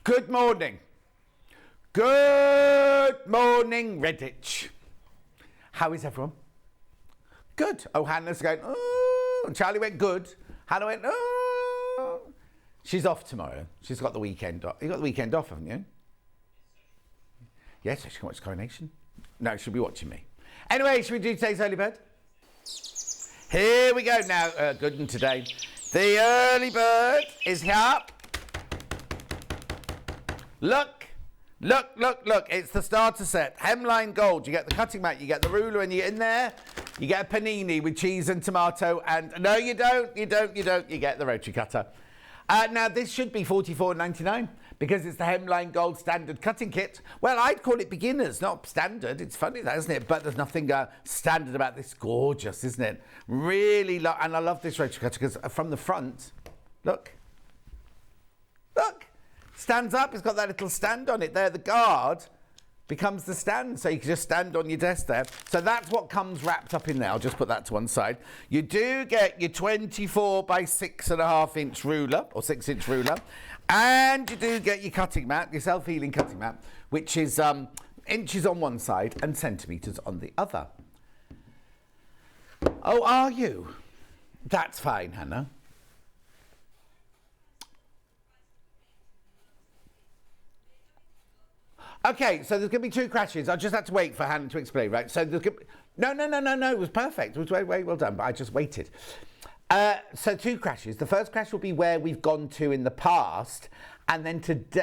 Good morning. Good morning, Redditch. How is everyone? Good. Oh, Hannah's going, oh. Charlie went, good. Hannah went, oh. She's off tomorrow. She's got the weekend off. You got the weekend off, haven't you? Yes, she can watch Coronation. No, she'll be watching me. Anyway, should we do today's early bird? Here we go now. Good one today. The early bird is here. Look, look, look, look. It's the starter set. Hemline gold. You get the cutting mat, you get the ruler, and you're in there. You get a panini with cheese and tomato. And no, you don't. You get the rotary cutter. Now, this should be $44.99 because it's the Hemline Gold Standard Cutting Kit. Well, I'd call it beginners, not standard. It's funny, that, isn't it? But there's nothing standard about this. Gorgeous, isn't it? Really, and I love this rotary cutter because from the front, look, stands up. It's got that little stand on it there. The guard becomes the stand, so you can just stand on your desk there. So that's what comes wrapped up in there. I'll just put that to one side. You do get your 24 by 6.5 inch ruler, or 6 inch ruler, and you do get your cutting mat, your self-healing cutting mat, which is inches on one side and centimetres on the other. Oh, are you? That's fine, Hannah. Okay, so there's going to be two crashes. I just had to wait for Hannah to explain, right? So there's going to be... No, it was perfect. It was very well done, but I just waited. So two crashes. The first crash will be where we've gone to in the past, and then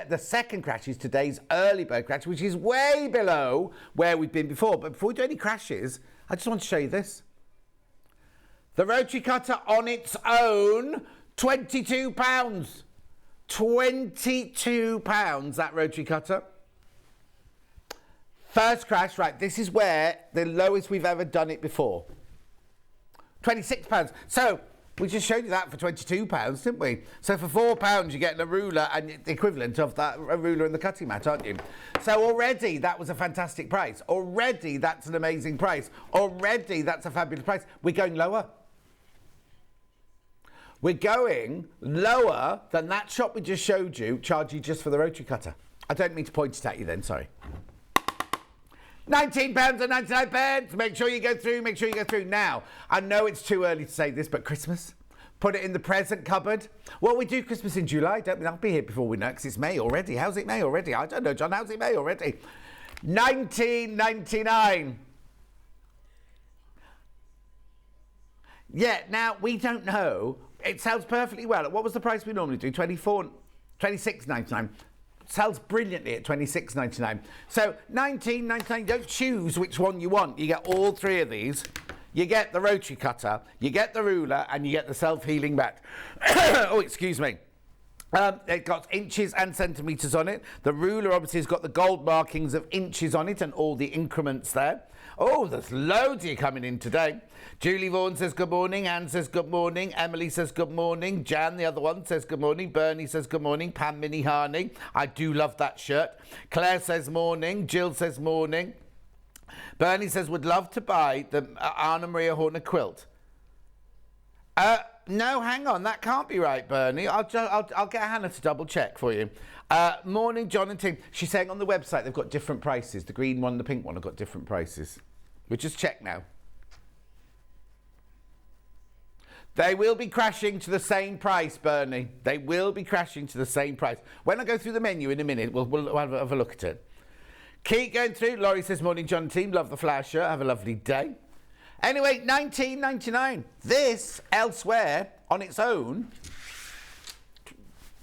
the second crash is today's early bird crash, which is way below where we've been before. But before we do any crashes, I just want to show you this. The rotary cutter on its own, £22. £22, that rotary cutter. First crash, right, this is where the lowest we've ever done it before. £26. So we just showed you that for £22, didn't we? So for £4, you're getting a ruler and the equivalent of that, a ruler and the cutting mat, aren't you? So already that was a fantastic price. Already that's an amazing price. Already that's a fabulous price. We're going lower. We're going lower than that shop we just showed you, charge you just for the rotary cutter. I don't mean to point it at you then, sorry. £19.99. Make sure you go through. Now, I know it's too early to say this, but Christmas, put it in the present cupboard. Well, we do Christmas in July, don't we? I'll be here before we know, because it's May already. How's it May already? I don't know, John. How's it May already? $19.99. Yeah, now, we don't know. It sounds perfectly well. What was the price we normally do? $26.99. Sells brilliantly at $26.99. So $19.99, don't choose which one you want. You get all three of these. You get the rotary cutter, you get the ruler, and you get the self-healing mat. Oh, excuse me. It got inches and centimetres on it. The ruler obviously has got the gold markings of inches on it and all the increments there. Oh, there's loads of you coming in today. Julie Vaughan says good morning. Anne says good morning. Emily says good morning. Jan, the other one, says good morning. Bernie says good morning. Pam Minnie Harney. I do love that shirt. Claire says morning. Jill says morning. Bernie says would love to buy the Anna Maria Horner quilt. No, hang on. That can't be right, Bernie. I'll get Hannah to double check for you. Morning, John and Tim. She's saying on the website they've got different prices. The green one and the pink one have got different prices. We'll just check now. They will be crashing to the same price, Bernie. They will be crashing to the same price. When I go through the menu in a minute, we'll have a look at it. Keep going through. Laurie says, morning, John and team. Love the flower shirt. Have a lovely day. Anyway, $19.99. This, elsewhere, on its own,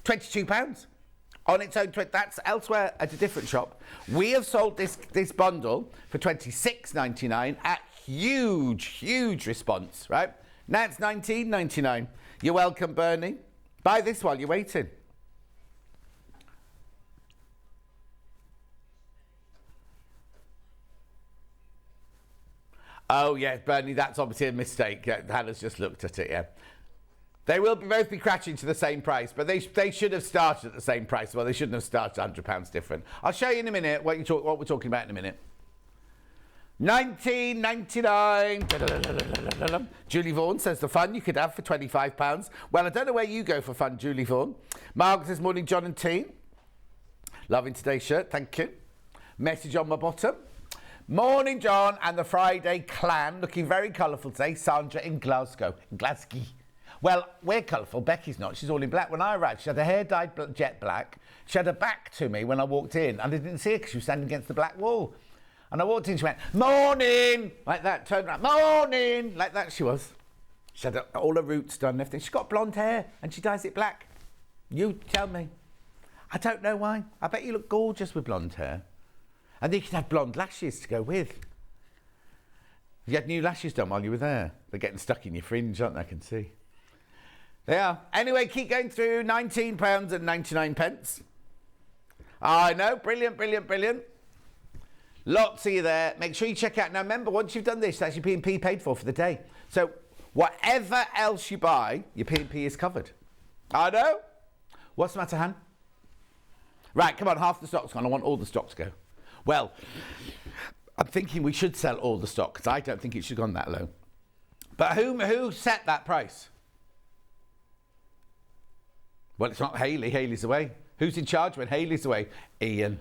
£22. On its own, that's elsewhere at a different shop. We have sold this bundle for $26.99 at huge response, right? Now it's $19.99. You're welcome, Bernie. Buy this while you're waiting. Oh, yes, Bernie, that's obviously a mistake. Yeah, Hannah's just looked at it, yeah. They will both be crashing to the same price, but they should have started at the same price. Well, they shouldn't have started £100 different. I'll show you in a minute what we're talking about in a minute. $19.99. Julie Vaughan says the fun you could have for £25. Well, I don't know where you go for fun, Julie Vaughan. Margaret says, morning, John and team. Loving today's shirt, thank you. Message on my bottom. Morning, John and the Friday clan. Looking very colourful today. Sandra in Glasgow. Glasgow. Well, we're colourful. Becky's not. She's all in black. When I arrived, she had her hair dyed jet black. She had her back to me when I walked in. And I didn't see her because she was standing against the black wall. And I walked in, she went, morning, like that. Turned around, morning, like that she was. She had all her roots done and everything. She's got blonde hair and she dyes it black. You tell me. I don't know why. I bet you look gorgeous with blonde hair. And then you can have blonde lashes to go with. You had new lashes done while you were there. They're getting stuck in your fringe, aren't they? I can see. They are. Anyway, keep going through. £19.99. I know. Brilliant, brilliant, brilliant. Lots of you there. Make sure you check out. Now, remember, once you've done this, it's actually P&P paid for the day. So, whatever else you buy, your P&P is covered. I know. What's the matter, Han? Right, come on. Half the stock's gone. I want all the stock to go. Well, I'm thinking we should sell all the stock because I don't think it should have gone that low. But who set that price? Well, it's not Hayley. Hayley's away. Who's in charge when Hayley's away? Ian.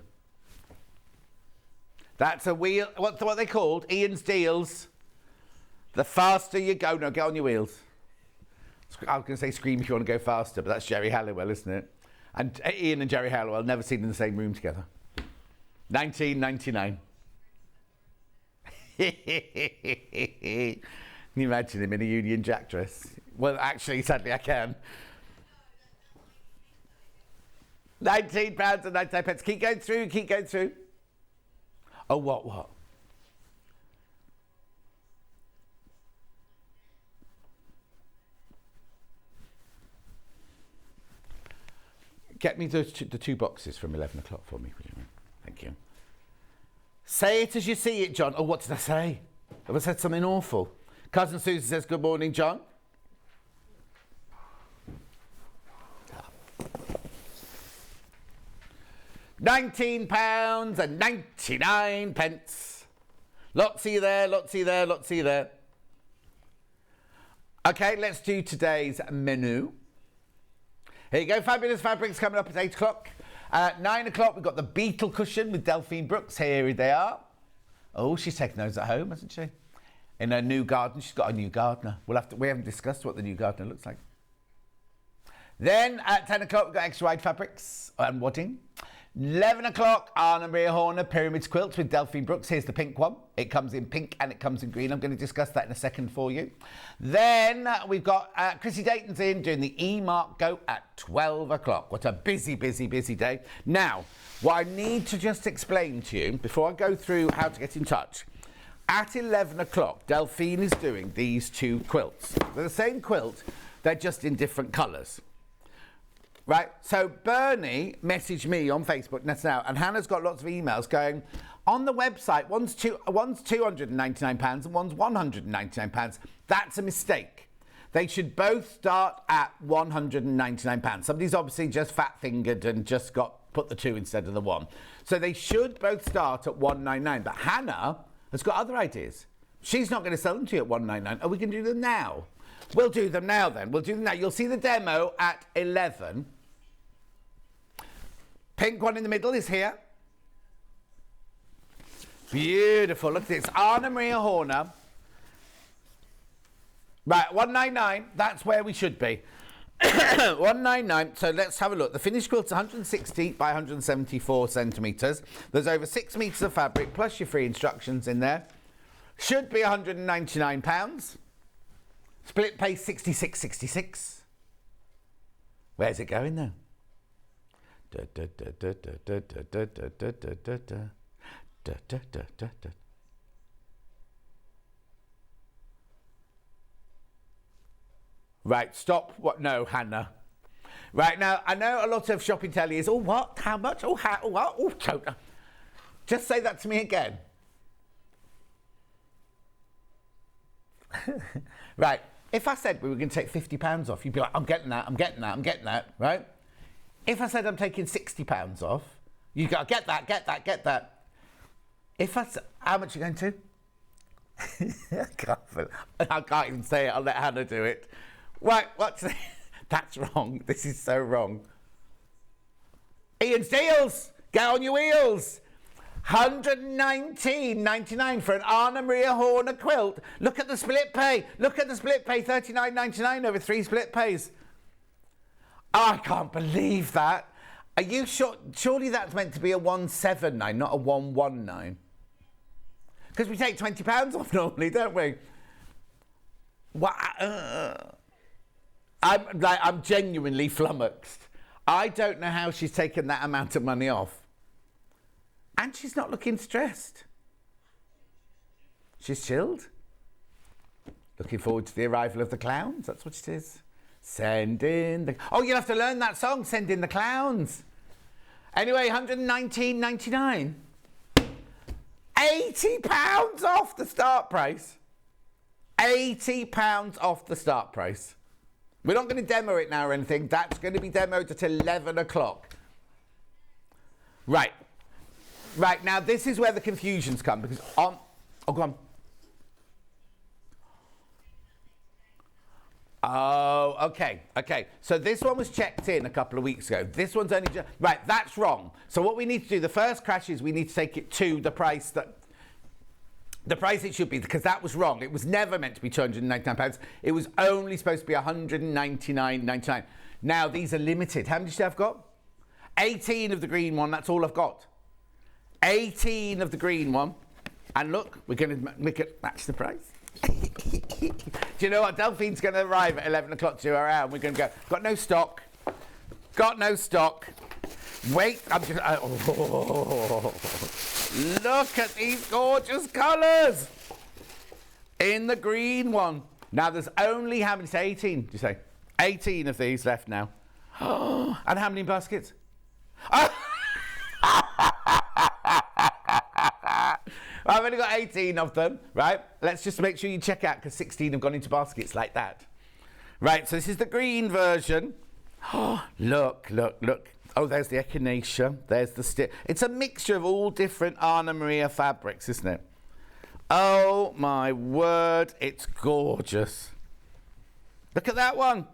That's a wheel. What's what they called? Ian's deals. The faster you go. No, get on your wheels. I was going to say scream if you want to go faster, but that's Jerry Halliwell, isn't it? And Ian and Jerry Halliwell never seen in the same room together. 1999. Can you imagine him in a Union Jack dress? Well, actually, sadly, I can. £19.99. Keep going through, keep going through. Oh, what? Get me the two boxes from 11 o'clock for me, would you? Thank you. Say it as you see it, John. Oh, what did I say? Have I said something awful? Cousin Susie says, good morning, John. £19.99. Lots of you there, lots of you there, lots of you there. Okay, let's do today's menu. Here you go, fabulous fabrics coming up at 8 o'clock. At 9 o'clock, we've got the Beetle cushion with Delphine Brooks. Here they are. Oh, she's taking those at home, hasn't she? In her new garden. She's got a new gardener. We haven't discussed what the new gardener looks like. Then at 10 o'clock, we've got extra wide fabrics and wadding. 11 o'clock, Anna Maria Horner, Pyramids Quilts with Delphine Brooks. Here's the pink one. It comes in pink and it comes in green. I'm going to discuss that in a second for you. Then we've got Chrissy Deighton's in doing the E-Mark Go at 12 o'clock. What a busy, busy, busy day. Now, what I need to just explain to you before I go through how to get in touch. At 11 o'clock, Delphine is doing these two quilts. They're the same quilt, they're just in different colours. Right, so Bernie messaged me on Facebook just now, and Hannah's got lots of emails going, on the website, one's £299 and one's £199. That's a mistake. They should both start at £199. Somebody's obviously just fat-fingered and just put the two instead of the one. So they should both start at £199. But Hannah has got other ideas. She's not going to sell them to you at £199. Are we going to do them now? We'll do them now then. We'll do them now. You'll see the demo at 11. Pink one in the middle is here. Beautiful. Look at this. Anna Maria Horner. Right, 199. That's where we should be. 199. So let's have a look. The finished quilt's 160 by 174 centimetres. There's over 6 metres of fabric, plus your free instructions in there. Should be £199. Split pay 66.66. Where's it going now? Right, stop. What? No, Hannah. Right, now, I know a lot of shopping telly is, oh, what? How much? Oh, how? What? Oh, just say that to me again. Right, if I said we were going to take £50 off, you'd be like, I'm getting that, I'm getting that, I'm getting that, right? If I said I'm taking £60 off, you go, get that, get that, get that. If I said, how much are you going to? I can't even say it, I'll let Hannah do it. Right, what's that? That's wrong, this is so wrong. Ian's deals! Get on your wheels. 119.99 for an Anna Maria Horner quilt. Look at the split pay. Look at the split pay. 39.99 over 3 split pays. Oh, I can't believe that. Are you sure? Surely that's meant to be a 179, not a 119. Because we take £20 off normally, don't we? What? I'm genuinely flummoxed. I don't know how she's taken that amount of money off. And she's not looking stressed. She's chilled. Looking forward to the arrival of the clowns. That's what it is. Send in the... Oh, you'll have to learn that song, Send in the Clowns. Anyway, 119.99. £80 off the start price. £80 off the start price. We're not going to demo it now or anything. That's going to be demoed at 11 o'clock. Right. Right, now this is where the confusions come because on... Oh, go on. Oh, okay, okay. So this one was checked in a couple of weeks ago. This one's only just... Right, that's wrong. So what we need to do, the first crash is we need to take it to the price that... The price it should be, because that was wrong. It was never meant to be £299. It was only supposed to be £199.99. Now, these are limited. How many do I've got? 18 of the green one, that's all I've got. 18 of the green one. And look, we're going to make it match the price. Do you know what? Delphine's going to arrive at 11 o'clock to our hour and we're going to go, got no stock. Got no stock. Wait, I'm just... Oh. Look at these gorgeous colours. In the green one. Now, there's only, how many, say 18, do you say? 18 of these left now. And how many baskets? I've only got 18 of them, right? Let's just make sure you check out, because 16 have gone into baskets like that. Right, so this is the green version. Look, look, look. Oh, there's the echinacea. There's the stick. It's a mixture of all different Anna Maria fabrics, isn't it? Oh, my word. It's gorgeous. Look at that one.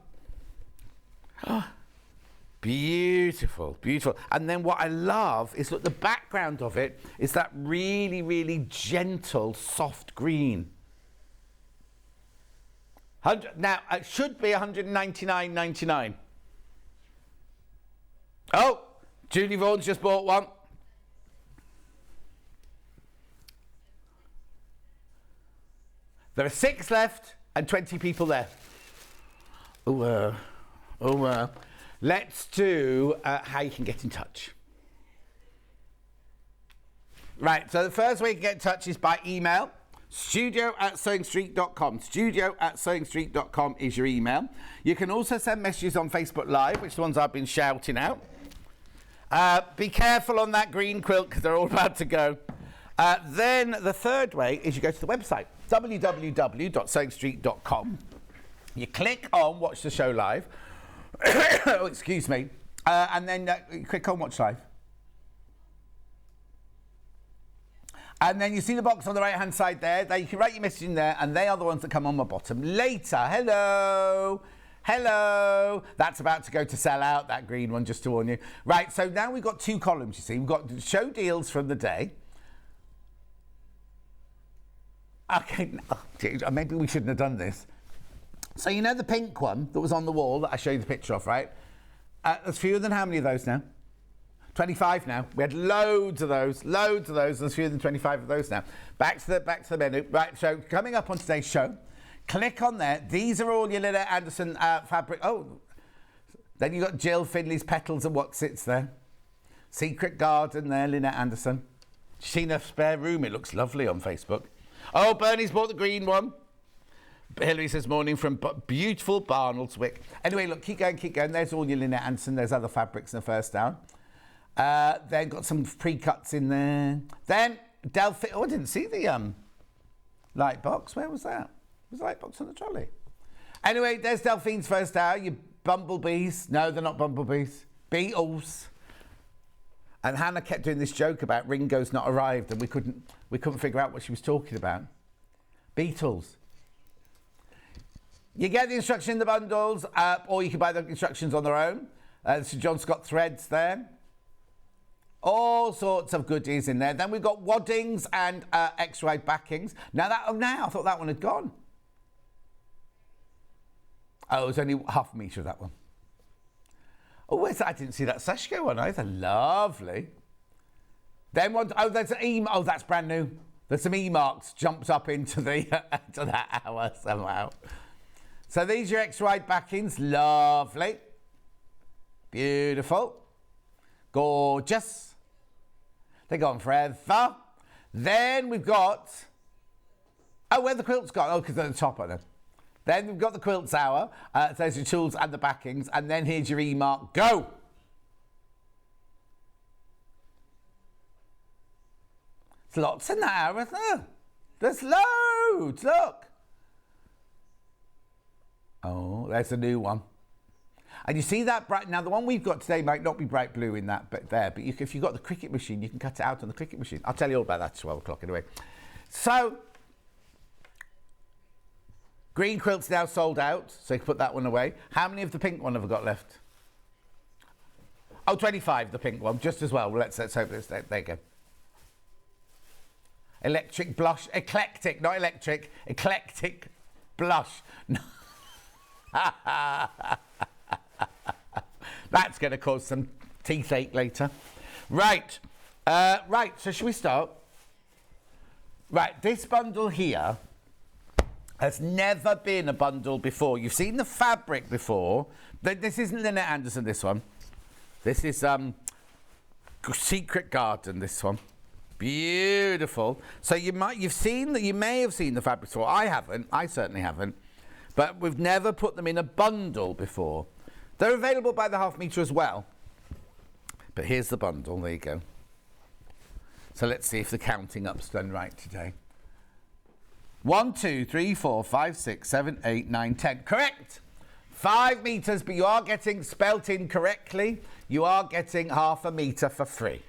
Beautiful, beautiful. And then what I love is, look, the background of it is that really, really gentle, soft green. Now, it should be £199.99. Oh, Julie Vaughan's just bought one. There are 6 left and 20 people there. Let's do how you can get in touch. Right, so the first way you can get in touch is by email. studio@sewingstreet.com. studio@sewingstreet.com is your email. You can also send messages on Facebook Live, which are the ones I've been shouting out. Be careful on that green quilt because they're all about to go. Then the third way is you go to the website, www.sewingstreet.com. You click on Watch the Show Live. Oh, excuse me. And then you click on Watch Live. And then you see the box on the right-hand side there. You can write your message in there, and they are the ones that come on the bottom later. Hello. Hello. That's about to go to sell out, that green one, just to warn you. Right, so now we've got 2 columns, you see. We've got show deals from the day. Okay, maybe we shouldn't have done this. So you know the pink one that was on the wall that I showed you the picture of, right? There's fewer than how many of those now? 25 now. We had loads of those. There's fewer than 25 of those now. Back to the menu. Right, so coming up on today's show, click on there. These are all your Lynette Anderson fabric. Oh, then you've got Jill Finley's Petals and What Sits There. Secret Garden there, Lynette Anderson. She's seen a spare room. It looks lovely on Facebook. Oh, Bernie's bought the green one. Hilary says morning from beautiful Barnoldswick. Anyway, look, keep going. There's all your Lynette Anderson. There's other fabrics in the first down. Then got some pre-cuts in there. Then Delphine. Oh, I didn't see the light box. Where was that? Was the light box on the trolley? Anyway, there's Delphine's first hour. You bumblebees. No, they're not bumblebees. Beetles. And Hannah kept doing this joke about Ringo's not arrived, and we couldn't figure out what she was talking about. Beetles. You get the instruction in the bundles, or you can buy the instructions on their own. So John Scott threads there. All sorts of goodies in there. Then we've got waddings and extra-wide backings. Now, I thought that one had gone. Oh, it was only half a metre of that one. Oh, where's that? I didn't see that Seshko one either. Lovely. Then one, there's an E. Oh, that's brand new. There's some E marks jumped up into the to that hour somehow. So these are your extra-wide backings. Lovely. Beautiful. Gorgeous. They go on forever. Then we've got... Oh, where the quilts gone? Oh, because they're at the top of them. Then we've got the quilts hour. So there's your tools and the backings. And then here's your E-mark. Go! There's lots in that hour, isn't there? There's loads. Look. Oh, there's a new one. And you see that bright... Now, the one we've got today might not be bright blue in that bit there, but if you've got the cricket machine, you can cut it out on the cricket machine. I'll tell you all about that at 12 o'clock anyway. So, green quilt's now sold out, so you can put that one away. How many of the pink one have we got left? Oh, 25, the pink one, just as well. Let's hope this... There you go. Electric blush... Eclectic, not electric. Eclectic blush. That's going to cause some teeth ache later. Right. So should we start? Right, this bundle here has never been a bundle before. You've seen the fabric before. This isn't Lynette Anderson, this one. This is Secret Garden, this one. Beautiful. So you may have seen the fabric before. I haven't. I certainly haven't. But we've never put them in a bundle before. They're available by the half metre as well. But here's the bundle. There you go. So let's see if the counting up's done right today. 1, 2, 3, 4, 5, 6, 7, 8, 9, 10. Correct. 5 metres, but you are getting spelt in correctly. You are getting half a metre for free.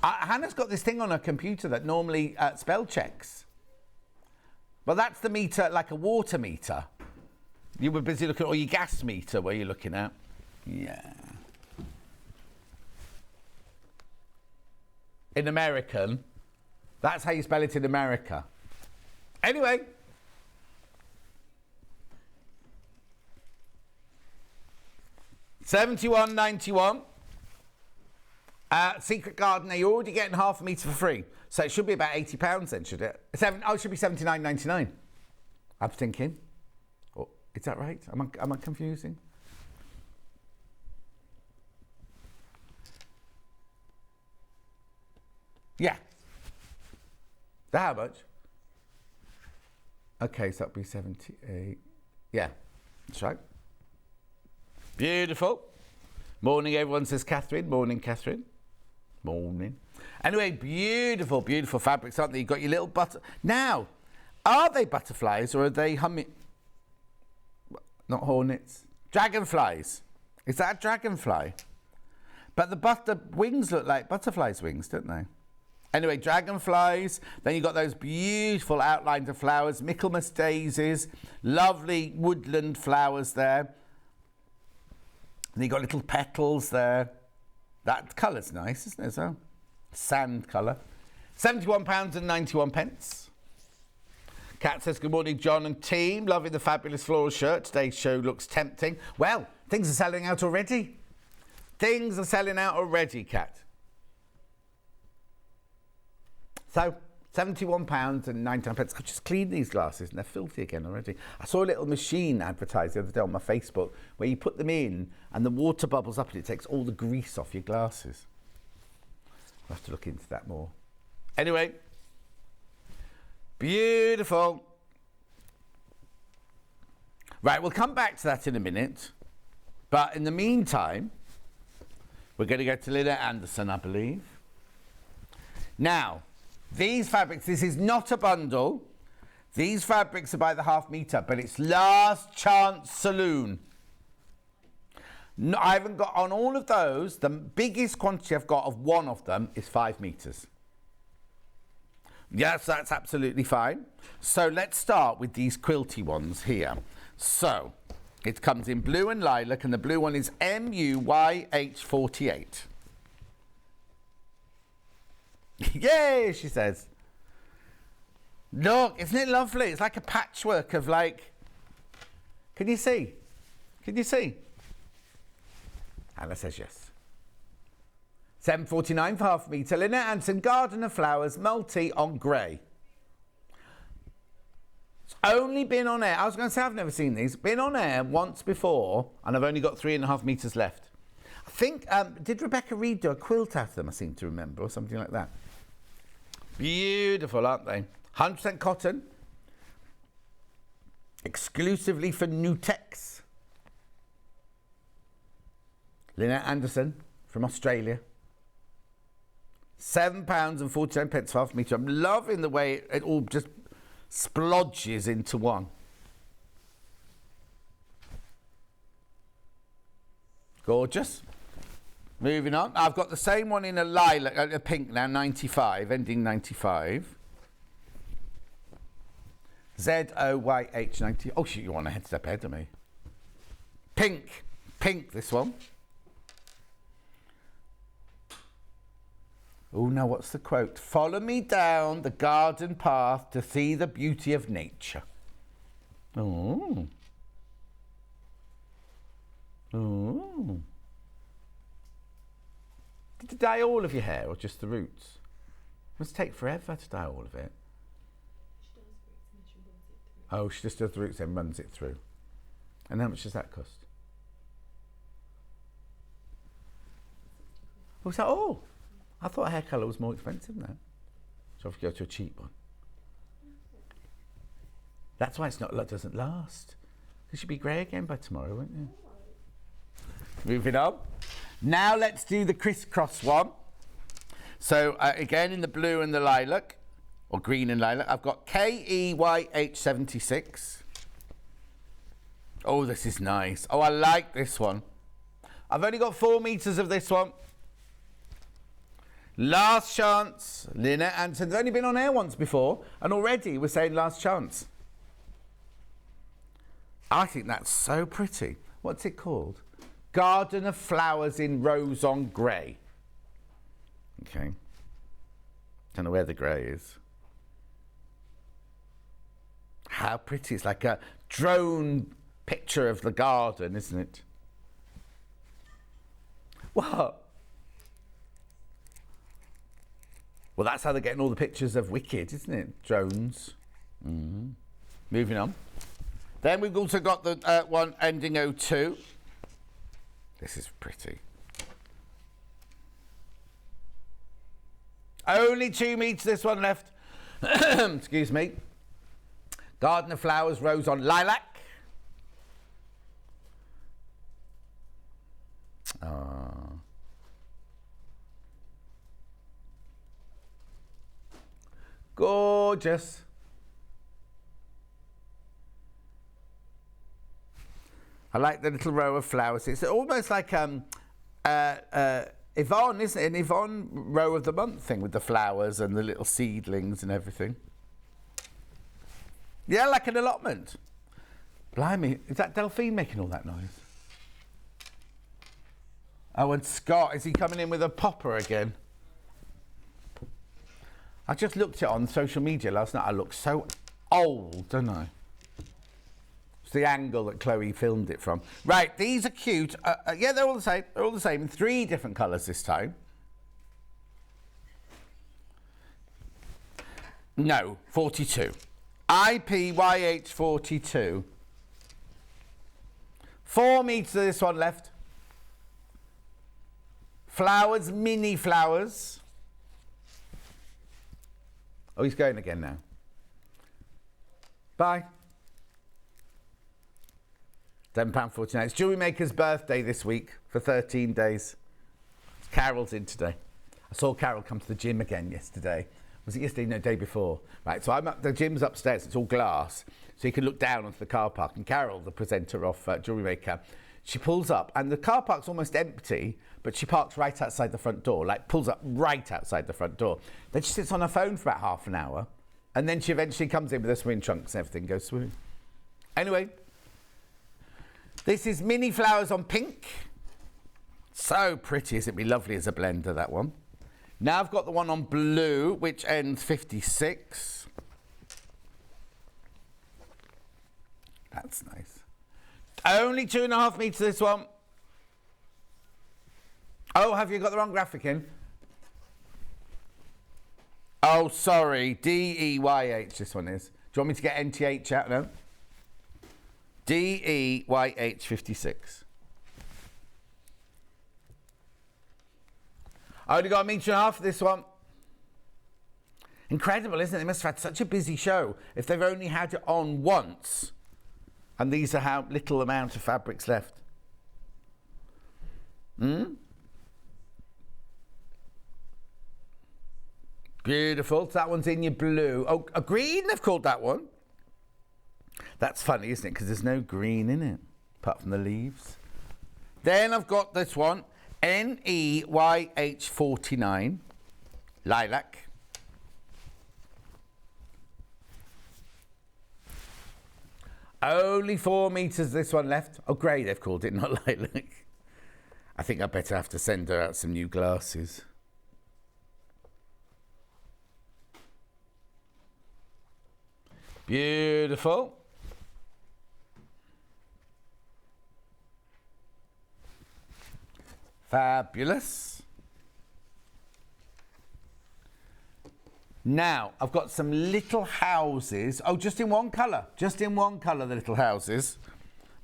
Hannah's got this thing on her computer that normally spell checks. Well, that's the metre, like a water meter. You were busy looking at, or your gas meter, were you looking at? Yeah. In American, that's how you spell it in America. Anyway. £71.91. Secret Garden, now you're already getting half a metre for free. So it should be about £80 then, should it? It should be £79.99. I'm thinking. Oh, is that right? Am I confusing? Yeah. How much? Okay, so that'd be 78. Yeah, that's right. Beautiful. Morning, everyone, says Catherine. Morning, Catherine. Morning. Anyway, beautiful, beautiful fabrics, aren't they? You've got your little Now, are they butterflies or are they not hornets? Dragonflies. Is that a dragonfly? But the wings look like butterflies' wings, don't they? Anyway, dragonflies. Then you've got those beautiful outlines of flowers. Michaelmas daisies. Lovely woodland flowers there. And you've got little petals there. That colour's nice, isn't it, as well? Sand colour. £71.91. Kat says, good morning, John and team. Loving the fabulous floral shirt. Today's show looks tempting. Well, things are selling out already. Things are selling out already, Kat. So, £71.99. I've just cleaned these glasses and they're filthy again already. I saw a little machine advertised the other day on my Facebook where you put them in and the water bubbles up and it takes all the grease off your glasses. I'll have to look into that more. Anyway, beautiful. Right, we'll come back to that in a minute. But in the meantime, we're going to go to Lynette Anderson, I believe. Now, these fabrics, this is not a bundle. These fabrics are by the half metre, but it's last chance saloon. No, I haven't got, on all of those, the biggest quantity I've got of one of them is 5 metres. Yes, that's absolutely fine. So let's start with these quilty ones here. So, it comes in blue and lilac, and the blue one is MUYH48. Yay, she says. Look, isn't it lovely? It's like a patchwork of like... Can you see? Can you see? Anna says yes. £7.49 for half a metre. Lynette Anderson, Garden of Flowers, multi on grey. It's only been on air. I was going to say I've never seen these. Been on air once before, and I've only got 3.5 metres left. I think, did Rebecca Reed do a quilt out of them, I seem to remember, or something like that? Beautiful, aren't they? 100% cotton. Exclusively for Nutex. Lynette Anderson from Australia. £7.49 for half a metre. I'm loving the way it all just splodges into one. Gorgeous. Moving on. I've got the same one in a lilac, a pink now, 95, ending 95. ZOYH 90. Oh, shit, you want a head step ahead of me. Pink. Pink, this one. Oh, now what's the quote? Follow me down the garden path to see the beauty of nature. Oh. Oh. Did you dye all of your hair or just the roots? It must take forever to dye all of it. Oh, she just does the roots and runs it through. And how much does that cost? What's that? Oh, I thought hair colour was more expensive now. So if you go to a cheap one. That's why it doesn't last. Because you'll be grey again by tomorrow, won't you? Moving on. Now let's do the crisscross one. So again in the blue and the lilac. Or green and lilac. I've got KEYH76. Oh, this is nice. Oh, I like this one. I've only got 4 metres of this one. Last chance. Lynette Anderson's only been on air once before, and already we're saying last chance. I think that's so pretty. What's it called? Garden of Flowers in Rose on Grey. Okay. Don't know where the grey is. How pretty. It's like a drone picture of the garden, isn't it? What? Well, that's how they're getting all the pictures of Wicked, isn't it? Drones. Mm-hmm. Moving on. Then we've also got the one ending 02. This is pretty. Only 2 metres, this one left. Excuse me. Garden of Flowers, Rose on Lilac. Gorgeous. I like the little row of flowers. It's almost like Yvonne, isn't it? An Yvonne row of the month thing with the flowers and the little seedlings and everything. Yeah, like an allotment. Blimey, is that Delphine making all that noise? Oh, and Scott, is he coming in with a popper again? I just looked it on social media last night. I look so old, don't I? It's the angle that Chloe filmed it from. Right, these are cute. Yeah, they're all the same. They're all the same in 3 different colours this time. No, 42. IPYH 42. 4 metres of this one left. Flowers, mini flowers. Oh, he's going again now. Bye. £10.49. It's Jewellery Maker's birthday this week for 13 days. Carol's in today. I saw Carol come to the gym again yesterday. Was it yesterday? No, day before. Right, so I'm up, the gym's upstairs, it's all glass, so you can look down onto the car park. And Carol, the presenter of Jewellery Maker, she pulls up, and the car park's almost empty, but she parks right outside the front door, like pulls up right outside the front door. Then she sits on her phone for about half an hour, and then she eventually comes in with her swimming trunks and everything, goes swimming. Anyway, this is mini flowers on pink. So pretty, isn't it? Be lovely as a blender, that one. Now I've got the one on blue, which ends 56. That's nice. Only 2.5 meters this one. Oh, have you got the wrong graphic in? Oh, sorry. D-E-Y-H, this one is. Do you want me to get NTH out now? D-E-Y-H 56. I only got 1.5 meters for this one. Incredible, isn't it? They must have had such a busy show if they've only had it on once. And these are how little amount of fabrics left. Beautiful. So that one's in your blue. Oh, a green, they've called that one. That's funny, isn't it? Because there's no green in it, apart from the leaves. Then I've got this one, N-E-Y-H 49, lilac. Only 4 meters this one left. Oh, grey they've called it, not lilac. I think I better have to send her out some new glasses. Beautiful. Fabulous. Now, I've got some little houses. Oh, just in one colour. Just in one colour, the little houses.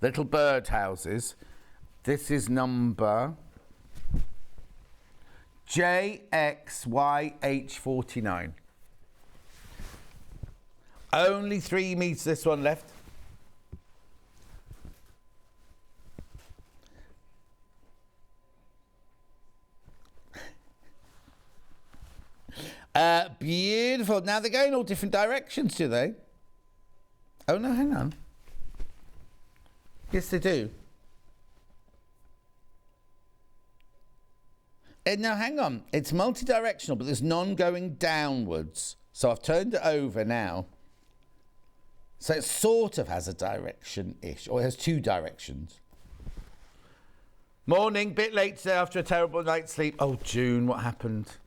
Little bird houses. This is number JXYH49. Only 3 meters this one left. Beautiful. Now they're going all different directions, do they? Oh no, hang on. Yes, they do. Now hang on. It's multi-directional, but there's none going downwards. So I've turned it over now. So it sort of has a direction-ish, or it has 2 directions. Morning, bit late today after a terrible night's sleep. Oh, June, what happened?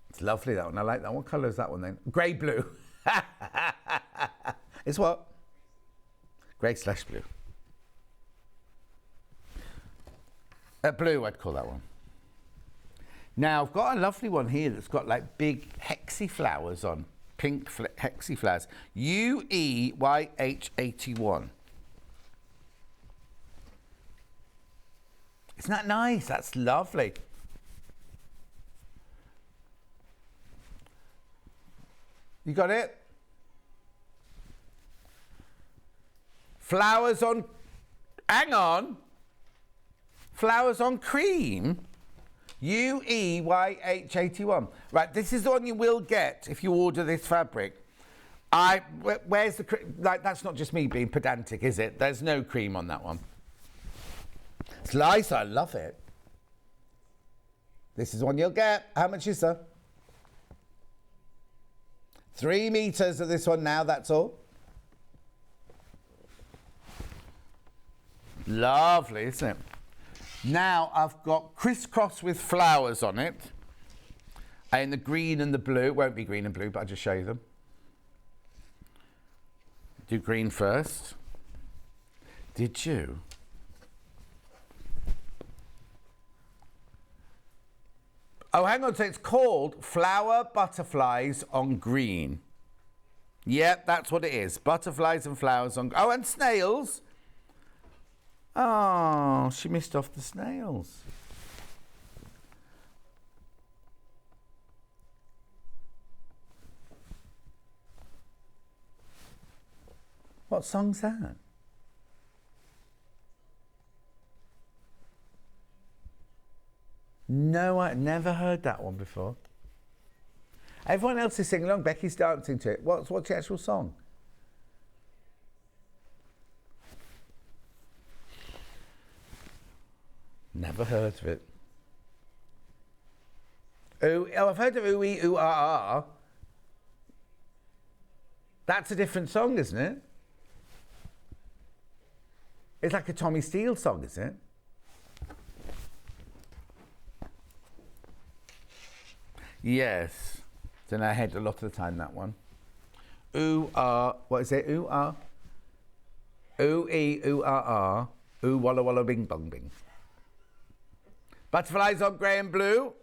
It's lovely, that one. I like that. What colour is that one then? Grey-blue. It's what? Grey/blue. Blue, I'd call that one. Now, I've got a lovely one here that's got like big hexy flowers on. Pink hexy flowers. UEYH81. Isn't that nice? That's lovely. You got it? Flowers on... Hang on. Flowers on cream. UEYH81. Right, this is the one you will get if you order this fabric. Where's the cream? Like, that's not just me being pedantic, is it? There's no cream on that one. It's nice, I love it. This is the one you'll get. How much is that? 3 meters of this one now, that's all. Lovely, isn't it? Now I've got crisscross with flowers on it. And the green and the blue. It won't be green and blue, but I'll just show you them. Do green first. Did you? Oh, hang on. So it's called Flower Butterflies on Green. Yep, that's what it is. Butterflies and flowers on... Oh, and snails. Oh, she missed off the snails. What song's that? No, I've never heard that one before. Everyone else is singing along. Becky's dancing to it. What's the actual song? Never heard of it. Oh, I've heard of Ooh Ee Ooh Ah Ah. That's a different song, isn't it? It's like a Tommy Steele song, isn't it? Yes. It's in our head a lot of the time, that one. Ooh, ah. What is it? Ooh, ah. Ooh, ee, ooh, ah, ah. Ooh, walla, walla, bing, bong, bing. Butterflies on grey and blue.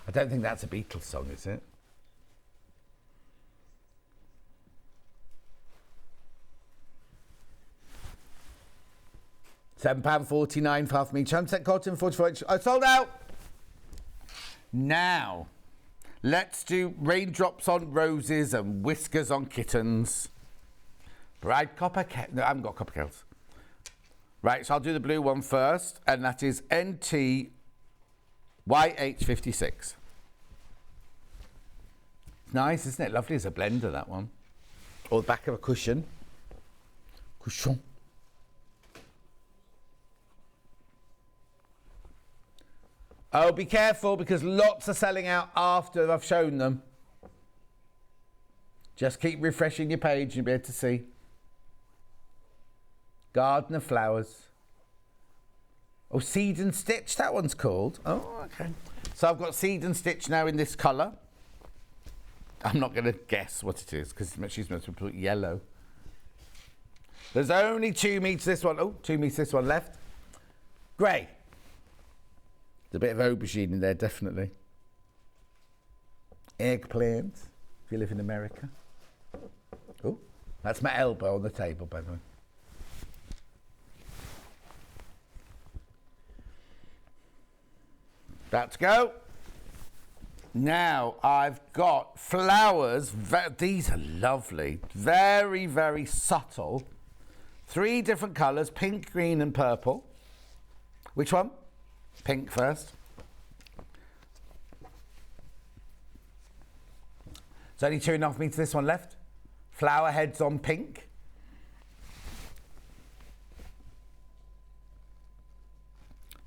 I don't think that's a Beetle song, is it? £7.49 for half each. Sunset cotton, 44 inch. Oh, sold out. Now, let's do raindrops on roses and whiskers on kittens. Bride copper. No, I haven't got copper kettles. Right, so I'll do the blue one first, and that is NTYH56. It's nice, isn't it? Lovely as a blender, that one. Or the back of a cushion. Cushion. Oh, be careful, because lots are selling out after I've shown them. Just keep refreshing your page and you'll be able to see. Garden of Flowers. Oh, Seed and Stitch, that one's called. Oh, okay. So I've got Seed and Stitch now in this colour. I'm not going to guess what it is, because she's meant to put yellow. There's only 2 metres this one. Oh, 2 metres this one left. Grey. There's a bit of aubergine in there, definitely. Eggplant, if you live in America. Oh, that's my elbow on the table, by the way. About to go. Now I've got flowers. These are lovely. Very, very subtle. 3 different colours, pink, green and purple. Which one? Pink first. There's only 2.5 metres this one left. Flower heads on pink.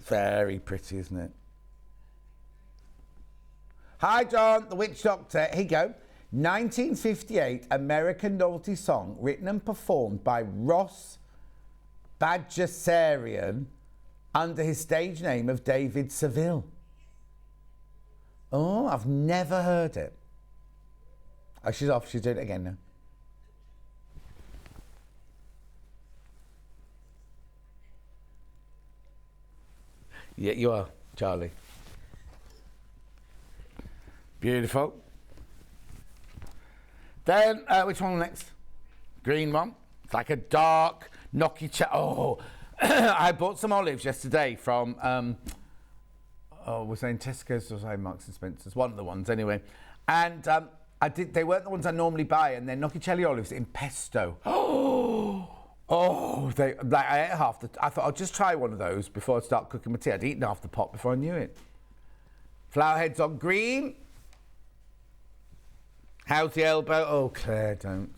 Very pretty, isn't it? Hi, John, the Witch Doctor. Here you go. 1958 American novelty song written and performed by Ross Badgersarian under his stage name of David Seville. Oh, I've never heard it. Oh, she's off. She's doing it again now. Yeah, you are, Charlie. Beautiful. Then, which one next? Green one. It's like a dark, knocky Oh, I bought some olives yesterday from, was I in Tesco's or was I in Marks and Spencer's? One of the ones, anyway. And they weren't the ones I normally buy, and they're Noccicelli olives in pesto. I ate half the... I thought I'll just try one of those before I start cooking my tea. I'd eaten half the pot before I knew it. Flower heads on green. How's the elbow? Oh, Claire, don't.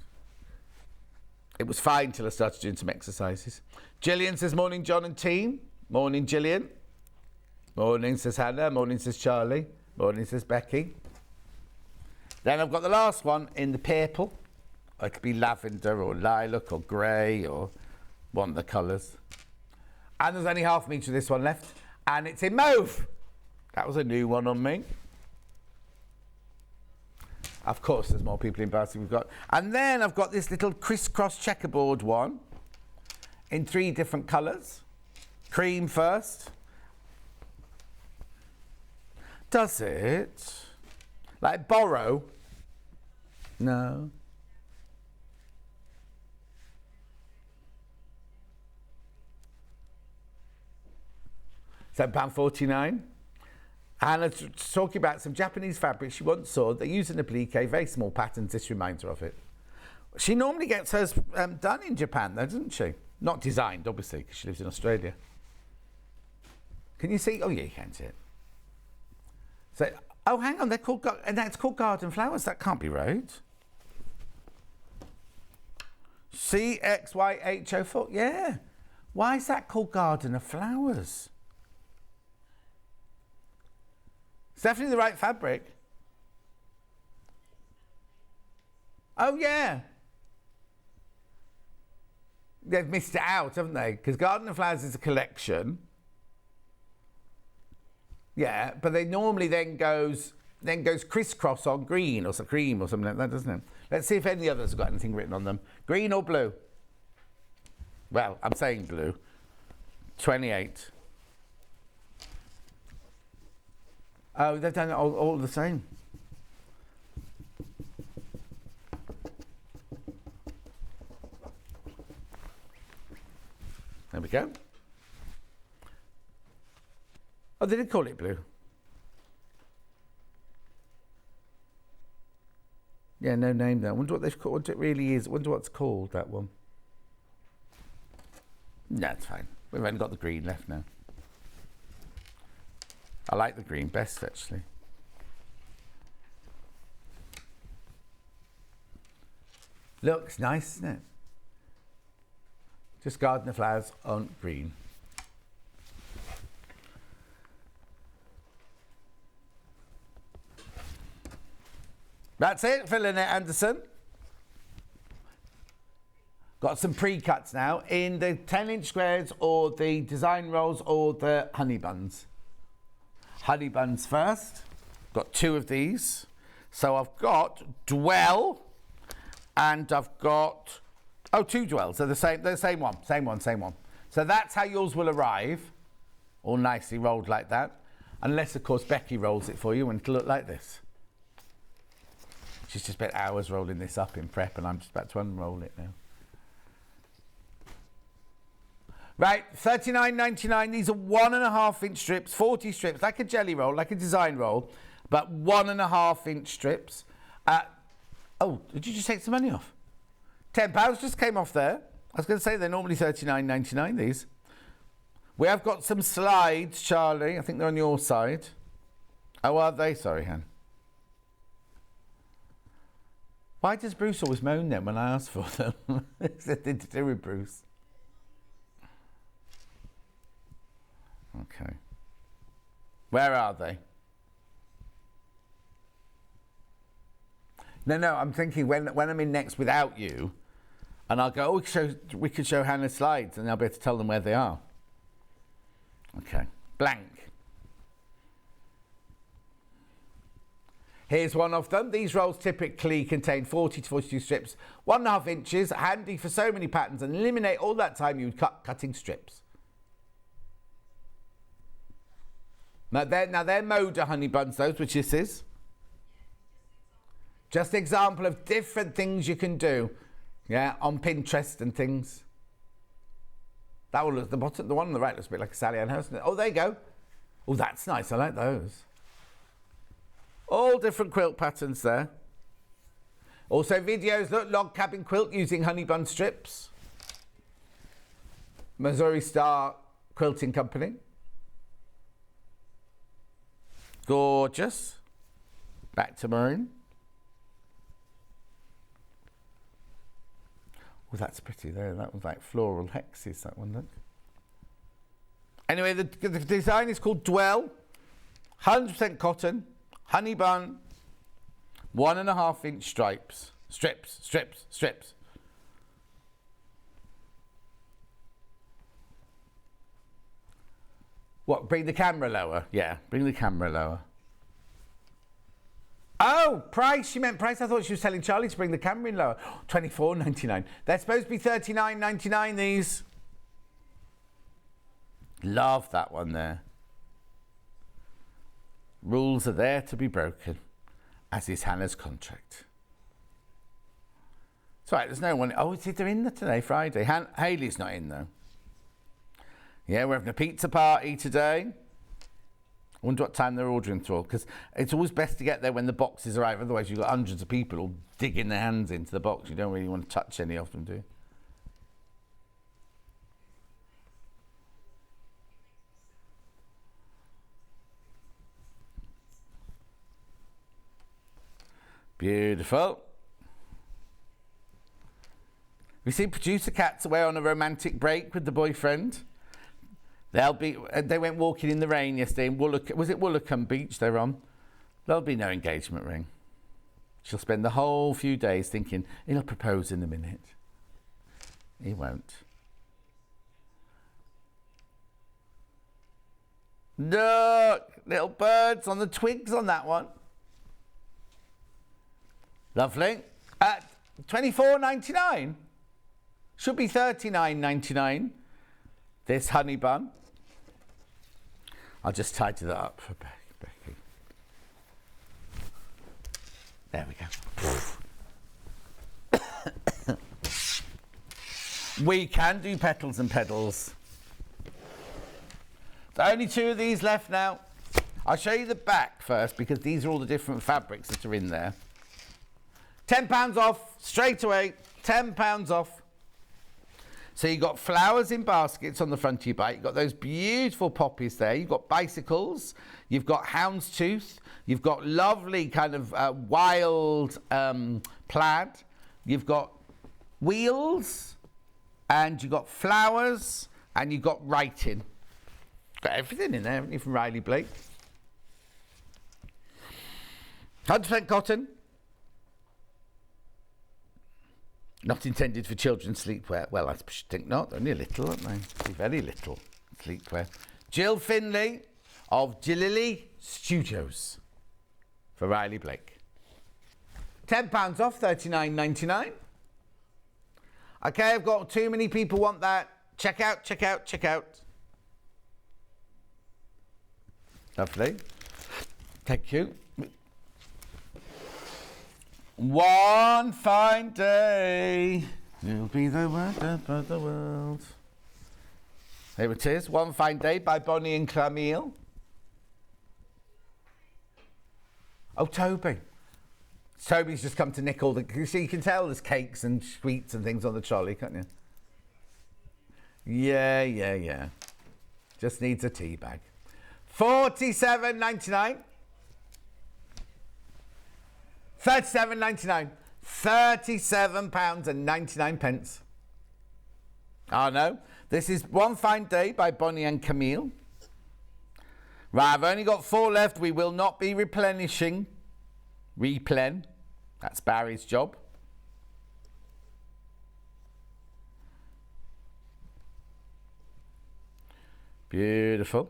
It was fine till I started doing some exercises. Gillian says, morning, John and team. Morning, Gillian. Morning, says Hannah. Morning, says Charlie. Morning, says Becky. Then I've got the last one in the purple. It could be lavender or lilac or grey or one of the colours. And there's only half metre of this one left. And it's in mauve. That was a new one on me. Of course, there's more people in Barcy we've got. And then I've got this little crisscross checkerboard one in 3 different colours. Cream first. Does it? Like borrow? No. £7.49. Hannah's talking about some Japanese fabric she once saw. They use an applique, very small patterns. This reminds her of it. She normally gets hers done in Japan, though, doesn't she? Not designed, obviously, because she lives in Australia. Can you see? Oh, yeah, you can see it. So, oh, hang on, they're called, and that's called garden flowers. That can't be right. CXYH04, yeah. Why is that called garden of flowers? It's definitely the right fabric. Oh, yeah. they've missed it out, haven't they? Because Garden of Flowers is a collection. Yeah, but they normally then goes crisscross on green or some cream or something like that, doesn't it? Let's see if any others have got anything written on them. Green or blue? Well, I'm saying blue. 28. Oh, they've done it all the same. There we go. Oh, they did call it blue. Yeah, no name there. I wonder what they've called, what it really is. I wonder what's called, that one. No, it's fine. We've only got the green left now. I like the green best, actually. Looks nice, isn't it? Just Garden of Flowers on green. That's it for Lynette Anderson. Got some pre-cuts now in the 10-inch squares or the design rolls or the honey buns. Honey buns first. Got 2 of these. So I've got Dwell and I've got, 2 Dwells. They're the same one. Same one. So that's how yours will arrive. All nicely rolled like that. Unless, of course, Becky rolls it for you and it'll look like this. She's just spent hours rolling this up in prep and I'm just about to unroll it now. Right, $39.99. These are 1.5-inch strips, 40 strips, like a jelly roll, like a design roll, but 1.5-inch strips. Oh, did you just take some money off? £10 just came off there. I was going to say they're normally $39.99, these. We have got some slides, Charlie. I think they're on your side. Oh, are they? Sorry, Han. Why does Bruce always moan then when I ask for them? It's nothing to do with Bruce. Okay. Where are they? No, I'm thinking when I'm in next without you, and I'll go, we could show Hannah's slides, and I'll be able to tell them where they are. Okay. Blank. Here's one of them. These rolls typically contain 40 to 42 strips, 1.5 inches, handy for so many patterns, and eliminate all that time you would cutting strips. Now they're Moda honey buns, those, which this is. Just an example of different things you can do, yeah, on Pinterest and things. That one looks, the one on the right looks a bit like a Sally Ann Hurst. Oh, there you go. Oh, that's nice. I like those. All different quilt patterns there. Also videos, look, log cabin quilt using honey bun strips. Missouri Star Quilting Company. Gorgeous. Back to maroon. Oh, that's pretty there. That was like floral hexes, that one, look. Anyway, the design is called Dwell. 100% cotton. Honey bun. 1.5-inch stripes. Strips. What, bring the camera lower? Yeah, bring the camera lower. Oh, price. She meant price. I thought she was telling Charlie to bring the camera in lower. $24.99. They're supposed to be $39.99, these. Love that one there. Rules are there to be broken, as is Hannah's contract. It's right, there's no one. Oh, is it they're in there today, Friday? Hayley's not in, though. Yeah, we're having a pizza party today. I wonder what time they're ordering through, because it's always best to get there when the boxes arrive. Otherwise, you've got hundreds of people all digging their hands into the box. You don't really want to touch any of them, do you? Beautiful. We see producer Cats away on a romantic break with the boyfriend. They went walking in the rain yesterday in Woolacombe Beach they're on. There'll be no engagement ring. She'll spend the whole few days thinking, he'll propose in a minute. He won't. Look, little birds on the twigs on that one. Lovely. At $24.99. Should be $39.99. This honey bun. I'll just tidy that up for Becky. There we go. We can do petals and pedals. There's only 2 of these left now. I'll show you the back first because these are all the different fabrics that are in there. £10 off, straight away, £10 off. So you've got flowers in baskets on the front of your bike. You've got those beautiful poppies there. You've got bicycles. You've got houndstooth. You've got lovely kind of wild plaid. You've got wheels. And you've got flowers. And you've got writing. Got everything in there, haven't you, from Riley Blake? 100% cotton. Not intended for children's sleepwear. Well, I think not. They're only a little, aren't they? Very little sleepwear. Jill Finley of Gillily Studios for Riley Blake. £10 off, $39.99. Okay, I've got too many people want that. Check out, check out, check out. Lovely. Thank you. One fine day, you'll be the wonder of the world. Here it is, One Fine Day by Bonnie and Camille. Oh, Toby. Toby's just come to nick all the... You can tell there's cakes and sweets and things on the trolley, can't you? Yeah. Just needs a tea bag. $47.99. £37.99. £37.99. Oh no, this is One Fine Day by Bonnie and Camille. Right, I've only got 4 left. We will not be replenishing. Replen. That's Barry's job. Beautiful.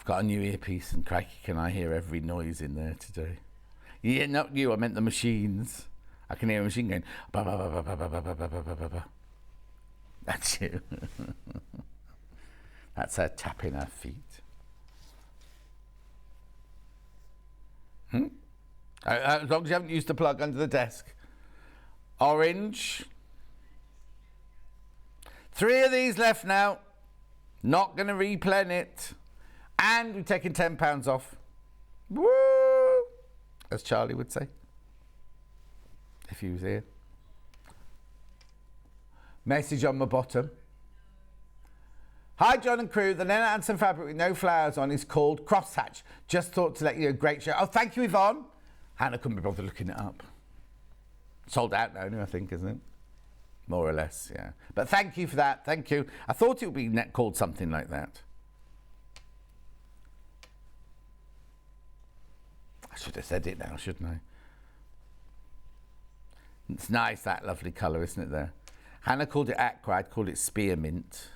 Got a new earpiece and crikey can I hear every noise in there today. Yeah, not you, I meant the machines. I can hear a machine going ba ba ba ba ba ba ba ba ba ba ba ba. That's you. That's her tapping her feet. As long as you haven't used the plug under the desk. Orange. 3 of these left now. Not going to replen it. And we've taken £10 off. Woo! As Charlie would say. If he was here. Message on my bottom. Hi, John and crew. The Lena Anson fabric with no flowers on is called Crosshatch. Just thought to let you know, great show. Oh, thank you, Yvonne. Hannah couldn't be bothered looking it up. Sold out now, I think, isn't it? More or less, yeah. But thank you for that. Thank you. I thought it would be called something like that. I should have said it now, shouldn't I? It's nice, that lovely colour, isn't it, there? Hannah called it aqua, I'd call it spearmint.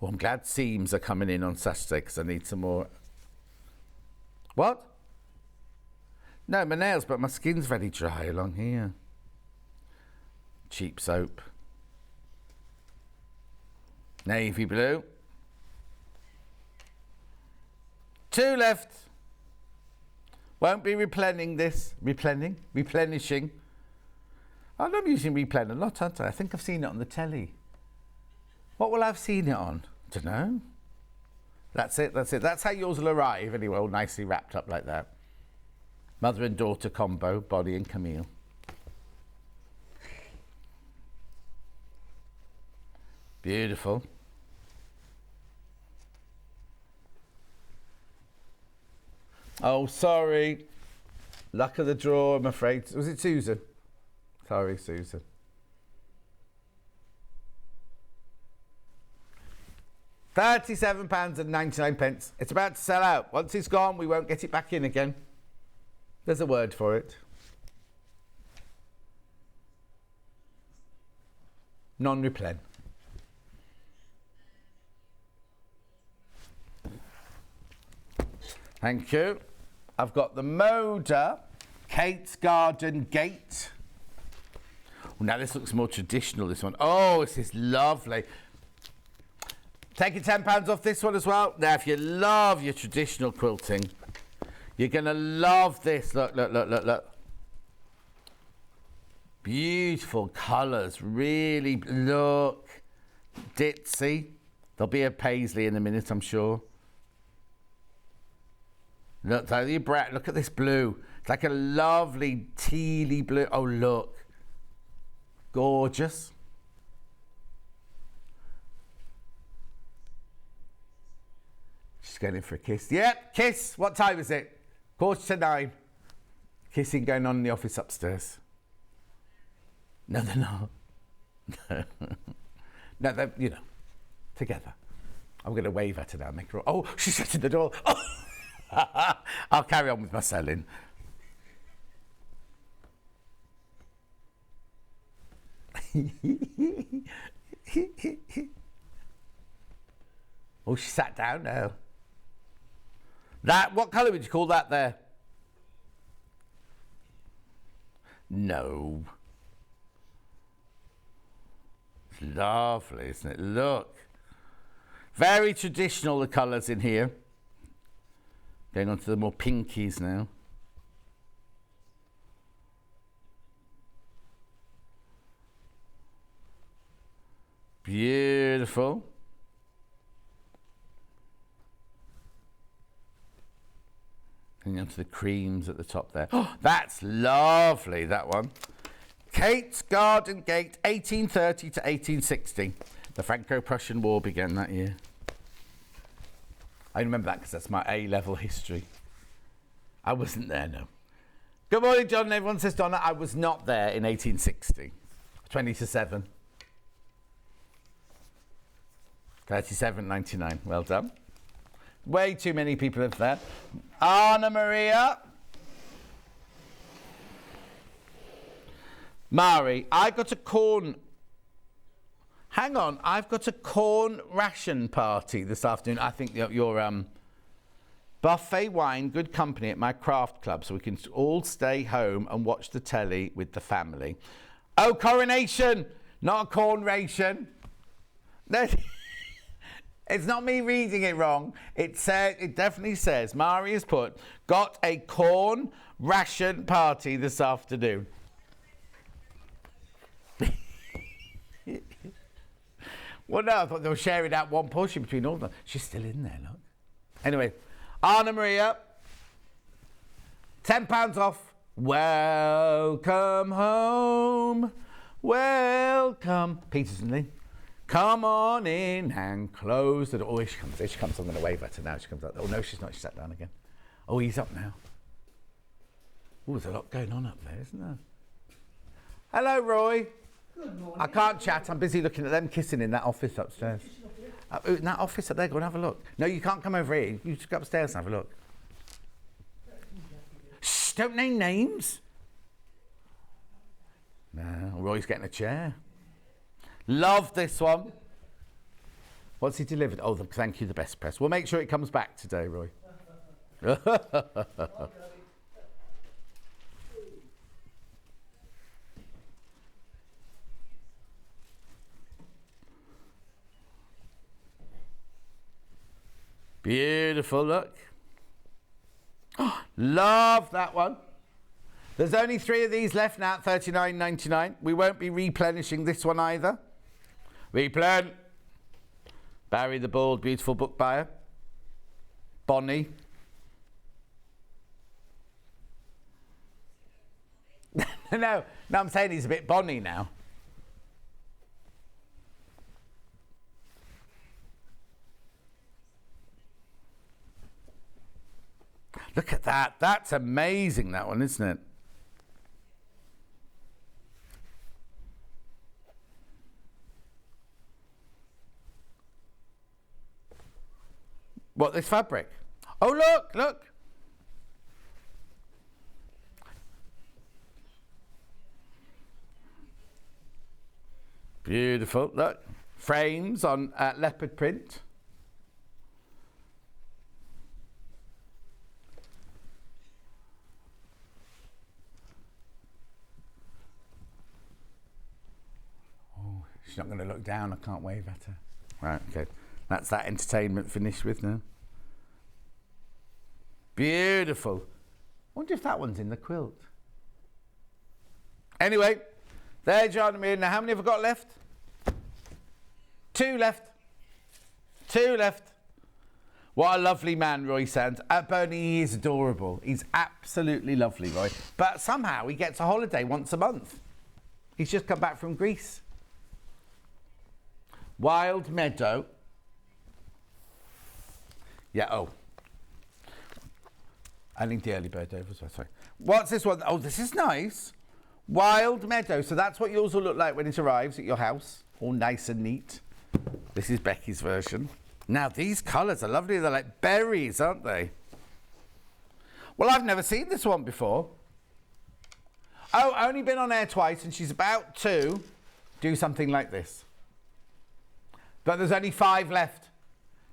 Well, I'm glad seams are coming in on Saturday because I need some more. What? No, my nails, but my skin's very dry along here. Cheap soap. Navy blue. 2 left. Won't be replenishing this. Replenishing. I'm using replen a lot, aren't I? I think I've seen it on the telly. What will I have seen it on? Don't know. That's it. That's how yours will arrive anyway, all nicely wrapped up like that. Mother and daughter combo, Bonnie and Camille. Beautiful. Oh, sorry. Luck of the draw, I'm afraid. Was it Susan? Sorry, Susan. £37.99. It's about to sell out. Once it's gone, we won't get it back in again. There's a word for it. Non-replen. Thank you. I've got the Moda Kate's Garden Gate. Oh, now this looks more traditional, this one. Oh, this is lovely. Taking £10 off this one as well. Now, if you love your traditional quilting, you're going to love this. Look, look, look, look, look. Beautiful colours. Really, look. Ditzy. There'll be a paisley in a minute, I'm sure. Look, look at this blue. It's like a lovely tealy blue. Oh, look. Gorgeous. She's going in for a kiss. Yep, kiss. What time is it? 9:15. Kissing going on in the office upstairs. No, they're not. No, they're, you know, together. I'm going to wave at her now, make her... Oh, she's shutting the door. Oh. I'll carry on with my selling. Oh, she sat down now. That, what colour would you call that there? No. It's lovely, isn't it? Look. Very traditional, the colours in here. Going on to the more pinkies now. Beautiful. Going on to the creams at the top there. Oh, that's lovely, that one. Kate's Garden Gate, 1830 to 1860. The Franco-Prussian War began that year. I remember that because that's my A-level history. I wasn't there, no. Good morning, John. Everyone says, Donna, I was not there in 1860. 20 to 7. 37.99. Well done. Way too many people have that. Anna Maria. Mari, I got a corn... Hang on, I've got a corn ration party this afternoon. I think your buffet wine, good company at my craft club, so we can all stay home and watch the telly with the family. Oh, coronation, not a corn ration. It's not me reading it wrong. It definitely says, Mari has put, got a corn ration party this afternoon. Well, no, I thought they were sharing out one portion between all of them. She's still in there, look. Anyway, Anna Maria, £10 off. Welcome home. Welcome. Peterson Lee. Come on in and close the door. Oh, here she comes. Here she comes. I'm going to wave at her now. She comes out. Oh, no, she's not. She sat down again. Oh, he's up now. Oh, there's a lot going on up there, isn't there? Hello, Roy. Good morning. I can't chat. I'm busy looking at them kissing in that office upstairs. In that office up there, go and have a look. No, you can't come over here. You just go upstairs and have a look. Shh, don't name names. No, Roy's getting a chair. Love this one. What's he delivered? Oh, thank you, the best press. We'll make sure it comes back today, Roy. Beautiful, look. Oh, love that one. There's only 3 of these left now at $39.99. We won't be replenishing this one either. Replen. Barry the Bald, beautiful book buyer. Bonnie. No, I'm saying he's a bit Bonnie now. Look at that. That's amazing, that one, isn't it? What, this fabric? Oh, look, look. Beautiful. Look, frames on leopard print. Oh, she's not going to look down. I can't wave at her. Right, okay. That's that entertainment finished with now. Beautiful. Wonder if that one's in the quilt. Anyway, there's your Anna Maria. Now, how many have I got left? 2 left. 2 left. What a lovely man Roy sounds. Bernie, he is adorable. He's absolutely lovely, Roy. But somehow he gets a holiday once a month. He's just come back from Greece. Wild Meadow. Yeah, oh. I think the early bird over as well, sorry. What's this one? Oh, this is nice. Wild Meadow. So that's what yours will look like when it arrives at your house. All nice and neat. This is Becky's version. Now, these colours are lovely. They're like berries, aren't they? Well, I've never seen this one before. Oh, only been on air twice, and she's about to do something like this. But there's only 5 left.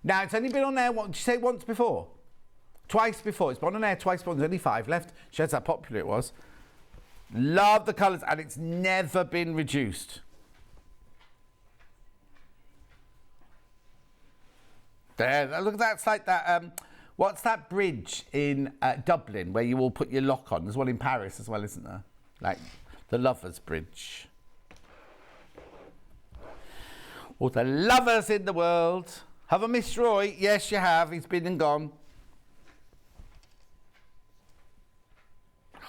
Now, it's only been on air, what did you say, once before? Twice before. It's been on air twice before. There's only 5 left. Shows how popular it was. Love the colours, and it's never been reduced. There, look, that's like that. What's that bridge in Dublin where you all put your lock on? There's one in Paris as well, isn't there? Like the Lovers Bridge. All the lovers in the world. Have I missed Roy? Yes, you have. He's been and gone.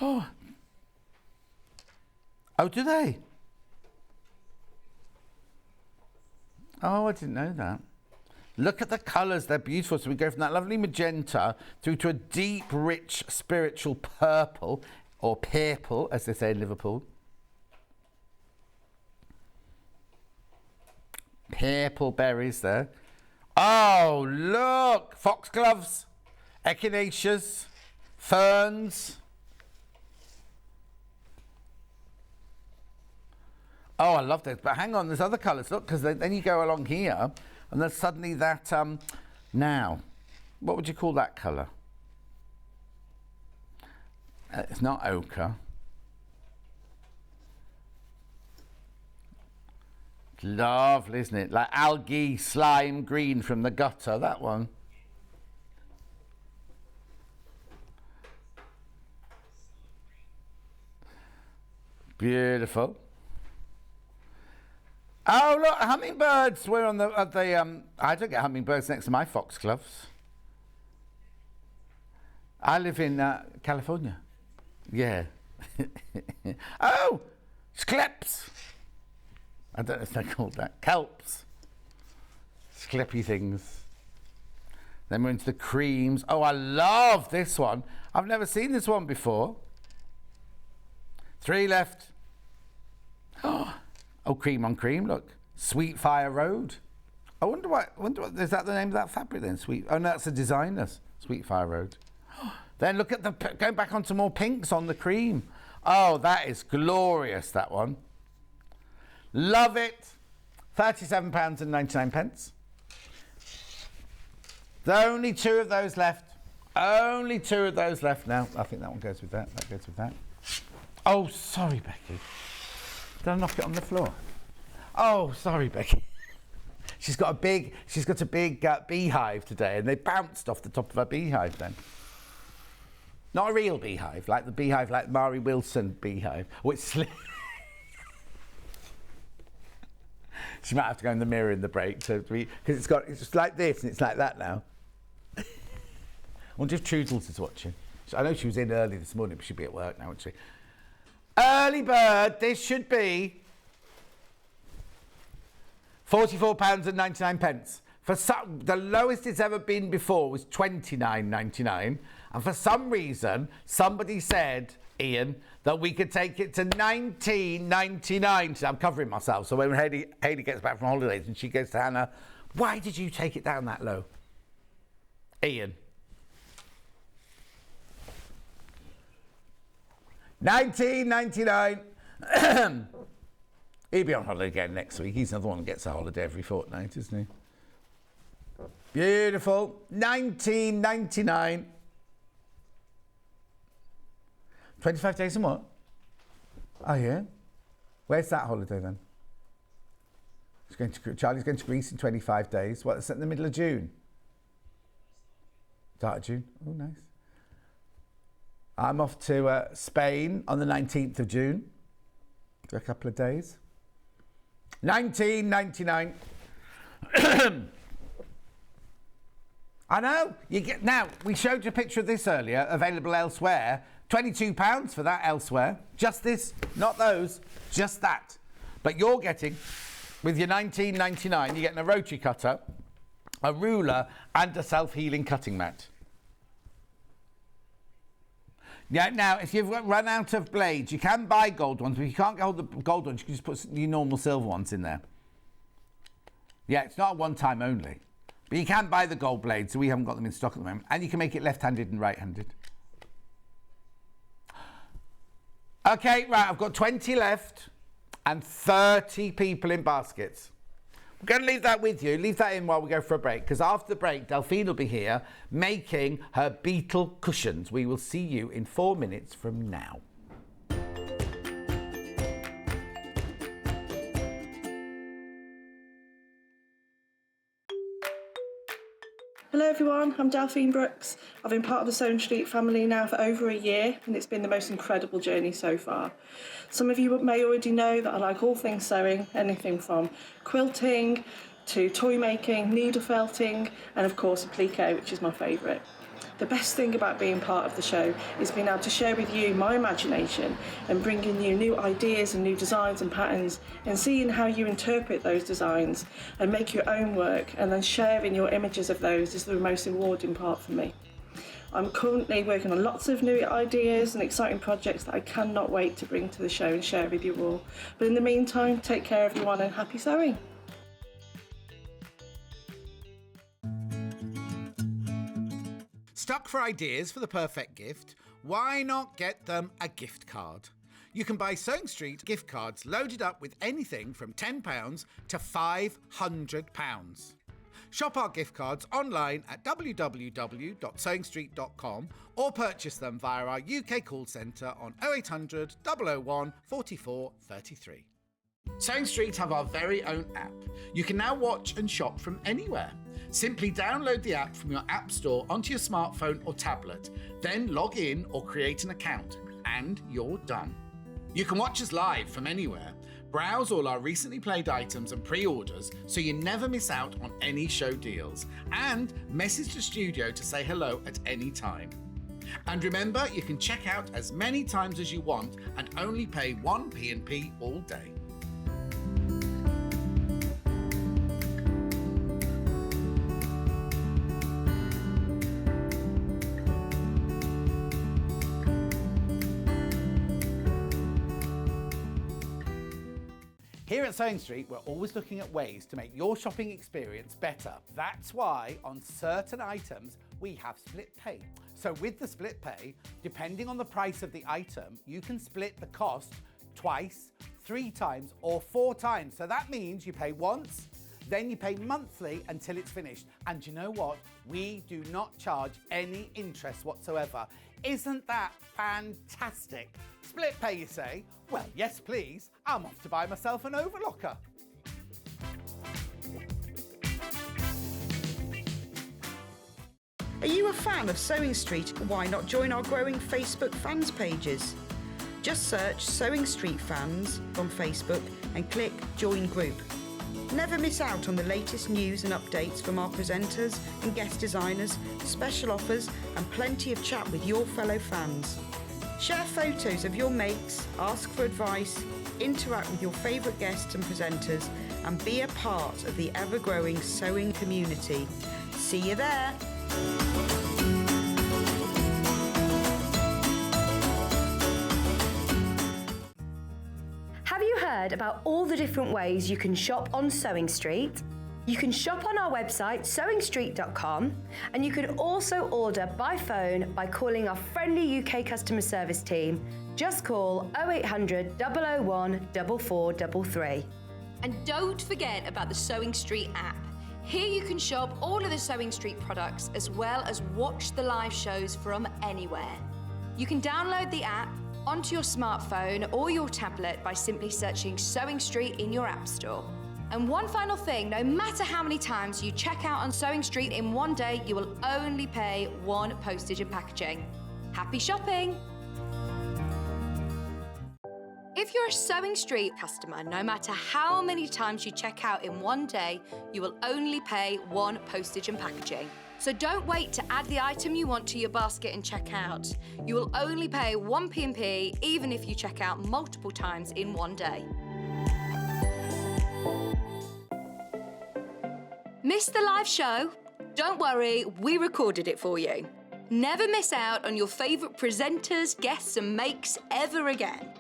Oh. Oh, do they? Oh, I didn't know that. Look at the colours. They're beautiful. So we go from that lovely magenta through to a deep, rich, spiritual purple, or purple, as they say in Liverpool. Purple berries there. Oh, look! Foxgloves, echinaceas, ferns. Oh, I love this. But hang on, there's other colours. Look, because then you go along here, and there's suddenly that, now, what would you call that colour? It's not ochre. Lovely, isn't it? Like algae, slime, green from the gutter, that one. Beautiful. Oh, look, hummingbirds. We're on the, I don't get hummingbirds next to my foxgloves. I live in California. Yeah. Oh, skleps. I don't know if they're called that. Kelps. Skleppy things. Then we're into the creams. Oh, I love this one. I've never seen this one before. 3 left. Oh, cream on cream, look. Sweet Fire Road. I wonder what, is that the name of that fabric then? Oh, no, that's the designer's. Sweet Fire Road. Then look at the, going back on some more pinks on the cream. Oh, that is glorious, that one. Love it. £37.99. There's only 2 of those left. Only 2 of those left now. I think that one goes with that. That goes with that. Oh, sorry, Becky. Did I knock it on the floor? Oh, sorry, Becky. She's got a big beehive today, and they bounced off the top of her beehive then. Not a real beehive, like the beehive like Mari Wilson beehive, which she might have to go in the mirror in the break because it's just like this and it's like that now. I wonder if Toodles is watching. I know she was in early this morning, but she'll be at work now, won't she? Early bird, this should be £44.99. For some, the lowest it's ever been before was £29.99, and for some reason somebody said, Ian, that we could take it to £19.99. I'm covering myself, so when Hayley gets back from holidays and she goes to Hannah, why did you take it down that low? Ian. £19.99. He'll be on holiday again next week. He's another one that gets a holiday every fortnight, isn't he? Beautiful. 1999. 25 days and what? Oh, yeah? Where's that holiday then? Charlie's going to Greece in 25 days. What, it's in the middle of June? Start of June. Oh, nice. I'm off to Spain on the 19th of June for a couple of days. 1999. I know. Now, we showed you a picture of this earlier, available elsewhere. £22 for that elsewhere. Just this, not those, just that. But you're getting, with your £19.99, you're getting a rotary cutter, a ruler, and a self-healing cutting mat. Yeah, now, if you've run out of blades, you can buy gold ones, but if you can't hold the gold ones, you can just put your normal silver ones in there. Yeah, it's not a one-time only. But you can buy the gold blades, so we haven't got them in stock at the moment. And you can make it left-handed and right-handed. Okay, right, I've got 20 left and 30 people in baskets. We're going to leave that with you. Leave that in while we go for a break, because after the break, Delphine will be here making her Beetle cushions. We will see you in 4 minutes from now. Hello everyone, I'm Delphine Brooks. I've been part of the Sewing Street family now for over a year, and it's been the most incredible journey so far. Some of you may already know that I like all things sewing, anything from quilting to toy making, needle felting, and of course applique, which is my favourite. The best thing about being part of the show is being able to share with you my imagination and bringing you new ideas and new designs and patterns, and seeing how you interpret those designs and make your own work, and then sharing your images of those is the most rewarding part for me. I'm currently working on lots of new ideas and exciting projects that I cannot wait to bring to the show and share with you all. But in the meantime, take care everyone and happy sewing. Stuck for ideas for the perfect gift? Why not get them a gift card? You can buy Sewing Street gift cards loaded up with anything from £10 to £500. Shop our gift cards online at www.sewingstreet.com or purchase them via our UK call centre on 0800 001 44 33. Sewing Street have our very own app. You can now watch and shop from anywhere. Simply download the app from your app store onto your smartphone or tablet, then log in or create an account, and you're done. You can watch us live from anywhere, browse all our recently played items and pre-orders so you never miss out on any show deals, and message the studio to say hello at any time. And remember, you can check out as many times as you want and only pay one P&P all day. Here at Sewing Street, we're always looking at ways to make your shopping experience better. That's why on certain items, we have split pay. So with the split pay, depending on the price of the item, you can split the cost twice, 3 times, or 4 times. So that means you pay once, then you pay monthly until it's finished. And you know what? We do not charge any interest whatsoever. Isn't that fantastic? Split pay, you say? Well, yes, please. I'm off to buy myself an overlocker. Are you a fan of Sewing Street? Why not join our growing Facebook fans pages? Just search Sewing Street Fans on Facebook and click Join Group. Never miss out on the latest news and updates from our presenters and guest designers, special offers, and plenty of chat with your fellow fans. Share photos of your makes, ask for advice, interact with your favourite guests and presenters, and be a part of the ever-growing sewing community. See you there! Have you heard about all the different ways you can shop on Sewing Street? You can shop on our website, sewingstreet.com, and you can also order by phone by calling our friendly UK customer service team Just call 0800 001 4433. And don't forget about the Sewing Street app. Here you can shop all of the Sewing Street products as well as watch the live shows from anywhere. You can download the app onto your smartphone or your tablet by simply searching Sewing Street in your app store. And one final thing, no matter how many times you check out on Sewing Street in one day, you will only pay 1 postage and packaging. Happy shopping! If you're a Sewing Street customer, no matter how many times you check out in one day, you will only pay 1 postage and packaging. So don't wait to add the item you want to your basket and check out. You will only pay 1 P&P even if you check out multiple times in one day. Missed the live show? Don't worry, we recorded it for you. Never miss out on your favourite presenters, guests and makes ever again.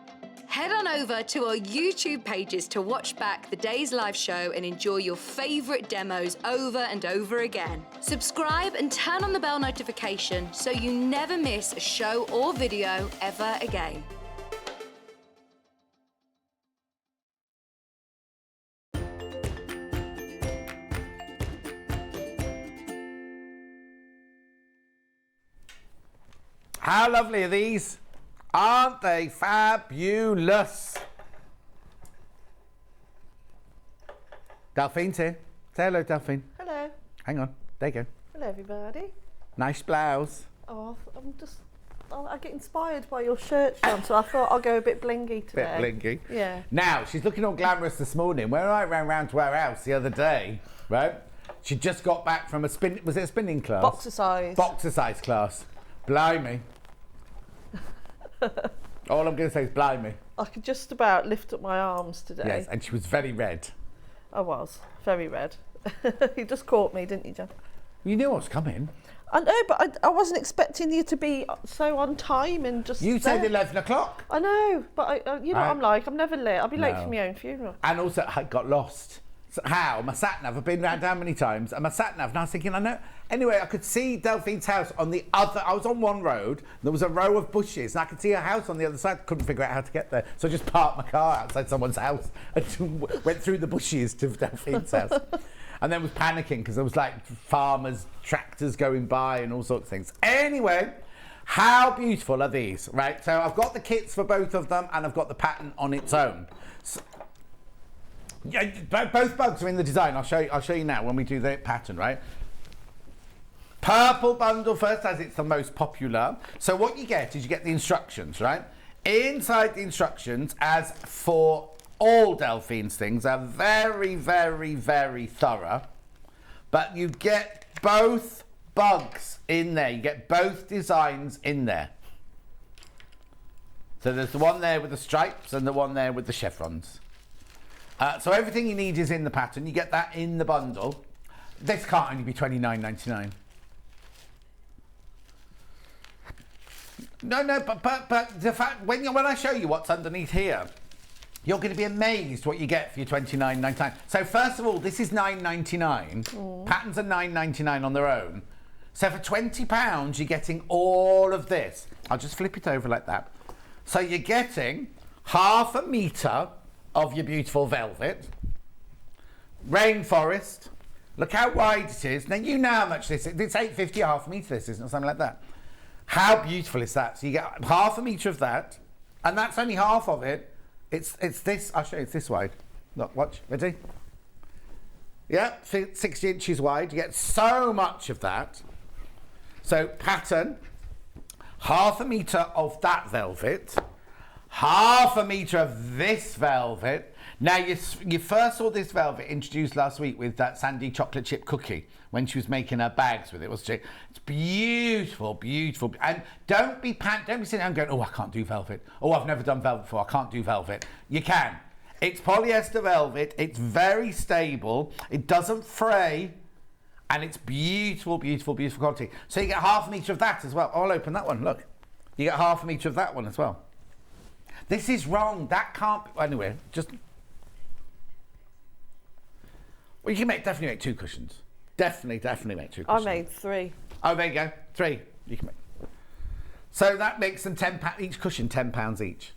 Head on over to our YouTube pages to watch back the day's live show and enjoy your favourite demos over and over again. Subscribe and turn on the bell notification so you never miss a show or video ever again. How lovely are these? Aren't they fabulous? Delphine's here. Say hello, Delphine. Hello. Hang on. There you go. Hello, everybody. Nice blouse. Oh, I get inspired by your shirt, Sean, so I thought I'll go a bit blingy today. Bit blinky. Yeah. Now, she's looking all glamorous this morning. When I ran round to her house the other day, right, she just got back from was it a spinning class? Boxercise class. Blimey. All I'm going to say is blimey. I could just about lift up my arms today. Yes, and she was very red. I was. Very red. You just caught me, didn't you, John? You knew I was coming. I know, but I wasn't expecting you to be so on time and just You there. said 11 o'clock. I know, but you know what I'm like. I'm never late. I'll be late for my own funeral. And also, I got lost. So how? My sat-nav, I've been round how many times? And my sat-nav, and I was thinking, I know. Anyway, I could see Delphine's house on the other, I was on one road, there was a row of bushes, and I could see her house on the other side. Couldn't figure out how to get there. So I just parked my car outside someone's house and went through the bushes to Delphine's house. And then was panicking because there was like farmers, tractors going by and all sorts of things. Anyway, how beautiful are these, right? So I've got the kits for both of them and I've got the pattern on its own. So, yeah, both bugs are in the design. I'll show you now when we do the pattern, right? Purple bundle first, as it's the most popular. So what you get is you get the instructions, right? Inside the instructions, as for all Delphine's things, are very, very, very thorough. But you get both bugs in there. You get both designs in there. So there's the one there with the stripes and the one there with the chevrons. So everything you need is in the pattern. You get that in the bundle. This can't only be $29.99. No, but the fact when I show you what's underneath here, you're going to be amazed what you get for your $29.99. So first of all, this is $9.99. Patterns are $9.99 on their own. So for £20, you're getting all of this. I'll just flip it over like that. So you're getting half a metre of your beautiful velvet, rainforest. Look how wide it is. Now you know how much this is. It's 850 half a metre. This isn't something like that. How beautiful is that? So you get half a metre of that, and that's only half of it. It's this. I'll show you. It's this wide. Look, watch. Ready? Yeah, 60 inches wide. You get so much of that. So pattern, half a metre of that velvet. Half a metre of this velvet. Now, you first saw this velvet introduced last week with that Sandy chocolate chip cookie when she was making her bags with it, wasn't she? It's beautiful, beautiful. And don't be sitting down going, oh, I can't do velvet. Oh, I've never done velvet before. I can't do velvet. You can. It's polyester velvet. It's very stable. It doesn't fray. And it's beautiful, beautiful, beautiful quality. So you get half a metre of that as well. I'll open that one. Look. You get half a metre of that one as well. This is wrong. That can't be. Anyway, just. Well, you can definitely make 2 cushions. Definitely make 2 cushions. I made 3. Oh, there you go. 3. You can make. So that makes them £10 each cushion, £10 each.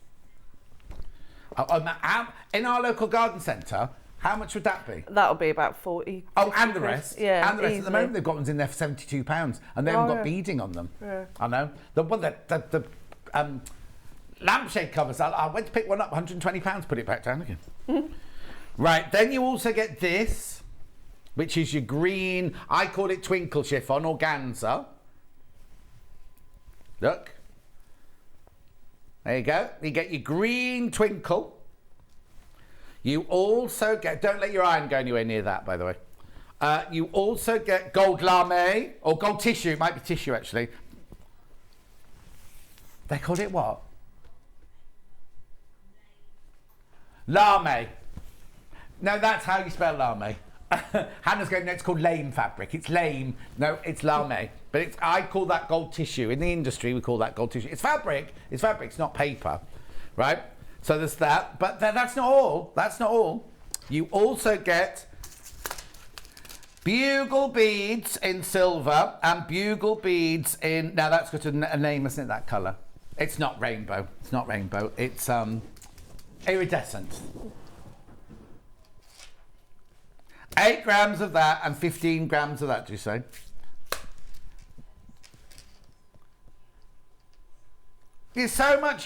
In our local garden centre, how much would that be? That'll be about 40. Oh, and the rest. Yeah, and the rest. easily. At the moment, they've got ones in there for £72, and they haven't got beading on them. Yeah. I know. The lampshade covers. I went to pick one up, £120. Put it back down again. Right. Then you also get this, which is your green. I call it twinkle chiffon organza. Look. There you go. You get your green twinkle. You also get, don't let your iron go anywhere near that, by the way. You also get gold lame, or gold tissue. It might be tissue, actually. They called it what? Lame. No, that's how you spell lame. Hannah's going, no, it's called lame fabric. It's lame. No, it's lame. But I call that gold tissue. In the industry, we call that gold tissue. It's fabric. It's fabric. It's not paper, right? So there's that. But that's not all. That's not all. You also get bugle beads in silver and bugle beads in... Now, that's got a name, isn't it, that colour? It's not rainbow. It's not rainbow. It's iridescent. 8 grams of that and 15 grams of that, do you say? You get so much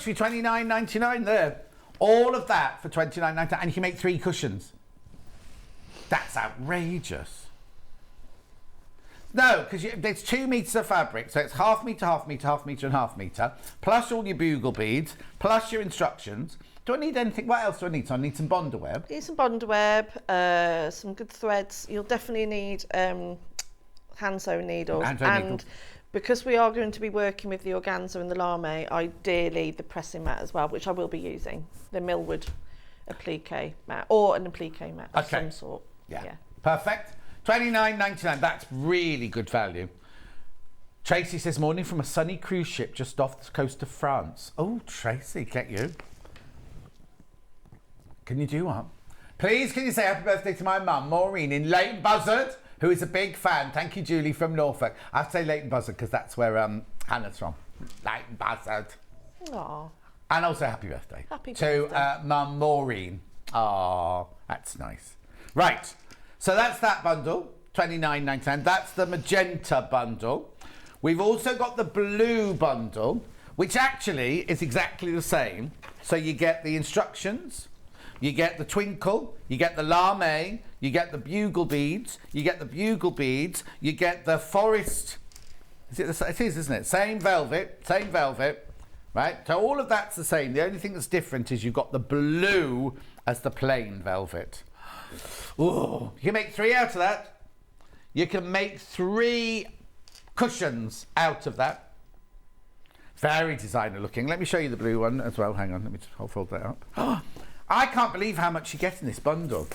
for $29.99 there. All of that for $29.99, and you can make 3 cushions. That's outrageous. No, because there's 2 metres of fabric, so it's half metre, half metre, half metre and half metre, plus all your bugle beads, plus your instructions. Do I need anything? What else do I need? So I need some bonder web. Need some bonder web, some good threads. You'll definitely need hand sewn needles. And because we are going to be working with the organza and the lame, ideally the pressing mat as well, which I will be using, the Millwood applique mat or an applique mat of some sort. Yeah. Perfect. $29.99. That's really good value. Tracy says, morning from a sunny cruise ship just off the coast of France. Oh, Tracy, get you. Can you do what? Please, can you say happy birthday to my mum, Maureen, in Leighton Buzzard, who is a big fan. Thank you, Julie, from Norfolk. I have to say Leighton Buzzard because that's where Hannah's from. Leighton Buzzard. Aww. And also happy birthday. Happy birthday. To Mum Maureen. Oh, that's nice. Right, so that's that bundle, $29.99. That's the magenta bundle. We've also got the blue bundle, which actually is exactly the same. So you get the instructions, you get the twinkle, you get the lame, you get the bugle beads, you get the forest. It is, isn't it? Same velvet, right? So all of that's the same. The only thing that's different is you've got the blue as the plain velvet. Ooh, you can make 3 out of that. You can make 3 cushions out of that. Very designer looking. Let me show you the blue one as well. Hang on, let me just fold that up. Oh, I can't believe how much you get in this bundle.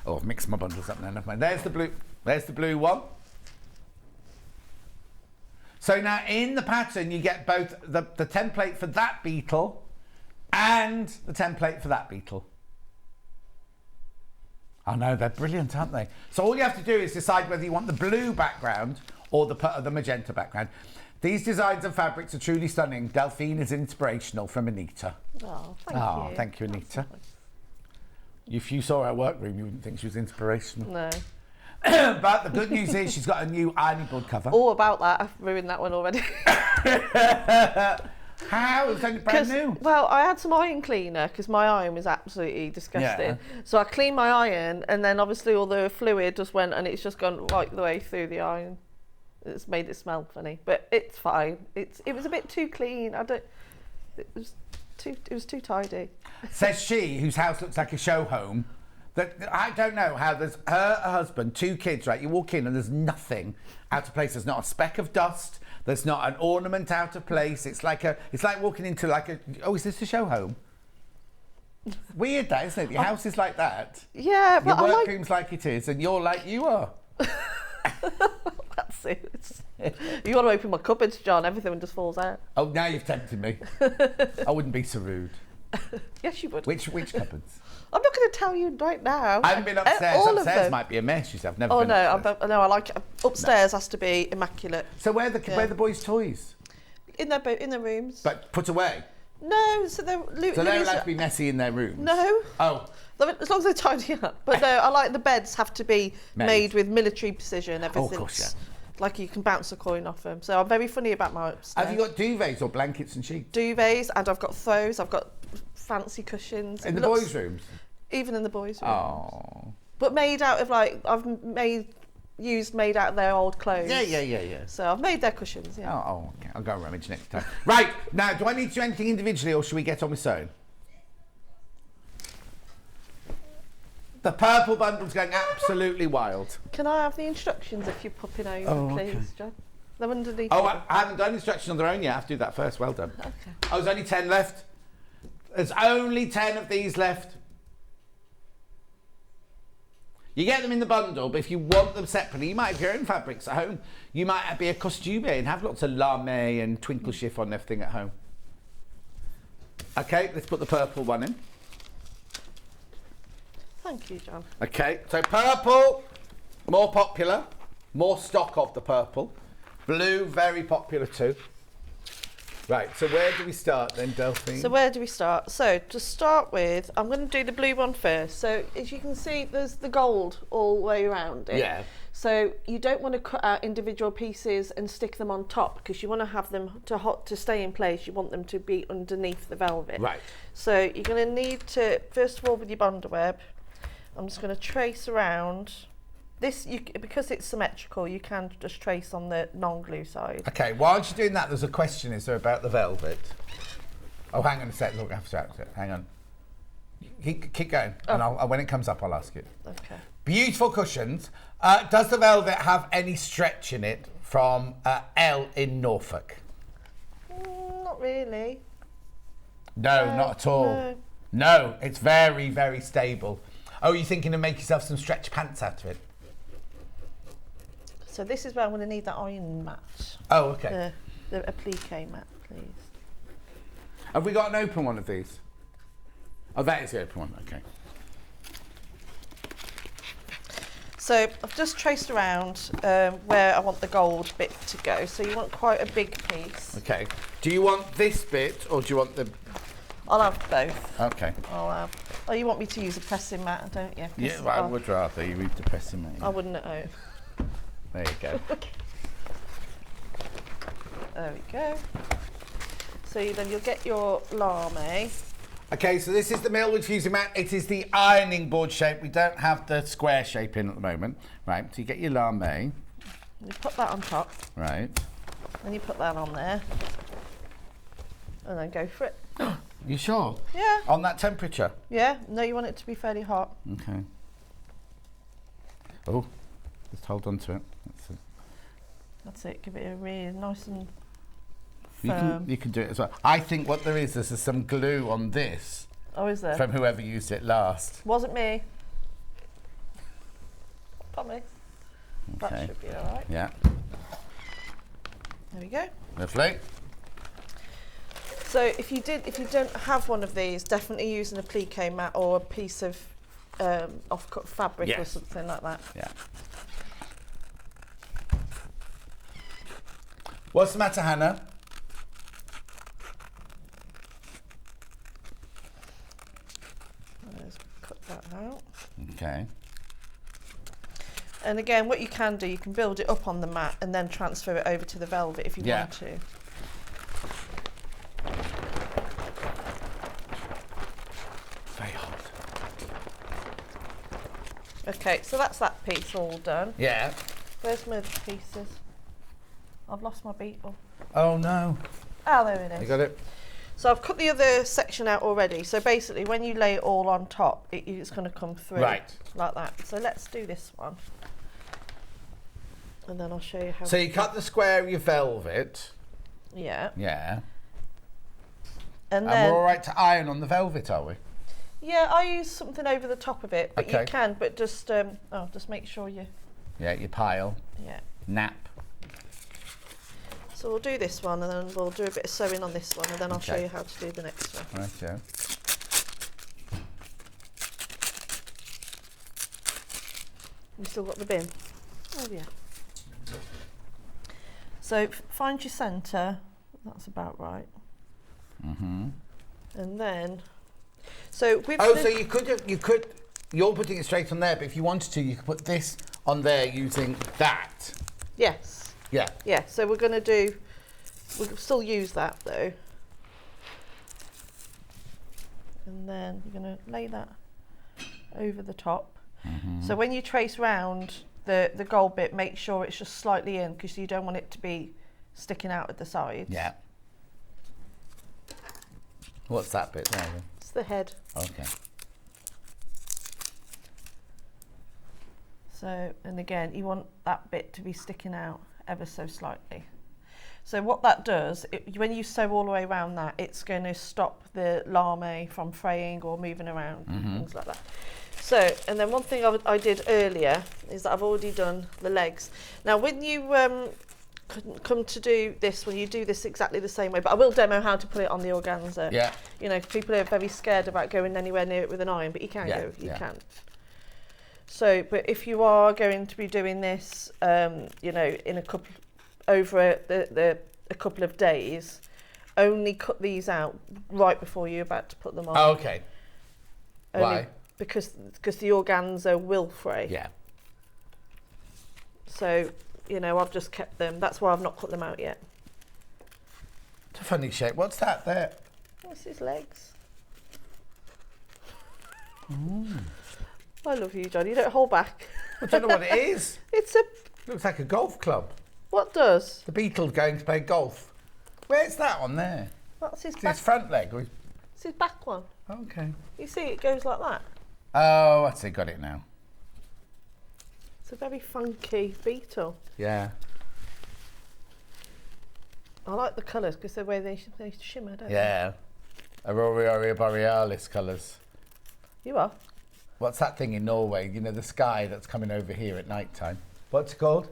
Oh, I've mixed my bundles up now. Never mind. There's the blue. There's the blue one. So now in the pattern, you get both the template for that beetle and the template for that beetle. I know, they're brilliant, aren't they? So all you have to do is decide whether you want the blue background or the magenta background. These designs and fabrics are truly stunning. Delphine is inspirational, from Anita. Oh, thank you. Thank you, Anita. If you saw her workroom, you wouldn't think she was inspirational. No. But the good news is she's got a new ironing board cover. All about that. I've ruined that one already. How? It was only brand new. Well, I had some iron cleaner because my iron was absolutely disgusting. Yeah. So I cleaned my iron, and then obviously all the fluid just went, and it's just gone right the way through the iron. It's made it smell funny, but it's fine. It was a bit too clean. It was too tidy. Says she, whose house looks like a show home, that I don't know how there's her husband, 2 kids, right? You walk in and there's nothing out of place. There's not a speck of dust. There's not an ornament out of place. It's like walking into like a, oh, is this a show home? Weird that, isn't it? Your house is like that. Yeah, but your workroom's like it is, and you're like you are. That's it. You want to open my cupboards, John, everything just falls out. Oh, now you've tempted me. I wouldn't be so rude. Yes, you would. Which cupboards? I'm not going to tell you right now. I haven't been upstairs. All of Upstairs them. might be a mess. You said I've never Oh been no, upstairs. I like it. Upstairs has to be immaculate. So where are the boys' toys? In their rooms. But put away. No, so they're So they're allowed to be messy in their rooms. No. Oh. As long as they're tidy up. But no, I like the beds have to be made with military precision. Everything. Oh, of course, yeah. Like you can bounce a coin off them. So I'm very funny about my upstairs. Have you got duvets or blankets and sheets? Duvets, and I've got throws. I've got fancy cushions. In the boys' rooms? Even in the boys' rooms. Oh. But made out of made out of their old clothes. Yeah. So I've made their cushions, yeah. Oh, okay. I'll go rummage next time. Right, now, do I need to do anything individually or should we get on with sewing? The purple bundle's going absolutely wild. Can I have the instructions if you're popping over, please, okay. John? They're underneath. Oh, I haven't done instructions on their own yet. I have to do that first. Well done. Okay. Oh, there's only 10 left. There's only 10 of these left. You get them in the bundle, but if you want them separately, you might have your own fabrics at home. You might be a costume and have lots of lame and twinkle chiffon and everything at home. Okay, let's put the purple one in. Thank you, John. Okay, so purple, more popular, more stock of the purple. Blue, very popular too. Right, so where do we start then, Delphine? So where do we start? So to start with, I'm going to do the blue one first. So as you can see, there's the gold all the way around it. Yeah. So you don't want to cut out individual pieces and stick them on top because you want to have them to stay in place. You want them to be underneath the velvet. Right. So you're going to need to, first of all, with your bonder web, I'm just going to trace around. This, because it's symmetrical, you can just trace on the non-glue side. Okay, whilst you're doing that, there's a question, is there, about the velvet? Oh, hang on a sec, look, I have to, hang on. Keep going, and when it comes up, I'll ask it. Okay. Beautiful cushions. Does the velvet have any stretch in it from L in Norfolk? Not really. No, not at all. No, it's very, very stable. Oh, you're thinking of making yourself some stretch pants out of it? So this is where I'm going to need that iron mat. Oh, okay. The applique mat, please. Have we got an open one of these? Oh, that is the open one, okay. So I've just traced around where I want the gold bit to go. So you want quite a big piece. Okay. Do you want this bit or do you want the... I'll have both. Okay. I'll have... Oh, you want me to use a pressing mat, don't you? Yeah, well, I would rather you read the pressing mat. I wouldn't know. There you go. There we go. So then you'll get your lame. Okay, so this is the Millwood fusing mat. It is the ironing board shape. We don't have the square shape in at the moment. Right, so you get your lame. You put that on top. Right. Then you put that on there. And then go for it. You sure? Yeah. On that temperature? Yeah. No, you want it to be fairly hot. Okay. Oh, just hold on to it. That's it. That's it. Give it a really nice and You firm. can do it as well. I think what there is some glue on this Oh, is there? from whoever used it last. Wasn't me. Promise. Okay. That should be all right. Yeah. There we go. Lovely. So if you don't have one of these, definitely use an applique mat or a piece of off-cut fabric or Yes. something like that. Yeah. What's the matter, Hannah? Let's cut that out. Okay. And again, what you can do, you can build it up on the mat and then transfer it over to the velvet if you want to. Very hot. Okay, so that's that piece all done. Yeah. Where's my other pieces? I've lost my beetle. Oh no. Oh, there it is. You got it? So I've cut the other section out already. So basically, when you lay it all on top, it's going to come through Right. like that. So let's do this one. And then I'll show you how. So you cut the square of your velvet. Yeah. Yeah. And And then, we're all right to iron on the velvet, are we? yeah, I use something over the top of it, but Okay. you can, but just just make sure you, Yeah, you pile. yeah. Nap. So we'll do this one, and then we'll do a bit of sewing on this one, and then I'll show Okay. you how to do the next one. Right, yeah. You still got the bin? Oh yeah. So find your centre. That's about right. Mm-hmm. And then, so with so you could, you're putting it straight on there, but if you wanted to, you could put this on there using that. Yes. Yeah. Yeah, so we'll still use that though. And then you're going to lay that over the top. Mm-hmm. So when you trace round the gold bit, make sure it's just slightly in, because you don't want it to be sticking out at the sides. Yeah. What's that bit there then? It's the head. Okay. So, and again, you want that bit to be sticking out ever so slightly. So what that does, when you sew all the way around that, it's going to stop the lame from fraying or moving around, things like that. So, and then one thing I did earlier is that I've already done the legs. Now, when you come to do this, when you do this exactly the same way, but I will demo how to put it on the organza. Yeah. You know, people are very scared about going anywhere near it with an iron, but you can go, you can. So, but if you are going to be doing this, you know, in a couple, over a couple of days, only cut these out right before you're about to put them on. Oh, okay. Only Why? Because the organza will fray. Yeah. So, you know, I've just kept them. That's why I've not cut them out yet. It's a funny shape. What's that there? What's his legs? I love you, John. You don't hold back. I don't know what it is. It's a... Looks like a golf club. What does? The Beetle going to play golf. Where's that on there? That's his Is back. his front leg? Or It's his back one. Okay. You see, it goes like that. Oh, I see. Got it now. It's a very funky beetle. Yeah. I like the colours because the way they shimmer, don't Yeah. Aurora Borealis colours. they? You are? What's that thing in Norway? You know, the sky that's coming over here at night time. What's it called?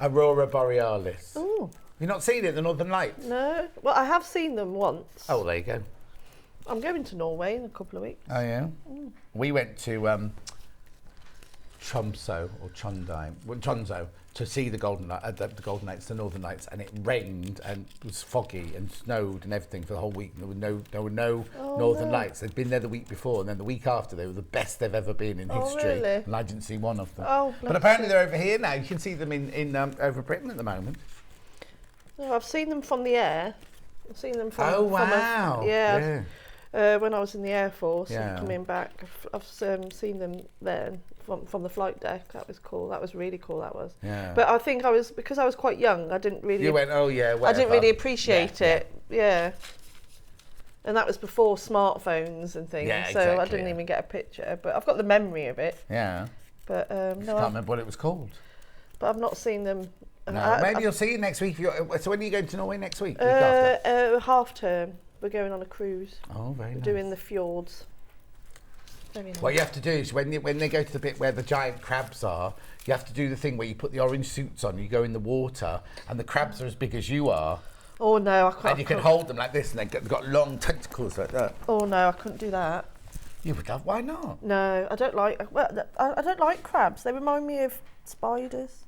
Aurora Borealis. Oh. You've not seen it, the Northern Lights? No. Well, I have seen them once. Oh, there you go. I'm going to Norway in a couple of weeks. Oh, yeah? We went to Tromsø or Tromsø to see the Golden Lights, the Northern Lights, and it rained and it was foggy and snowed and everything for the whole week. There were no Northern Lights. They'd been there the week before, and then the week after they were the best they've ever been in history. Really? And I didn't see one of them. Oh, but apparently they're over here now. You can see them in over Britain at the moment. No, I've seen them from the air. I've seen them from. Oh, from wow. Yeah. When I was in the Air Force Yeah. and coming back, I've seen them then from the flight deck. That was cool. That was really cool. That was. Yeah. But I think because I was quite young, I didn't really. You went, oh yeah, whatever. I didn't really appreciate Yeah, it. Yeah. And that was before smartphones and things, Yeah, so I exactly, didn't yeah. even get a picture. But I've got the memory of it. Yeah. But I no, can't remember what it was called. but I've not seen them. No, maybe you'll see you next week. So when are you going to Norway next week? Week after? Half term. We're going on a cruise. Oh, very We're nice. doing the fjords. Very nice. What you have to do is when they go to the bit where the giant crabs are, you have to do the thing where you put the orange suits on, you go in the water, and the crabs are as big as you are, Oh no, I can't. and you can hold them like this, and they've got long tentacles like that. Oh no, I couldn't do that. You would have. Why not? No, I don't like. Well, I don't like crabs. They remind me of spiders.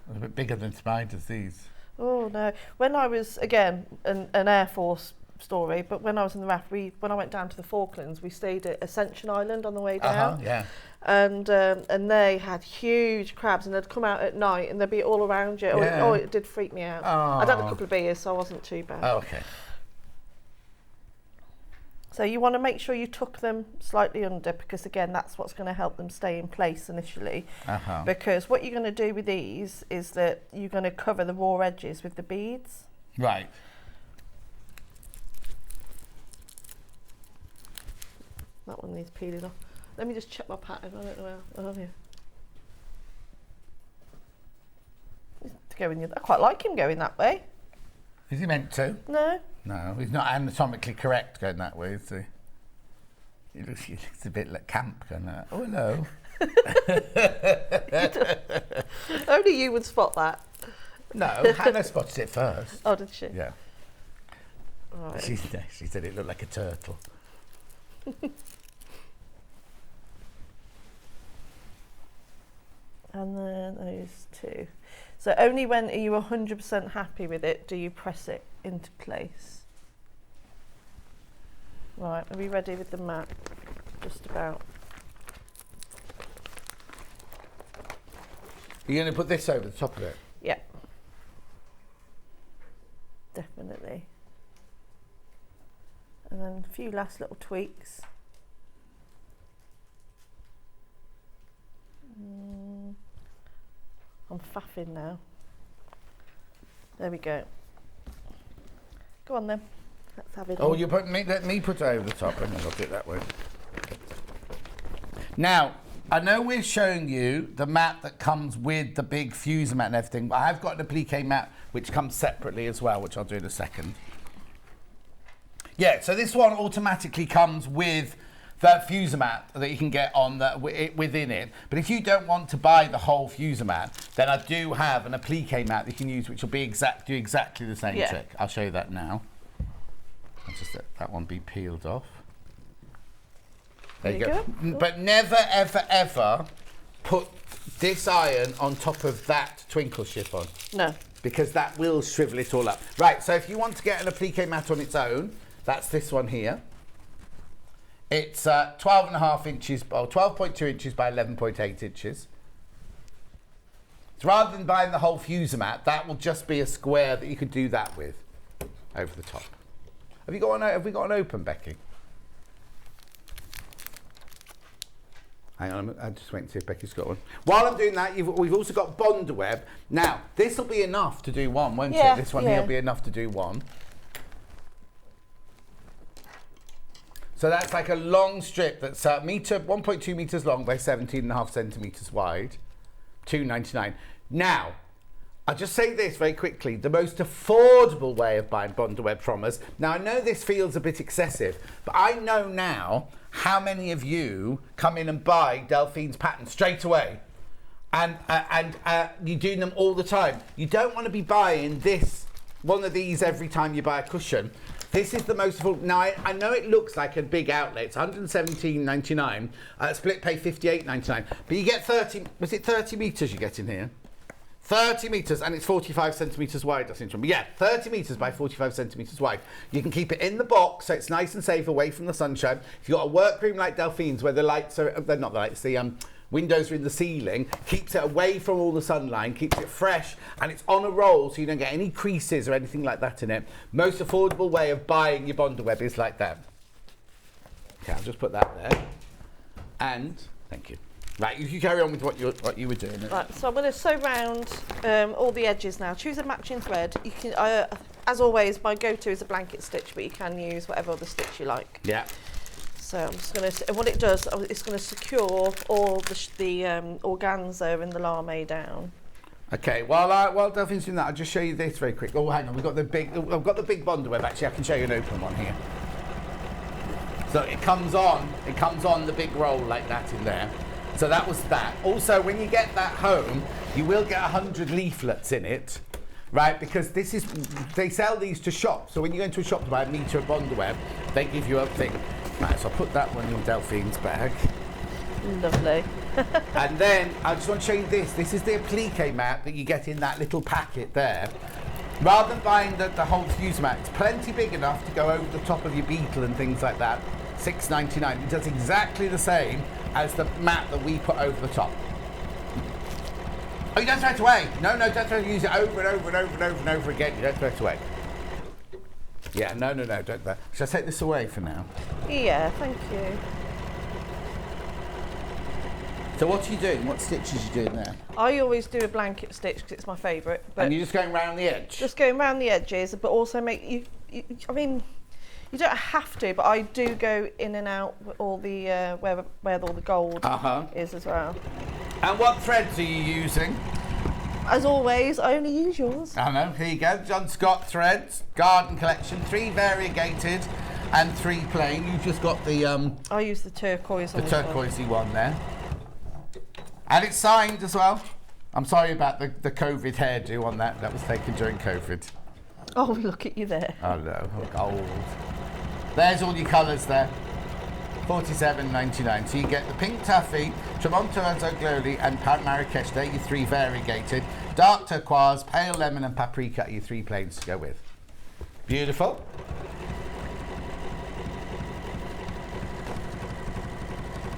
They're a bit bigger than spiders, these. Oh no. When I was again an Air Force story, but when I was in the RAF, when I went down to the Falklands, we stayed at Ascension Island on the way down. Yeah. And they had huge crabs, and they'd come out at night, and they'd be all around you. Yeah. Oh, it did freak me out. I'd had a couple of beers, so I wasn't too bad. Oh, okay. So you want to make sure you tuck them slightly under, because again, that's what's going to help them stay in place initially. Because what you're going to do with these is that you're going to cover the raw edges with the beads. Right. That one needs peeling off. Let me just check my pattern. I don't know how. Oh yeah. I quite like him going that way. Is he meant to? No. No, he's not anatomically correct going that way, is he? He looks a bit like camp going that. Oh, hello. Only you would spot that. No, Hannah spotted it first. Oh, did she? Yeah. Right. She said it looked like a turtle. And then those two. So only when are you 100% happy with it do you press it into place. Right, are we ready with the mat? Just about. You're going to put this over the top of it? Yeah. Definitely. And then a few last little tweaks. I'm faffing now. There we go. Go on then. Let's have it. Oh, on. let me put it over the top and I'll do it that way. Now, I know we're showing you the mat that comes with the big fuser mat and everything, but I've got an applique mat which comes separately as well, which I'll do in a second. Yeah, so this one automatically comes with the fuser mat that you can get on within it. But if you don't want to buy the whole fuser mat, then I do have an applique mat that you can use, which will be do exactly the same trick. I'll show you that now. I'll just let that one be peeled off. There you go. But never, ever, ever put this iron on top of that twinkle chiffon. No. Because that will shrivel it all up. Right, so if you want to get an applique mat on its own, that's this one here. It's 12.5 inches, or 12.2 inches by 11.8 inches. So rather than buying the whole fuser mat, that will just be a square that you could do that with over the top. Have we got an open, Becky? Hang on, I just wait and see if Becky's got one. While I'm doing that, we've also got Bonder web. Now, this will be enough to do one, won't it? This one here will be enough to do one. So that's like a long strip that's 1.2 meters long by 17.5 centimeters wide, $2.99. Now, I'll just say this very quickly, the most affordable way of buying Bonder web from us. Now, I know this feels a bit excessive, but I know now how many of you come in and buy Delphine's patterns straight away. And you're doing them all the time. You don't want to be buying one of these every time you buy a cushion. This is the most affordable. Now, I know it looks like a big outlet. It's $117.99. Split pay $58.99. But you get 30 metres you get in here? 30 metres, and it's 45 centimetres wide, I seem to remember. Yeah, 30 metres by 45 centimetres wide. You can keep it in the box, so it's nice and safe away from the sunshine. If you've got a workroom like Delphine's, where the lights are, they're not the lights, the windows are in the ceiling, keeps it away from all the sunlight, keeps it fresh, and it's on a roll, so you don't get any creases or anything like that in it. Most affordable way of buying your Bonder web is like that. Okay, I'll just put that there. And, thank you. Right, you carry on with what you were doing. Right, so I'm going to sew round all the edges now. Choose a matching thread. You can, as always, my go-to is a blanket stitch, but you can use whatever other stitch you like. Yeah. So I'm just going to, and what it does, it's going to secure all the organza and the lame down. Okay, while Delphine's doing that, I'll just show you this very quick. Oh, hang on, I've got the big Bonder web. Actually, I can show you an open one here. So it comes on the big roll like that in there. So that was that. Also, when you get that home, you will get 100 leaflets in it, right? Because they sell these to shops. So when you go into a shop to buy a metre of Bonder web, they give you a thing. Right, so I'll put that one in Delphine's bag. Lovely. And then I just want to show you this. This is the applique mat that you get in that little packet there. Rather than buying the whole fuse mat, it's plenty big enough to go over the top of your Beetle and things like that. $6.99. It does exactly the same as the mat that we put over the top. Oh, you don't throw it away. No, don't throw it. Use it over and over and over and over and over again. You don't throw it away. Yeah, no, don't throw it. Shall I take this away for now? Yeah, thank you. So what are you doing? What stitches are you doing there? I always do a blanket stitch because it's my favourite. And you're just going round the edge? Just going round the edges, but also make I mean, you don't have to, but I do go in and out with all the where all the gold is as well. And what threads are you using? As always, I only use yours. I know. Here you go, John Scott threads, garden collection, 3 variegated and 3 plain. You've just got the. I use the turquoise. The turquoisey one there. And it's signed as well. I'm sorry about the COVID hairdo on that. That was taken during COVID. Oh, look at you there. Oh no, gold. There's all your colours there. £47.99. So you get the pink taffy, Tramonto Glowly and Pant Marrakesh. They're your 3 variegated. Dark turquoise, pale lemon and paprika are your 3 plains to go with. Beautiful.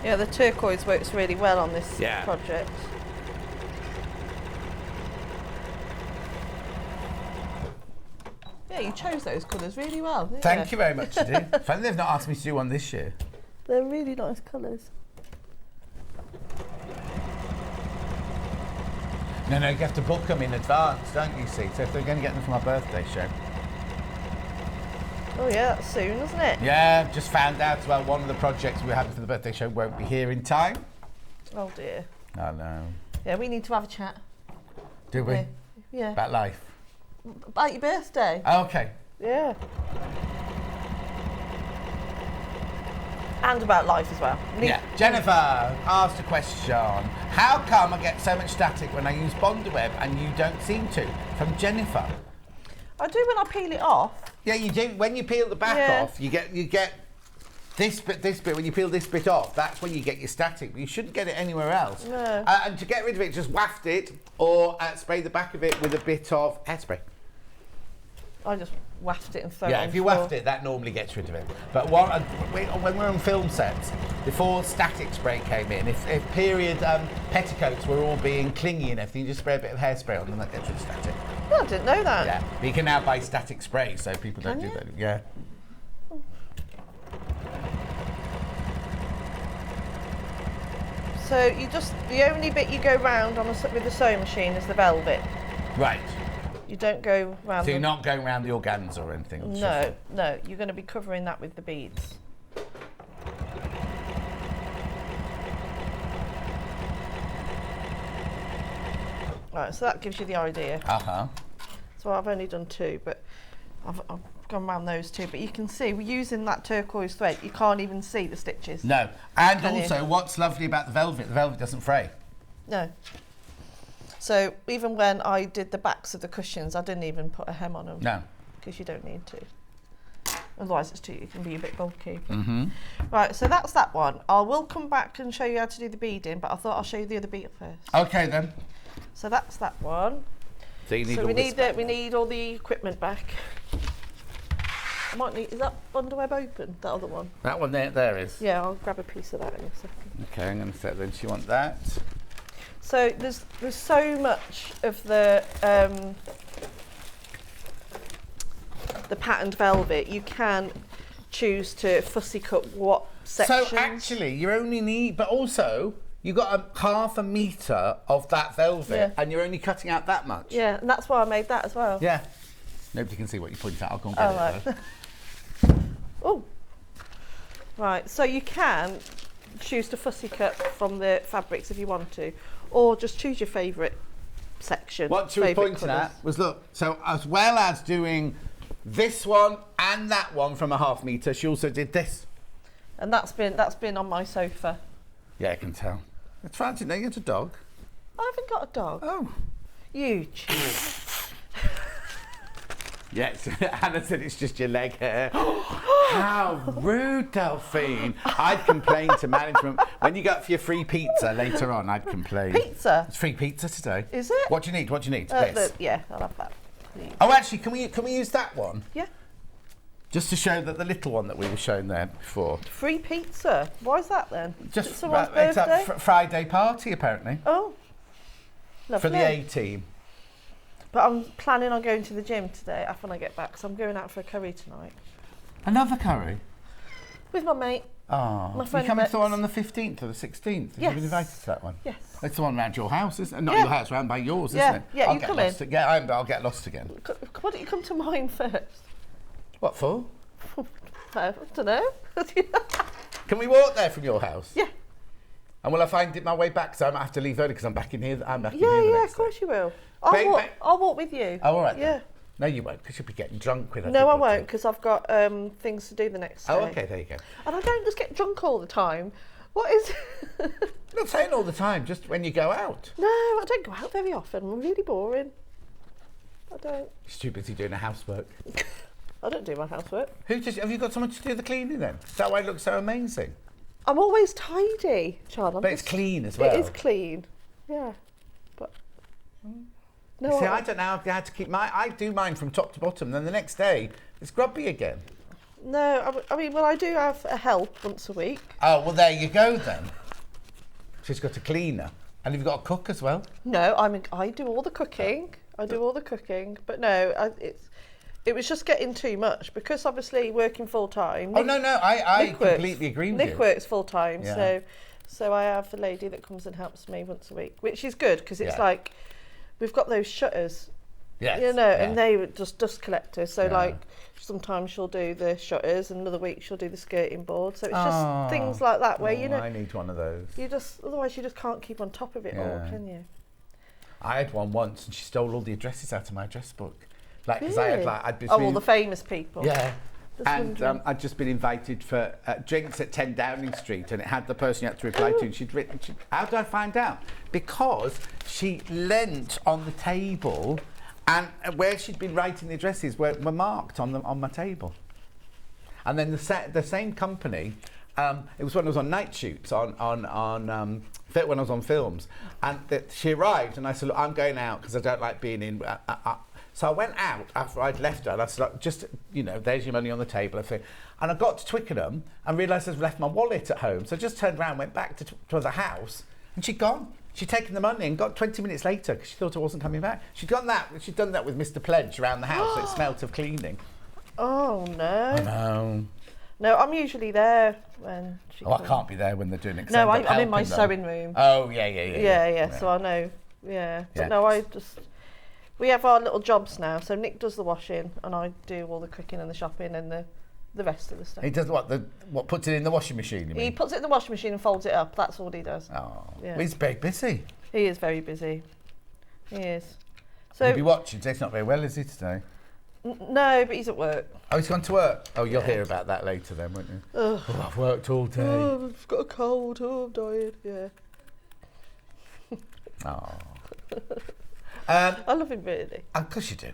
Yeah, the turquoise works really well on this project. Yeah, you chose those colours really well, didn't Thank you very much indeed. Funny they've not asked me to do one this year. They're really nice colours. No, you have to book them in advance, don't you see? So if they're going to get them for my birthday show. Oh yeah, that's soon, isn't it? Yeah, just found out as well one of the projects we're having for the birthday show won't be here in time. Oh dear. I know. Yeah, we need to have a chat. Do we? Yeah. About life? About your birthday. Okay. Yeah. And about life as well. Yeah. Jennifer asked a question. How come I get so much static when I use Bondweb and you don't seem to? From Jennifer. I do when I peel it off. Yeah, you do. When you peel the back off, you get this bit. When you peel this bit off, that's when you get your static. But you shouldn't get it anywhere else. No. And to get rid of it, just waft it or spray the back of it with a bit of hairspray. I just waft it and throw it on Yeah, if you the floor. waft it, that normally gets rid of it. But when we're on film sets, before static spray came in, if period petticoats were all being clingy and everything, you just spray a bit of hairspray on them, that gets rid of static. Oh, I didn't know that. Yeah, but you can now buy static spray, so people don't do that. Yeah. So the only bit you go round with the sewing machine is the velvet. Right. You don't go round. So you're not going around the organza or anything? No, you're going to be covering that with the beads. Right, so that gives you the idea. Uh-huh. So I've only done 2, but I've gone around those 2. But you can see, we're using that turquoise thread. You can't even see the stitches. No. And Can you? also, what's lovely about the velvet doesn't fray. No. So even when I did the backs of the cushions, I didn't even put a hem on them. No. Because you don't need to. Otherwise it can be a bit bulky. Mm-hmm. Right, so that's that one. I will come back and show you how to do the beading, but I thought I'll show you the other beetle first. Okay then. So that's that one. So you need So all we this need all the equipment back. I might need, is that Underweb open, that other one? That one there is. Yeah, I'll grab a piece of that in a second. Okay, I'm going to set then. Do you want that? So there's so much of the patterned velvet. You can choose to fussy cut what sections. So actually, you only need, but also you got a half a metre of that velvet, and you're only cutting out that much. Yeah, and that's why I made that as well. Yeah. Nobody can see what you pointed out. I'll go and get it. Right. Oh. Right. So you can choose to fussy cut from the fabrics if you want to, or just choose your favourite section. What she was pointing at was, look, so as well as doing this one and that one from a half metre, she also did this. And that's been on my sofa. Yeah, I can tell. It's fancy. Now you get a dog. I haven't got a dog. Oh. You cheat. Yes, Hannah said it's just your leg hair. How rude, Delphine. I'd complain to management. When you go up for your free pizza later on, I'd complain. Pizza? It's free pizza today. Is it? What do you need? What do you need? This. Yeah, I'll have that. Please. Oh, actually, can we use that one? Yeah. Just to show that the little one that we were shown there before. Free pizza? Why is that then? Just Is it someone's it's birthday? a Friday party, apparently. Oh. Lovely. For the A team. But I'm planning on going to the gym today after I get back, so I'm going out for a curry tonight. Another curry? With my mate. Oh. My friend You coming to the Bex. one on the 15th or the 16th? Have Yes. you been invited to that one? Yes. It's the one around your house, isn't it? Not Yeah. your house, round by yours, Yeah. isn't it? Yeah, I'll you get come lost in. I'll get lost again. Why don't you come to mine first? What for? I don't know. Can we walk there from your house? Yeah. And will I find it my way back? So I might have to leave early because I'm back in here. I'm back in Yeah, here the yeah, next of course day. you will. Ba- I'll walk with you. Oh, all right. Yeah. Then. No, you won't, because you'll be getting drunk with us. No, I won't, because I've got things to do the next day. Oh, okay, there you go. And I don't just get drunk all the time. What is... I'm not saying all the time, just when you go out. No, I don't go out very often. I'm really boring. I don't. You're too busy doing the housework. I don't do my housework. Have you got someone to do the cleaning then? Is that why it looks so amazing? I'm always tidy, Charlotte. But it's clean as well. It is clean, yeah. But no, See, I don't know how to keep I do mine from top to bottom, then the next day it's grubby again. No, I mean, well, I do have a help once a week. Oh, well, there you go then. She's got a cleaner. And you've got a cook as well? No, I do all the cooking. But no, it was just getting too much because obviously working full time. Oh, no, I completely agree with you. Nick works full time, Yeah. so I have a lady that comes and helps me once a week, which is good because it's Yeah. like we've got those shutters, Yes, you know, yeah. and they were just dust collectors. So Yeah. like sometimes she'll do the shutters, and another week she'll do the skirting board. So it's just things like that where you know I need one of those. otherwise you just can't keep on top of it all, Yeah. can you? I had one once, and she stole all the addresses out of my address book. Like, because Really? I'd been. Oh, all the famous people. Yeah. Just And wondering. I'd just been invited for drinks at 10 Downing Street, and it had the person you had to reply to, and she'd written. How did I find out? Because she leant on the table, and where she'd been writing the addresses were marked on my table. And then the same company. It was when I was on night shoots when I was on films, and she arrived, and I said, "Look, I'm going out because I don't like being in." So I went out after I'd left her, and I said, "Look, just, you know, there's your money on the table." And I got to Twickenham and realised I'd left my wallet at home. So I just turned around, went back to the house, and she'd gone. She'd taken the money and got 20 minutes later because she thought I wasn't coming back. She'd done that with Mr. Pledge around the house. So it smelt of cleaning. Oh no. I know. No, I'm usually there when she Oh, I comes. can't be there when they're doing it. No, I'm in my sewing room. Oh, yeah. So I know. Yeah. Yeah. But no, we have our little jobs now. So Nick does the washing and I do all the cooking and the shopping and the rest of the stuff. He does what puts it in the washing machine, you mean? He puts it in the washing machine and folds it up. That's all he does. Oh, Yeah. well, he's very busy. He is very busy. He is. So He'll be watching. He's not very well, is he, today? no, but he's at work. Oh, he's gone to work. Oh, you'll hear about that later then, won't you? Ugh. Oh, I've worked all day. Oh, I've got a cold. Oh, I'm dying. Yeah. Oh. I love him really. Of course you do.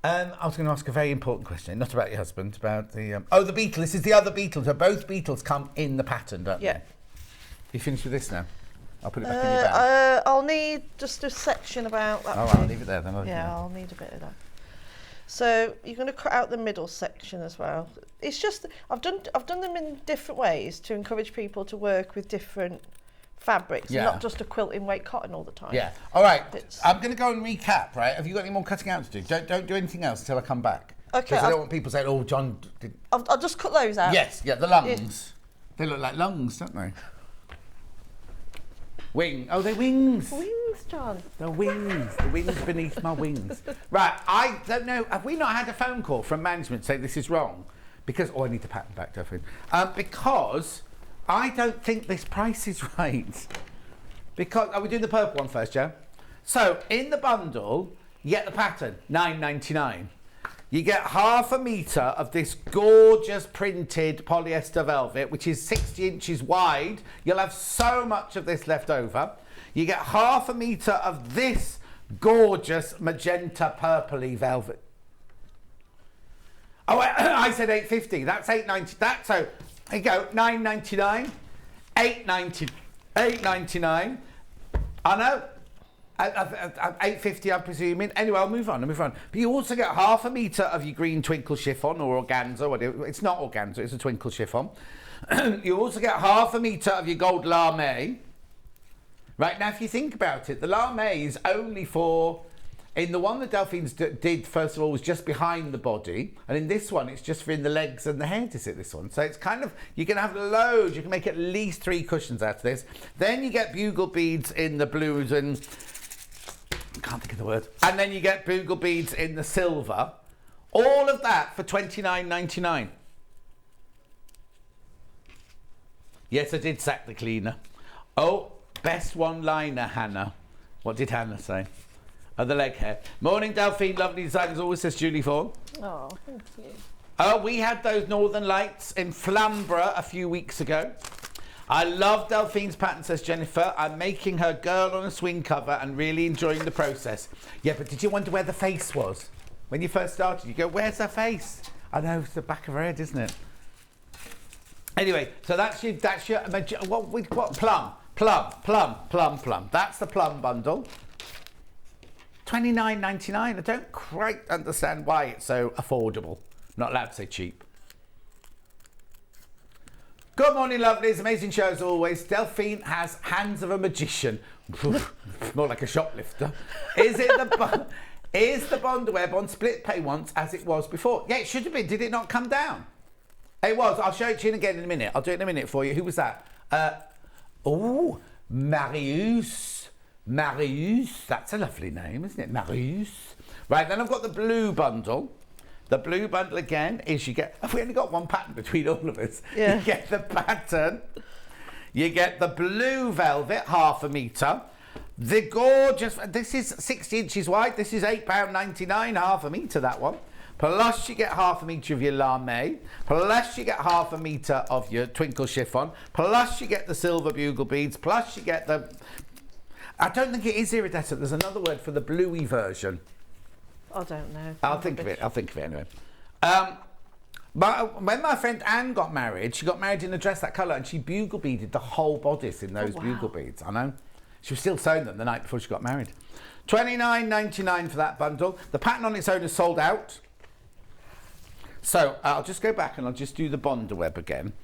I was going to ask a very important question, not about your husband, about the... the Beetle. This is the other Beetle. So both Beetles come in the pattern, don't Yeah. they? You finished with this now? I'll put it back in your bag. I'll need just a section about that. All right, I'll leave it there then. I'll need a bit of that. So you're going to cut out the middle section as well. It's just I've done them in different ways to encourage people to work with different fabrics, and Yeah. not just a quilt in weight cotton all the time. Yeah. All right. It's- I'm going to go and recap, right? Have you got any more cutting out to do? Don't do anything else until I come back. Okay, Because I don't want people saying, oh, John did... I'll just cut those out. Yes, yeah, the lungs. They look like lungs, don't they? Wing. Oh, they're wings. Wings, John. The wings. The wings beneath my wings. Right, I don't know. Have we not had a phone call from management saying this is wrong? Because... Oh, I need the pattern back, Delphine. Because I don't think this price is right. Because... Are we doing the purple one first, Joe? So, in the bundle, you get the pattern, £9.99. You get half a metre of this gorgeous printed polyester velvet, which is 60 inches wide. You'll have so much of this left over. You get half a metre of this gorgeous magenta purpley velvet. Oh, I said $8.50. That's $8.90. That's so. There you go. $9.99, $8.99. I know. $8.50, I'm presuming. Anyway, I'll move on. But you also get half a metre of your green twinkle chiffon or organza, whatever. It's not organza, it's a twinkle chiffon. You also get half a metre of your gold lame. Right, now if you think about it, the lame is only for... In the one that Delphine's did, first of all, was just behind the body. And in this one, it's just for in the legs and the head, is it, this one? So it's kind of... You can have loads. You can make at least 3 cushions out of this. Then you get bugle beads in the blues and... Can't think of the word. And then you get bugle beads in the silver. All of that for $29.99. Yes, I did sack the cleaner. Oh, best one-liner, Hannah. What did Hannah say? Oh, the leg hair. Morning, Delphine. Lovely design as always, says Julie Vaughan. Oh, thank you. Oh, we had those Northern Lights in Flamborough a few weeks ago. I love Delphine's pattern, says Jennifer. I'm making her girl on a swing cover and really enjoying the process. Yeah, but did you wonder where the face was? When you first started, you go, where's her face? I know, it's the back of her head, isn't it? Anyway, so that's your what plum. That's the plum bundle. $29.99. I don't quite understand why it's so affordable. Not allowed to say cheap. Good morning, lovelies. Amazing show as always. Delphine has hands of a magician. More like a shoplifter. Is the bond web on split pay once as it was before? Yeah, it should have been. Did it not come down? It was. I'll show it to you again in a minute. I'll do it in a minute for you. Who was that? Marius. Marius. That's a lovely name, isn't it? Marius. Right, then I've got the blue bundle. The blue bundle again is you get... Have we only got one pattern between all of us? Yeah. You get the pattern. You get the blue velvet, ½ metre. The gorgeous... This is 60 inches wide. This is £8.99, ½ metre, that one. Plus you get ½ metre of your lame. Plus you get ½ metre of your twinkle chiffon. Plus you get the silver bugle beads. Plus you get the... I don't think it is iridescent. There's another word for the bluey version. I don't know. I'll think of it anyway. But when my friend Anne got married, she got married in a dress that colour and she bugle beaded the whole bodice in those bugle beads. I know. She was still sewing them the night before she got married. $29.99 for that bundle. The pattern on its own is sold out. So I'll just go back and I'll just do the bonder web again,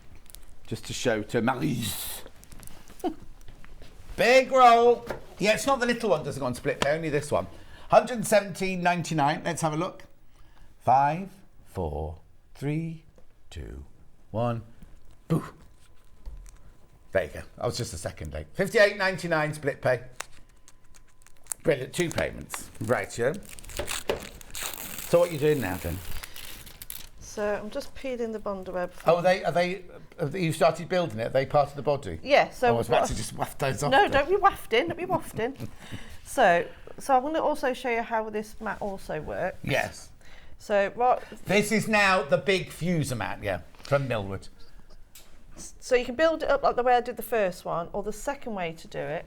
just to show to Maryse. Big roll. Yeah, it's not the little one doesn't go on split pay, only this one. $117.99. Let's have a look. 5, 4, 3, 2, 1. Boo. There you go. That was just a second late. $58.99 split pay. Brilliant. 2 payments. Right, yeah. So what are you doing now then? So I'm just peeling the bonder web. Have you started building it? Are they part of the body? Yeah. So I was about to just waft those off. No, don't be wafting. Don't be wafting. So I'm going to also show you how this mat also works. Yes. So what? This is now the big fuser mat, yeah, from Millwood. So you can build it up like the way I did the first one, or the second way to do it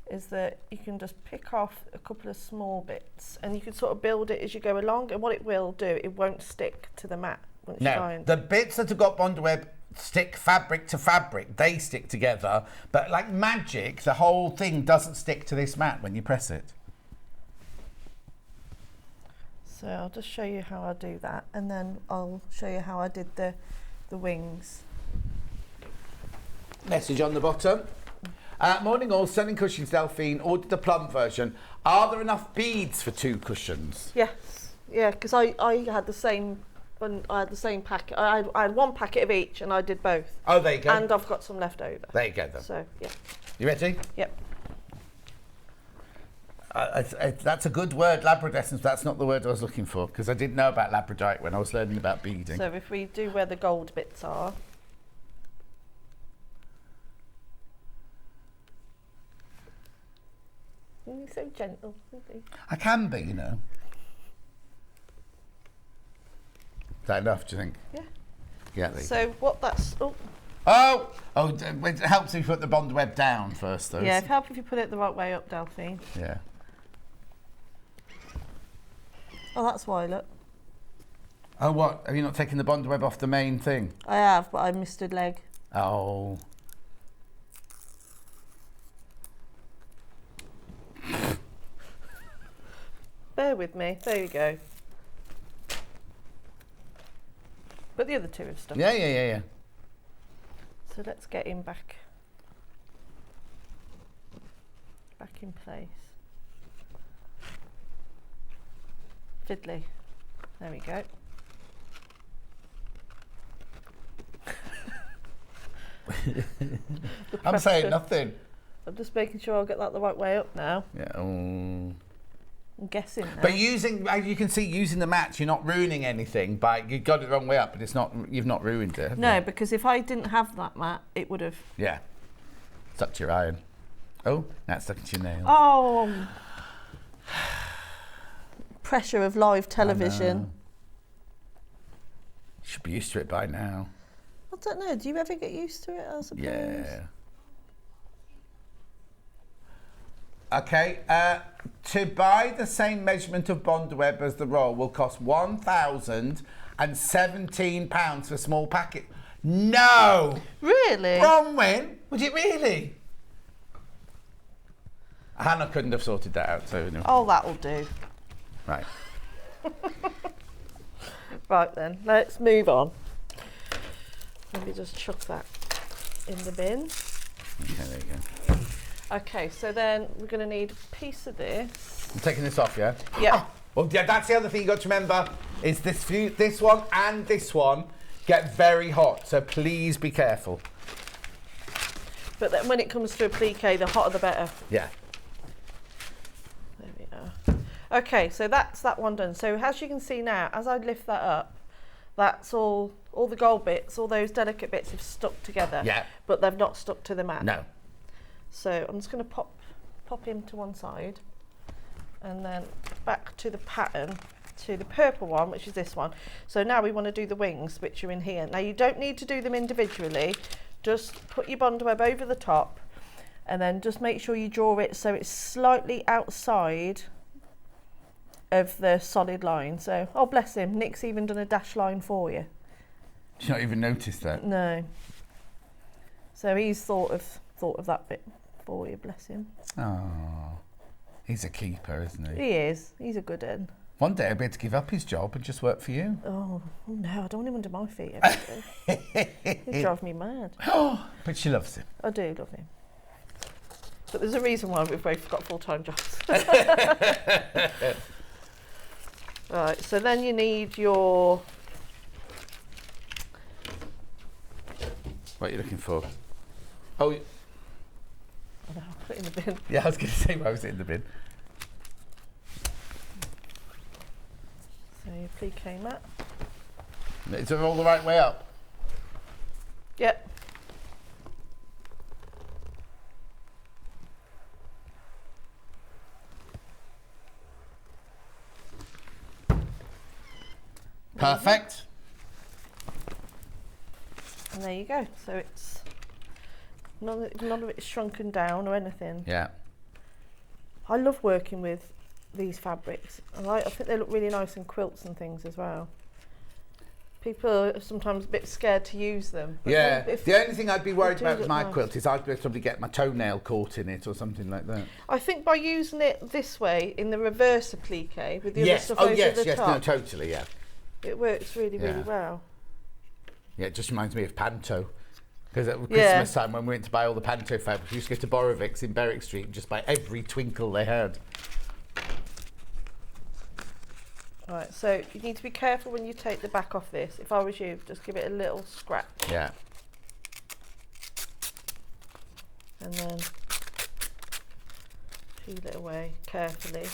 is that you can just pick off a couple of small bits and you can sort of build it as you go along, and what it will do, it won't stick to the mat once you find. The bits that have got bonder web stick fabric to fabric, they stick together, but like magic, the whole thing doesn't stick to this mat when you press it. So I'll just show you how I do that, and then I'll show you how I did the wings. Message on the bottom. Morning all, Sunning Cushions Delphine, ordered the plum version. Are there enough beads for 2 cushions? Yes, yeah, because I had the same. When I had the same packet, I had 1 packet of each, and I did both. Oh, there you go. And I've got some left over. There you go then. So yeah. You ready? Yep. That's a good word, labradescence. That's not the word I was looking for, because I didn't know about labradorite when I was learning about beading. So if we do where the gold bits are. You're so gentle, isn't he? I can be, you know. Is that enough, do you think? Yeah. Yeah, there you go. So what that's... It helps if you put the bond web down first, though. Yeah, it helps if you put it the right way up, Delphine. Yeah. Oh, that's why, look. Oh, what? Have you not taken the bond web off the main thing? I have, but I missed a leg. Oh. Bear with me. There you go. But the other 2 have stuck. Yeah. So let's get him back in place. Fiddly. There we go. I'm saying nothing. I'm just making sure I'll get that the right way up now. Yeah. I'm guessing now. But as you can see, using the mats, you're not ruining anything. You got it the wrong way up, but it's not. You've not ruined it. No, you? because if I didn't have that mat, it would have. Yeah. Stuck to your iron. Oh, now it's stuck into your nails. Oh. Pressure of live television. You should be used to it by now. I don't know. Do you ever get used to it? I suppose. Yeah. Okay, to buy the same measurement of bond web as the roll will cost £1,017 for a small packet. No! Really? Bronwyn? Would it really? Hannah couldn't have sorted that out, so... No. Oh, that'll do. Right. Right then, let's move on. Let me just chuck that in the bin. Okay, there you go. Okay, so then we're going to need a piece of this. I'm taking this off, yeah? Yeah. Well, yeah, that's the other thing you got to remember, is this one and this one get very hot, so please be careful. But then when it comes to applique, the hotter the better. Yeah. There we are. Okay, so that's that one done. So as you can see now, as I lift that up, that's all the gold bits, all those delicate bits have stuck together. Yeah. But they've not stuck to the mat. No. So I'm just going to pop him to one side, and then back to the pattern, to the purple one, which is this one. So now we want to do the wings, which are in here. Now you don't need to do them individually, just put your bond web over the top, and then just make sure you draw it so it's slightly outside of the solid line. So, oh bless him, Nick's even done a dash line for you. Did you not even notice that? No. So he's thought of that bit for you, bless him. Oh, he's a keeper, isn't he? He is. He's a good one. One day he'll be able to give up his job and just work for you. Oh no, I don't want him under my feet every day. He drives me mad. But she loves him. I do love him. But there's a reason why we've both got full-time jobs. Right, so then you need your... What are you looking for? Oh, Oh no, I'll put it in the bin. yeah, I was going to say, why was it in the bin? So your applique mat. Is it all the right way up? Yep. Perfect. And there you go. So it's none of it's shrunken down or anything. Yeah. I love working with these fabrics. I think they look really nice in quilts and things as well. People are sometimes a bit scared to use them. But Yeah. if The only thing I'd be worried do about with look my nice. quilt is I'd probably get my toenail caught in it or something like that. I think by using it this way in the reverse applique with the other Yes. stuff Oh, over yes, the yes. top, No, totally, yeah. it works really, really Yeah. well. Yeah, it just reminds me of Panto. Because at Yeah. Christmas time, when we went to buy all the Panto fabrics, we used to go to Borovick's in Berwick Street and just buy every twinkle they had. Right, so you need to be careful when you take the back off this. If I was you, just give it a little scratch Yeah. and then peel it away carefully.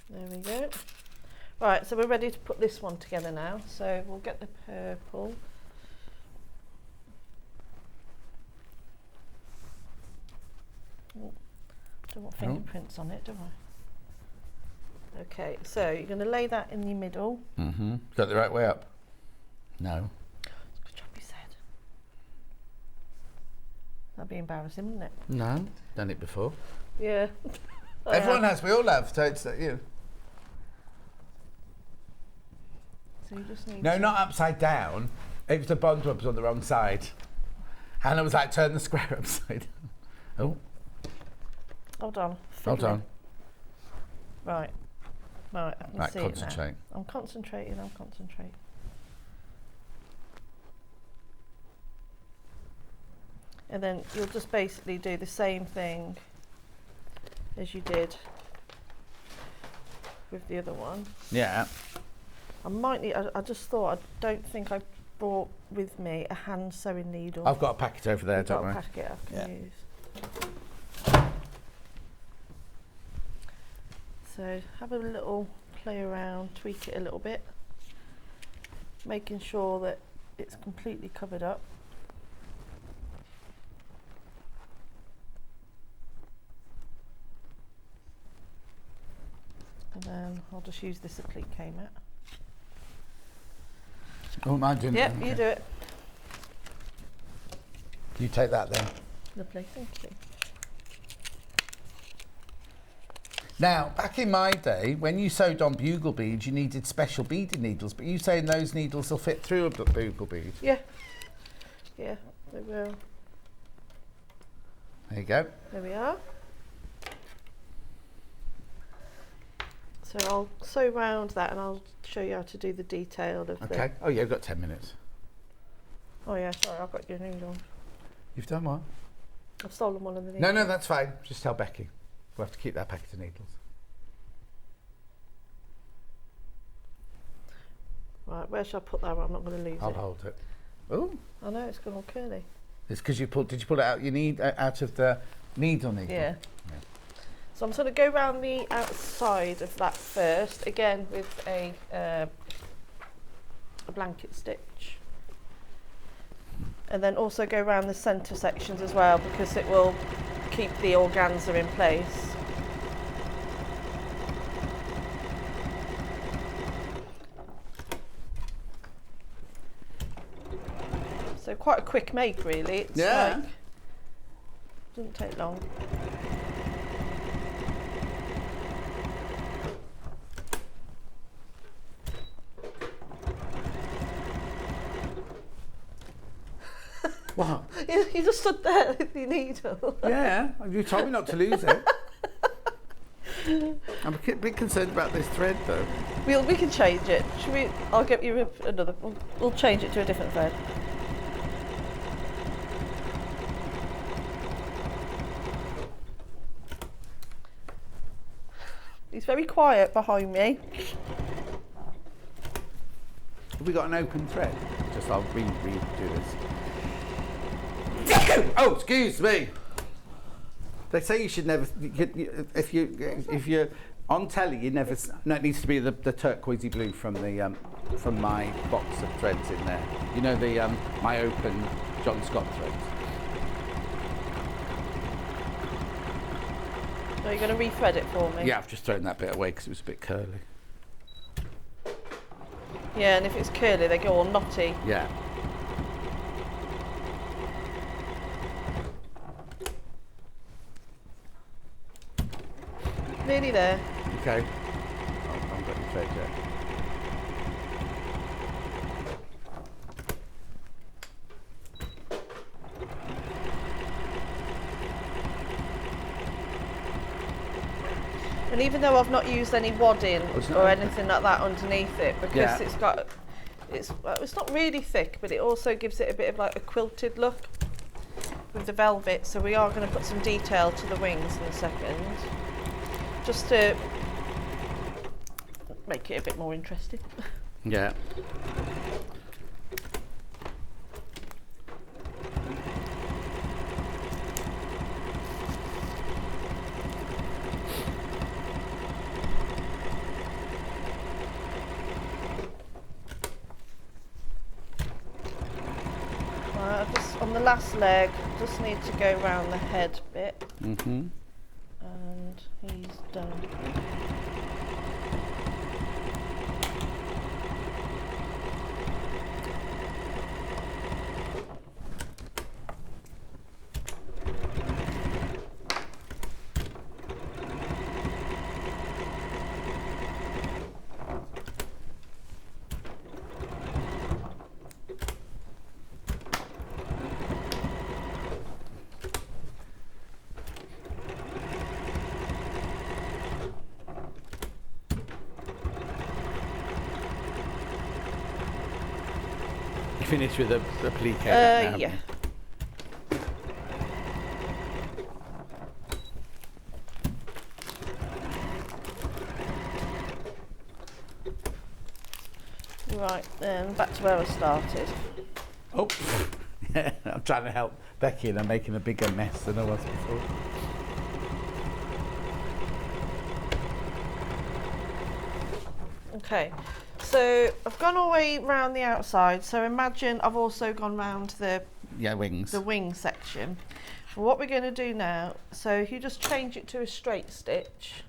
There we go. Right, so we're ready to put this one together now. So we'll get the purple. Oh, don't want fingerprints on it, do I? Okay, so you're going to lay that in the middle. Mm-hmm. Got the right way up? No. Good job you said. That'd be embarrassing, wouldn't it? No. Done it before. Yeah. Everyone has. We all have. So it's you. So you just need No, to- not upside down. It was the bond web was on the wrong side. Hannah was like, turn the square upside down. Oh, Hold on. hold fiddling. on. Right. Right, I can Right, see concentrate. it now. I'm concentrating. And then you'll just basically do the same thing as you did with the other one. Yeah. I might need, I just thought, I don't think I brought with me a hand sewing needle. I've got a packet over there, I've don't got a worry. packet I can Yeah. use. So have a little play around, tweak it a little bit, making sure that it's completely covered up. And then I'll just use this applique mat. Oh, mine didn't. Yep, Okay. you do it. You take that then. Lovely, thank you. Now, back in my day, when you sewed on bugle beads, you needed special beading needles, but you saying those needles will fit through a bugle bead? Yeah. Yeah, they will. There you go. There we are. So I'll sew round that and I'll show you how to do the detail of Okay. Oh, yeah, you've got 10 minutes. Oh yeah, sorry, I've got your needle. You've done what? I've stolen one of the No, needles. no, that's fine. Just tell Becky. We'll have to keep that packet of needles. Right, where shall I put that? I'm not going to lose I'll it. hold it. Oh, I know, it's gone all curly. it's because you pulled. Did you pull it out? You need out of the needle. Yeah. So I'm just going to go around the outside of that first, again with a blanket stitch. And then also go around the centre sections as well, because it will keep the organza in place. So quite a quick make really. It's Yeah. like, doesn't take long. What? You just stood there with your needle. Yeah, you told me not to lose it. I'm a bit concerned about this thread though. We can change it. Should we? I'll get you another. We'll change it to a different thread. He's very quiet behind me. Have we got an open thread? Just I'll redo this. Oh, excuse me. They say you should never. If you're on telly, you never. No, it needs to be the turquoisey blue from my box of threads in there. You know the my open John Scott threads. Are you going to re-thread it for me? Yeah, I've just thrown that bit away because it was a bit curly. Yeah, and if it's curly, they go all knotty. Yeah. Nearly there. Okay. Oh, I haven't got your thread yet. And even though I've not used any wadding it's not or open. anything like that underneath it, because Yeah. it's not really thick, but it also gives it a bit of like a quilted look with the velvet. So we are going to put some detail to the wings in a second, just to make it a bit more interesting. Yeah. On the last leg, just need to go round the head bit, Mm-hmm. and he's done. Finish with a plique. Now, Yeah. Right, then back to where I started. Oh, I'm trying to help Becky and I'm making a bigger mess than I was before. Okay, so I've gone all the way round the outside, so imagine I've also gone round the Wings. wing section. What we're going to do now, so if you just change it to a straight stitch,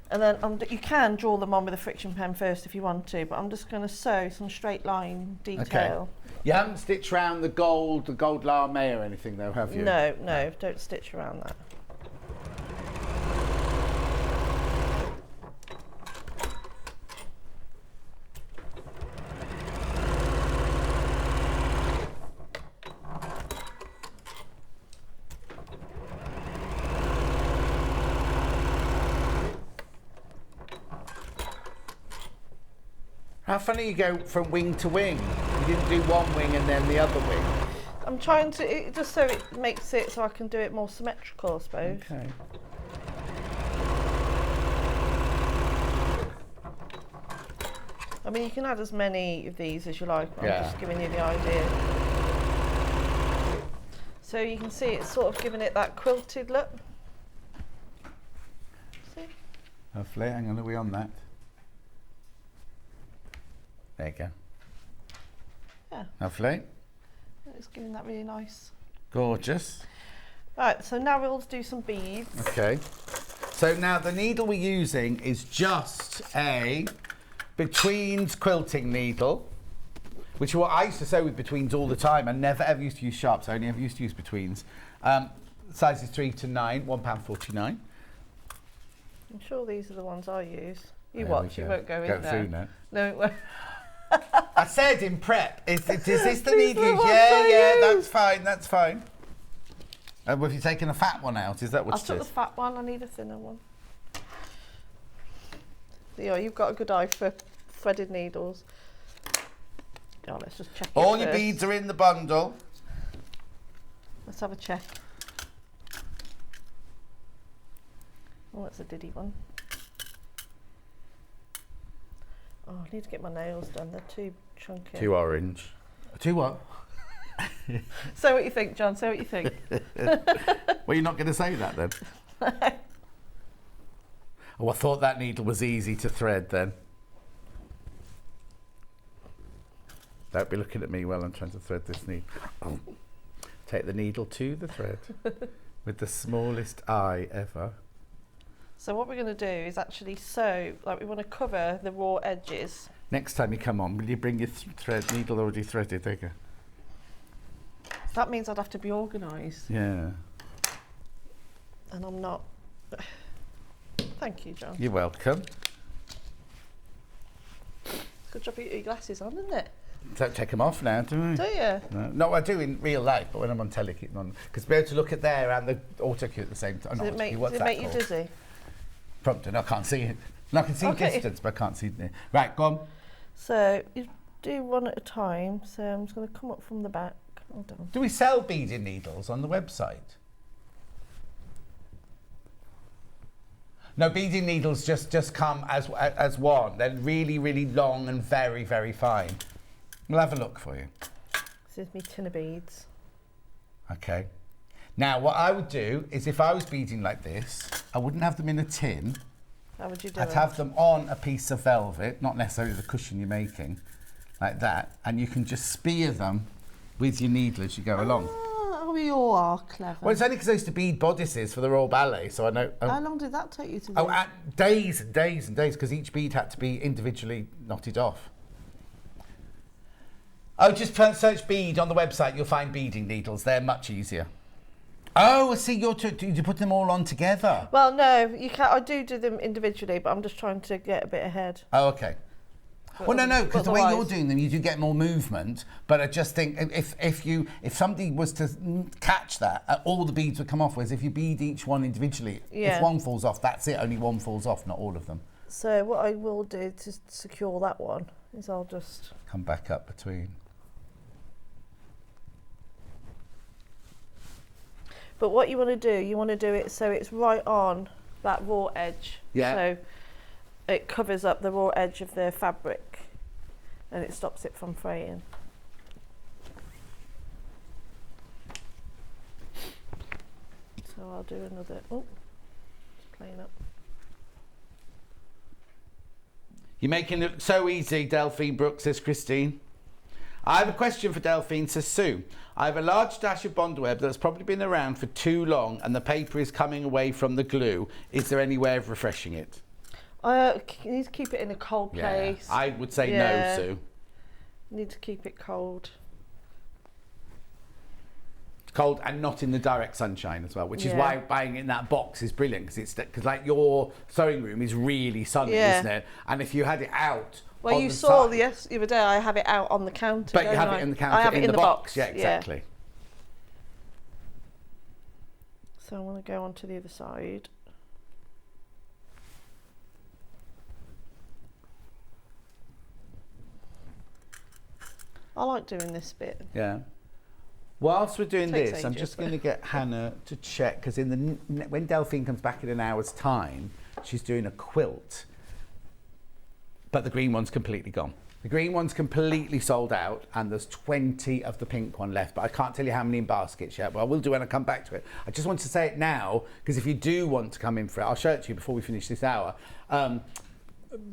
and then you can draw them on with a friction pen first if you want to, but I'm just going to sew some straight line detail. You haven't stitched round the gold lame or anything though, have you? No, don't stitch around that. How funny you go from wing to wing. You didn't do one wing and then the other wing. I'm trying to, just so it makes it so I can do it more symmetrical, I suppose. Okay. I mean, you can add as many of these as you like, but I'm Yeah. just giving you the idea. So you can see it's sort of giving it that quilted look. See? Lovely. Hang on, are we on that? There you go. Yeah, Lovely. it's giving that really nice. Gorgeous. Right, so now we'll do some beads. Okay. So now the needle we're using is just a Betweens quilting needle, which is what I used to sew with Betweens all the time. I never ever used to use sharps. I only ever used to use Betweens. Sizes 3 to 9, £1.49. I'm sure these are the ones I use. You There watch, we you go. won't go Go in there. through now. No, it won't. I said in prep, is this the These needle are you the use? ones Yeah, I yeah, use. that's fine, that's fine. Have you taken a fat one out? Is that I what it took the is? fat one, I need a thinner one. Yeah, you've got a good eye for threaded needles. Oh, let's just check it All your first. beads are in the bundle. Let's have a check. Oh, that's a diddy one. Oh, I need to get my nails done. They're too chunky. Too orange. Too what? Say what you think, John. Say what you think. Well, you're not going to say that then. Oh, I thought that needle was easy to thread then. Don't be looking at me while I'm trying to thread this needle. Oh. Take the needle to the thread with the smallest eye ever. So what we're going to do is actually sew, like we want to cover the raw edges. Next time you come on, will you bring your thread needle already threaded? There you go. That means I'd have to be organised, Yeah. and I'm not. Thank you, John. You're welcome. Good job you got your glasses on, isn't it? Don't take them off now, do we? Do you? No, I do in real life, but when I'm on telly, keep them on. Because to be able to look at there and the auto cue at the same time. Does it make, What's does it that make you called? dizzy? Prompted. I can't see it. No, I can see Okay. distance, but I can't see near. Right, go on. So you do one at a time. So I'm just going to come up from the back. Hold on. Do we sell beading needles on the website? No, beading needles just come as one. They're really, really long and very, very fine. We'll have a look for you. This is me tin of beads. Okay. Now, what I would do is if I was beading like this, I wouldn't have them in a tin. How would you do I'd it? have them on a piece of velvet, not necessarily the cushion you're making, like that, and you can just spear them with your needle as you go along. Oh, we all are clever. Well, it's only because I used to bead bodices for the Royal Ballet, so I know. How long did that take you to do? Oh, days and days and days, because each bead had to be individually knotted off. Oh, just search bead on the website, you'll find beading needles. They're much easier. Oh, I see, you put them all on together. Well, no, you can't. I do them individually, but I'm just trying to get a bit ahead. Oh, okay. Well, no, because the way you're otherwise- doing them, you do get more movement. But I just think if somebody was to catch that, all the beads would come off. Whereas if you bead each one individually, Yeah. if one falls off, that's it. Only one falls off, not all of them. So what I will do to secure that one is I'll just. Come back up between. But what you want to do it so it's right on that raw edge. Yeah. So it covers up the raw edge of the fabric and it stops it from fraying. So I'll do another. Oh, it's playing up. You're making it so easy, Delphine Brooks, says Christine. I have a question for Delphine, says Sue. I have a large stash of bondweb that's probably been around for too long and the paper is coming away from the glue. Is there any way of refreshing it? You need to keep it in a cold place. I would say Yeah. no, Sue. You need to keep it cold. Cold and not in the direct sunshine as well, which is Yeah. why buying it in that box is brilliant because like your sewing room is really sunny, Yeah. isn't it? And if you had it out, Well, on you the saw side, the other day. I have it out on the counter. but you don't have I? it in the counter I have it in the box. Yeah, exactly. So I want to go on to the other side. I like doing this bit. Yeah. Whilst we're doing Takes this, I'm ages, just but- going to get Hannah to check, because when Delphine comes back in an hour's time, she's doing a quilt, but the green one's completely gone. The green one's completely sold out, and there's 20 of the pink one left, but I can't tell you how many in baskets yet, but I will do when I come back to it. I just want to say it now, because if you do want to come in for it, I'll show it to you before we finish this hour,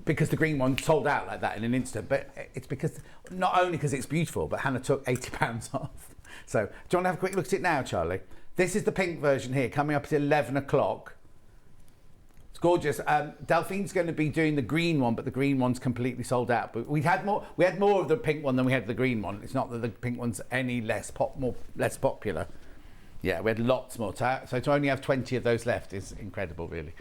because the green one sold out like that in an instant, but it's because, not only because it's beautiful, but Hannah took £80 off. So, do you want to have a quick look at it now, Charlie? This is the pink version here, coming up at 11 o'clock. It's gorgeous. Delphine's going to be doing the green one, but the green one's completely sold out. But we had more of the pink one than we had the green one. It's not that the pink one's any less popular. Yeah, we had lots more. So to only have 20 of those left is incredible, really.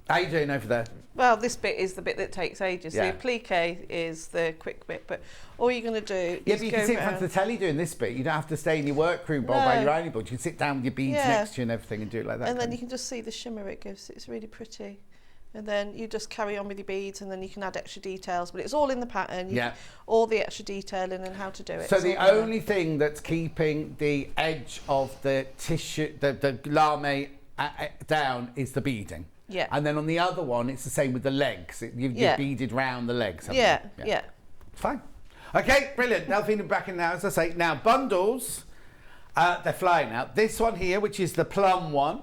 How you doing over there? Well, this bit is the bit that takes ages. Yeah. The applique is the quick bit, but all you're going to do Yeah, is but you go can sit in front round. of the telly doing this bit. You don't have to stay in your workroom by No. your ironing board. You can sit down with your beads Yeah. next to you and everything and do it like that. And then can't you can just see the shimmer it gives. It's really pretty. And then you just carry on with your beads, and then you can add extra details. But it's all in the pattern. Yeah. All the extra detailing and how to do it. So It's the all in there. only thing that's keeping the edge of the tissue, the lame down is the beading. Yeah. And then on the other one, it's the same with the legs. You've Yeah. beaded round the legs. haven't Yeah, you? yeah. Fine. Okay, brilliant. Delphine will be back in now, as I say. Now, bundles, they're flying out. This one here, which is the plum one,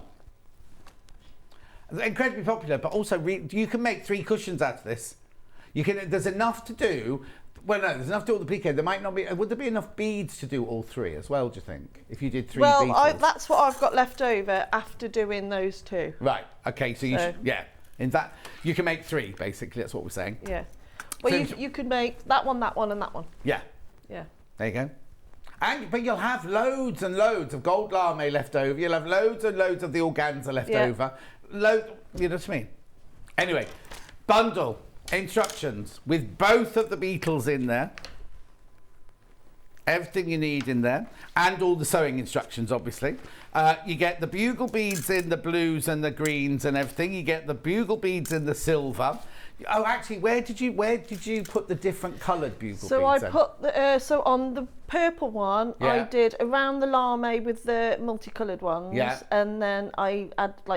incredibly popular, but also you can make 3 cushions out of this. You can. There's enough to do. Well, no, there's enough to do all the applique. There might not be. Would there be enough beads to do all 3 as well? Do you think? If you did 3 Well, Beetles? that's what I've got left over after doing those 2. Right. Okay. So you So- yeah. In that, you can make 3 basically. That's what we're saying. Yeah. Well, So- you could make that one, and that one. Yeah. Yeah. There you go. But you'll have loads and loads of gold lame left over. You'll have loads and loads of the organza left Yeah. over. You know what I mean? Anyway, bundle instructions with both of the Beetles in there. Everything you need in there. And all the sewing instructions, obviously. You get the bugle beads in the blues and the greens and everything. You get the bugle beads in the silver. Oh, actually, where did you put the different coloured bugle So beads? I then? put so on the purple one, I Yeah. did around the lame with the multicoloured ones, Yeah. and then I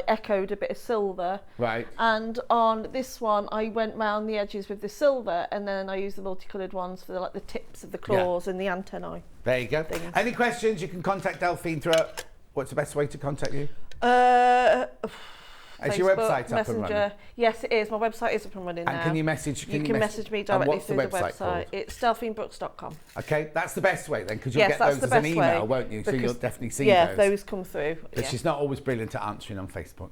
echoed a bit of silver. Right. And on this one, I went round the edges with the silver, and then I used the multicoloured ones for the tips of the claws and the antennae. There you go. Things. Any questions? You can contact Delphine through. What's the best way to contact you? Is your Facebook, website up Messenger. and running? Yes, it is. My website is up and running And now. can you message? You can message me directly what's through the the website website. called? It's delphinebrooks.com. Okay, that's the best way then, because you'll Yes, get that's those the as an best email, way, won't you? So you'll because- definitely see Yeah, those. those come through. But Yeah. she's not always brilliant at answering on Facebook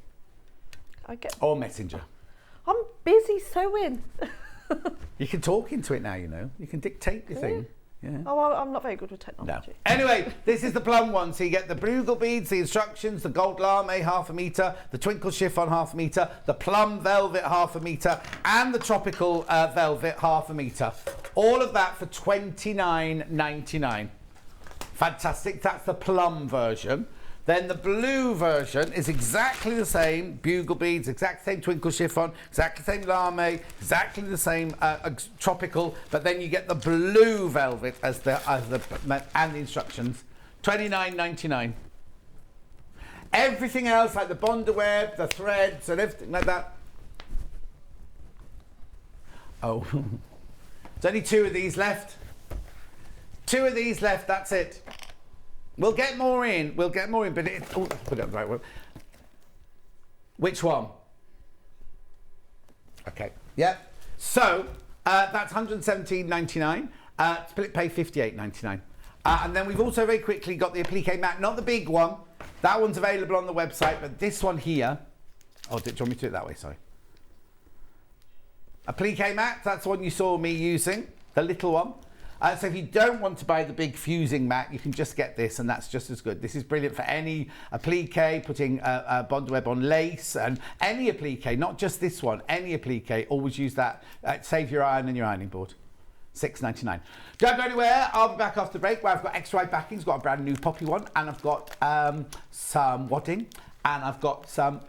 I get. or Messenger. I'm busy sewing. You can talk into it now, you know. You can dictate your thing. Yeah. Oh, well, I'm not very good with No. technology. Anyway, this is the plum one. So you get the bugle beads, the instructions, the gold lame 1/2 metre, the twinkle chiffon 1/2 metre, the plum velvet 1/2 metre, and the tropical velvet 1/2 metre. All of that for $29.99. Fantastic. That's the plum version. Then the blue version is exactly the same bugle beads, exactly the same twinkle chiffon, exactly the same lame, exactly the same tropical, but then you get the blue velvet and the instructions. $29.99. Everything else, like the bondaweb, the threads, and everything like that. Oh, there's only 2 of these left. 2 of these left. That's it. We'll get more in, but put it on the right one. Which one? Okay, yeah. So, that's $117.99. Split pay $58.99. And then we've also very quickly got the applique mat, not the big one. That one's available on the website, but this one here. Oh, do you want me to do it that way? Sorry. Applique mat, that's the one you saw me using, the little one. So if you don't want to buy the big fusing mat, you can just get this, and that's just as good. This is brilliant for any applique, putting bondaweb on lace, and any applique, not just this one, any applique. Always use that. Save your iron and your ironing board. $6.99. Don't go anywhere. I'll be back after the break, where I've got extra wide backings, got a brand new poppy one, and I've got some wadding, and I've got some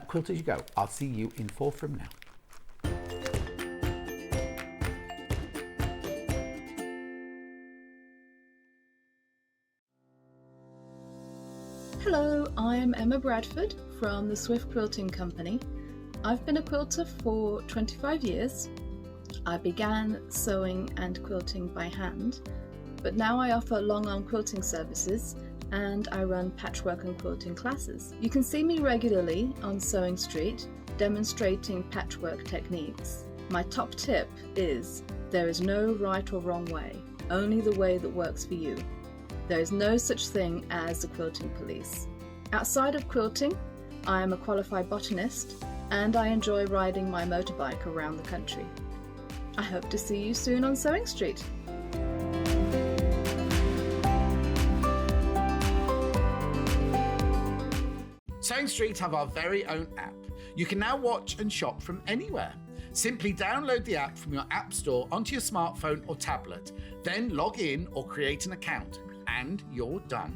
quilt as you go. I'll see you in 4 from now. Hello, I'm Emma Bradford from the Swift Quilting Company. I've been a quilter for 25 years. I began sewing and quilting by hand, but now I offer long-arm quilting services and I run patchwork and quilting classes. You can see me regularly on Sewing Street demonstrating patchwork techniques. My top tip is there is no right or wrong way, only the way that works for you. There is no such thing as the quilting police. Outside of quilting, I am a qualified botanist and I enjoy riding my motorbike around the country. I hope to see you soon on Sewing Street. Sewing Street have our very own app. You can now watch and shop from anywhere. Simply download the app from your app store onto your smartphone or tablet, then log in or create an account, and you're done.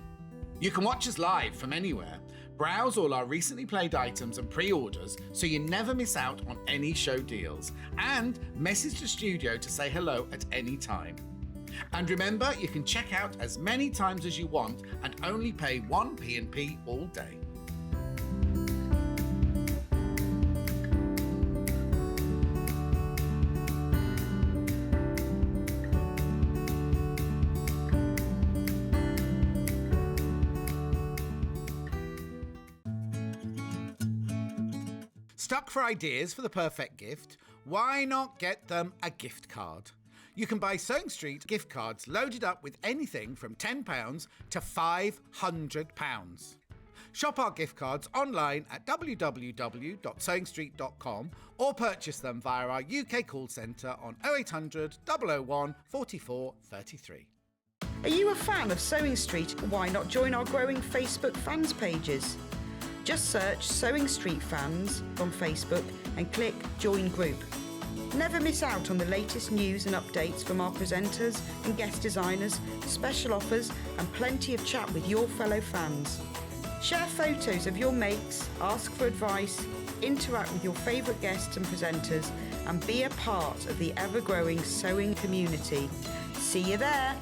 You can watch us live from anywhere, browse all our recently played items and pre-orders so you never miss out on any show deals, and message the studio to say hello at any time. And remember, you can check out as many times as you want and only pay 1 P&P all day. Stuck for ideas for the perfect gift? Why not get them a gift card? You can buy Sewing Street gift cards loaded up with anything from £10 to £500. Shop our gift cards online at www.sewingstreet.com or purchase them via our UK call centre on 0800 001 44 33. Are you a fan of Sewing Street? Why not join our growing Facebook fans pages? Just search Sewing Street Fans on Facebook and click Join Group. Never miss out on the latest news and updates from our presenters and guest designers, special offers and plenty of chat with your fellow fans. Share photos of your makes, ask for advice, interact with your favourite guests and presenters and be a part of the ever-growing sewing community. See you there!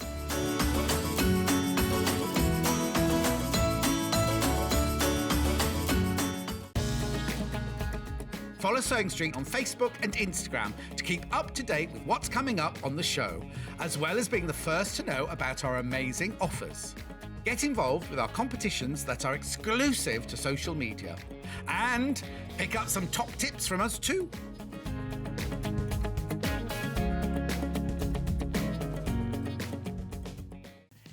Follow Sewing Street on Facebook and Instagram to keep up to date with what's coming up on the show, as well as being the first to know about our amazing offers. Get involved with our competitions that are exclusive to social media. And pick up some top tips from us too.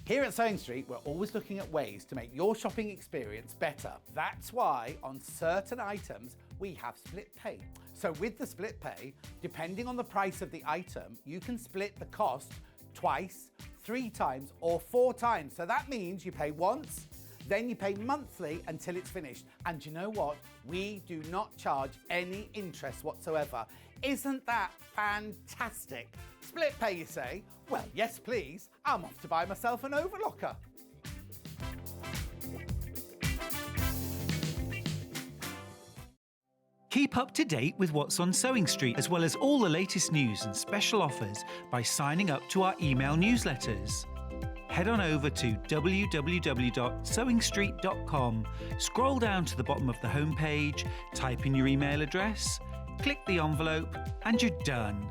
Here at Sewing Street, we're always looking at ways to make your shopping experience better. That's why on certain items, we have split pay. So with the split pay, depending on the price of the item, you can split the cost twice, 3 times, or 4 times. So that means you pay once, then you pay monthly until it's finished. And you know what? We do not charge any interest whatsoever. Isn't that fantastic? Split pay, you say? Well, yes, please. I'm off to buy myself an overlocker. Keep up to date with what's on Sewing Street, as well as all the latest news and special offers by signing up to our email newsletters. Head on over to www.sewingstreet.com, scroll down to the bottom of the homepage, type in your email address, click the envelope, and you're done.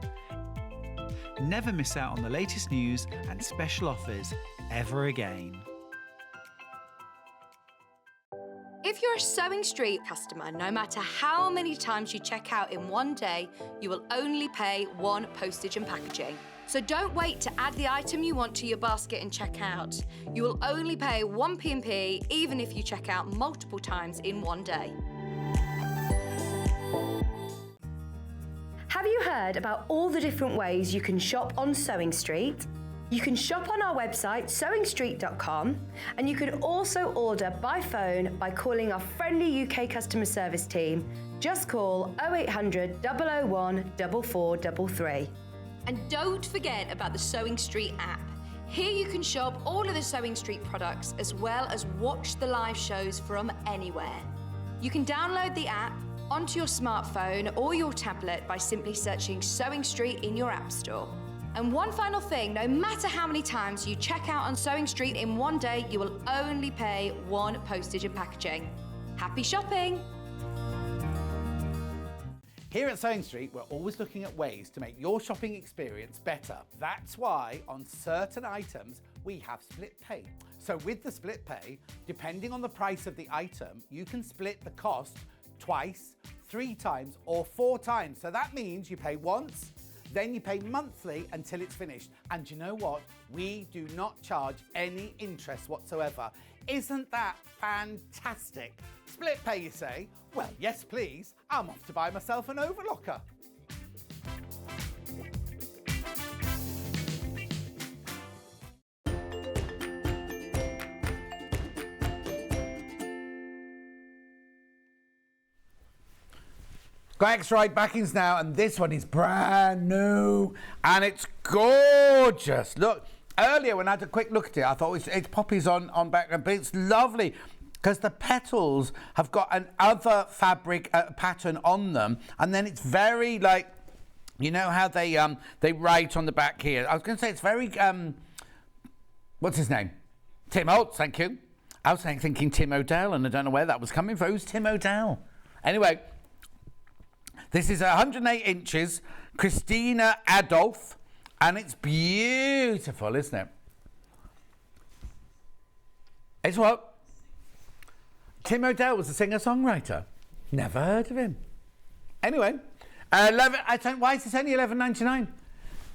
Never miss out on the latest news and special offers ever again. If you're a Sewing Street customer, no matter how many times you check out in one day, you will only pay 1 postage and packaging. So don't wait to add the item you want to your basket and check out. You will only pay 1 P&P even if you check out multiple times in one day. Have you heard about all the different ways you can shop on Sewing Street? You can shop on our website, sewingstreet.com, and you can also order by phone by calling our friendly UK customer service team. Just call 0800 001 4433. And don't forget about the Sewing Street app. Here you can shop all of the Sewing Street products as well as watch the live shows from anywhere. You can download the app onto your smartphone or your tablet by simply searching Sewing Street in your app store. And one final thing, no matter how many times you check out on Sewing Street in one day, you will only pay one postage and packaging. Happy shopping! Here at Sewing Street, we're always looking at ways to make your shopping experience better. That's why on certain items, we have split pay. So with the split pay, depending on the price of the item, you can split the cost twice, 3 times, or 4 times. So that means you pay once, then you pay monthly until it's finished. And you know what? We do not charge any interest whatsoever. Isn't that fantastic? Split pay, you say? Well, yes, please. I'm off to buy myself an overlocker. Got extra wide backings now, and this one is brand new, and it's gorgeous. Look, earlier when I had a quick look at it, I thought it's poppies on background, but it's lovely because the petals have got an other fabric pattern on them, and then it's very like, you know how they write on the back here. I was going to say it's very what's his name? Tim Holtz, thank you. I was thinking Tim O'Dell, and I don't know where that was coming from. Who's Tim O'Dell? Anyway. This is 108 inches, Christina Adolf, and it's beautiful, isn't it? It's what? Tim O'Dell was a singer-songwriter. Never heard of him. Anyway, why is this only £11.99?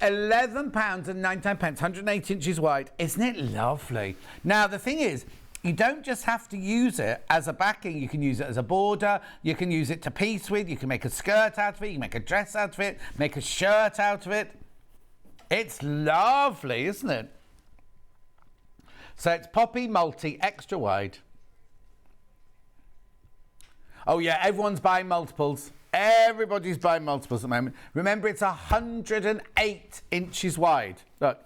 £11.99, 108 inches wide. Isn't it lovely? Now, the thing is, you don't just have to use it as a backing, you can use it as a border, you can use it to piece with, you can make a skirt out of it, you can make a dress out of it, make a shirt out of it. It's lovely, isn't it? So it's poppy, multi, extra wide. Oh yeah, everyone's buying multiples. Everybody's buying multiples at the moment. Remember, it's 108 inches wide. Look.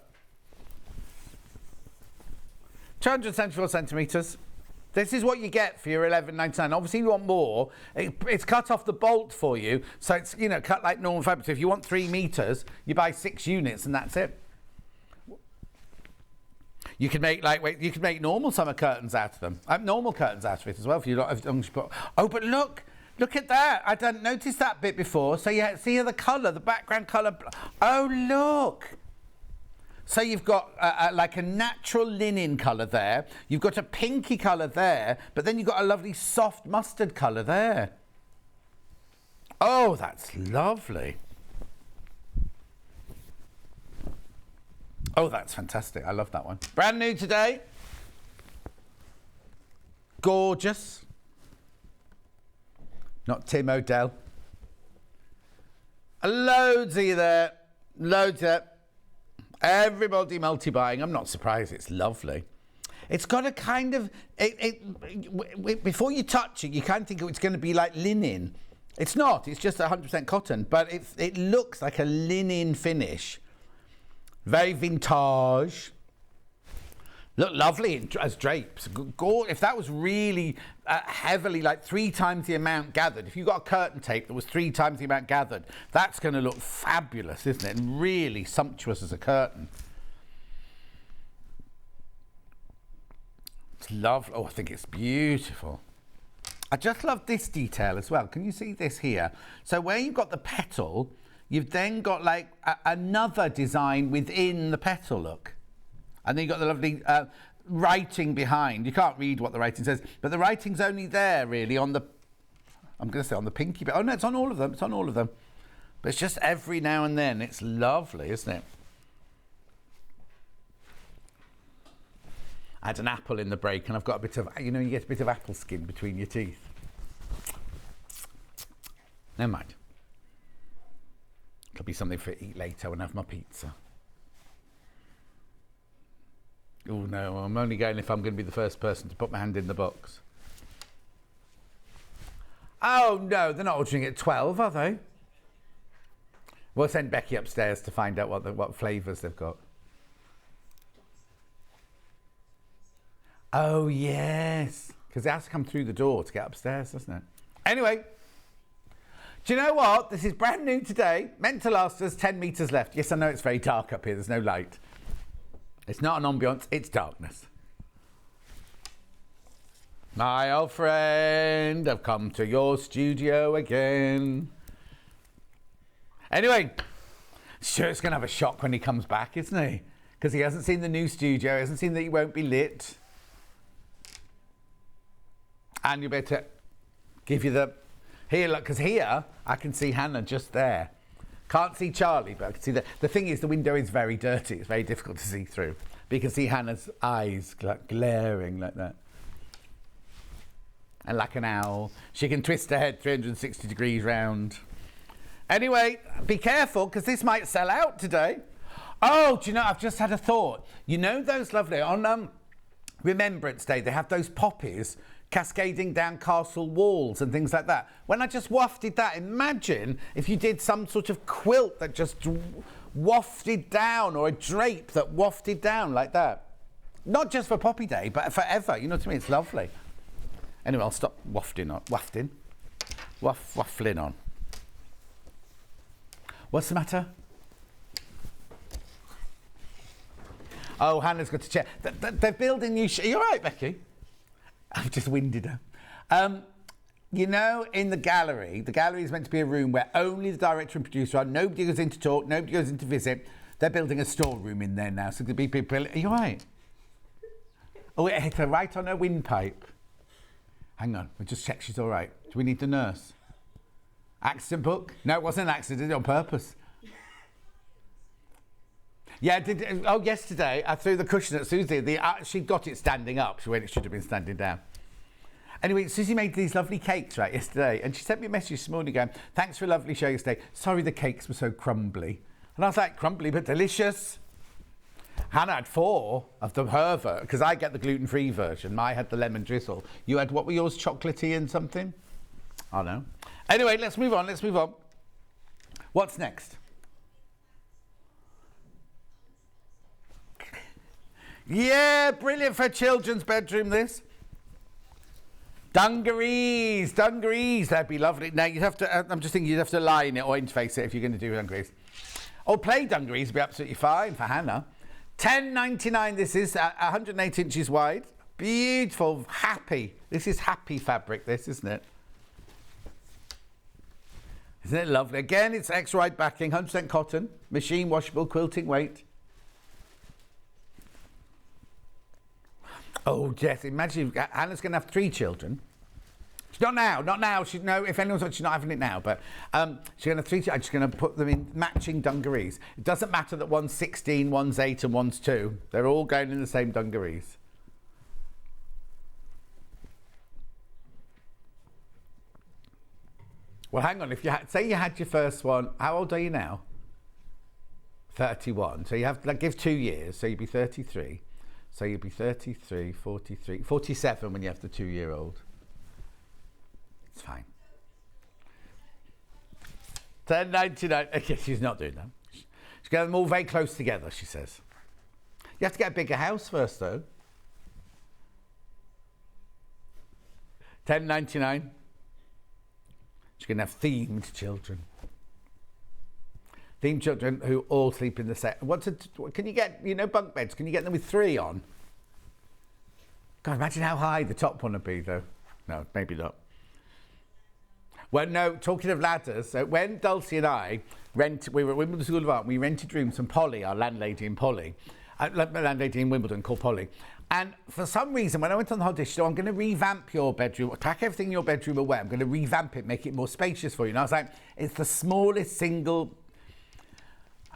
274 centimetres. This is what you get for your £11.99. Obviously, you want more. It's cut off the bolt for you, so it's, you know, cut like normal fabric. So if you want 3 metres, you buy 6 units, and that's it. You can make you can make normal summer curtains out of them. Normal curtains out of it as well. If you don't, oh, but look at that! I didn't notice that bit before. So yeah, see the colour, the background colour. Oh look! So you've got like a natural linen colour there. You've got a pinky colour there, but then you've got a lovely soft mustard colour there. Oh, that's lovely. Oh, that's fantastic. I love that one. Brand new today. Gorgeous. Not Tim O'Dell. Loads of you there. Loads of everybody multi-buying. I'm not surprised. It's lovely. It's got a kind of... before you touch it, you kind of think it's going to be like linen. It's not. It's just 100% cotton. But it looks like a linen finish. Very vintage. Look lovely as drapes. If that was really heavily, like 3 times the amount gathered, if you got a curtain tape that was 3 times the amount gathered, that's going to look fabulous, isn't it? And really sumptuous as a curtain. It's lovely. Oh, I think it's beautiful. I just love this detail as well. Can you see this here? So where you've got the petal, you've then got like another design within the petal, look. And then you've got the lovely writing behind. You can't read what the writing says, but the writing's only there really on the, I'm going to say on the pinky bit. Oh no, it's on all of them. It's on all of them. But it's just every now and then. It's lovely, isn't it? I had an apple in the break and I've got a bit of, you know, you get a bit of apple skin between your teeth. Never mind. It'll be something for eat later when I have my pizza. Oh no, I'm only going if I'm going to be the first person to put my hand in the box. Oh no, they're not ordering at 12, are they? We'll send Becky upstairs to find out what flavours they've got. Oh yes, because it has to come through the door to get upstairs, doesn't it? Anyway, Do you know what? This is brand new today. Meant to last us 10 metres left. Yes, I know it's very dark up here. There's no light. It's not an ambiance. It's darkness. My old friend, I've come to your studio again. Anyway, Stuart's going to have a shock when he comes back, isn't he? Because he hasn't seen the new studio. He hasn't seen that he won't be lit. And you better give you the... Here, look, because here I can see Hannah just there. Can't see Charlie, but I can see the thing is the window is very dirty. It's very difficult to see through. But you can see Hannah's eyes glaring like that. And like an owl. She can twist her head 360 degrees round. Anyway, be careful, because this might sell out today. Oh, do you know, I've just had a thought. You know those lovely... On Remembrance Day, they have those poppies cascading down castle walls and things like that. When I just wafted that, imagine if you did some sort of quilt that just wafted down, or a drape that wafted down like that. Not just for Poppy Day, but forever. You know what I mean? It's lovely. Anyway, I'll stop waffling on. What's the matter? Oh, Hannah's got to check. They're building new... Are you all right, Becky? I've just winded her. You know, in the gallery is meant to be a room where only the director and producer are. Nobody goes in to talk, nobody goes in to visit. They're building a storeroom in there now, so there'll be people... Are you all right? Oh, it hit her right on her windpipe. Hang on, we'll just check she's all right. Do we need the nurse? Accident book? No, it wasn't an accident, did it on purpose. Yeah, yesterday I threw the cushion at Susie. She got it standing up when it should have been standing down. Anyway, Susie made these lovely cakes, right, yesterday, and she sent me a message this morning going, thanks for a lovely show yesterday. Sorry the cakes were so crumbly. And I was like, crumbly but delicious. Hannah had 4 of them, her, because I get the gluten-free version. I had the lemon drizzle. You had, what were yours, chocolatey and something? I don't know. Anyway, let's move on. What's next? Yeah, brilliant for a children's bedroom, this. Dungarees, that'd be lovely. Now, you'd have to, I'm just thinking you'd have to line it or interface it if you're going to do dungarees. Or play dungarees would be absolutely fine for Hannah. $10.99 this is, 108 inches wide. Beautiful, happy. This is happy fabric, this, isn't it? Isn't it lovely? Again, it's X-ride backing, 100% cotton, machine washable, quilting weight. Oh, Jess, imagine Hannah's going to have 3 children. Not now. If anyone's she's not having it now, but she's going to have 3 children. I'm just going to put them in matching dungarees. It doesn't matter that one's 16, one's 8 and one's 2. They're all going in the same dungarees. Well, hang on. If you say you had your first one, how old are you now? 31. So you have to give 2 years. So you'd be 33. So you'd be 33, 43, 47 when you have the 2-year-old. It's fine. $10.99. Okay, she's not doing that. She's got them all very close together, she says. You have to get a bigger house first, though. $10.99. She's going to have themed children. Themed children who all sleep in the same... Can you get, bunk beds? Can you get them with 3 on? God, imagine how high the top one would be, though. No, maybe not. Well, no, talking of ladders, so when Dulcie and I we were at Wimbledon School of Art, we rented rooms from Polly, our landlady in Wimbledon called Polly. And for some reason, when I went on the holiday, she said, I'm going to revamp your bedroom, pack everything in your bedroom away. I'm going to revamp it, make it more spacious for you. And I was like, it's the smallest single...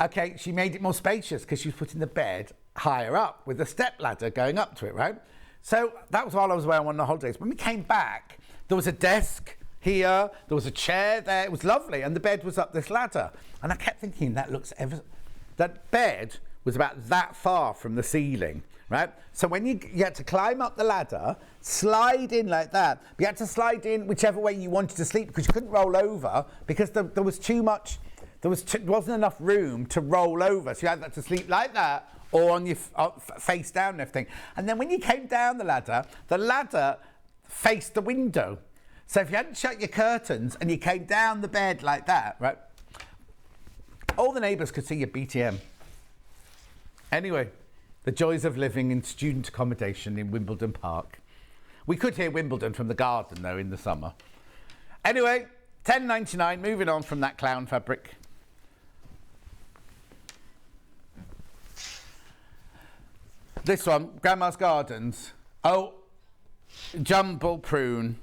Okay, she made it more spacious because she was putting the bed higher up with a step ladder going up to it, right? So that was while I was away on one of the holidays. When we came back, there was a desk here, there was a chair there. It was lovely, and the bed was up this ladder. And I kept thinking, that bed was about that far from the ceiling, right? So when you had to climb up the ladder, slide in like that. But you had to slide in whichever way you wanted to sleep because you couldn't roll over because there was too much... There wasn't enough room to roll over, so you had to sleep like that or on your face down and everything. And then when you came down the ladder faced the window. So if you hadn't shut your curtains and you came down the bed like that, right, all the neighbours could see your BTM. Anyway, the joys of living in student accommodation in Wimbledon Park. We could hear Wimbledon from the garden, though, in the summer. Anyway, £10.99, moving on from that clown fabric. This one, Grandma's Gardens. Oh, Jumble Prune.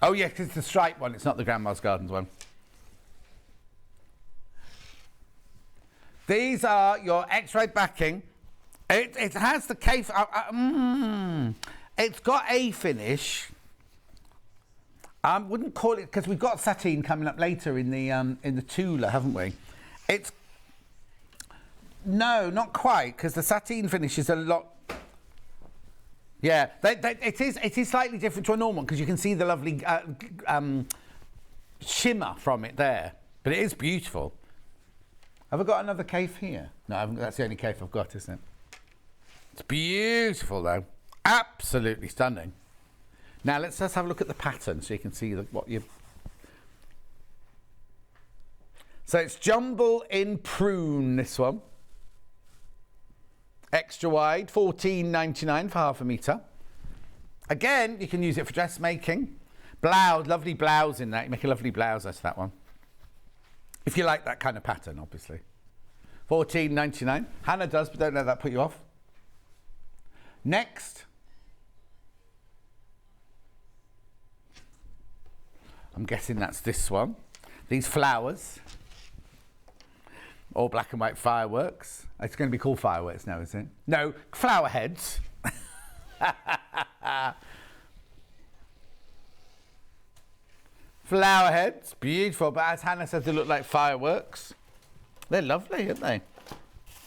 Oh, yes, it's the striped one. It's not the Grandma's Gardens one. These are your X-ray backing. It has the case. It's got a finish. I wouldn't call it, because we've got sateen coming up later in the Tula, haven't we? It's no, not quite, because the sateen finish is a lot. Yeah, it is slightly different to a normal one, because you can see the lovely shimmer from it there. But it is beautiful. Have I got another cave here? No, I haven't. That's the only cave I've got, isn't it? It's beautiful, though. Absolutely stunning. Now, let's just have a look at the pattern so you can see what you... So it's Jumble in Prune, this one. Extra wide, $14.99 for half a metre. Again, you can use it for dressmaking. Blouse, lovely blouse in that. You make a lovely blouse out of that one. If you like that kind of pattern, obviously. $14.99. Hannah does, but don't let that put you off. Next. I'm guessing that's this one. These flowers. All black and white fireworks. It's going to be called fireworks now, isn't it? No, flower heads. Flower heads, beautiful, but as Hannah says, they look like fireworks. They're lovely, aren't they?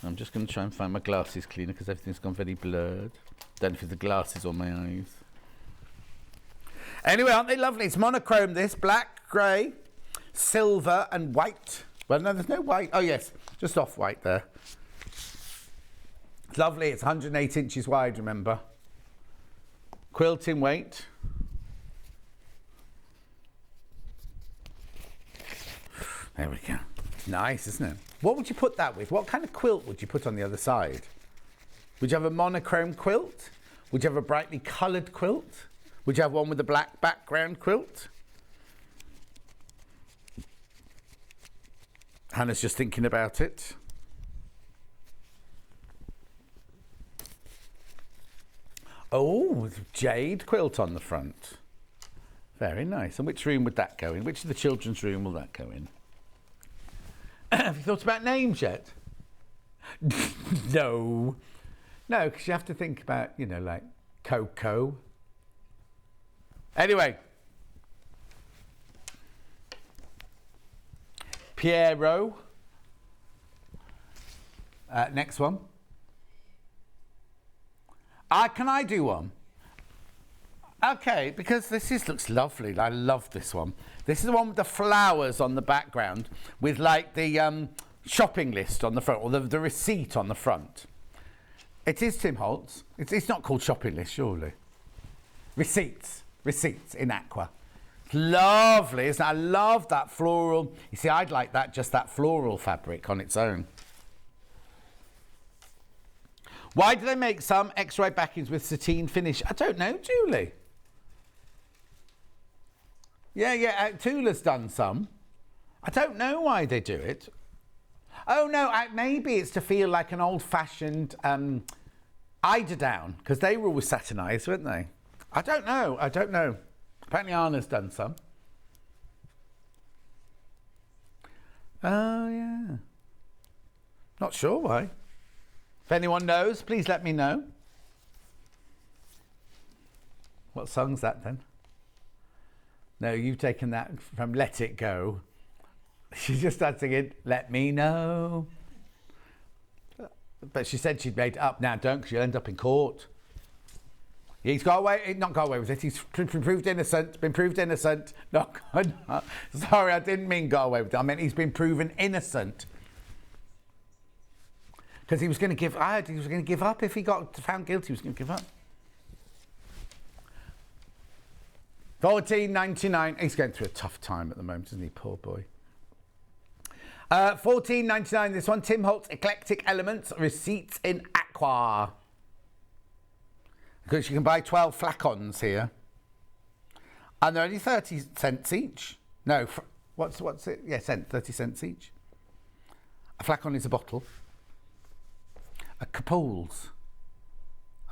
I'm just going to try and find my glasses cleaner because everything's gone very blurred. Don't know if it's the glasses or my eyes. Anyway, aren't they lovely? It's monochrome, this. Black, grey, silver and white. Well, no, there's no white. Oh, yes, just off-white there. It's lovely. It's 108 inches wide, remember. Quilting weight. There we go. Nice, isn't it? What would you put that with? What kind of quilt would you put on the other side? Would you have a monochrome quilt? Would you have a brightly coloured quilt? Would you have one with a black background quilt? Hannah's just thinking about it. Oh, with jade quilt on the front. Very nice. And which room would that go in? Which of the children's room will that go in? Have you thought about names yet? No. No, because you have to think about, you know, like Coco. Anyway. Piero. Next one. Can I do one? Okay, because looks lovely. I love this one. This is the one with the flowers on the background with like the shopping list on the front, or the receipt on the front. It is Tim Holtz. It's not called shopping list, surely. Receipts in aqua. It's lovely, isn't it? I love that floral. You see, I'd like that, just that floral fabric on its own. Why do they make some X-ray backings with sateen finish? I don't know, Julie. Yeah, Tula's done some. I don't know why they do it. Oh, no, maybe it's to feel like an old-fashioned eiderdown, because they were always satinised, weren't they? I don't know. Apparently Anna's done some. Oh, yeah. Not sure why. If anyone knows, please let me know. What song's that, then? No, you've taken that from Let It Go. She just started singing, Let Me Know. But she said she'd made it up. Now don't, because you'll end up in court. He's got away, not got away with it. He's been proved innocent. No, sorry, I didn't mean got away with it. I meant he's been proven innocent. Because he was going to give, I heard he was going to give up if he got found guilty. He was going to give up. $14.99. He's going through a tough time at the moment, isn't he? Poor boy. $14.99. This one, Tim Holtz Eclectic Elements, receipts in aqua. Because you can buy 12 flacons here. And they're only 30 cents each. No, what's it? Yeah, 30 cents each. A flacon is a bottle. A Capools.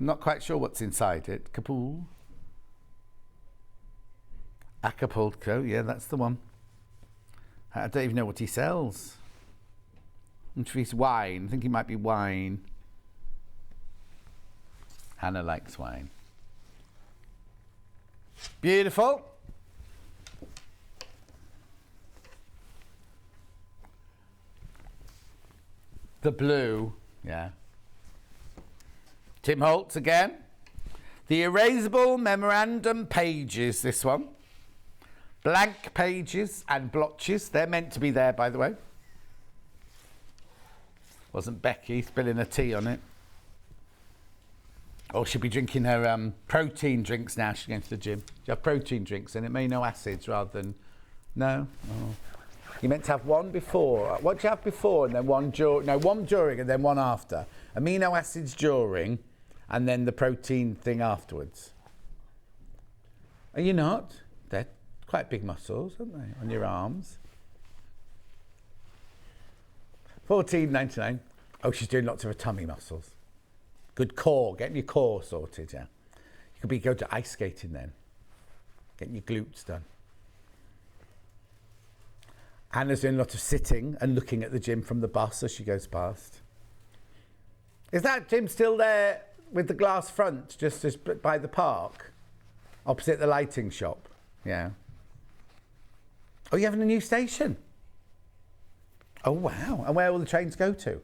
I'm not quite sure what's inside it. Capool. Acapulco, yeah, that's the one. I don't even know what he sells. I'm sure he's wine. I think he might be wine. Hannah likes wine. Beautiful. The blue, yeah. Tim Holtz again. The erasable memorandum pages, this one. Blank pages and blotches. They're meant to be there, by the way. Wasn't Becky spilling her tea on it? Or she'll be drinking her protein drinks now. She's going to the gym. You have protein drinks and amino acids rather than... No? Oh. You meant to have one before. What do you have before and then one during? No, one during and then one after. Amino acids during and then the protein thing afterwards. Are you not? They're quite big muscles, aren't they, on your arms? $14.99. Oh, she's doing lots of her tummy muscles. Good core, getting your core sorted, yeah. You could go to ice skating then. Getting your glutes done. Hannah's doing a lot of sitting and looking at the gym from the bus as she goes past. Is that gym still there with the glass front, just as by the park? Opposite the lighting shop? Yeah. Oh, you're having a new station? Oh, wow. And where will the trains go to?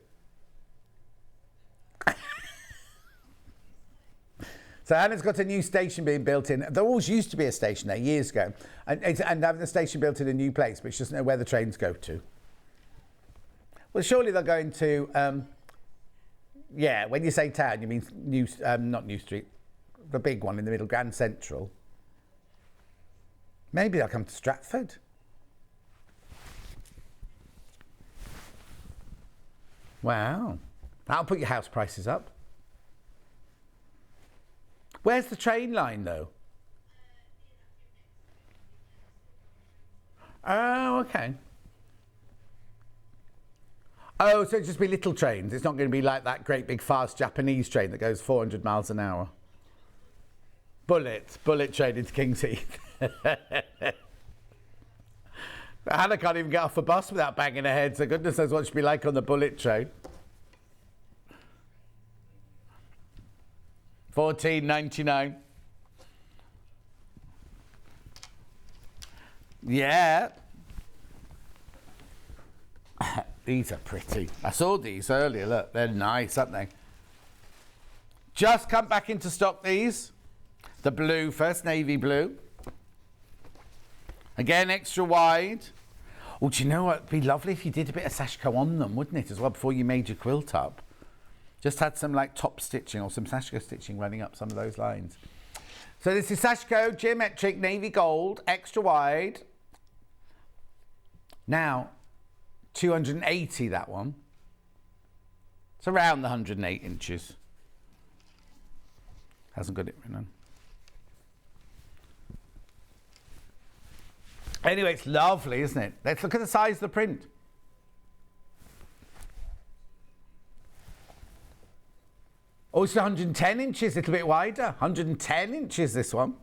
So Hannah's got a new station being built in. There always used to be a station there years ago. And having the station built in a new place, but she doesn't know where the trains go to. Well, surely they're going to... yeah, when you say town, you mean not New Street. The big one in the middle, Grand Central. Maybe they'll come to Stratford. Wow. That'll put your house prices up. Where's the train line, though? Oh, okay. Oh, so it'll just be little trains. It's not going to be like that great big fast Japanese train that goes 400 miles an hour. Bullet train into King's Heath. Hannah can't even get off a bus without banging her head, so goodness knows what she'll be like on the bullet train. $14.99. Yeah. These are pretty. I saw these earlier. Look, they're nice, aren't they? Just come back into stock, these. The blue first, navy blue. Again, extra wide. Oh, do you know what? It'd be lovely if you did a bit of sashiko on them, wouldn't it, as well, before you made your quilt up? Just had some like top stitching or some sashiko stitching running up some of those lines. So this is sashiko, geometric, navy gold, extra wide. Now, 280, that one. It's around the 108 inches. Hasn't got it written on. Anyway, it's lovely, isn't it? Let's look at the size of the print. Oh, it's 110 inches, a little bit wider. 110 inches, this one.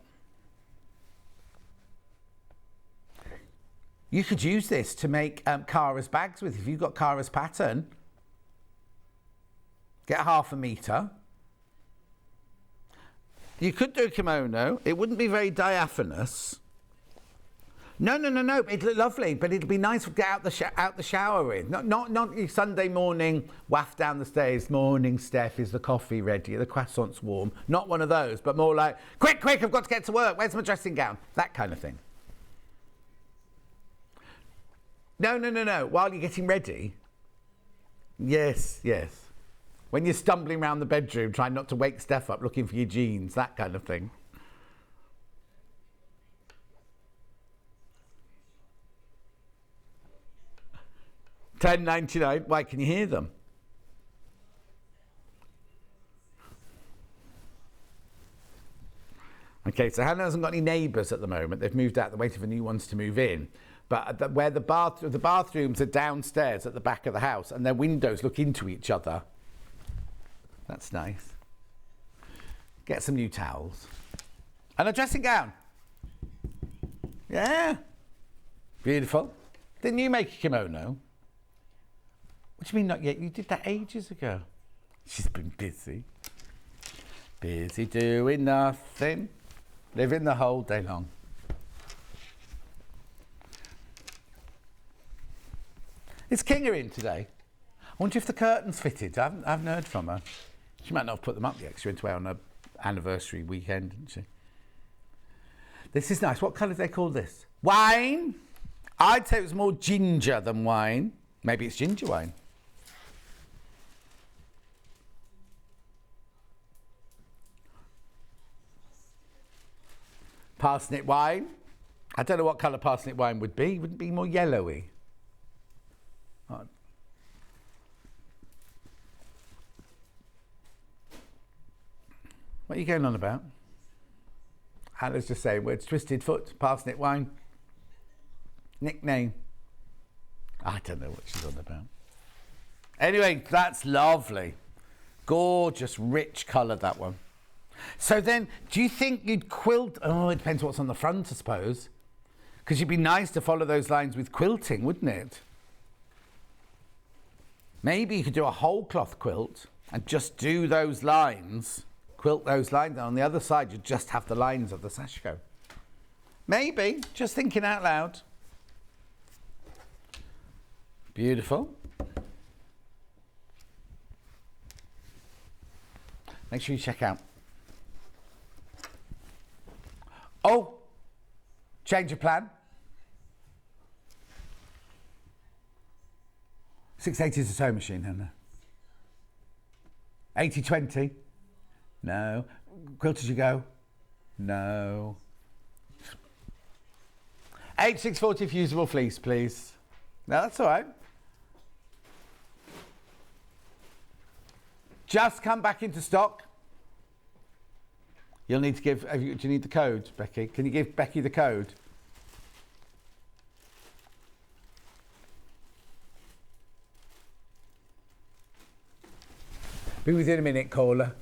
You could use this to make Cara's bags with. If you've got Cara's pattern, get half a metre. You could do a kimono. It wouldn't be very diaphanous. No. It'd look lovely, but it'll be nice to get out the shower with. Not your Sunday morning waft down the stairs. Morning, Steph. Is the coffee ready? Are the croissants warm? Not one of those, but more like, quick! I've got to get to work. Where's my dressing gown? That kind of thing. No. While you're getting ready. Yes. When you're stumbling around the bedroom, trying not to wake Steph up, looking for your jeans. That kind of thing. £10.99. Why, can you hear them? Okay, so Hannah hasn't got any neighbours at the moment. They've moved out. They're waiting for new ones to move in. But where the bathrooms are downstairs at the back of the house, and their windows look into each other. That's nice. Get some new towels. And a dressing gown. Yeah. Beautiful. Didn't you make a kimono? What do you mean not yet? You did that ages ago. She's been busy. Busy doing nothing. Living the whole day long. Is Kinga in today? I wonder if the curtains fitted. I haven't heard from her. She might not have put them up yet. She went away on her anniversary weekend, didn't she? This is nice. What colour do they call this? Wine? I'd say it was more ginger than wine. Maybe it's ginger wine. Parsnip wine. I don't know what colour parsnip wine would be. Wouldn't it be more yellowy? Oh. What are you going on about? Hannah's just saying words. Twisted foot, parsnip wine. Nickname. I don't know what she's on about. Anyway, that's lovely. Gorgeous, rich colour, that one. So then, do you think you'd quilt? Oh, it depends what's on the front, I suppose. Because it'd be nice to follow those lines with quilting, wouldn't it? Maybe you could do a whole cloth quilt and just do those lines, quilt those lines, and on the other side you just have the lines of the sashiko. Maybe, just thinking out loud. Beautiful. Make sure you check out. Oh, change of plan. 680 is a sewing machine, Hannah. 80-20? No. Quilt as you go? No. 8640 fusible fleece, please. No, that's all right. Just come back into stock. You'll need to give... do you need the code, Becky? Can you give Becky the code? Be with you in a minute, caller.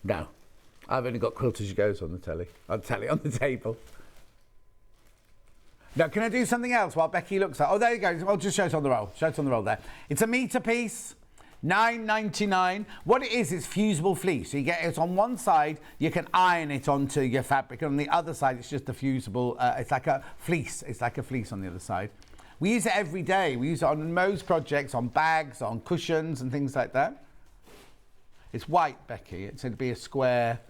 No. I've only got Quilt As You Goes on the telly. On the table. Now, can I do something else while Becky looks at... Oh, there you go. I'll just show it on the roll. Show it on the roll there. It's a metre piece. $9.99. What it is, it's fusible fleece. So you get it on one side, you can iron it onto your fabric, and on the other side, it's just a fusible. It's like a fleece. It's like a fleece on the other side. We use it every day. We use it on most projects, on bags, on cushions, and things like that. It's white, Becky. It's going to be a square.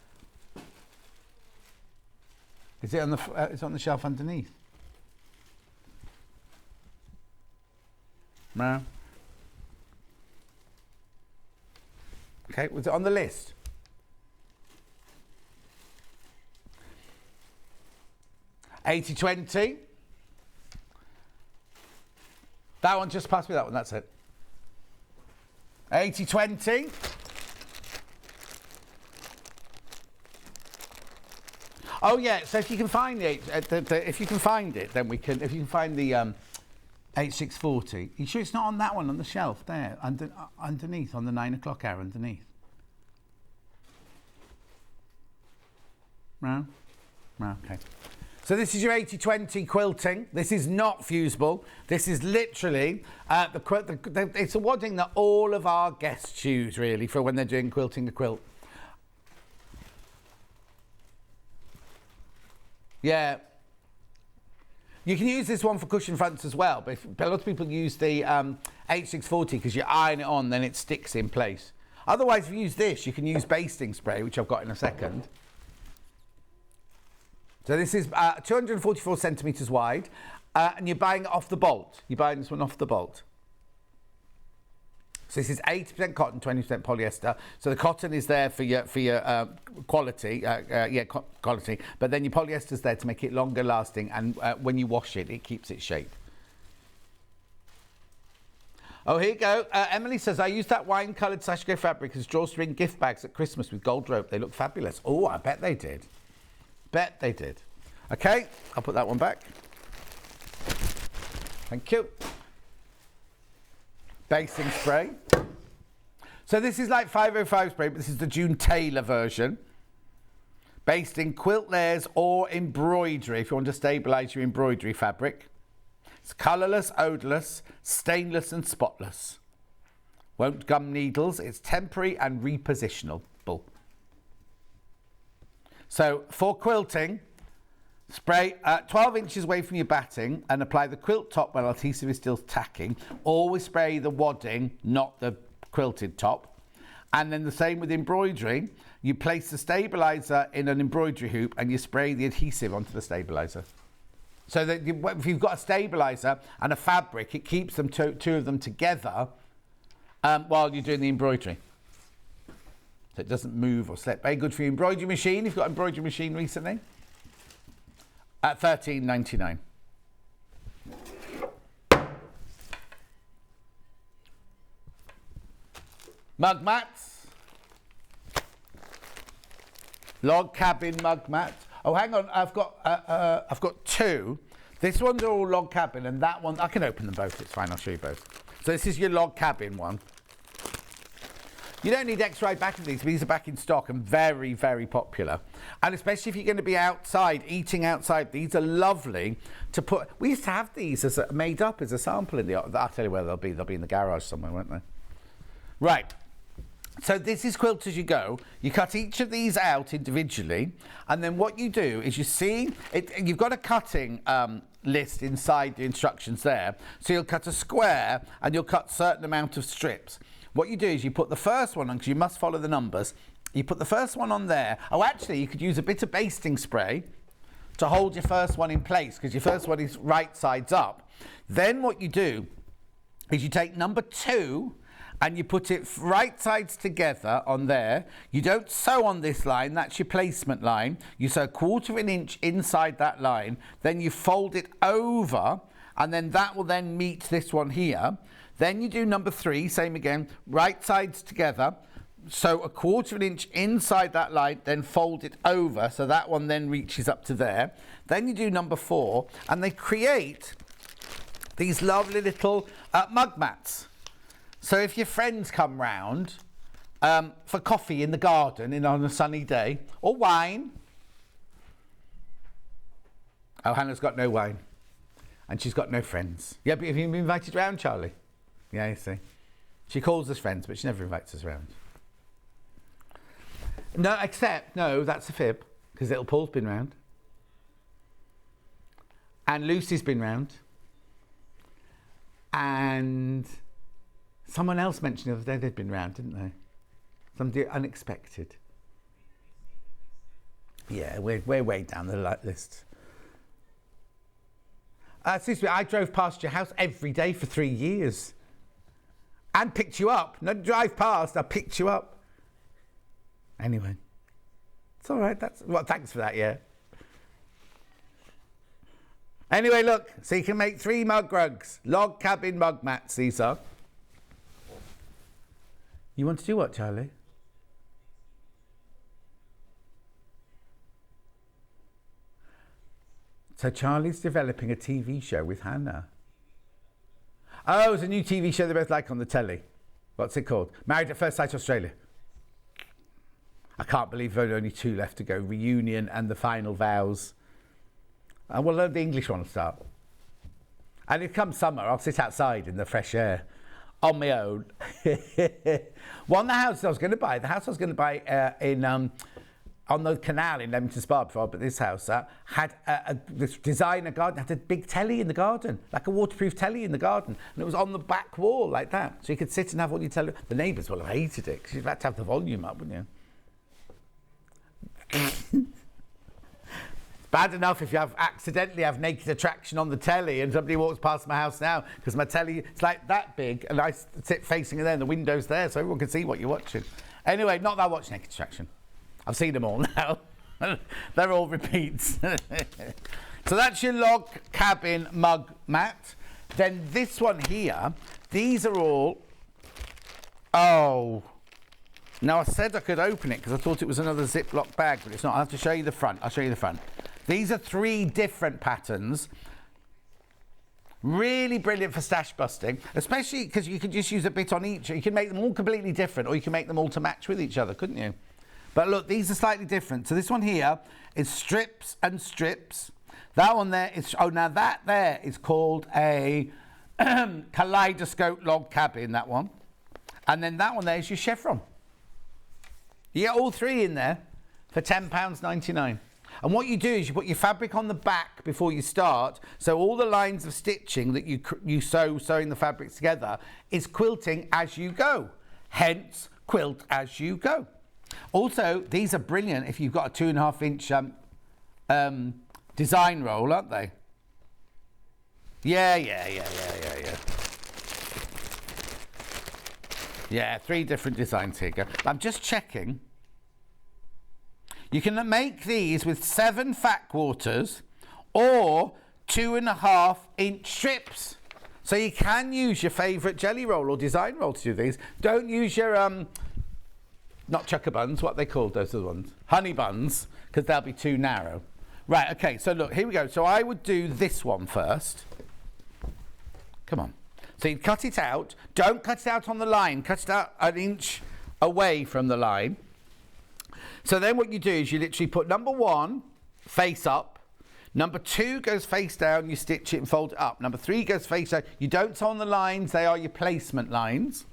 Is it on the? It's on the shelf underneath. No. Okay, was it on the list? $80.20. That one, just pass me that one, that's it. $80.20. Oh yeah, so if you can find if you can find it, then we can. If you can find the 8640. You sure it's not on that one on the shelf there, underneath, on the 9 o'clock hour underneath? No? No, okay. So this is your 80-20 quilting. This is not fusible. This is literally it's a wadding that all of our guests use, really, for when they're doing quilting a quilt. Yeah. You can use this one for cushion fronts as well, but a lot of people use the 8640 because you iron it on, then it sticks in place. Otherwise, if you use this, you can use basting spray, which I've got in a second. So this is 244 centimetres wide, and you're buying it off the bolt. You're buying this one off the bolt. So this is 80% cotton, 20% polyester. So the cotton is there for your quality, quality. But then your polyester's there to make it longer lasting, and when you wash it, it keeps its shape. Oh, here you go. Emily says, I used that wine-coloured sashiko fabric as drawstring gift bags at Christmas with gold rope. They look fabulous. Oh, I bet they did. Bet they did. Okay, I'll put that one back. Thank you. Basting spray. So this is like 505 spray, but this is the June Taylor version. Based in quilt layers or embroidery, if you want to stabilise your embroidery fabric. It's colourless, odourless, stainless and spotless. Won't gum needles. It's temporary and repositionable. So for quilting, spray 12 inches away from your batting and apply the quilt top while adhesive is still tacking. Always spray the wadding, not the quilted top. And then the same with embroidery. You place the stabiliser in an embroidery hoop and you spray the adhesive onto the stabiliser. So that if you've got a stabiliser and a fabric, it keeps them two of them together while you're doing the embroidery. So it doesn't move or slip. Very good for your embroidery machine. If you've got an embroidery machine recently. At $13.99. Mug mats. Log cabin mug mats. Oh, hang on. I've got two. This one's all log cabin, and that one I can open them both. It's fine. I'll show you both. So this is your log cabin one. You don't need X-ray backing these. These are back in stock and very, very popular. And especially if you're going to be outside, eating outside, these are lovely to put. We used to have these as made up as a sample in the. I'll tell you where they'll be. They'll be in the garage somewhere, won't they? Right. So this is Quilt As You Go. You cut each of these out individually, and then what you do is you see it. You've got a cutting list inside the instructions there. So you'll cut a square and you'll cut a certain amount of strips. What you do is you put the first one on, because you must follow the numbers. You put the first one on there. Oh, actually, you could use a bit of basting spray to hold your first one in place, because your first one is right sides up. Then what you do is you take number 2 and you put it right sides together on there. You don't sew on this line, that's your placement line. You sew 1/4 of an inch inside that line. Then you fold it over, and then that will then meet this one here. Then you do number 3, same again, right sides together. So 1/4 of an inch inside that line, then fold it over, so that one then reaches up to there. Then you do number 4, and they create these lovely little mug mats. So if your friends come round for coffee in the garden on a sunny day, or wine. Oh, Hannah's got no wine. And she's got no friends. Yeah, but have you been invited round, Charlie? Yeah, you see. She calls us friends, but she never invites us round. No, that's a fib, because little Paul's been round. And Lucy's been round. And someone else mentioned the other day they'd been round, didn't they? Somebody unexpected. Yeah, we're way down the list. Excuse me, I drove past your house every day for 3 years. And picked you up. Not drive past, I picked you up. Anyway. It's all right. Thanks for that, yeah. Anyway, look. So you can make 3 mug rugs. Log cabin mug mats, these are. You want to do what, Charlie? So Charlie's developing a TV show with Hannah. Oh, it's a new TV show they both like on the telly. What's it called? Married at First Sight Australia. I can't believe there are only 2 left to go. Reunion and the final vows. Well, the English one will start. And if it comes summer, I'll sit outside in the fresh air on my own. The house I was going to buy on the canal in Leamington Spa before, but this house had this designer garden, had a big telly in the garden, like a waterproof telly in the garden, and it was on the back wall like that, so you could sit and have all your telly. The neighbours will have hated it, because you'd have to have the volume up, wouldn't you? Bad enough if you accidentally have Naked Attraction on the telly and somebody walks past my house now because my telly is like that big and I sit facing it there and the window's there so everyone can see what you're watching. Anyway, not that I watch Naked Attraction. I've seen them all now. They're all repeats. So that's your log cabin mug mat. Then this one here, these are all... Oh... Now, I said I could open it because I thought it was another Ziploc bag, but it's not. I'll have to show you the front. I'll show you the front. These are 3 different patterns. Really brilliant for stash busting, especially because you could just use a bit on each. You can make them all completely different, or you can make them all to match with each other, couldn't you? But look, these are slightly different. So this one here is strips and strips. That one there is... Oh, now that there is called a kaleidoscope log cabin, that one. And then that one there is your chevron. You get all 3 in there for £10.99. And what you do is you put your fabric on the back before you start, so all the lines of stitching that you sewing the fabrics together is quilting as you go. Hence, quilt as you go. Also, these are brilliant if you've got a 2.5 inch design roll, aren't they? Yeah. Yeah, 3 different designs here. I'm just checking. You can make these with 7 fat quarters or 2.5 inch strips. So you can use your favourite jelly roll or design roll to do these. Don't use your, not chucker buns, what are they called, those are the ones? Honey buns, because they'll be too narrow. Right, okay, so look, here we go. So I would do this one first. Come on. So you'd cut it out. Don't cut it out on the line. Cut it out 1 inch away from the line. So then what you do is you literally put number 1 face up. Number 2 goes face down. You stitch it and fold it up. Number 3 goes face down. You don't sew on the lines. They are your placement lines.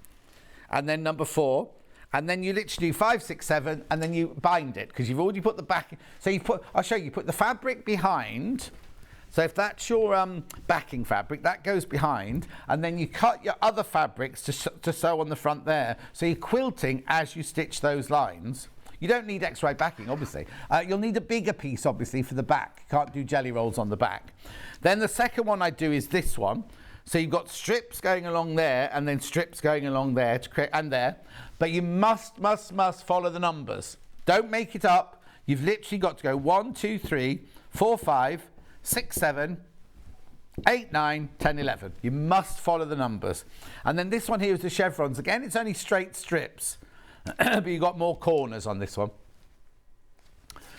And then number 4. And then you literally do 5, 6, 7. And then you bind it because you've already put the back. So you put, I'll show you, put the fabric behind. So if that's your backing fabric, that goes behind, and then you cut your other fabrics to sew on the front there. So you're quilting as you stitch those lines. You don't need X-ray backing, obviously. You'll need a bigger piece, obviously, for the back. You can't do jelly rolls on the back. Then the second one I do is this one. So you've got strips going along there, and then strips going along there to create, and there. But you must follow the numbers. Don't make it up. You've literally got to go 1, 2, 3, 4, 5, 6, 7, 8, 9, 10, 11. You must follow the numbers. And then this one here is the chevrons. Again, it's only straight strips, but you've got more corners on this one.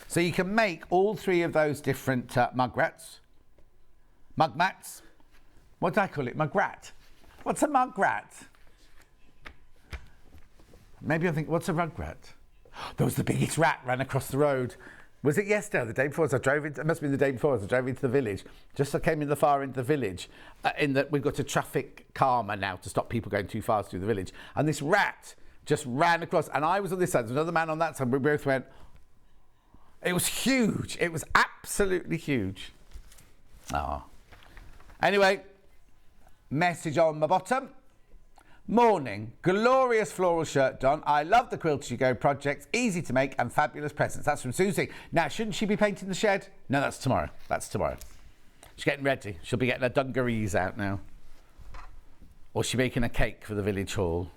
So you can make all 3 of those different mug mats. What do I call it? Mug rat. What's a mug rat? Maybe I think, what's a rug rat? There was the biggest rat ran across the road. Was it yesterday or the day before? As I drove into, it must have been the day before as I drove into the village. Just as I came in the far end of the village, in that we've got a traffic calmer now to stop people going too fast through the village. And this rat just ran across, and I was on this side, there's another man on that side, we both went, it was huge. It was absolutely huge. Oh. Anyway, message on my bottom. Morning, glorious floral shirt done. I love the Quilt As You Go project. Easy to make and fabulous presents. That's from Susie. Now, shouldn't she be painting the shed? No, that's tomorrow. That's tomorrow. She's getting ready. She'll be getting her dungarees out now. Or she's making a cake for the village hall.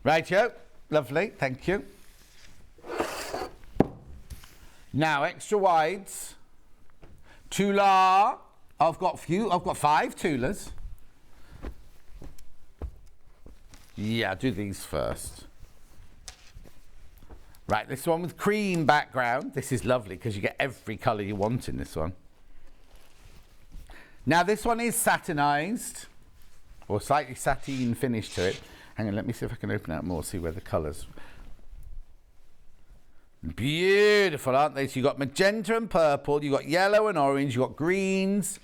Rightio. Lovely. Thank you. Now, extra wides. Tula. I've got 5 Tulas. Yeah, do these first. Right, this one with cream background. This is lovely because you get every colour you want in this one. Now this one is satinised, or slightly sateen finish to it. Hang on, let me see if I can open out more, see where the colours. Beautiful, aren't they? So you've got magenta and purple, you've got yellow and orange, you've got greens.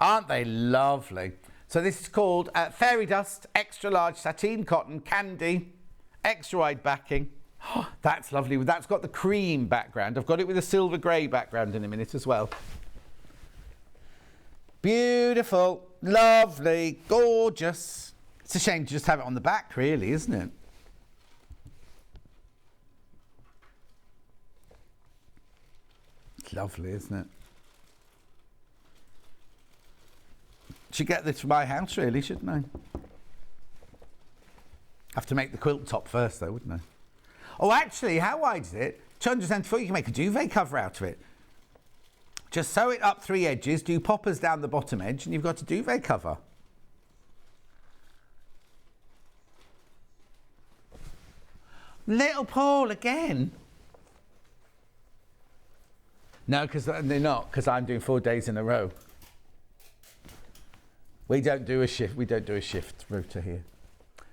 Aren't they lovely? So this is called Fairy Dust, extra large sateen cotton candy, extra wide backing. Oh, that's lovely. That's got the cream background. I've got it with a silver grey background in a minute as well. Beautiful, lovely, gorgeous. It's a shame to just have it on the back, really, isn't it? Lovely, isn't it? Should get this for my house, really, shouldn't I? Have to make the quilt top first, though, wouldn't I? Oh, actually, how wide is it? 274. You can make a duvet cover out of it. Just sew it up 3 edges, do poppers down the bottom edge, and you've got a duvet cover. Little Paul again. No, because they're not, because I'm doing 4 days in a row. We don't do a shift. We don't do a shift rota here.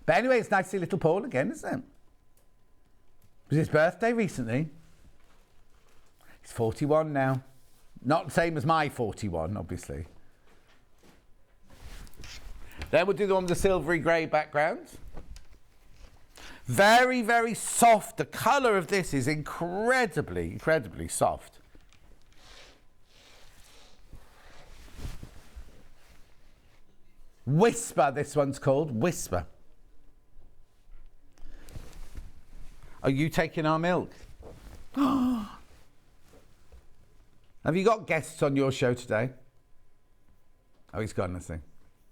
But anyway, it's nice to see little Paul again, isn't it? It was his birthday recently. He's 41 now. Not the same as my 41, obviously. Then we'll do the one with the silvery grey background. Very, very soft. The colour of this is incredibly, incredibly soft. Whisper, this one's called. Whisper. Are you taking our milk? Have you got guests on your show today? Oh, he's gone, I think.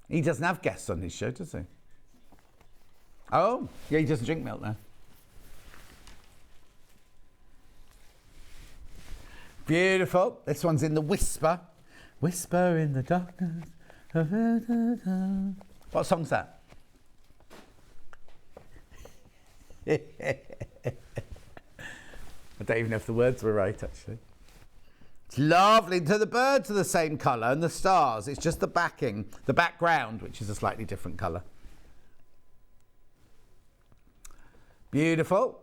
He doesn't have guests on his show, does he? Oh, yeah, he doesn't drink milk now. Beautiful. This one's in the Whisper. Whisper in the darkness. What song's that? I don't even know if the words were right, actually. It's lovely. So the birds are the same colour and the stars. It's just the backing, the background, which is a slightly different colour. Beautiful.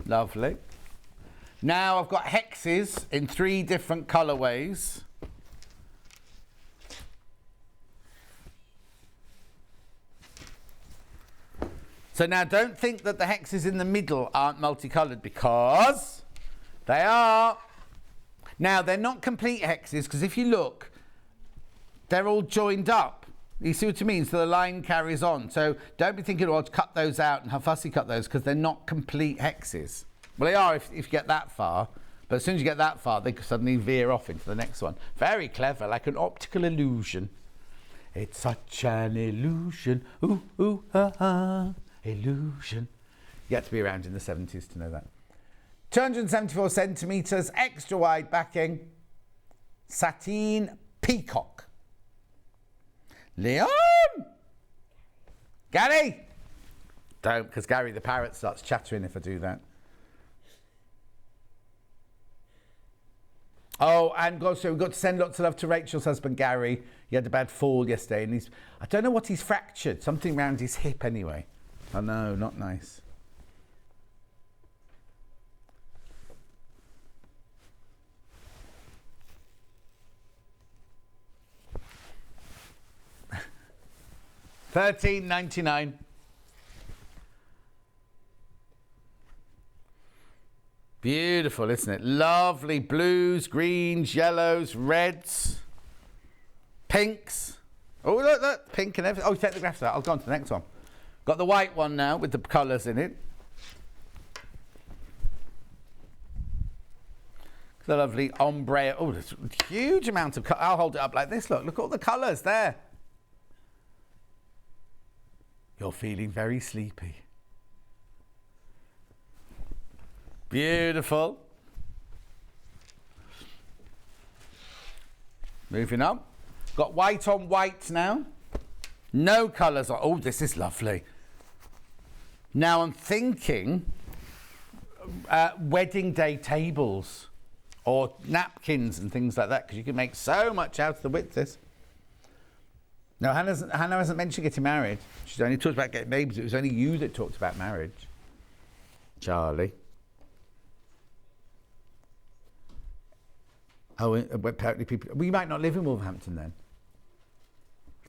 Lovely. Now I've got hexes in 3 different colourways. So now don't think that the hexes in the middle aren't multicoloured, because they are. Now they're not complete hexes, because if you look, they're all joined up. You see what I mean? So the line carries on. So don't be thinking, oh, I'll cut those out and have fussy cut those, because they're not complete hexes. Well, they are if you get that far, but as soon as you get that far, they suddenly veer off into the next one. Very clever, like an optical illusion. It's such an illusion. Ooh, ooh, ha, ha. Illusion. You had to be around in the 70s to know that. 274 centimetres, extra wide backing. Sateen peacock. Leon! Gary! Don't, because Gary the parrot starts chattering if I do that. Oh, and also we've got to send lots of love to Rachel's husband, Gary. He had a bad fall yesterday, and I don't know what he's fractured. Something around his hip anyway. Oh no, not nice. $13.99. Beautiful, isn't it? Lovely blues, greens, yellows, reds, pinks. Oh, look, pink and everything. Oh, take the graphs out. I'll go on to the next one. Got the white one now with the colours in it. The lovely ombre. Oh, there's a huge amount of colour. I'll hold it up like this. Look at all the colours there. You're feeling very sleepy. Beautiful. Moving on. Got white on white now. No colours on. Oh, this is lovely. Now I'm thinking wedding day tables or napkins and things like that, because you can make so much out of the width this. No, Hannah hasn't mentioned getting married. She's only talked about getting babies. It was only you that talked about marriage. Charlie. Oh, apparently people... We might not live in Wolverhampton then.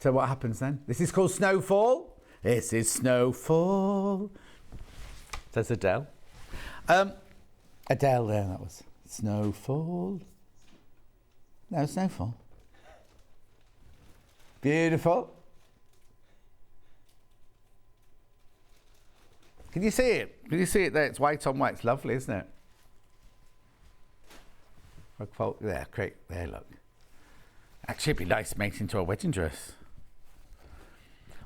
So what happens then? This is called Snowfall. This is Snowfall. Says Adele. Adele there, that was. Snowfall. No, Snowfall. Beautiful. Can you see it? Can you see it there? It's white on white. It's lovely, isn't it? There, great. There, look. Actually, it'd be nice to make it into a wedding dress.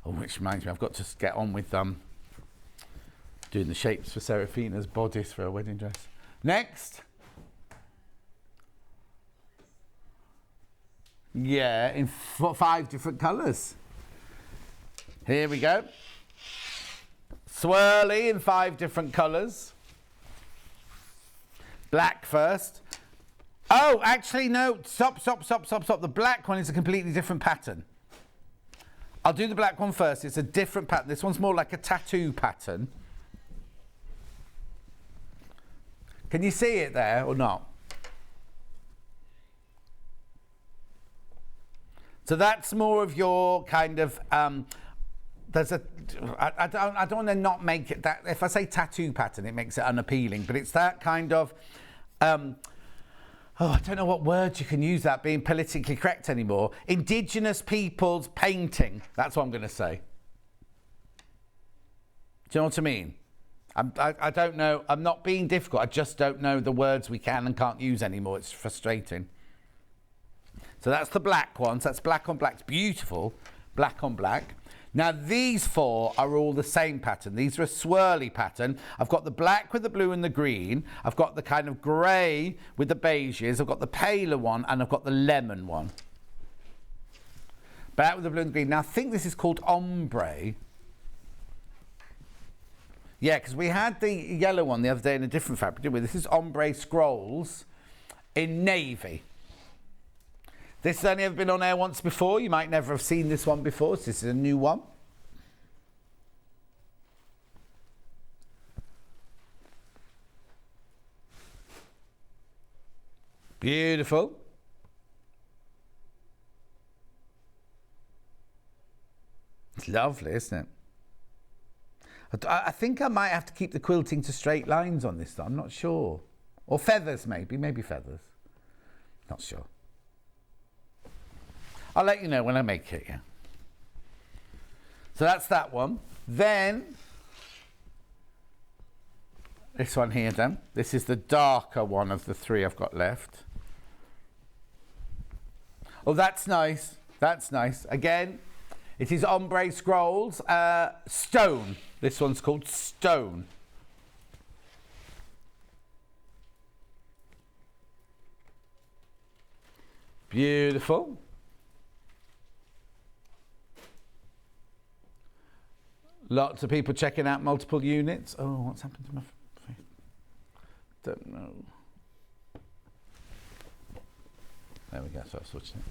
Oh, which reminds me, I've got to get on with doing the shapes for Seraphina's bodice for a wedding dress. Next. Yeah, in 5 different colours. Here we go. Swirly in 5 different colours. Black first. Oh, actually, no. Stop. The black one is a completely different pattern. I'll do the black one first. It's a different pattern. This one's more like a tattoo pattern. Can you see it there or not? So that's more of your kind of, there's a, I don't want to not make it that, if I say tattoo pattern, it makes it unappealing, but it's that kind of, I don't know what words you can use that being politically correct anymore. Indigenous people's painting. That's what I'm going to say. Do you know what I mean? I don't know. I'm not being difficult. I just don't know the words we can and can't use anymore. It's frustrating. So that's the black one. So that's black on black. It's beautiful. Black on black. Now these 4 are all the same pattern. These are a swirly pattern. I've got the black with the blue and the green. I've got the kind of grey with the beiges. I've got the paler one and I've got the lemon one. Black with the blue and the green. Now I think this is called ombre. Yeah, because we had the yellow one the other day in a different fabric, didn't we? This is ombre scrolls in navy. This has only ever been on air once before. You might never have seen this one before. So this is a new one. Beautiful. It's lovely, isn't it? I think I might have to keep the quilting to straight lines on this, though. I'm not sure. Or feathers, maybe feathers. Not sure. I'll let you know when I make it, yeah. So that's that one. Then, this one here then. This is the darker one of the 3 I've got left. Oh, that's nice. That's nice. Again, it is ombre scrolls. Stone. This one's called Stone. Beautiful. Lots of people checking out multiple units. Oh, what's happened to my face? Don't know. There we go, so I've switched it.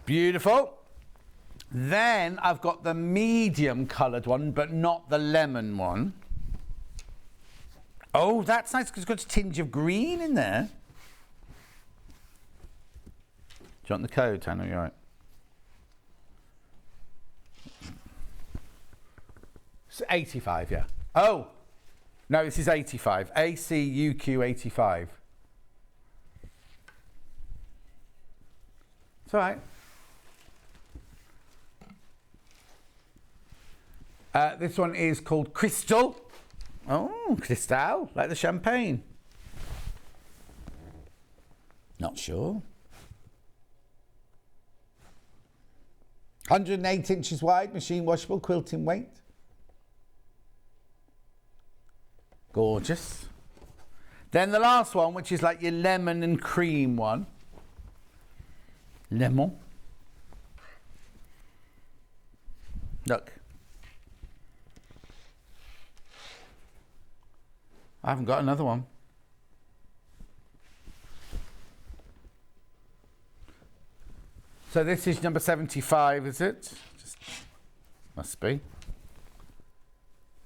Beautiful. Then I've got the medium coloured one, but not the lemon one. Oh, that's nice because it's got a tinge of green in there. Do you want the code, Hannah? You're right. It's 85, yeah. Oh, no, this is 85. ACUQ 85. It's all right. This one is called Crystal. Oh, Cristal, like the champagne. Not sure. 108 inches wide, machine washable, quilting weight. Gorgeous. Then the last one, which is like your lemon and cream one. Lemon. Look. I haven't got another one. So this is number 75, is it? Must be.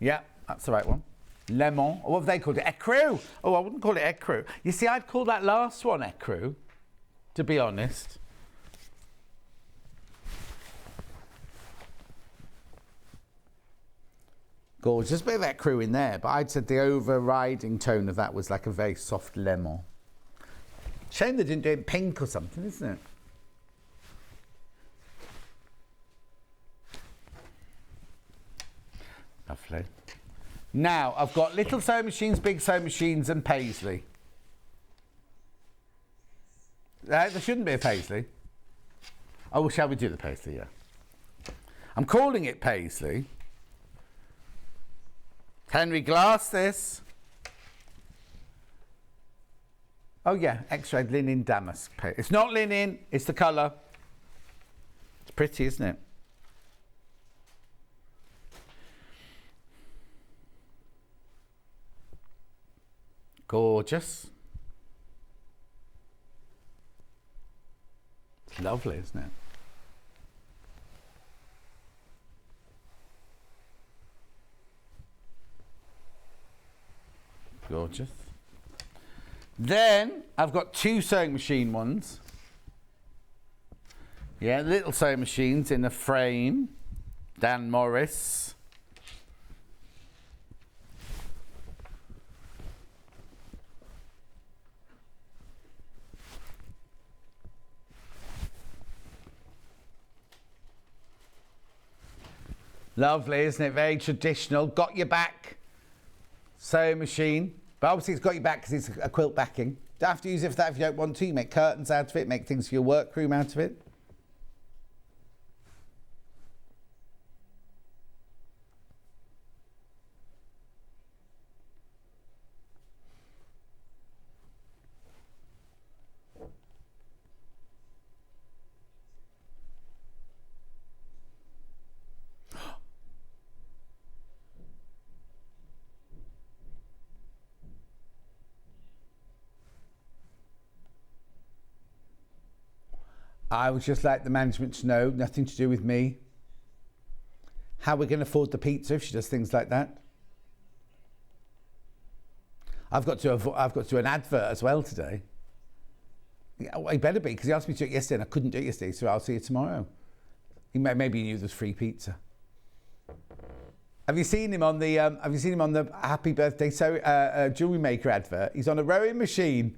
Yeah, that's the right one. Lemon. Or what have they called it? Ecru. Oh, I wouldn't call it ecru. You see, I'd call that last one ecru, to be honest. Gorgeous. Bit of ecru in there, but I'd said the overriding tone of that was like a very soft lemon. Shame they didn't do it in pink or something, isn't it? Lovely. Now, I've got little sewing machines, big sewing machines, and Paisley. There shouldn't be a Paisley. Oh, shall we do the Paisley? Yeah. I'm calling it Paisley. Henry Glass, this. Oh, yeah, X-ray linen damask. It's not linen, it's the colour. It's pretty, isn't it? Gorgeous. It's lovely, isn't it? Gorgeous. Then I've got two sewing machine ones. Yeah, little sewing machines in a frame. Dan Morris. Lovely, isn't it? Very traditional. Got your back sewing machine. But obviously it's got your back because it's a quilt backing. Don't have to use it for that if you don't want to. You make curtains out of it, make things for your workroom out of it. I would just like the management to know, nothing to do with me, how we're going to afford the pizza if she does things like that. I've got to do an advert as well today. Yeah, well, he better be, because he asked me to do it yesterday and I couldn't do it yesterday, so I'll see you tomorrow. Maybe he knew there's free pizza. Have you seen him on the Happy Birthday jewellery maker advert? He's on a rowing machine.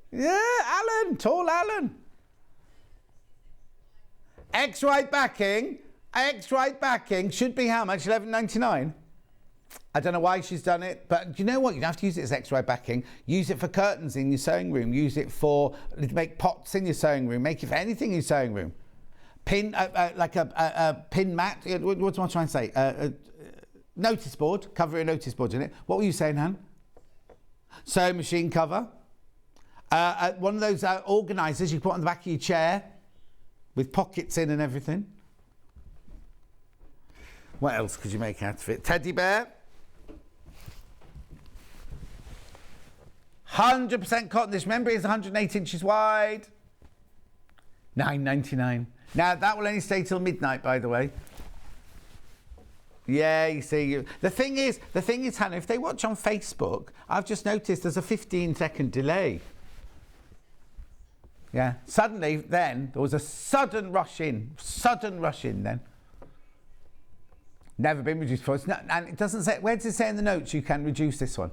Yeah, Alan, tall Alan. X-right backing should be how much? $11.99. I don't know why she's done it, but you know what? You don't have to use it as X-right backing. Use it for curtains in your sewing room. Use it to make pots in your sewing room. Make it for anything in your sewing room. Pin like a pin mat. What am I trying to say? Notice board. Cover a notice board in it. What were you saying, Han? Sewing machine cover. One of those organisers you put on the back of your chair. With pockets in and everything. What else could you make out of it? Teddy bear. 100% cotton. This, remember, is 108 inches wide. $9.99. Now, that will only stay till midnight, by the way. Yeah, you see. The thing is, Hannah, if they watch on Facebook, I've just noticed there's a 15-second delay. Yeah, suddenly then, there was a sudden rush in then. Never been reduced before. And it doesn't say, where does it say in the notes you can reduce this one?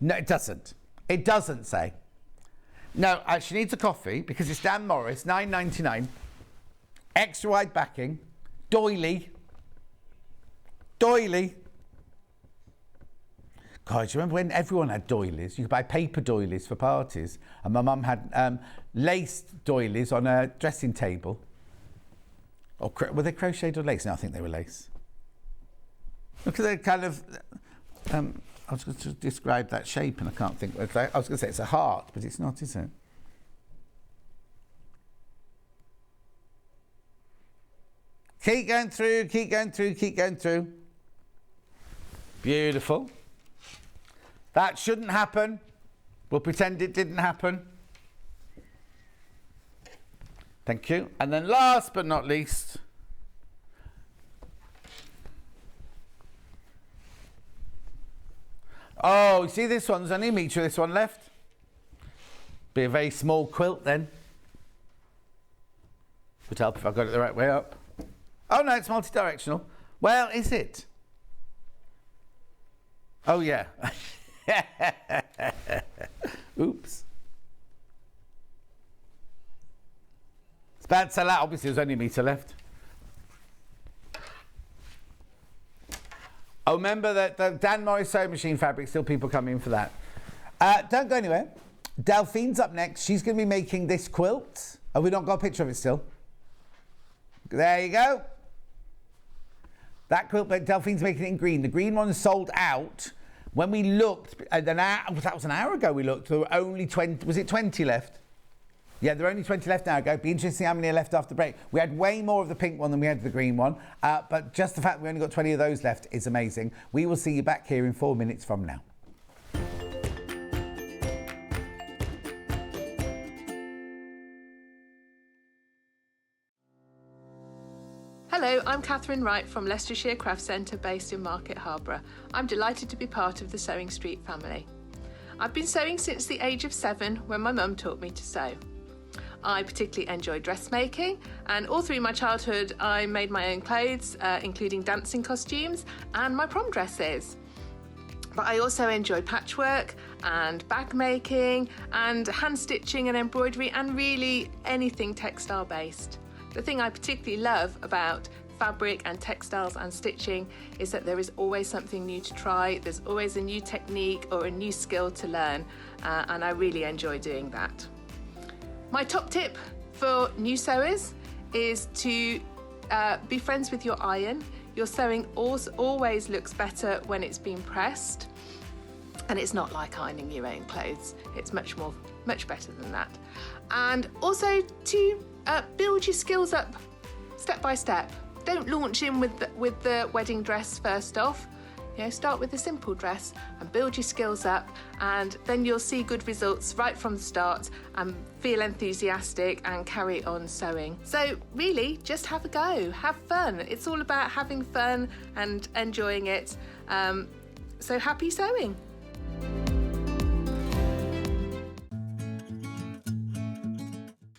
No, it doesn't. It doesn't say. No, she needs a coffee because it's Dan Morris, $9.99. Extra wide backing, doily. God, do you remember when everyone had doilies? You could buy paper doilies for parties. And my mum had laced doilies on a dressing table. Or were they crocheted or lace? No, I think they were lace. Look at the kind of... I was going to describe that shape and I can't think. I was going to say it's a heart, but it's not, is it? Keep going through. Beautiful. That shouldn't happen. We'll pretend it didn't happen. Thank you. And then last but not least, oh, you see this one? There's only a metre of this one left. Be a very small quilt then. Would help if I got it the right way up. Oh no, it's multi-directional. Well, is it? Oh yeah. Oops. It's bad to sell out. Obviously, there's only a metre left. Oh, remember that the Dan Morris sewing machine fabric, still people coming in for that. Don't go anywhere. Delphine's up next. She's going to be making this quilt. Oh, we not got a picture of it still. There you go. That quilt, but Delphine's making it in green. The green one sold out. When we looked, that was an hour ago we looked, there were only 20, was it 20 left? Yeah, there are only 20 left now. Be interesting to see how many are left after the break. We had way more of the pink one than we had the green one, but just the fact that we only got 20 of those left is amazing. We will see you back here in 4 minutes from now. Hello, I'm Catherine Wright from Leicestershire Craft Centre based in Market Harborough. I'm delighted to be part of the Sewing Street family. I've been sewing since the age of 7 when my mum taught me to sew. I particularly enjoy dressmaking, and all through my childhood I made my own clothes, including dancing costumes and my prom dresses. But I also enjoy patchwork and bag making and hand stitching and embroidery and really anything textile based. The thing I particularly love about fabric and textiles and stitching is that there is always something new to try, there's always a new technique or a new skill to learn, and I really enjoy doing that. My top tip for new sewers is to be friends with your iron. Your sewing always looks better when it's been pressed, and it's not like ironing your own clothes. It's much better than that. And also to build your skills up step by step. Don't launch in with the wedding dress first off. You know, start with a simple dress and build your skills up, and then you'll see good results right from the start and feel enthusiastic and carry on sewing. So really, just have a go, have fun. It's all about having fun and enjoying it. So happy sewing.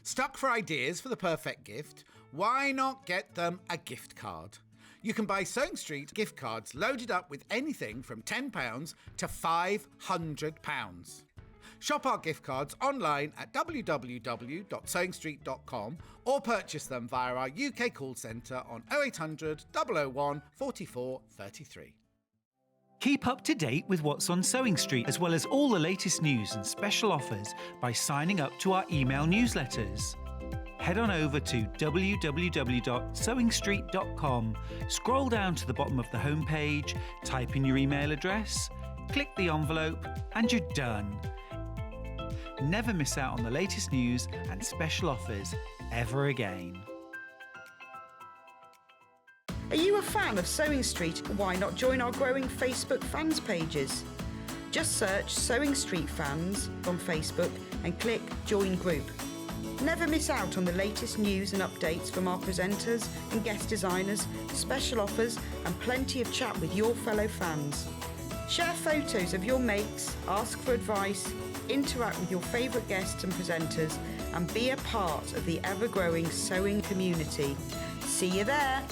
Stuck for ideas for the perfect gift? Why not get them a gift card? You can buy Sewing Street gift cards loaded up with anything from £10 to £500. Shop our gift cards online at www.sewingstreet.com or purchase them via our UK call centre on 0800 001 44 33. Keep up to date with what's on Sewing Street, as well as all the latest news and special offers by signing up to our email newsletters. Head on over to www.sewingstreet.com, scroll down to the bottom of the homepage, type in your email address, click the envelope, and you're done. Never miss out on the latest news and special offers ever again. Are you a fan of Sewing Street? Why not join our growing Facebook fans pages? Just search Sewing Street Fans on Facebook and click Join Group. Never miss out on the latest news and updates from our presenters and guest designers, special offers and plenty of chat with your fellow fans. Share photos of your makes, ask for advice, interact with your favourite guests and presenters, and be a part of the ever-growing sewing community. See you there!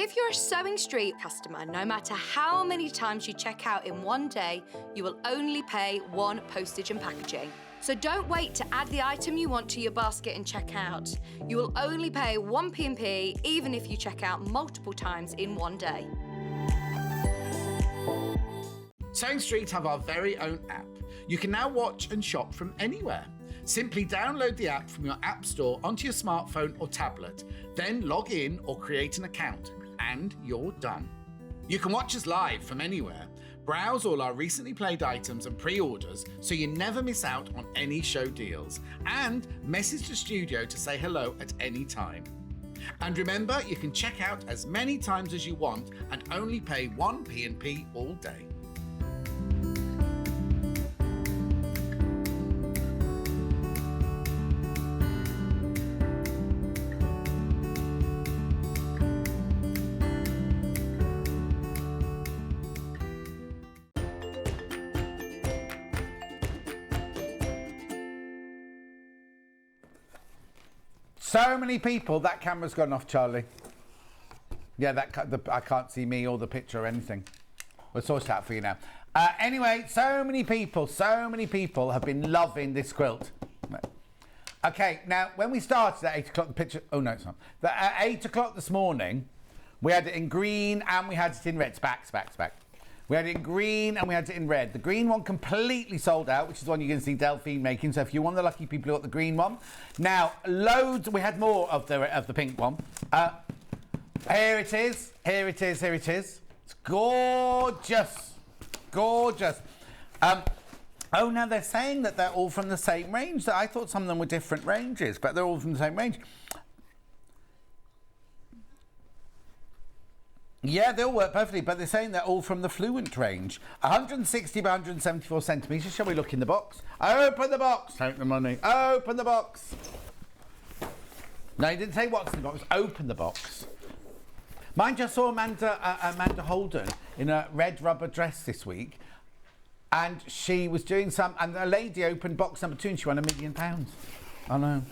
If you're a Sewing Street customer, no matter how many times you check out in one day, you will only pay one postage and packaging. So don't wait to add the item you want to your basket and check out. You will only pay one P&P even if you check out multiple times in one day. Sewing Street have our very own app. You can now watch and shop from anywhere. Simply download the app from your app store onto your smartphone or tablet, then log in or create an account, and you're done. You can watch us live from anywhere, browse all our recently played items and pre-orders so you never miss out on any show deals, and message the studio to say hello at any time. And remember, you can check out as many times as you want and only pay one P&P all day. So many people. That camera's gone off, Charlie. Yeah, I can't see me or the picture or anything. We'll sort it out for you now. Anyway, so many people have been loving this quilt. Okay, now when we started at 8 o'clock, the picture. Oh no, it's not. At 8 o'clock this morning, we had it in green and we had it in red. It's back. We had it in green and we had it in red. The green one completely sold out, which is the one you're going to see Delphine making. So if you're one of the lucky people who got the green one, now loads. We had more of the pink one. Here it is. It's gorgeous. Oh, now they're saying that they're all from the same range. I thought some of them were different ranges, but they're all from the same range. Yeah, they all work perfectly, but they're saying they're all from the Fluent range. 160 by 174 centimetres. Shall we look in the box? Open the box. Take the money. Open the box. No, he didn't say what's in the box. Open the box. Mind you, I saw Amanda Holden in a red rubber dress this week. And she was doing and a lady opened box number 2 and she won £1 million. I know.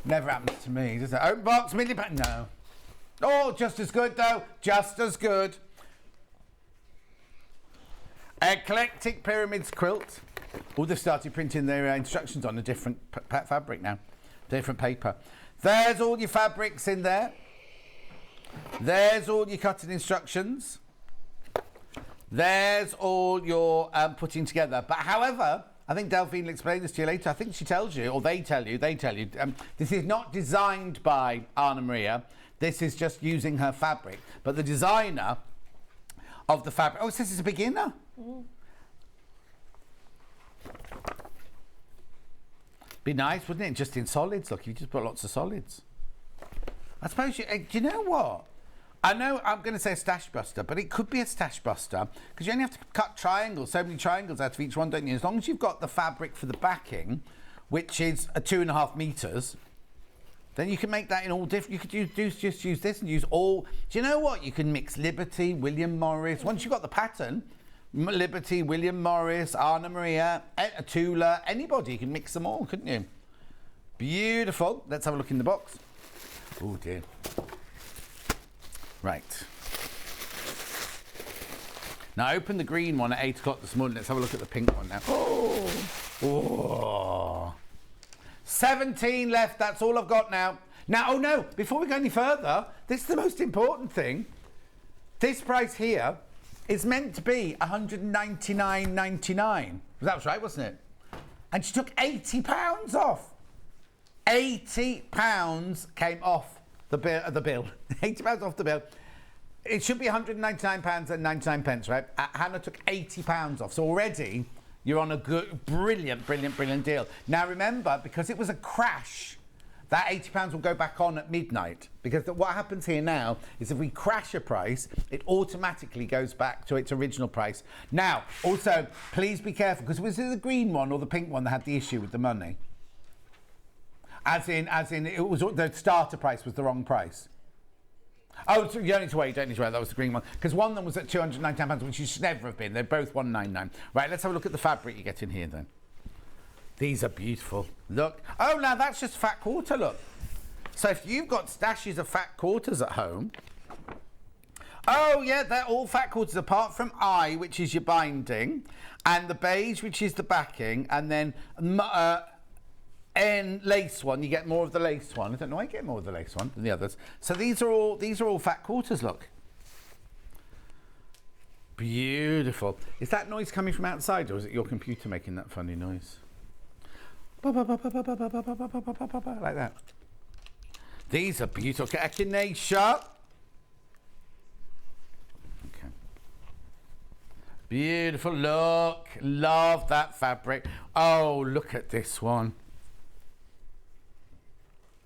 Never happens to me, does it? Open box, £1 million. No. Oh, just as good though. Just as good. Eclectic Pyramids quilt. Oh, they've started printing their instructions on a different fabric now. Different paper. There's all your fabrics in there. There's all your cutting instructions. There's all your putting together. But however, I think Delphine will explain this to you later. I think she tells you, or they tell you, this is not designed by Anna Maria. This is just using her fabric. But the designer of the fabric... Oh, it says it's a beginner. Be nice, wouldn't it? Just in solids. Look, you just put lots of solids. I suppose do you know what? I know I'm going to say a stash buster, but it could be a stash buster because you only have to cut triangles, so many triangles out of each one, don't you? As long as you've got the fabric for the backing, which is 2.5 metres, then you can make that in all different. You could just use this and use all. Do you know what? You can mix Liberty, William Morris. Once you've got the pattern, Liberty, William Morris, Anna Maria, Tula, anybody, you can mix them all, couldn't you? Beautiful. Let's have a look in the box. Oh dear. Right. Now open the green one at 8 o'clock this morning. Let's have a look at the pink one now. Oh. 17 left. That's all I've got now. Now, oh no, before we go any further, this is the most important thing. This price here is meant to be £199.99. That was right, wasn't it? And she took £80 off. £80 came off the bill. £80 off the bill. It should be £199.99, right? Hannah took £80 off. So already you're on a good, brilliant deal. Now remember, because it was a crash, that £80 will go back on at midnight. Because what happens here now is if we crash a price, it automatically goes back to its original price. Now, also, please be careful, because was it the green one or the pink one that had the issue with the money? As in, it was the starter price was the wrong price. Oh, so you don't need to wait. That was the green one. Because one of them was at £299, which you should never have been. They're both £199. Right, let's have a look at the fabric you get in here then. These are beautiful. Look. Oh, now that's just fat quarter, look. So if you've got stashes of fat quarters at home... Oh, yeah, they're all fat quarters, apart from I, which is your binding, and the beige, which is the backing, and then... And lace one, you get more of the lace one. I don't know, I get more of the lace one than the others. So these are all fat quarters, look. Beautiful. Is that noise coming from outside, or is it your computer making that funny noise? Like that. These are beautiful. Echinacea. Okay. Beautiful, look. Love that fabric. Oh, look at this one.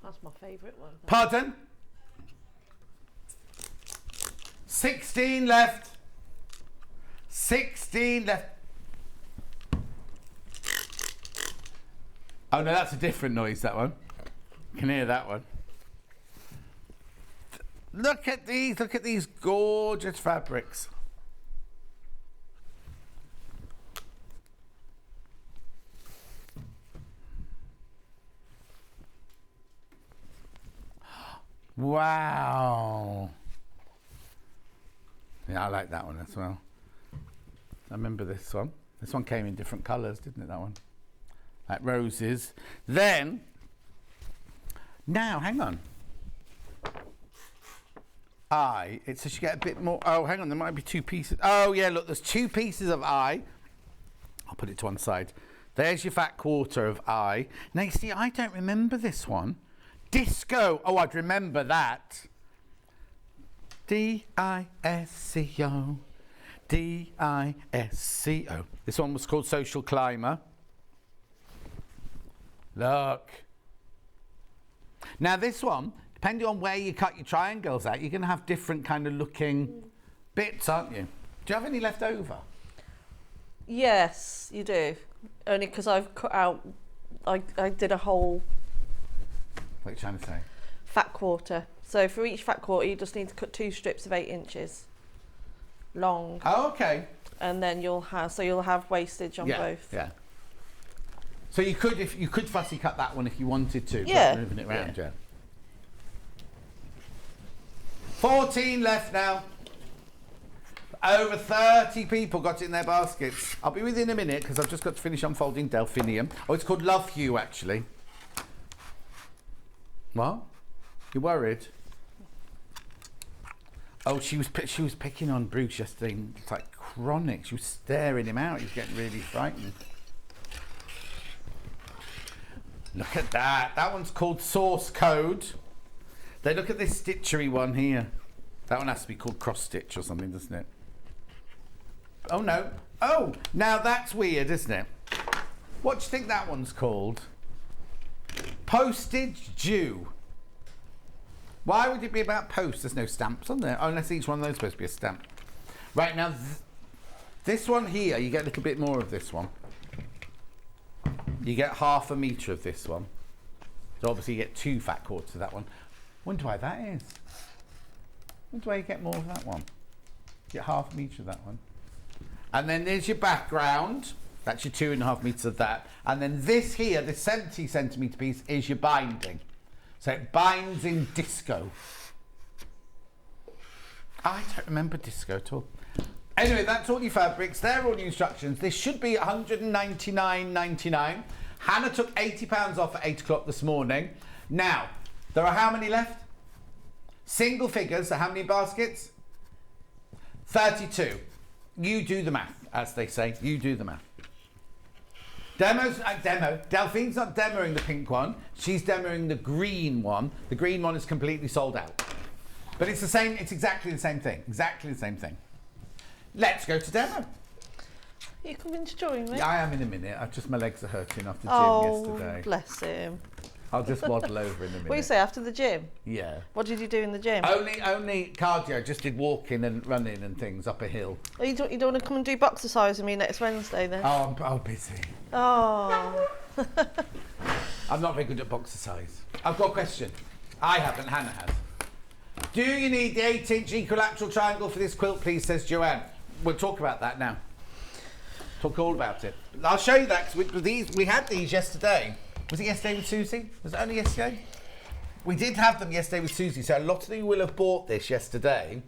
That's my favourite one. Pardon? 16 left. 16 left. Oh no, that's a different noise, that one. You can hear that one. Look at these gorgeous fabrics. Wow. Yeah, I like that one as well. I remember this one. This one came in different colours, didn't it, that one? Like roses. Then, Now, hang on. It says you get a bit more. Oh, hang on, there might be 2 pieces. Oh, yeah, look, there's 2 pieces of I. I'll put it to one side. There's your fat quarter of I. Now, you see, I don't remember this one. Disco. Oh, I'd remember that. D-I-S-C-O. D-I-S-C-O. This one was called Social Climber. Look. Now, this one, depending on where you cut your triangles out, you're going to have different kind of looking bits, aren't you? Do you have any left over? Yes, you do. Only because I've cut out, I did a whole... What are you trying to say? Fat quarter. So for each fat quarter, you just need to cut 2 strips of 8 inches long. Oh, okay. And then you'll have wastage on both. Yeah. So you could, if you could fussy cut that one if you wanted to. Yeah. Moving it around, yeah. 14 left now. Over 30 people got it in their baskets. I'll be with you in a minute because I've just got to finish unfolding Delphinium. Oh, it's called Love Hue, actually. What? You worried? Oh, she was picking on Bruce yesterday. It's like chronic. She was staring him out. He was getting really frightened. Look at that. That one's called Source Code. Then look at this stitchery one here. That one has to be called Cross Stitch or something, doesn't it? Oh, no. Oh, now that's weird, isn't it? What do you think that one's called? Postage due. Why would it be about post? There's no stamps on there. Oh, unless each one of those is supposed to be a stamp. Right, now, this one here, you get a little bit more of this one. You get 1/2 metre of this one. So obviously you get 2 fat quarters of that one. Wonder why that is. Wonder why you get more of that one. You get 1/2 metre of that one. And then there's your background. That's your 2.5 metres of that. And then this here, the 70 centimetre piece, is your binding. So it binds in disco. I don't remember disco at all. Anyway, that's all your fabrics. They're all your instructions. This should be £199.99. Hannah took £80 off at 8 o'clock this morning. Now, there are how many left? Single figures. So how many baskets? 32. You do the math, as they say. You do the math. Delphine's not demoing the pink one. She's demoing the green one. The green one is completely sold out. But it's the same. It's exactly the same thing. Exactly the same thing. Let's go to demo. You coming to join me? Yeah, I am in a minute. My legs are hurting after the gym yesterday. Bless him. I'll just waddle over in a minute. What do you say, after the gym? Yeah. What did you do in the gym? Only cardio. Just did walking and running and things up a hill. Oh, you don't want to come and do boxercise with me next Wednesday then? Oh, I'm busy. Oh. I'm not very good at boxercise. I've got a question. I haven't, Hannah has. Do you need the 8-inch equilateral triangle for this quilt, please, says Joanne. We'll talk about that now. Talk all about it. I'll show you that, because we had these yesterday. Was it yesterday with Susie? Was it only yesterday? We did have them yesterday with Susie, so a lot of you will have bought this yesterday.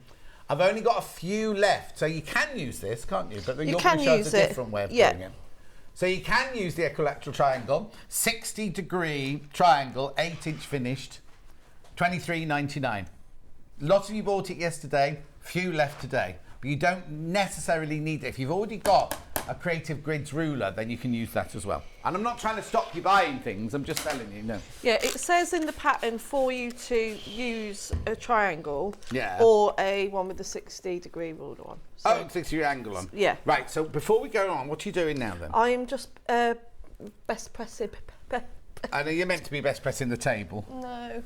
I've only got a few left, so you can use this, can't you? But you're going to show us a different way of doing it. So you can use the equilateral triangle, 60-degree triangle, 8-inch finished, £23.99. Lots of you bought it yesterday, few left today. But you don't necessarily need it. If you've already got a Creative Grids ruler, then you can use that as well. And I'm not trying to stop you buying things, I'm just telling you, no. Yeah, it says in the pattern for you to use a triangle or a one with the 60-degree ruler on. So, 60-degree angle on. Yeah. Right, so before we go on, what are you doing now then? I am just best pressing. I know you're meant to be best pressing the table. No,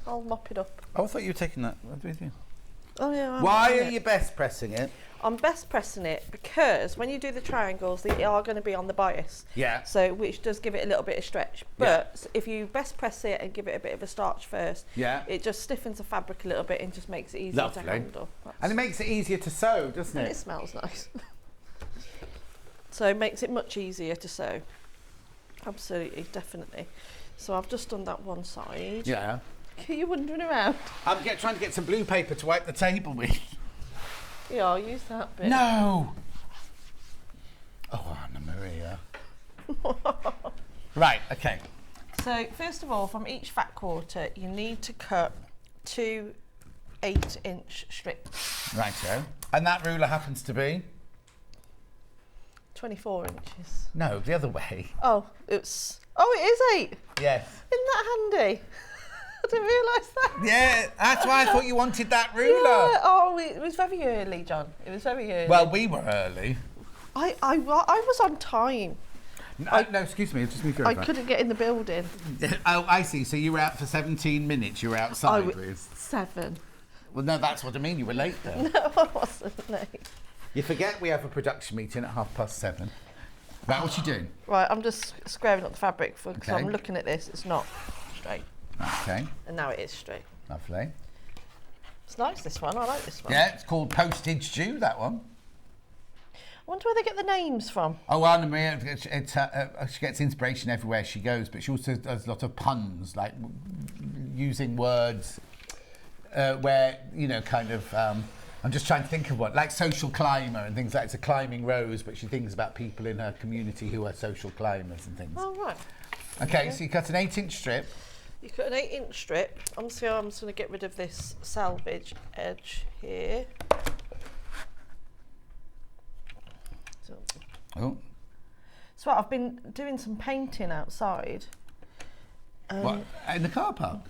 I'll mop it up. Oh, I thought you were taking that with you. Oh yeah. Why are you best pressing it? I'm best pressing it because when you do the triangles, they are going to be on the bias. Yeah. So which does give it a little bit of stretch. But if you best press it and give it a bit of a starch first, it just stiffens the fabric a little bit and just makes it easier to handle. And it makes it easier to sew, doesn't it? And it smells nice. So it makes it much easier to sew. Absolutely, definitely. So I've just done that one side. Yeah. Are you wandering around? I'm trying to get some blue paper to wipe the table with. Yeah, I'll use that bit. No! Oh, Anna Maria. Right, okay. So, first of all, from each fat ¾ you need to cut 2 8-inch strips. Righto. And that ruler happens to be? 24 inches. No, the other way. Oh, it is 8. Yes. Isn't that handy? I didn't realise that. Yeah, that's why I thought you wanted that ruler. Yeah. Oh, it was very early, John. It was very early. Well, we were early. I was on time. No, excuse me, just move your I couldn't get in the building. Oh, I see. So you were out for 17 minutes. You were outside with 7. Well, no, that's what I mean. You were late though. No, I wasn't late. You forget we have a production meeting at 7:30. Right, what you doing? Right, I'm just squaring up the fabric because Okay. I'm looking at this. It's not straight. Okay, And now it is straight. lovely. It's nice, this one. I like this one. Yeah, it's called Postage Due, that one. I wonder where they get the names from. Oh, Anna Maria, she gets inspiration everywhere she goes, but she also does a lot of puns, like using words where, you know, kind of, I'm just trying to think of what, like social climber and things like it's a climbing rose, but she thinks about people in her community who are social climbers and things. Oh, right. Okay, so you cut an 8-inch strip. You cut an 8-inch strip. I'm just going to get rid of this salvage edge here. Oh, So I've been doing some painting outside. what, in the car park?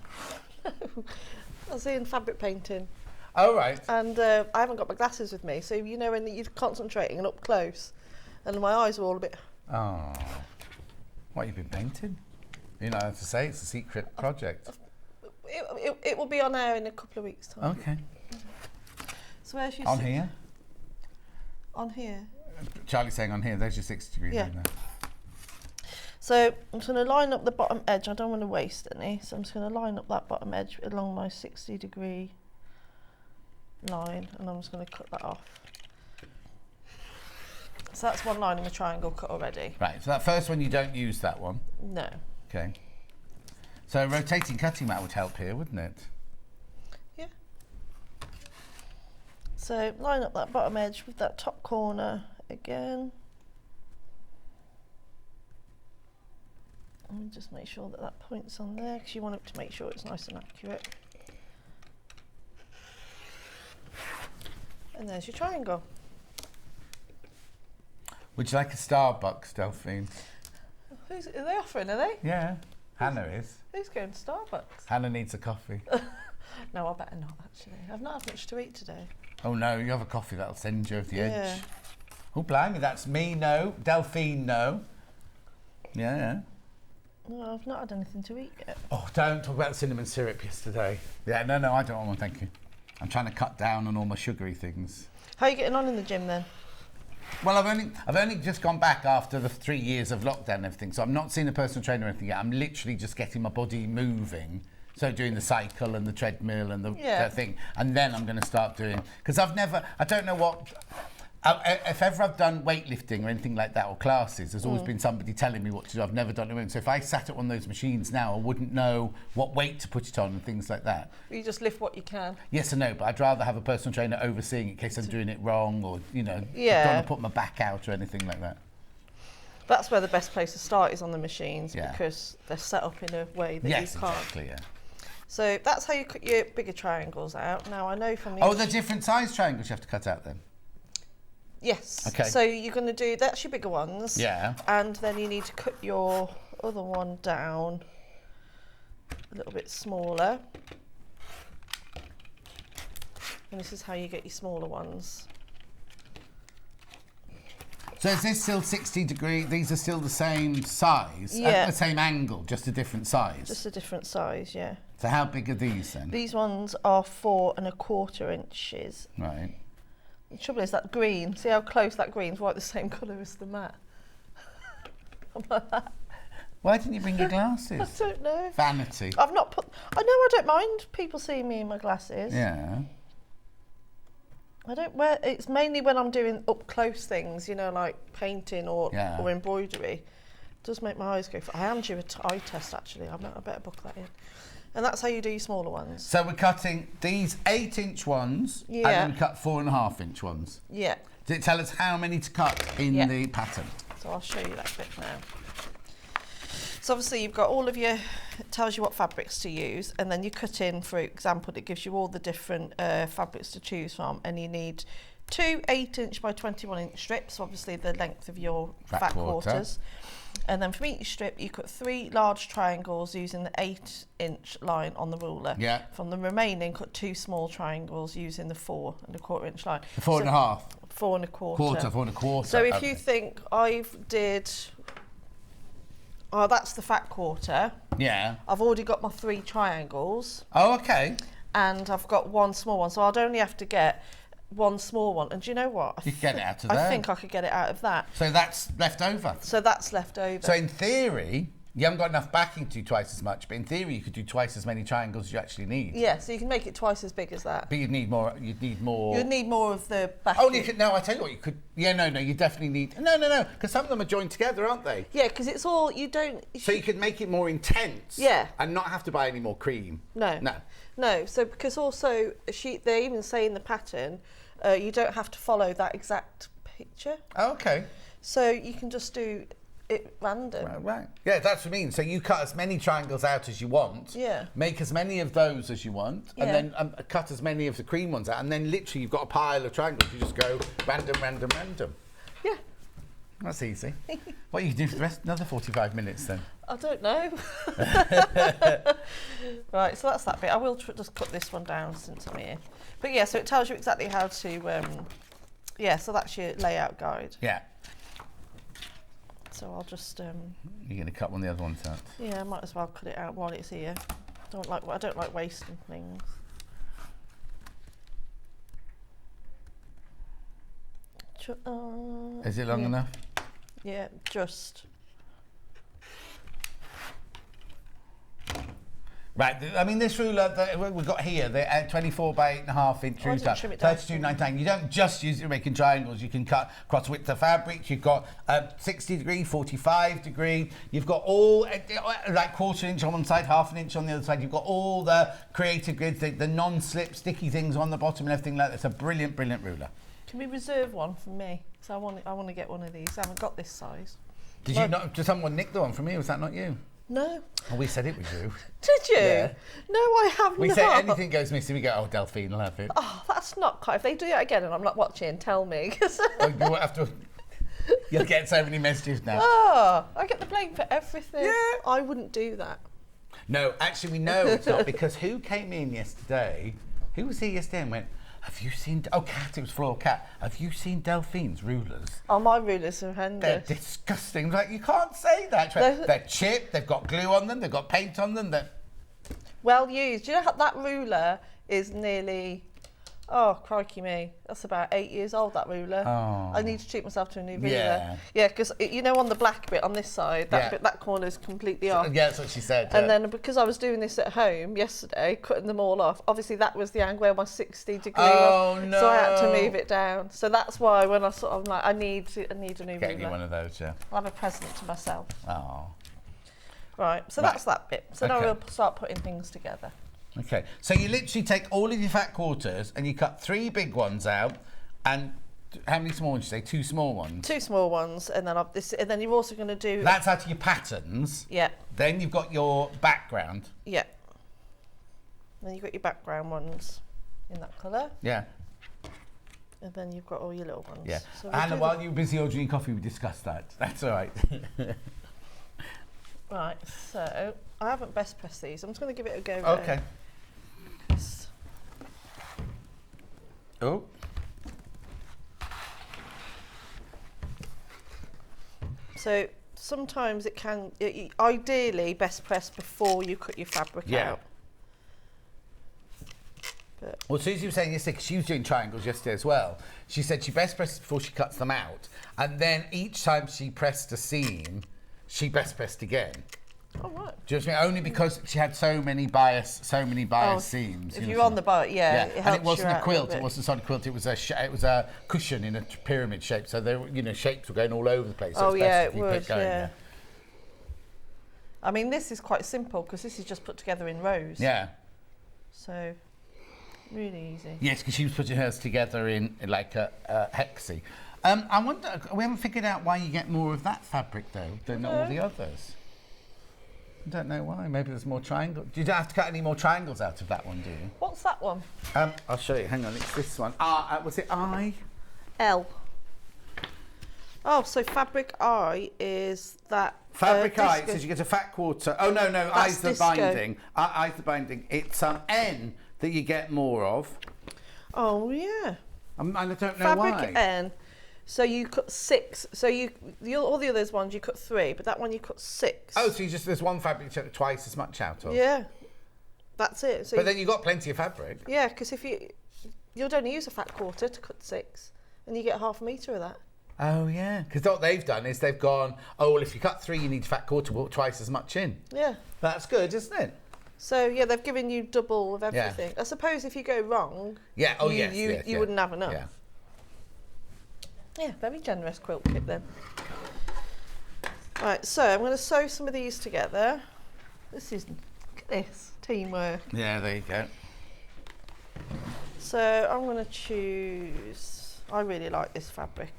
I was doing fabric painting. Oh, right. And I haven't got my glasses with me, so you know when you're concentrating and up close, and my eyes are all a bit. Oh, what have you been painting? You know how to say it's a secret project. It will be on air in a couple of weeks' time. Okay. So where's your On here? On here. Charlie's saying on here, there's your 60 degree Yeah. line there. So I'm just going to line up the bottom edge. I don't want to waste any, so I'm just going to line up that bottom edge along my 60-degree line, and I'm just going to cut that off. So that's one line in the triangle cut already. Right, so that first one, you don't use that one. No. Okay. So a rotating cutting mat would help here, wouldn't it? Yeah. So line up that bottom edge with that top corner again. And just make sure that that point's on there, because you want it to make sure it's nice and accurate. And there's your triangle. Would you like a Starbucks, Delphine? Are they offering, are they? Yeah, Hannah is. Who's going to Starbucks? Hannah needs a coffee. No, I better not, actually. I've not had much to eat today. Oh no, you have a coffee, that'll send you over the edge. Yeah. Oh, blimey, that's me, no. Delphine, no. Yeah. No, I've not had anything to eat yet. Oh, don't talk about cinnamon syrup yesterday. Yeah, no, I don't want one, thank you. I'm trying to cut down on all my sugary things. How are you getting on in the gym then? Well, I've only just gone back after the 3 years of lockdown and everything, so I'm not seeing a personal trainer or anything yet. I'm literally just getting my body moving. So doing the cycle and the treadmill and the thing, and then I'm going to start doing, because I don't know what, if ever I've done weightlifting or anything like that or classes, there's always been somebody telling me what to do. I've never done it. So if I sat at one of those machines now, I wouldn't know what weight to put it on and things like that. You just lift what you can. Yes and no, but I'd rather have a personal trainer overseeing it in case I'm doing it wrong or, you know, Yeah. I don't want to put my back out or anything like that. That's where the best place to start is on the machines, Yeah. because they're set up in a way that Yes, you can't. exactly, yeah. So that's how you cut your bigger triangles out. Now I know from the Oh, the different size triangles you have to cut out then? Yes. Okay. So you're going to do, that's your bigger ones. Yeah. And then you need to cut your other one down a little bit smaller. And this is how you get your smaller ones. So is this still 60 degree? These are still the same size? Yeah. The same angle, just a different size? Just a different size, yeah. So how big are these then? These ones are 4¼ inches. Right. The trouble is that green, see how close that green's right the same colour as the mat. I'm like that. Why didn't you bring your I glasses? don't know. Vanity. I've not put, I know I don't mind people seeing me in my glasses. Yeah. I don't wear, it's mainly when I'm doing up close things, you know, like painting or embroidery. It does make my eyes go, I am due eye test actually, I better book that in. And that's how you do your smaller ones. So we're cutting these 8-inch ones and then we cut 4.5-inch ones. Yeah. Does it tell us how many to cut in the pattern? So I'll show you that bit now. So obviously you've got all of your, it tells you what fabrics to use, and then you cut in, for example, it gives you all the different fabrics to choose from, and you need 2 8-inch by 21-inch strips, obviously the length of your fat quarters. And then from each strip, you cut 3 large triangles using the 8-inch line on the ruler. Yeah. From the remaining, cut 2 small triangles using the 4 1/4-inch line. The 4 4.5. 4 1/4. 4 1/4. So if you think that's the fat quarter. Yeah. I've already got my 3 triangles. Oh, okay. And I've got 1 small one, so I'd only have to get 1 small one. And do you know what? You could get it out of there. I think I could get it out of that. So that's left over. So that's left over. So in theory, you haven't got enough backing to do twice as much, but in theory you could do twice as many triangles as you actually need. Yeah, so you can make it twice as big as that. But you'd need more. You'd need more of the backing. Oh, you could. No, I tell you what, you could. Yeah, no, you definitely need. No, because some of them are joined together, aren't they? Yeah, because it's all you don't. So you could make it more intense. Yeah. And not have to buy any more cream. No. So because also they even say in the pattern, you don't have to follow that exact picture. Oh, okay. So you can just do it random. Right. Yeah, that's what I mean. So you cut as many triangles out as you want. Yeah. Make as many of those as you want, Yeah. and then cut as many of the cream ones out, and then literally you've got a pile of triangles. You just go random. Yeah. That's easy. What you can do for the rest? Another 45 minutes then. I don't know. Right, so that's that bit. I will just put this one down since I'm here. But yeah, so it tells you exactly how to. So that's your layout guide. Yeah. So I'll just. You're going to cut one of the other ones out. Yeah, I might as well cut it out while it's here. I don't like wasting things. Is it long enough? Yeah, just. Right, I mean this ruler that we've got here, the 24 by 8.5 inch ruler, 32.99. You don't just use it for making triangles. You can cut across width of fabric. You've got 60 degree, 45 degree. You've got all like 1/4 inch on one side, 1/2 inch on the other side. You've got all the creative grids, the non-slip sticky things on the bottom and everything like that. It's a brilliant ruler. Can we reserve one for me? Because I want to get one of these. I haven't got this size. Did someone nick the one from me? Was that not you? No. Oh, we said it was you. Did you? Yeah. No, I have not. We say anything goes missing, we go, oh, Delphine will have it. Oh, that's not kind. If they do it again and I'm not watching, tell me. Oh, you won't have to. You'll get so many messages now. Oh, I get the blame for everything. Yeah. I wouldn't do that. No, actually, we know it's not, because who came in yesterday? Who was here yesterday and went, have you seen... Oh, Kat, it was Floor Kat. Have you seen Delphine's rulers? Oh, my rulers are horrendous. They're disgusting. Like, you can't say that. They're chipped, they've got glue on them, they've got paint on them. They're... Well used. Do you know how that ruler is nearly... Oh, crikey me. That's about 8 years old, that ruler. Oh. I need to treat myself to a new ruler. Yeah. Yeah, because, you know, on the black bit on this side, that corner is completely off. Yeah, that's what she said. And then because I was doing this at home yesterday, cutting them all off, obviously that was the angle where my 60 degree was. No. So I had to move it down. So that's why when I sort of like, I need a new ruler. Getting you one of those, yeah. I'll have a present to myself. Oh. Right, so that's that bit. So now Okay. we'll start putting things together. Okay, so you literally take all of your fat quarters and you cut 3 big ones out, and how many small ones did you say? 2 small ones? 2 small ones, and then and then you're also going to do... That's out of your patterns. Yeah. Then you've got your background. Yeah. Then you've got your background ones in that colour. Yeah. And then you've got all your little ones. Yeah. So we'll Anna, do while you were busy ordering coffee, we discussed that. That's all right. Right, so I haven't best pressed these. I'm just going to give it a go. Okay. Oh. So sometimes it can, ideally best press before you cut your fabric out. But Well, Susie was saying yesterday, because she was doing triangles yesterday as well, she said she best presses before she cuts them out, and then each time she pressed a seam, she best pressed again. Oh, right. Do you know what I mean? Only because she had so many bias seams. If you're on the boat, yeah. It and it wasn't a quilt. It wasn't a solid quilt. It was a cushion in a pyramid shape. So there, shapes were going all over the place. So Oh, it's yeah, best if it you would, kept going, yeah. I mean, this is quite simple because this is just put together in rows. Yeah. So, really easy. Yes, because she was putting hers together in like a hexy. I wonder, we haven't figured out why you get more of that fabric though than all the others. I don't know why. Maybe there's more triangles. You don't have to cut any more triangles out of that one, do you? What's that one? I'll show you. Hang on, it's this one. Was it I? L. Oh, so fabric I is that. Fabric I, it disco. says you get a fat quarter. Oh, no, I's the disco. binding. I's the binding. It's N that you get more of. Oh, yeah. And I don't know Fabric why. N. So you cut 6. So all the others ones you cut 3, but that one you cut 6. Oh, so there's one fabric you took twice as much out of. Yeah. That's it. So but then you got plenty of fabric. Yeah, because if you'd only use a fat quarter to cut 6, and you get half a metre of that. Oh, yeah. Because what they've done is they've gone, oh, well, if you cut 3, you need fat quarter, put twice as much in. Yeah. That's good, isn't it? So, yeah, they've given you double of everything. I suppose if you go wrong, yeah. Oh, you wouldn't have enough. Yeah. Yeah, very generous quilt kit then. Right, so I'm going to sew some of these together. Look at this, teamwork. Yeah, there you go. So I'm going to choose, I really like this fabric.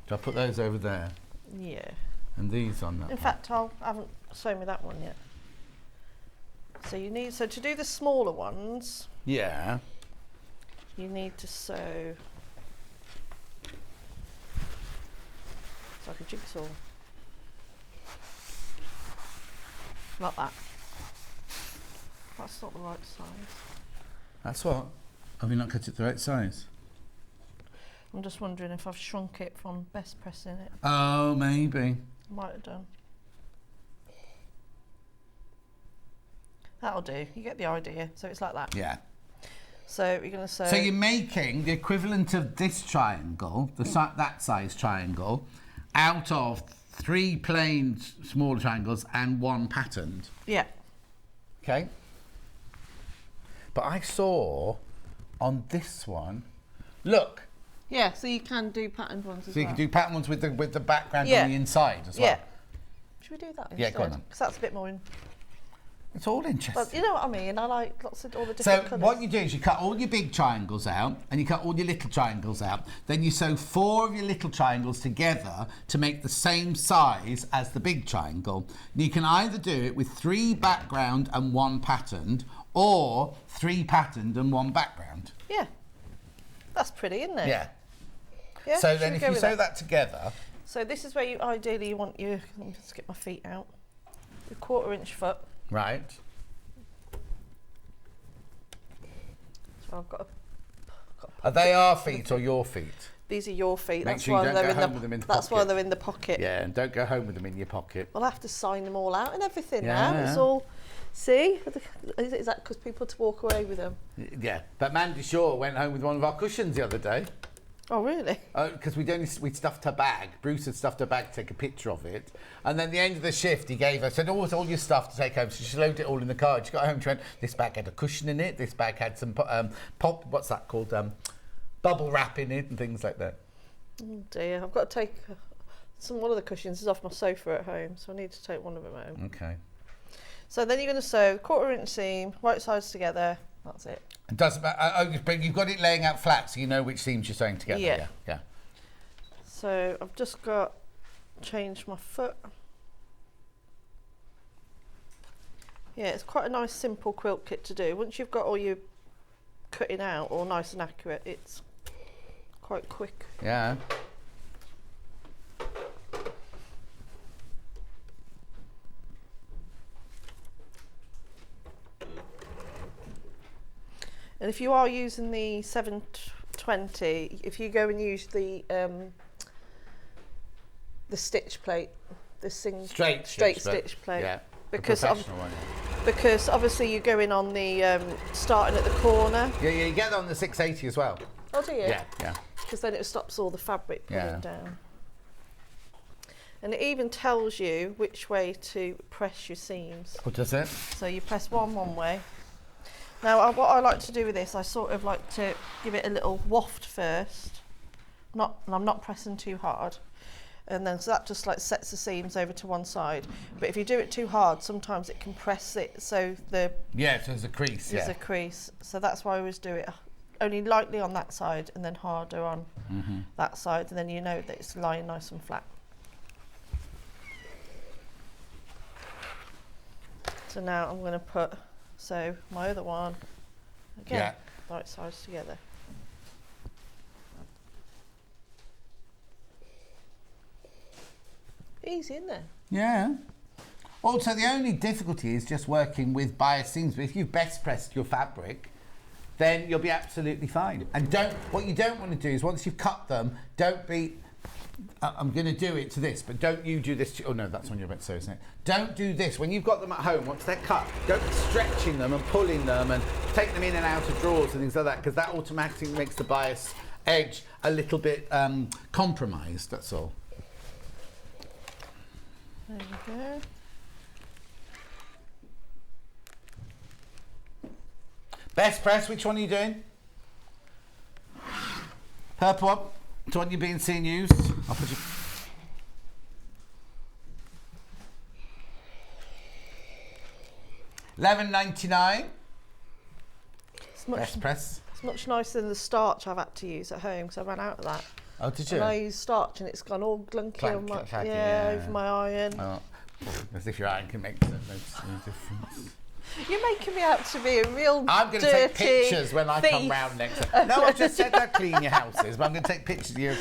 Do I put those over there? Yeah. And these on that In fact, I haven't sewn me that one yet. So to do the smaller ones, Yeah. you need to sew. It's like a jigsaw. Like that. That's not the right size. That's what? Have you not cut it the right size? I'm just wondering if I've shrunk it from best pressing it. Oh, maybe. Might have done. That'll do. You get the idea. So it's like that. Yeah. So you're going to sew. So you're making the equivalent of this triangle, that size triangle, out of 3 plain smaller triangles and 1 patterned. Yeah. Okay. But I saw on this one, look. Yeah, so you can do patterned ones as well. So you can do pattern ones with the background Yeah. on the inside as well. Yeah. Should we do that instead? Yeah, go on then. Because that's a bit more in. It's all interesting. But you know what I mean? I like lots of all the So different colours. what you do is you cut all your big triangles out and you cut all your little triangles out. Then you sew 4 of your little triangles together to make the same size as the big triangle. And you can either do it with 3 background and 1 patterned, or 3 patterned and 1 background. Yeah. That's pretty, isn't it? Yeah. Yeah? So Should then we if go you with sew that together. So this is where you ideally want your, let me just get my feet out, your 1/4 inch foot. Right. So I've got Are they our feet or your feet? These are your feet. Make That's sure you why don't they're go in home with them in the That's why pocket. they're in the pocket. Yeah, and don't go home with them in your pocket. I'll have to sign them all out and everything now. Yeah. It's all. See? Is that because people to walk away with them? Yeah, but Mandy Shaw went home with one of our cushions the other day. Oh, really? Because we stuffed her bag. Bruce had stuffed her bag to take a picture of it. And then at the end of the shift, he gave her, said, oh, it's all your stuff to take home. So she loaded it all in the car. She got home, she went, this bag had a cushion in it. This bag had some what's that called? Bubble wrap in it and things like that. Oh, dear. I've got to take one of the cushions is off my sofa at home, so I need to take one of them home. Okay. So then you're going to sew 1/4 inch seam, right sides together. That's it. It doesn't matter. But you've got it laying out flat, so you know which seams you're sewing together. Yeah. Yeah. So I've just got changed my foot. Yeah, it's quite a nice simple quilt kit to do. Once you've got all your cutting out all nice and accurate, it's quite quick. Yeah. And if you are using the 720, if you go and use the stitch plate, the straight stitch plate, yeah, because one. because obviously you're going on the starting at the corner. Yeah, you get that on the 680 as well. Oh, do you? Yeah. Because then it stops all the fabric pulling Yeah. down. And it even tells you which way to press your seams. What does it? So you press one way. Now, what I like to do with this, I sort of like to give it a little waft first. And I'm not pressing too hard. And then so that just like sets the seams over to one side. But if you do it too hard, sometimes it can press it so so there's a crease. there's a crease. So that's why I always do it only lightly on that side and then harder on that side. And then you know that it's lying nice and flat. So now I'm going to sew my other one again, right sides together. Easy, isn't it? Yeah. Also, the only difficulty is just working with bias seams. But if you've best pressed your fabric, then you'll be absolutely fine. And what you don't want to do is once you've cut them, don't be. I'm going to do it to this, but don't you do this. Oh no, that's when you're about to sew, isn't it? Don't do this when you've got them at home. Once they're cut, don't be stretching them and pulling them and take them in and out of drawers and things like that, because that automatically makes the bias edge a little bit compromised. That's all. There we go. Best press, which one are you doing? Purple one, the one you're being seen used. I'll put you. $11.99. Best press. It's much nicer than the starch I've had to use at home because I ran out of that. Oh, did you? And I used starch and it's gone all glunky on my, over my iron. Oh, as if your iron can make no difference. You're making me out to be a real I'm going to take pictures when I thief. come round next time. No, I've just said I'd clean your houses, but I'm going to take pictures of you.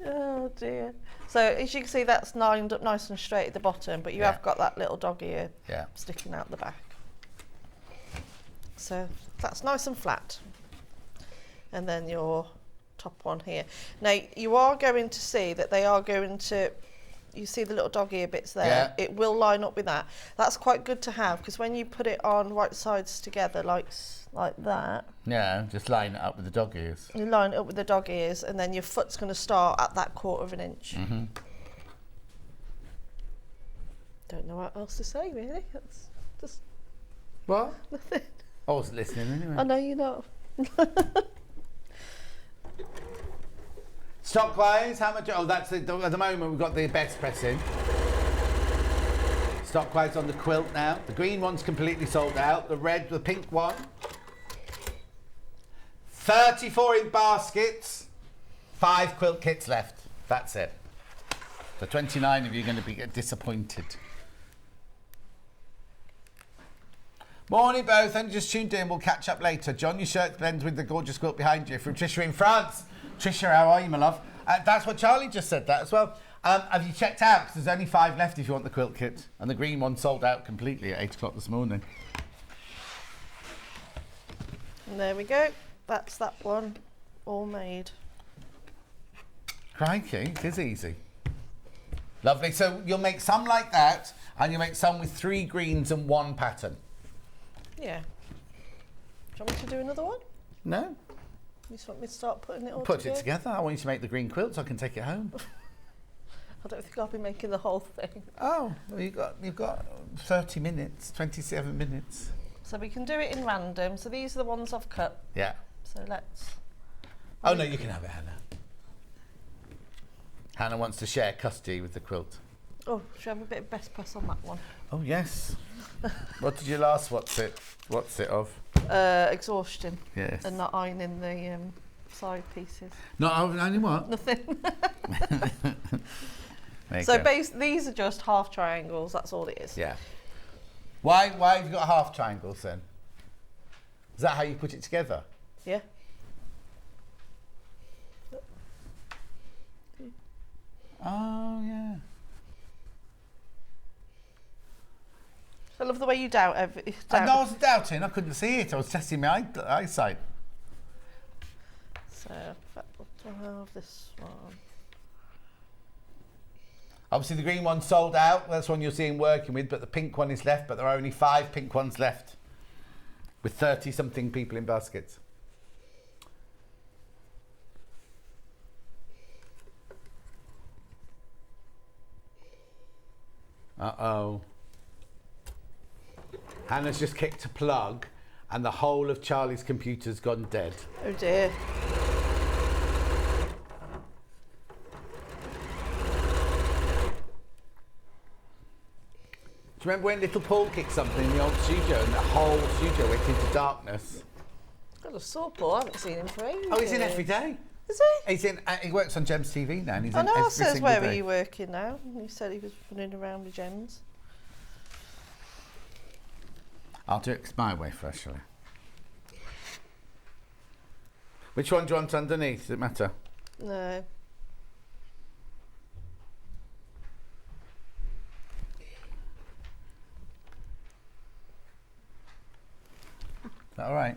Oh dear. So as you can see, that's lined up nice and straight at the bottom, but you have got that little dog ear sticking out the back. So that's nice and flat. And then your top one here. Now you are going to see that they are going to, you see the little dog ear bits there, it will line up with that. That's quite good to have because when you put it on right sides together like that. Yeah, just line it up with the dog ears. You line it up with the dog ears and then your foot's going to start at that 1/4 inch. Mm-hmm. Don't know what else to say really. That's just what? Nothing. I wasn't listening anyway. I know you're not. Stockwise, how much? Oh, that's at the moment we've got the best press in. Stockwise on the quilt now. The green one's completely sold out. The pink one. 34 in baskets. 5 quilt kits left. That's it. So 29 of you are going to be disappointed. Morning both, and just tuned in. We'll catch up later. John, your shirt blends with the gorgeous quilt behind you from Trisha in France. Trisha, how are you, my love? That's what Charlie just said that as well. Have you checked out? Because there's only 5 left if you want the quilt kit. And the green one sold out completely at 8 o'clock this morning. And there we go. That's that one all made. Crikey, it is easy. Lovely. So you'll make some like that, and you'll make some with 3 greens and 1 pattern. Yeah. Do you want me to do another one? No. You just want me to start putting it all Put together? it together. I want you to make the green quilt so I can take it home. I don't think I'll be making the whole thing. Oh, well, you've got 30 minutes, 27 minutes. So we can do it in random. So these are the ones I've cut. Yeah. So let's... Oh, no, you can have it, Hannah. Hannah wants to share custody with the quilt. Oh, should I have a bit of best press on that one? Oh, yes. What did you last what's it of? Exhaustion. Yes. And not ironing the side pieces. Not ironing what? Nothing. So these are just half triangles, that's all it is. Yeah. Why have you got half triangles then? Is that how you put it together? Yeah. Oh, yeah. I love the way you doubt everything. No, I wasn't doubting. I couldn't see it. I was testing my eyesight. So, I'll have this one. Obviously, the green one sold out. That's one you're seeing working with, but the pink one is left, but there are only 5 pink ones left with 30-something people in baskets. Uh-oh. Hannah's just kicked a plug and the whole of Charlie's computer's gone dead. Oh dear. Do you remember when little Paul kicked something in the old studio and the whole studio went into darkness? I just saw Paul. I haven't seen him for ages. Oh, he's in every day. Is he? He's in. He works on Gems TV now, and he's I in know. every I says, single where day. are you working now? And he said he was running around with Gems. I'll do it my way first, shall I? Which one do you want underneath? Does it matter? No. Is that all right?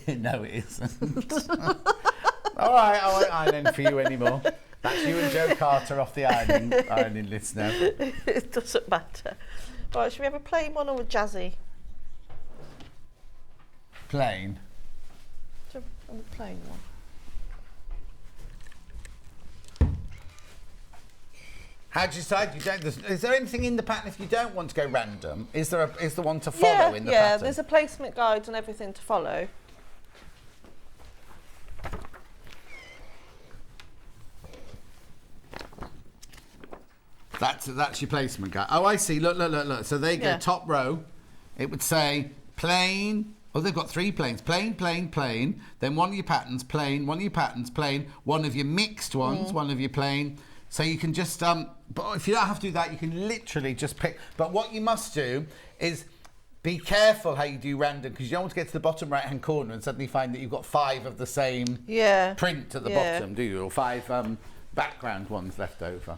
No, it isn't. All right, I won't iron for you anymore. That's you and Joe Carter off the ironing list now. It doesn't matter. Right, should we have a plain one or a jazzy? Plain. Should we have a plain one? How do you decide? You don't. Is there anything in the pattern if you don't want to go random? Is there one to follow in the pattern? Yeah, there's a placement guide and everything to follow. That's your placement guide. Oh, I see. Look. So they go top row. It would say plain. Oh, they've got 3 planes. Plain, plain, plain. Then one of your patterns, plain. One of your patterns, plain. One of your mixed ones, one of your plain. So you can just, but if you don't have to do that, you can literally just pick. But what you must do is be careful how you do random, because you don't want to get to the bottom right-hand corner and suddenly find that you've got 5 of the same print at the bottom, do you? Or 5 background ones left over.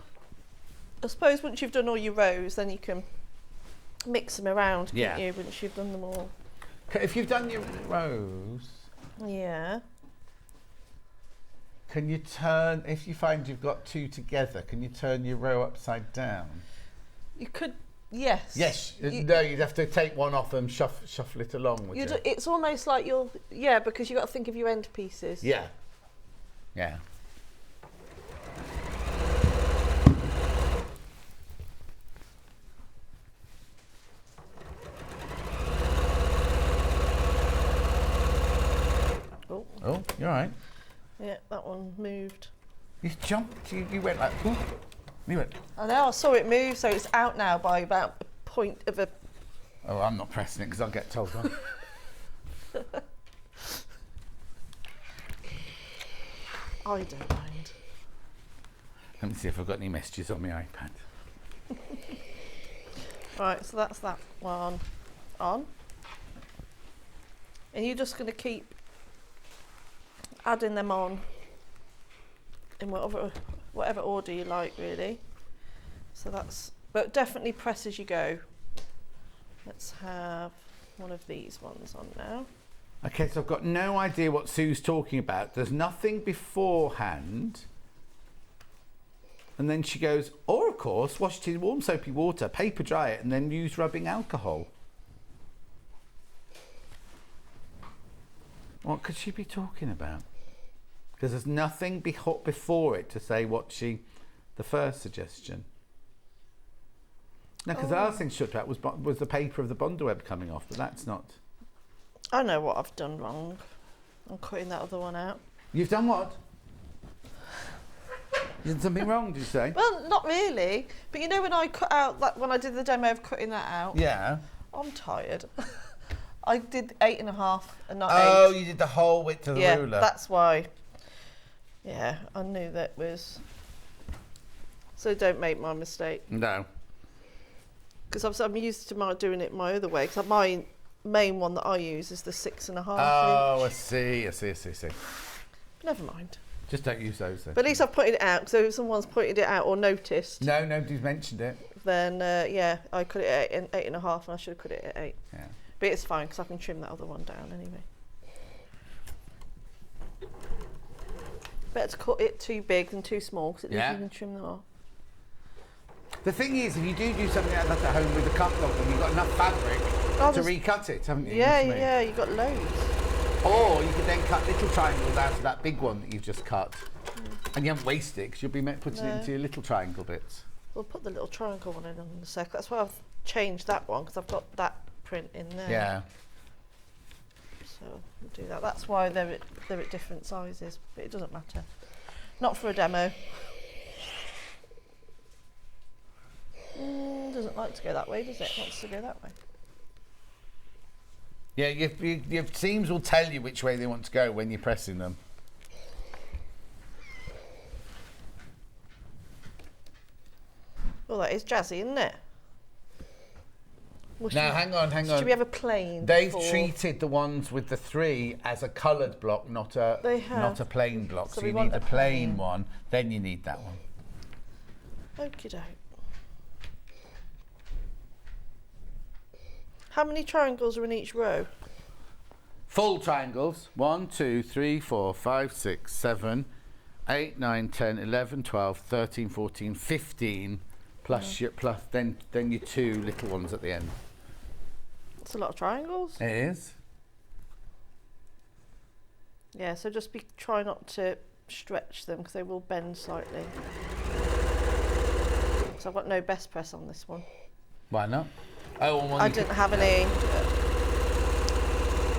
I suppose once you've done all your rows, then you can mix them around, can't you, once you've done them all. If you've done your rows... Yeah. Can you turn, if you find you've got 2 together, can you turn your row upside down? You could, yes. Yes, no, you'd have to take one off and shuffle it along, would you? It's almost like because you've got to think of your end pieces. Yeah. Yeah. Oh, you're all right. Yeah, that one moved. You jumped, you went like, ooh. You went. I know, I saw it move, so it's out now by about a point of a... Oh, I'm not pressing it because I'll get told off. I don't mind. Let me see if I've got any messages on my iPad. Right, so that's that one on. And you're just going to keep adding them on in whatever order you like, really. So that's, but definitely press as you go. Let's have one of these ones on now. Okay, so I've got no idea what Sue's talking about. There's nothing beforehand. And then she goes, or of course, wash it in warm soapy water, paper dry it, and then use rubbing alcohol. What could she be talking about? Because there's nothing before it to say what the first suggestion. No, because the last thing she talked about was the paper of the bondweb coming off, but that's not. I know what I've done wrong. I'm cutting that other one out. You've done what? You did something wrong, did you say? Well, not really. But you know when I cut out that, when I did the demo of cutting that out? Yeah. I'm tired. I did 8.5 and not 8. Oh, you did the whole width of the ruler. Yeah, that's why. Yeah, I knew that was. So don't make my mistake. No. Because I'm used to doing it my other way. Because my main one that I use is the 6.5 Oh, inch. I see. Never mind. Just don't use those then. But at least I've pointed it out. So if someone's pointed it out or noticed. No, nobody's mentioned it. Then, yeah, I cut it at 8.5 and I should have cut it at 8. Yeah. But it's fine because I can trim that other one down anyway. Better to cut it too big than too small because at least you can trim them off. The thing is, if you do something like that at home with a cut block, then you've got enough fabric to recut it, haven't you? Yeah, you've got loads. Or you could then cut little triangles out of that big one that you've just cut. And you haven't wasted it because you'll be putting it into your little triangle bits. We'll put the little triangle one in a sec. That's why I've changed that one because I've got that print in there. Yeah. So we'll do that. That's why they're at different sizes, but it doesn't matter. Not for a demo. Doesn't like to go that way, does it? Wants to go that way. Yeah, your teams will tell you which way they want to go when you're pressing them. Well, that is jazzy, isn't it? Now, hang on. Should we have a plain? They've before? treated the ones with the 3 as a coloured block, not a plain block. So we you want need a the plain plain. one, then you need that one. Okie doke. How many triangles are in each row? Full triangles. 1, 2, 3, 4, 5, 6, 7, 8, 9, 10, 11, 12, 13, 14, 15, plus then your 2 little ones at the end. That's a lot of triangles. It is. Yeah, so just try not to stretch them because they will bend slightly. So I've got no best press on this one. Why not? Oh, and I didn't have any.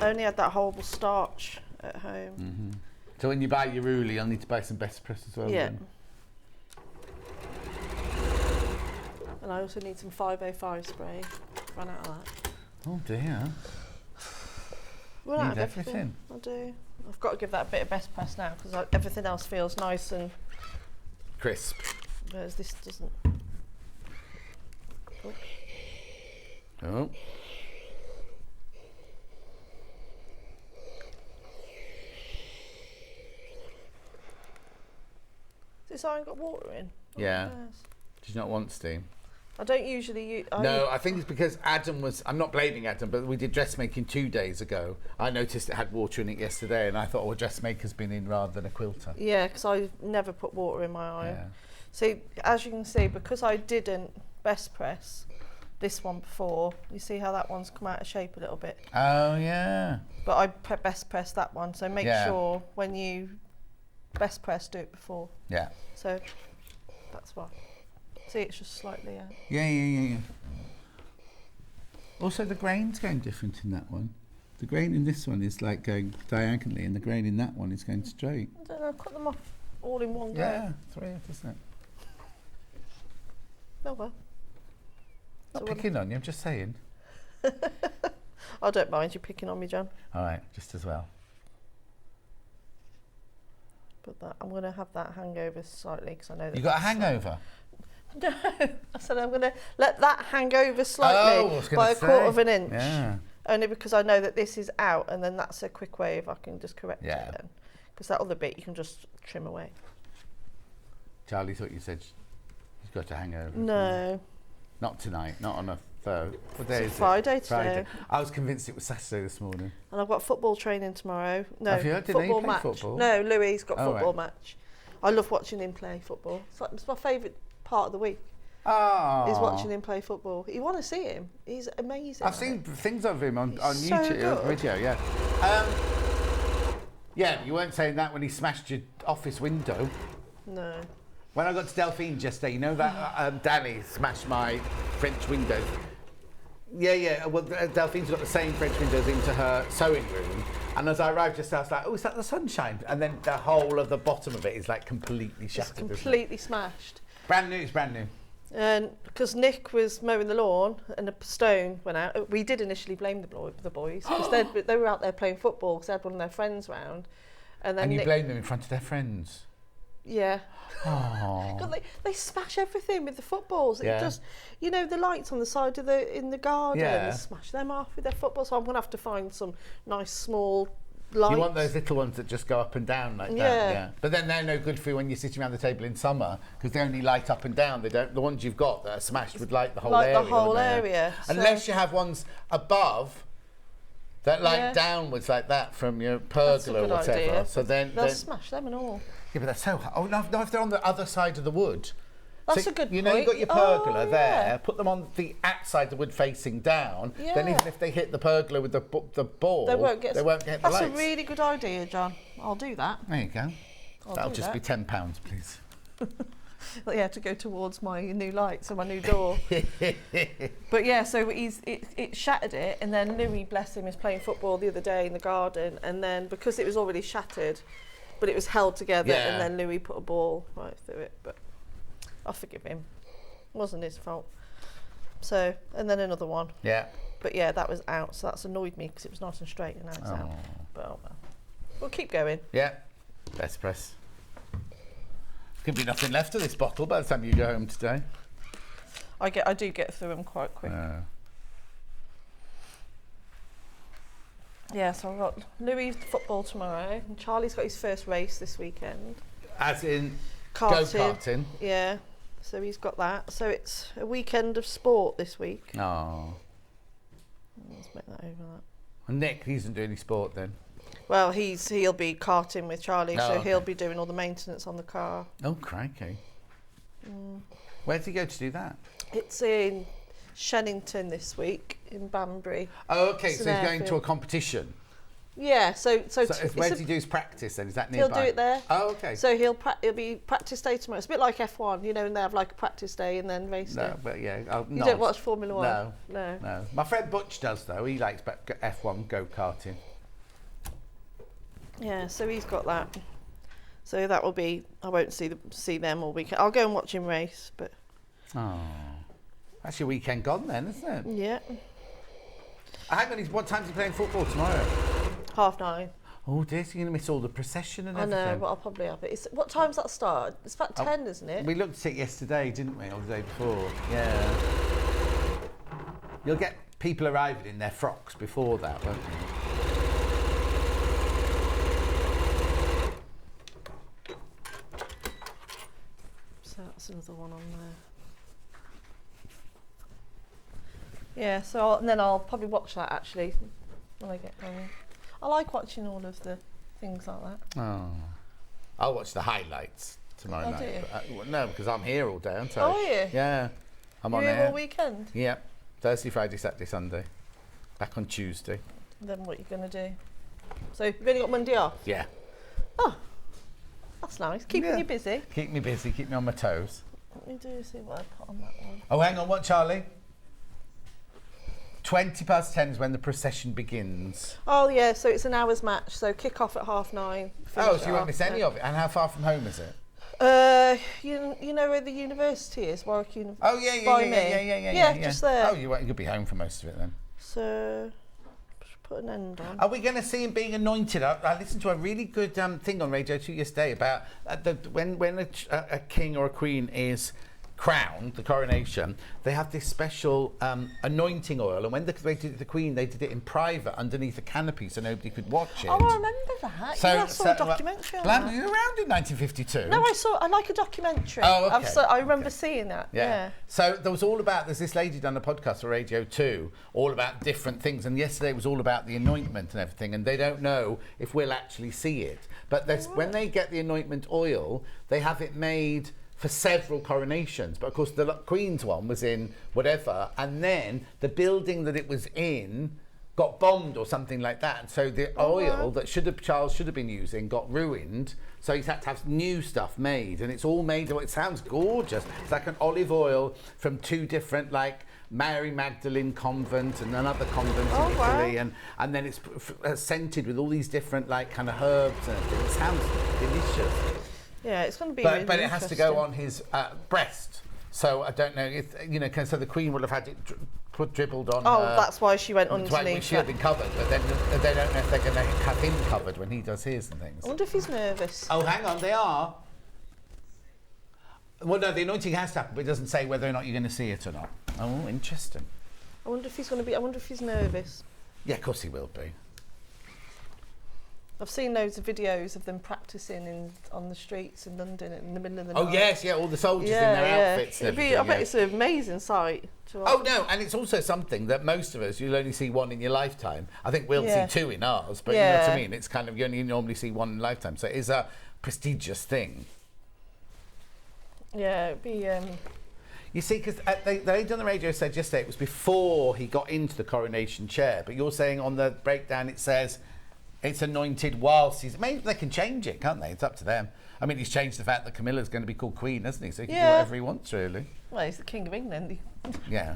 I only had that horrible starch at home. So when you buy your ruler, you'll need to buy some best press as well. Yeah. Then. And I also need some 505 spray. Ran out of that. Oh dear. Run out Need of everything. I do. I've got to give that a bit of best press now because everything else feels nice and Crisp. whereas this doesn't. Oh. This iron got water in? Yeah. Oh, yes. Did you not want steam? I don't usually use. No, I think it's because Adam was. I'm not blaming Adam, but we did dressmaking 2 days ago. I noticed it had water in it yesterday, and I thought, oh, a dressmaker's been in rather than a quilter. Yeah, because I never put water in my iron. Yeah. So as you can see, because I didn't best press this one before, you see how that one's come out of shape a little bit. Oh yeah. But I best press that one, so make Yeah. sure when you best press, do it before. Yeah. So that's why. See, it's just slightly out. Yeah. Also, the grain's going different in that one. The grain in this one is like going diagonally, and the grain in that one is going straight. I don't know, cut them off all in one go. Yeah, it's weird, isn't it? Oh well. Not So what- picking on you, I'm just saying. I don't mind you picking on me, John. All right, just as well. But that I'm going to have that hangover slightly because I know that. You got a that's- hangover? No, I said I'm going to let that hang over Oh, I slightly was gonna by a say. quarter of an inch. Yeah. Only because I know that this is out, and then that's a quick way if I can just correct Yeah. it then. Because that other bit you can just trim away. Charlie thought you said he's got a hangover. No. Not tonight, not on a Thursday. What day It's is Friday it? today. I was convinced it was Saturday this morning. And I've got football training tomorrow. No, Have you? Didn't football you play match. football? No, Louis's got Oh, football right. match. I love watching him play football. It's my favourite part of the week. Oh. Is watching him play football. You want to see him. He's amazing. I've seen things of him on He's so YouTube, good. video, yeah. Yeah, you weren't saying that when he smashed your office window. No. When I got to Delphine yesterday, you know that Danny smashed my French window. Yeah. Well, Delphine's got the same French windows into her sewing room. And as I arrived just I was like, oh, is that the sunshine? And then the whole of the bottom of it is like completely shattered. It's isn't it? completely smashed. Brand new, it's brand new. And because Nick was mowing the lawn and a stone went out, we did initially blame the boys because they were out there playing football because they had one of their friends round. And then And you Nick, blame them in front of their friends. yeah. Oh. God, they smash everything with the footballs. Yeah. It just, you know, the lights on the side of in the garden, Yeah. smash them off with their footballs. So I'm gonna have to find some nice small lights. You want those little ones that just go up and down like that, Yeah. yeah. But then they're no good for you when you're sitting around the table in summer because they only light up and down. They don't. The ones you've got that are smashed would light the whole Light the area. whole wouldn't they? area, so- Unless you have ones above that light Yeah. downwards like that from your That's a pergola or good whatever. idea. So then, They'll smash them and all. yeah, but that's so. Oh no, if they're on the other side of the wood. That's So a good You know, you've got point. your pergola Oh, there. yeah. Put them on the outside of the wood facing down. Then Yeah. even if they hit the pergola with the ball, They won't get. the That's lights. a really good idea, John. I'll do that. There you go. That'll do just that. be £10, please. Yeah, to go towards my new lights and my new door. But yeah, so it shattered it, and then Louis, bless him, is playing football the other day in the garden, and then because it was already shattered, but it was held together, Yeah. and then Louis put a ball right through it. But I forgive him. It wasn't his fault. So, and then another one. Yeah. But yeah, that was out, so that's annoyed me because it was nice and straight, and now it's out. Oh. But oh well. We'll keep going. Yeah. Best press. Could be nothing left of this bottle by the time you go home today. I do get through them quite quick. Yeah, so I've got Louis football tomorrow, and Charlie's got his first race this weekend. As in Karting. go-karting? Yeah, so he's got that. So it's a weekend of sport this week. Oh. Let's make that over that. And Nick, he doesn't do any sport then? Well, he'll be karting with Charlie, Oh, so he'll okay. be doing all the maintenance on the car. Oh, crikey. Where does he go to do that? It's in Shennington this week, in Banbury. Oh, okay, It's so an he's going to a airfield. competition. Yeah, so Where does he do his practice then? Is that he'll nearby? do it there. Oh, okay. So it'll be practice day tomorrow. It's a bit like F1, you know, and they have like a practice day and then race day. No, but yeah. You don't watch Formula One? No. No. My friend Butch does though. He likes F1 go-karting. Yeah, so he's got that. So that will be. I won't see them all weekend. I'll go and watch him race, but. Oh, that's your weekend gone then, isn't it? Yeah. Hang on, what time's he playing football tomorrow? 9:30. Oh dear, so you're going to miss all the procession and I everything. know, but I'll probably have it. What time's that start? It's about 10, isn't it? We looked at it yesterday, didn't we, or the day before? Yeah. You'll get people arriving in their frocks before that, won't you? So that's another one on there. Yeah, and then I'll probably watch that actually when I get home. I like watching all of the things like that. Oh. I'll watch the highlights tomorrow Oh, night. do you? But, no, because I'm here all day, aren't I? Oh, are you? Yeah. I'm on You're here air. all weekend? Yeah. Thursday, Friday, Saturday, Sunday. Back on Tuesday. Then what are you going to do? So you've only got Monday off? Yeah. Oh, that's nice. Keeping Yeah. you busy. Keep me busy, keep me on my toes. Let me see what I put on that one. Oh, hang on, what, Charlie? 10:20 is when the procession begins. Oh yeah, so it's an hour's match. So kick off at 9:30. Oh, so you won't miss any of it. And how far from home is it? You know where the university is, Warwick University. Oh, yeah, by yeah, me. yeah, just there. Oh, you'll be home for most of it then. So put an end on. Are we going to see him being anointed? I listened to a really good thing on Radio 2 yesterday about when a king or a queen is crowned, the coronation, they have this special anointing oil, and when they did the Queen, they did it in private underneath a canopy so nobody could watch it. Oh, I remember that. So, yeah, I saw a documentary on Blam, that. were you around in 1952? No, I like a documentary. Oh, okay. I remember seeing that. Yeah. So there's this lady done a podcast for Radio 2 all about different things, and yesterday was all about the anointment and everything, and they don't know if we'll actually see it. But when they get the anointment oil, they have it made for several coronations, but of course the Queen's one was in whatever, and then the building that it was in got bombed or something like that, and so the oil that Charles should have been using got ruined, so he's had to have new stuff made, and it's all made, it sounds gorgeous, it's like an olive oil from two different, like Mary Magdalene convent and another convent in Italy, and then it's scented with all these different like kind of herbs and everything. It sounds delicious. Yeah, it's going to be but really it has to go on his breast. So I don't know if so the Queen will have had it dribbled on. Oh, that's why she went that's why underneath. She had been covered, but then they don't know if they're going to have him covered when he does his and things. I wonder if he's nervous. Oh, hang on, they are. Well, no, the anointing has to happen, but it doesn't say whether or not you're going to see it or not. Oh, interesting. I wonder if he's going to be. I wonder if he's nervous. Yeah, of course he will be. I've seen loads of videos of them practicing on the streets in London in the middle of the night. Oh yes, yeah, all the soldiers in their outfits. And I bet it's an amazing sight. Oh no, and it's also something that most of us, you'll only see one in your lifetime. I think we'll see two in ours, but you know what I mean? It's kind of, you only normally see one in a lifetime. So it is a prestigious thing. Yeah, it'd be... You see, because they on the radio said yesterday it was before he got into the coronation chair, but you're saying on the breakdown it says it's anointed whilst he's... Maybe they can change it, can't they? It's up to them. I mean, he's changed the fact that Camilla's going to be called Queen, hasn't he? So he can do whatever he wants, really. Well, he's the King of England. Yeah.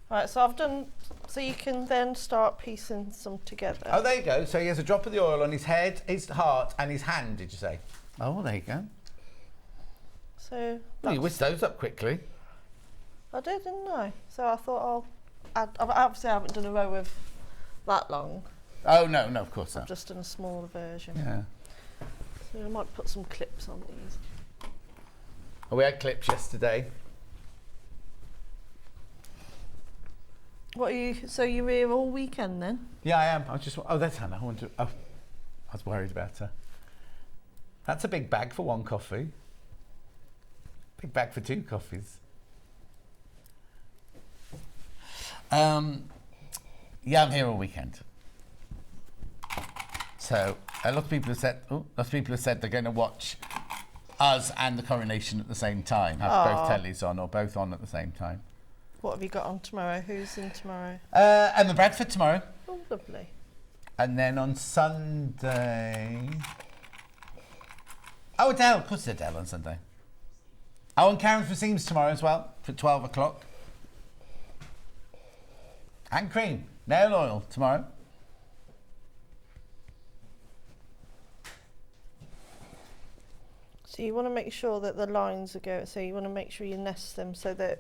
Right, so I've done... So you can then start piecing some together. Oh, there you go. So he has a drop of the oil on his head, his heart, and his hand, did you say? Oh, there you go. So... Well, you whisked those up quickly. I did, didn't I? So I thought I'll add... Obviously, I haven't done a row of that long. Oh, no, of course not. I've just done a smaller version. Yeah. So I might put some clips on these. Oh, we had clips yesterday. What are you? So you're here all weekend then? Yeah, I am. I just. Oh, that's Hannah. I was worried about her. That's a big bag for one coffee. Big bag for 2 coffees. Yeah, I'm here all weekend. So a lot of people have said they're going to watch us and the coronation at the same time. Have both tellies on or both on at the same time. What have you got on tomorrow? Who's in tomorrow? Emma Bradford tomorrow. Oh, lovely. And then on Sunday... Oh, Adele. Of course it's Adele on Sunday. Oh, and Karen for Seams tomorrow as well, for 12 o'clock. And cream. Nail oil tomorrow. So you want to make sure that the lines are going, so you want to make sure you nest them so that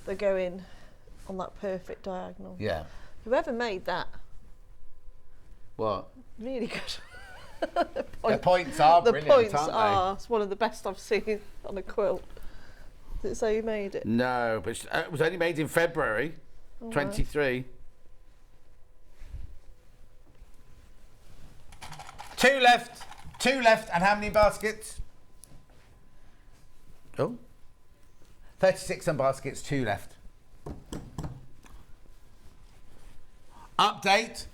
they go in on that perfect diagonal. Yeah. Whoever made that, What? really good. The points are brilliant, The points aren't they? are, it's one of the best I've seen on a quilt. Did it say you made it? No, but it was only made in February, 23. 2 left. 2 left. And how many baskets? Oh. 36 on baskets, 2 left. Update.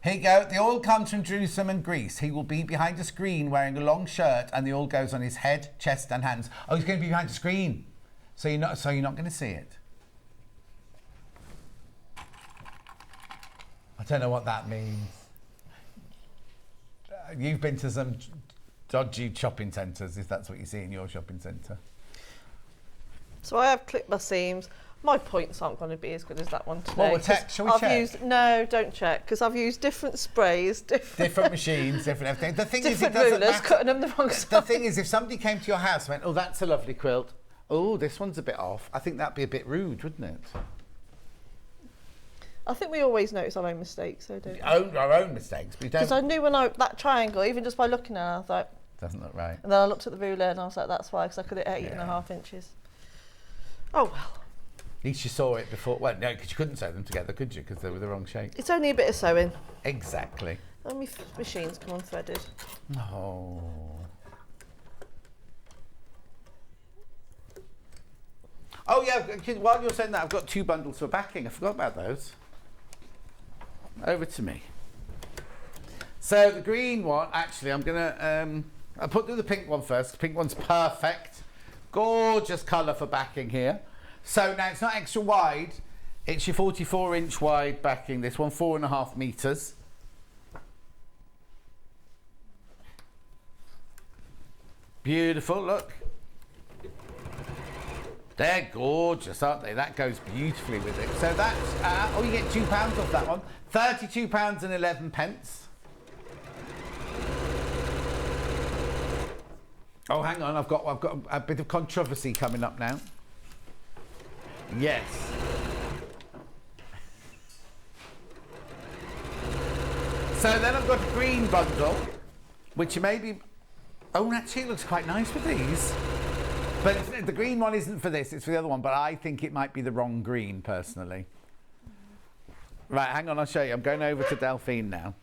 Here you go. The oil comes from Jerusalem and Greece. He will be behind a screen wearing a long shirt, and the oil goes on his head, chest, and hands. Oh, he's going to be behind the screen, so you're not going to see it. I don't know what that means. You've been to some dodgy shopping centres, if that's what you see in your shopping centre. So I have clipped my seams. My points aren't going to be as good as that one today. Well, we'll check. Shall we check? No, don't check, because I've used different sprays, different machines, different everything. The thing different is, it doesn't rulers, matter. cutting them the wrong side. The thing is, if somebody came to your house and went, oh, that's a lovely quilt. Oh, this one's a bit off. I think that'd be a bit rude, wouldn't it? I think we always notice our own mistakes, so don't we? Our own mistakes, but you don't. Because I knew when that triangle, even just by looking at it, I was like... Doesn't look right. And then I looked at the ruler and I was like, that's why, because I could hit 8.5 inches. Oh, well. At least you saw it before. Well, no, because you couldn't sew them together, could you? Because they were the wrong shape. It's only a bit of sewing. Exactly. And my machines come unthreaded. Oh. Oh, yeah, while you're saying that, I've got 2 bundles for backing. I forgot about those. Over to me. So the green one, actually, I'm going to... I'll put through the pink one first. The pink one's perfect. Gorgeous colour for backing here. So now it's not extra wide. It's your 44-inch wide backing. This one, 4.5 metres. Beautiful, look. They're gorgeous, aren't they? That goes beautifully with it. So that's, you get £2 off that one. £32.11. Oh, hang on, I've got a bit of controversy coming up now. Yes. So then I've got a green bundle, which maybe... Oh, actually it looks quite nice with these. But the green one isn't for this, it's for the other one, but I think it might be the wrong green, personally. Right, hang on, I'll show you. I'm going over to Delphine now.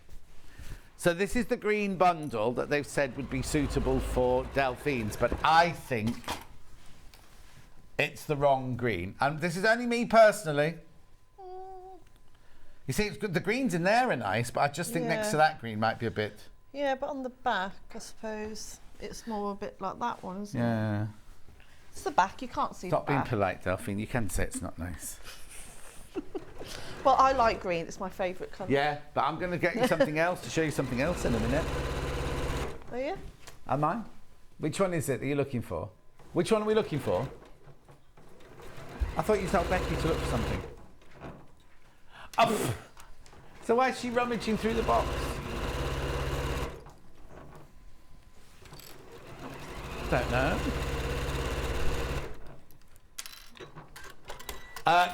So this is the green bundle that they've said would be suitable for Delphine's, but I think it's the wrong green. And this is only me personally. You see, it's good. The greens in there are nice, but I just think next to that green might be a bit... Yeah, but on the back, I suppose, it's more a bit like that one, isn't it? Yeah. It's the back, you can't see Stop the being back. polite, Delphine. You can say it's not nice. Well, I like green. It's my favourite colour. Yeah, but I'm going to get you something else to show you something else in a minute. Oh, yeah? Am I? Which one is it that you're looking for? Which one are we looking for? I thought you told Becky to look for something. Oh. So why is she rummaging through the box? Don't know.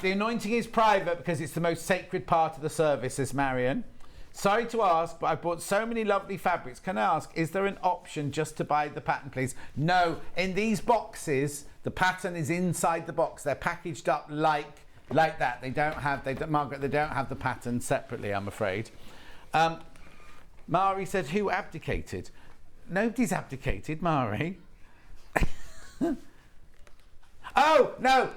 The anointing is private because it's the most sacred part of the service, says Marion. Sorry to ask, but I've bought so many lovely fabrics. Can I ask, is there an option just to buy the pattern, please? No. In these boxes, the pattern is inside the box. They're packaged up like like that. Margaret, they don't have the pattern separately, I'm afraid. Mari said, who abdicated? Nobody's abdicated, Mari. Oh, no.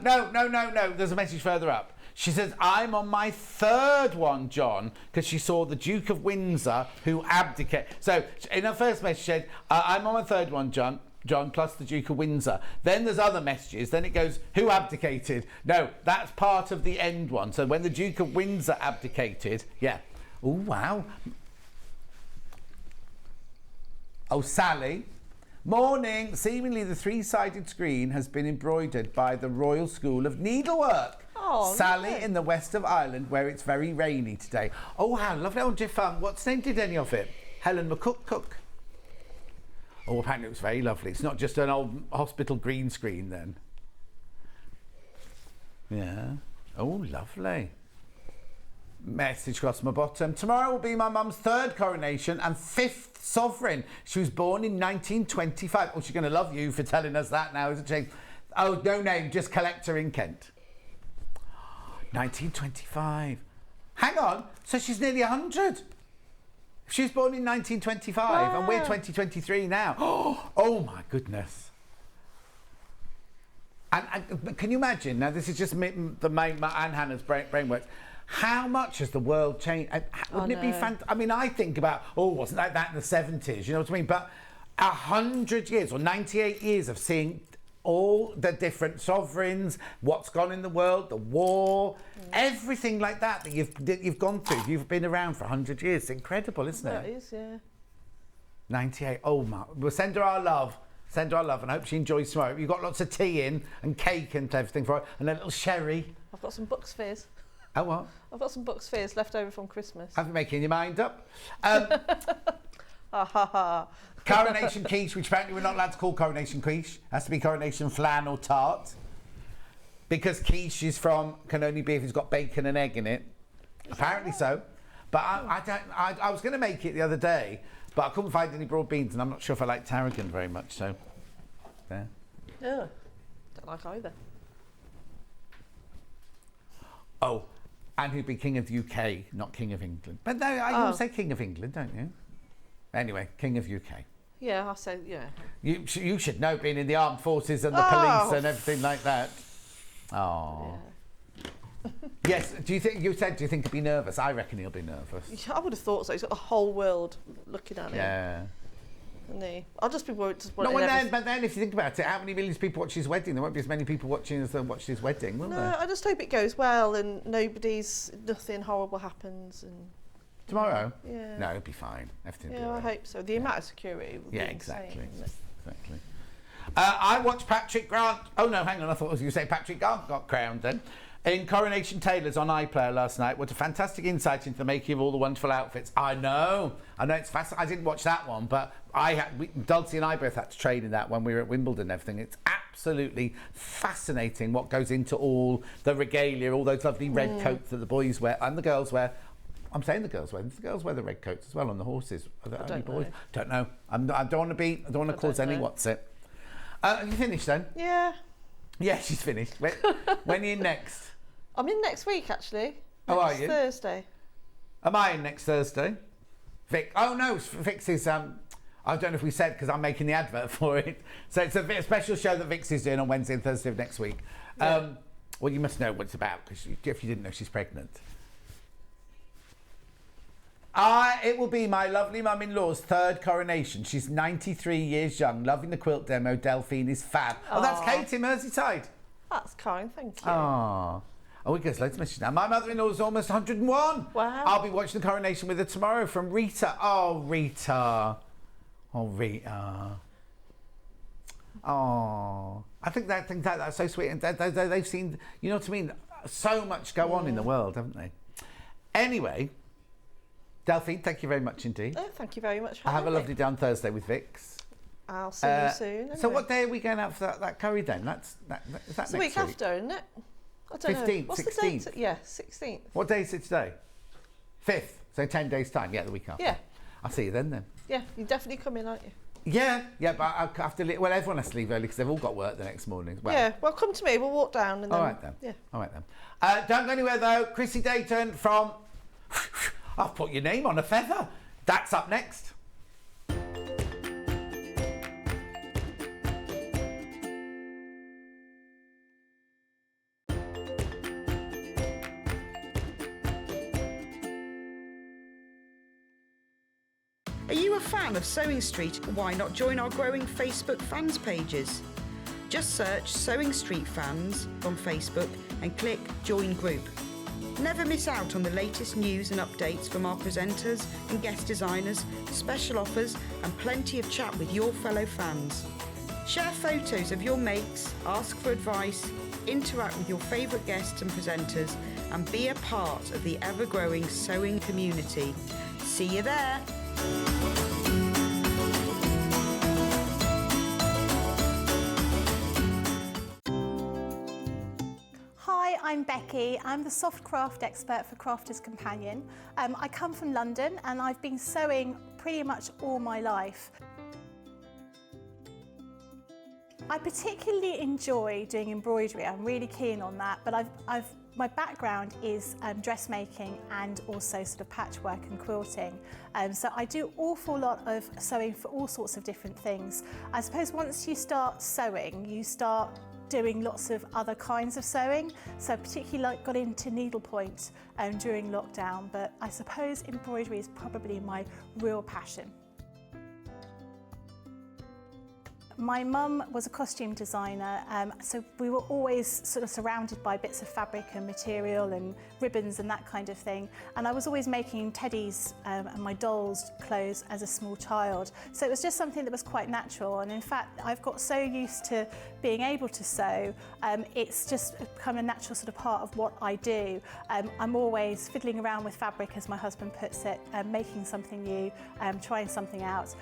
There's a message further up. She says, I'm on my third one, John, because she saw the Duke of Windsor who abdicated. So in her first message, she said, I'm on my third one, John, plus the Duke of Windsor. Then there's other messages. Then it goes, who abdicated? No, that's part of the end one. So when the Duke of Windsor abdicated, yeah. Oh, wow. Oh, Sally. Morning. Seemingly the three-sided screen has been embroidered by the Royal School of Needlework. Oh, Sally nice. in the west of Ireland, where it's very rainy today. Oh, how lovely. Oh, Jeff, what's the name did any of it? Helen McCook. Oh, apparently it was very lovely. It's not just an old hospital green screen then. Yeah. Oh, lovely. Message across my bottom. Tomorrow will be my mum's third coronation and fifth sovereign. She was born in 1925. Oh, she's going to love you for telling us that now, isn't she? Oh, no name, just collector in Kent. 1925. Hang on. So she's nearly 100. She was born in 1925 and we're 2023 now. Oh my goodness. And can you imagine? Now, this is just the main Anne Hannah's brain works. How much has the world changed? Wouldn't it be fantastic? I mean, I think about, wasn't like that in the 70s, you know what I mean? But 100 years or 98 years of seeing all the different sovereigns, what's gone in the world, the war, everything like that you've gone through. You've been around for 100 years. It's incredible, isn't it? That is, yeah. 98. Oh, my. We'll send her our love. Send her our love and I hope she enjoys tomorrow. You've got lots of tea in and cake and everything for her and a little sherry. I've got some Bucks Fizz. Oh, what? I've got some Bucks Fizz left over from Christmas. Have you making your mind up? Ha. Coronation quiche, which apparently we're not allowed to call coronation quiche. It has to be coronation flan or tart. Because quiche can only be if it's got bacon and egg in it. Apparently so. But I was going to make it the other day, but I couldn't find any broad beans, and I'm not sure if I like tarragon very much, so there. Yeah, don't like either. Oh, and who'd be King of the UK, not King of England. But no, you say King of England, don't you? Anyway, King of UK. Yeah, I say, yeah. You should know, being in the armed forces and the police and everything like that. Oh. Yeah. Yes, do you think he'd be nervous? I reckon he'll be nervous. I would have thought so. He's got the whole world looking at him. Yeah. I'll just be worried. But then, if you think about it, how many millions of people watch his wedding? There won't be as many people watching as watched his wedding, will there? No, I just hope it goes well and nothing horrible happens. And tomorrow? Yeah. No, it'll be fine. Everything will be all right. I hope so. The amount of security will be exactly. insane, Exactly. I watched Patrick Grant. Oh no, hang on. I thought I was going to say Patrick Grant got crowned then. In Coronation Tailors on iPlayer last night. What a fantastic insight into the making of all the wonderful outfits. I know it's fascinating. I didn't watch that one, but Dulcie and I both had to train in that when we were at Wimbledon and everything. It's absolutely fascinating what goes into all the regalia, all those lovely red coats that the boys wear and the girls wear. I'm saying the girls wear. The girls wear the red coats as well on the horses. Are there only boys? Don't know. I don't want to cause any what's it. Are you finished then? Yeah. Yeah, she's finished. When are you in next? I'm in next week, actually. Oh, are you? Thursday. Am I in next Thursday? Vic? Oh no, Vix is. I don't know if we said because I'm making the advert for it. So it's a special show that Vix is doing on Wednesday and Thursday of next week. Yeah. Well, you must know what it's about because if you didn't know, she's pregnant. It will be my lovely mum-in-law's third coronation. She's 93 years young, loving the quilt demo. Delphine is fab. Oh, that's Kate in Merseyside. That's kind, thank you. Oh, we get loads of messages now. My mother-in-law's almost 101. Wow. I'll be watching the coronation with her tomorrow from Rita. Oh, Rita. Oh, I think that's so sweet. And they've seen, you know what I mean, so much go on in the world, haven't they? Anyway, Delphine, thank you very much indeed. Oh, thank you very much for have a lovely day on Thursday with Vix. I'll see you soon. Anyway. So what day are we going out for that curry then? Is that it's next the week after, isn't it? I don't 15th, know. What's 16th? the date? Yeah, 16th. What day is it today? 5th. So 10 days' time. Yeah, the week after. Yeah. I'll see you then. Yeah, you're definitely coming, aren't you? Yeah, but I'll have to leave. Well, everyone has to leave early because they've all got work the next morning. Well, Yeah, well, come to me. We'll walk down and then... all right then. Yeah. All right then. Don't go anywhere though. Chrissy Deighton from... I've put your name on a feather. That's up next. Are you a fan of Sewing Street? Why not join our growing Facebook fans pages? Just search Sewing Street Fans on Facebook and click Join Group. Never miss out on the latest news and updates from our presenters and guest designers, special offers and plenty of chat with your fellow fans. Share photos of your makes, ask for advice, interact with your favourite guests and presenters and be a part of the ever-growing sewing community. See you there! Hi, I'm Becky. I'm the soft craft expert for Crafter's Companion. I come from London and I've been sewing pretty much all my life. I particularly enjoy doing embroidery. I'm really keen on that, but my background is dressmaking and also sort of patchwork and quilting. So I do an awful lot of sewing for all sorts of different things. I suppose once you start sewing, you start doing lots of other kinds of sewing. So particularly got into needlepoint during lockdown, but I suppose embroidery is probably my real passion. My mum was a costume designer, so we were always sort of surrounded by bits of fabric and material and ribbons and that kind of thing. And I was always making teddies and my dolls' clothes as a small child. So it was just something that was quite natural. And in fact, I've got so used to being able to sew, it's just become a natural sort of part of what I do. I'm always fiddling around with fabric, as my husband puts it, making something new, trying something out.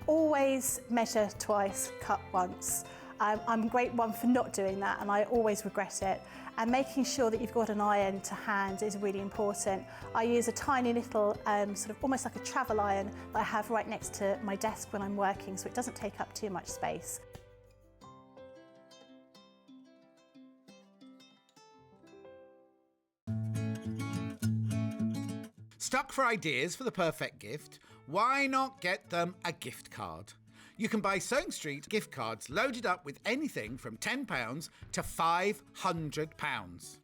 Always measure twice, cut once. I'm a great one for not doing that and I always regret it. And making sure that you've got an iron to hand is really important. I use a tiny little, sort of almost like a travel iron that I have right next to my desk when I'm working, so it doesn't take up too much space. Stuck for ideas for the perfect gift? Why not get them a gift card? You can buy Sewing Street gift cards loaded up with anything from £10 to £500.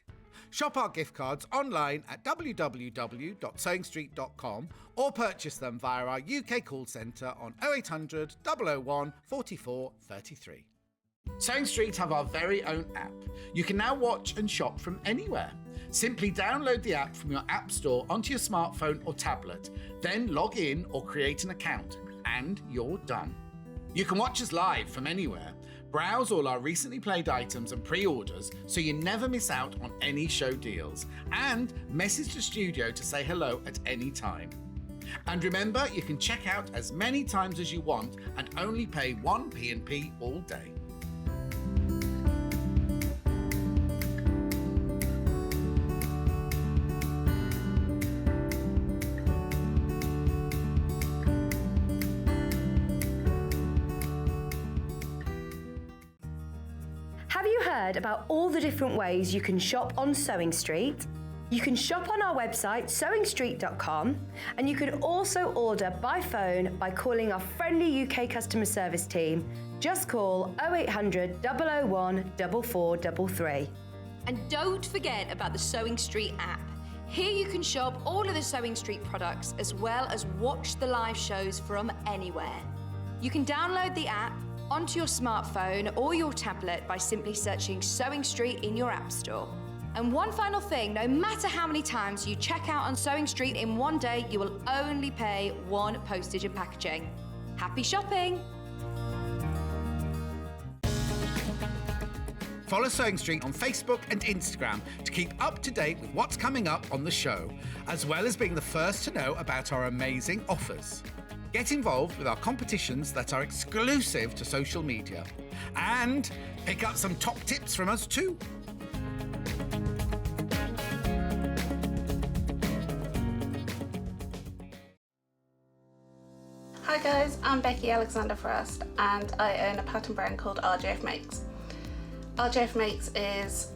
Shop our gift cards online at www.sewingstreet.com or purchase them via our UK call centre on 0800 001 44 33. Sewing Street have our very own app. You can now watch and shop from anywhere. Simply download the app from your app store onto your smartphone or tablet, then log in or create an account, and you're done. You can watch us live from anywhere, browse all our recently played items and pre-orders so you never miss out on any show deals, and message the studio to say hello at any time. And remember, you can check out as many times as you want and only pay 1 P&P all day. Have you heard about all the different ways you can shop on Sewing Street? You can shop on our website sewingstreet.com and you can also order by phone by calling our friendly UK customer service team. Just call 0800 001 4433. And don't forget about the Sewing Street app. Here you can shop all of the Sewing Street products as well as watch the live shows from anywhere. You can download the app onto your smartphone or your tablet by simply searching Sewing Street in your app store. And one final thing, no matter how many times you check out on Sewing Street in one day, you will only pay 1 postage and packaging. Happy shopping! Follow Sewing Street on Facebook and Instagram to keep up to date with what's coming up on the show, as well as being the first to know about our amazing offers. Get involved with our competitions that are exclusive to social media. And pick up some top tips from us too. Hi guys, I'm Becky Alexander Frost and I own a pattern brand called RJF Makes. RJF Makes is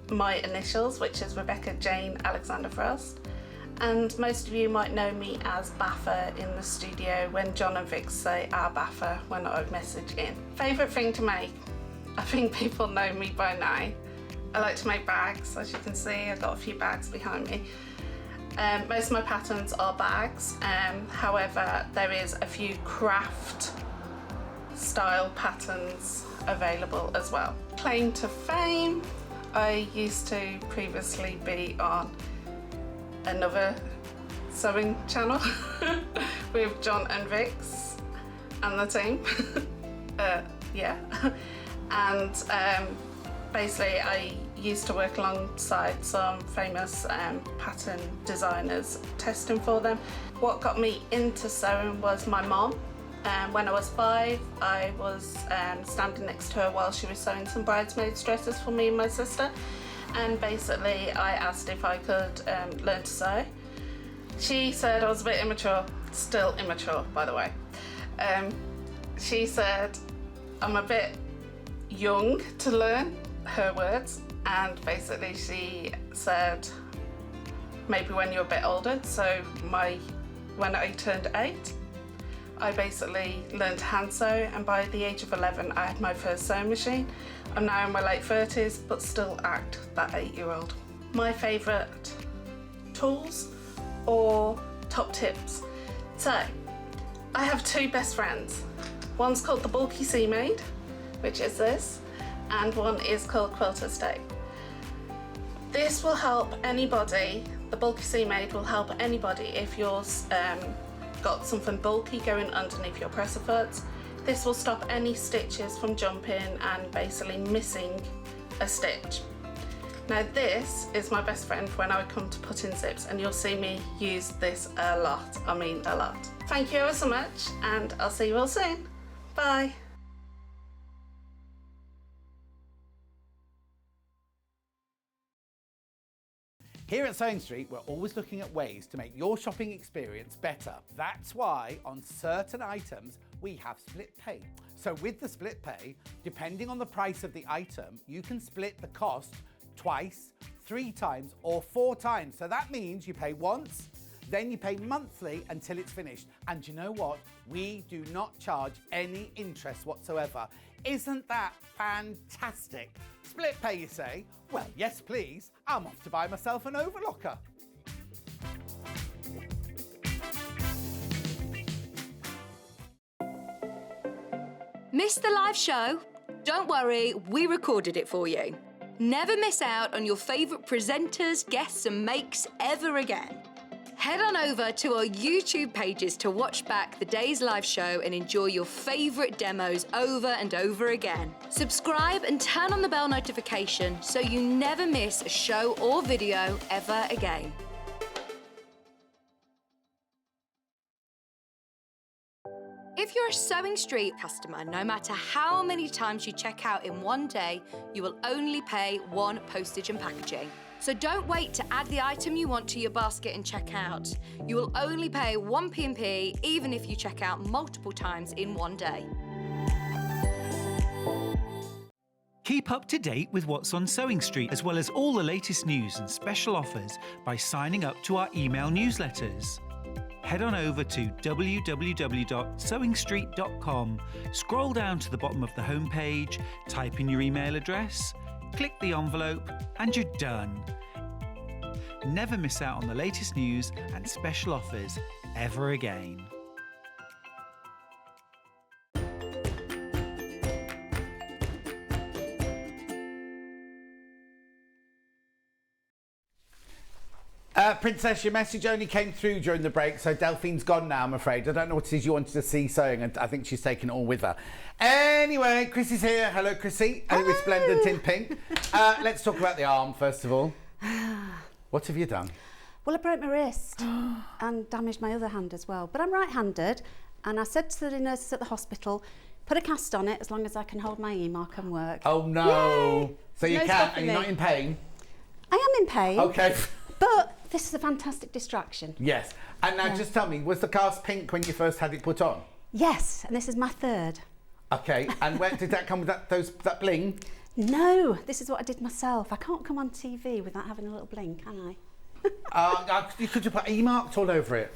my initials, which is Rebecca Jane Alexander Frost, and most of you might know me as Baffer in the studio when John and Vic say our Baffer when I message in. Favourite thing to make? I think people know me by now. I like to make bags, as you can see. I've got a few bags behind me. Most of my patterns are bags, however there is a few craft style patterns available as well. Claim to fame, I used to previously be on another sewing channel with John and Vix and the team. Yeah, and basically I used to work alongside some famous pattern designers testing for them. What got me into sewing was my mom. When I was 5, I was standing next to her while she was sewing some bridesmaids dresses for me and my sister, and basically I asked if I could learn to sew. She said I was a bit immature, still immature by the way. She said I'm a bit young to learn, her words, and basically she said maybe when you're a bit older. So when I turned 8, I basically learned to hand sew, and by the age of 11 I had my first sewing machine. I'm now in my late 30s but still act that 8-year-old. My favourite tools or top tips. So I have 2 best friends. One's called the Bulky Sea Maid, which is this, and one is called Quilter's Tape. This will help anybody, the Bulky Sea Maid will help anybody if yours got something bulky going underneath your presser foots. This will stop any stitches from jumping and basically missing a stitch. Now this is my best friend when I come to put in zips, and you'll see me use this a lot, I mean a lot. Thank you ever so much, and I'll see you all soon. Bye. Here at Sewing Street, we're always looking at ways to make your shopping experience better. That's why on certain items, we have split pay. So with the split pay, depending on the price of the item, you can split the cost twice, 3 times, or 4 times. So that means you pay once, then you pay monthly until it's finished. And you know what? We do not charge any interest whatsoever. Isn't that fantastic? Split pay, you say? Well, yes, please. I'm off to buy myself an overlocker. Missed the live show? Don't worry, we recorded it for you. Never miss out on your favourite presenters, guests and makes ever again. Head on over to our YouTube pages to watch back the day's live show and enjoy your favourite demos over and over again. Subscribe and turn on the bell notification so you never miss a show or video ever again. If you're a Sewing Street customer, no matter how many times you check out in one day, you will only pay 1 postage and packaging. So don't wait to add the item you want to your basket and check out. You will only pay 1 P&P even if you check out multiple times in one day. Keep up to date with what's on Sewing Street, as well as all the latest news and special offers by signing up to our email newsletters. Head on over to www.sewingstreet.com, scroll down to the bottom of the homepage, type in your email address, click the envelope, and you're done. Never miss out on the latest news and special offers ever again. Princess, your message only came through during the break, so Delphine's gone now, I'm afraid. I don't know what it is you wanted to see sewing, and I think she's taken it all with her. Anyway, Chrissy's here. Hello, Chrissy. Hello. Resplendent in pink. Let's talk about the arm, first of all. What have you done? Well, I broke my wrist and damaged my other hand as well. But I'm right-handed, and I said to the nurses at the hospital, put a cast on it as long as I can hold my E-mark and work. Oh, no. Yay. So you No can't, stopping and you're me. not in pain? I am in pain. Okay. But This is a fantastic distraction. Yes. And now just tell me, was the cast pink when you first had it put on? Yes, and this is my third. Okay, and where did that come with that bling? No, this is what I did myself. I can't come on TV without having a little bling, can I? You could have put E-marked all over it.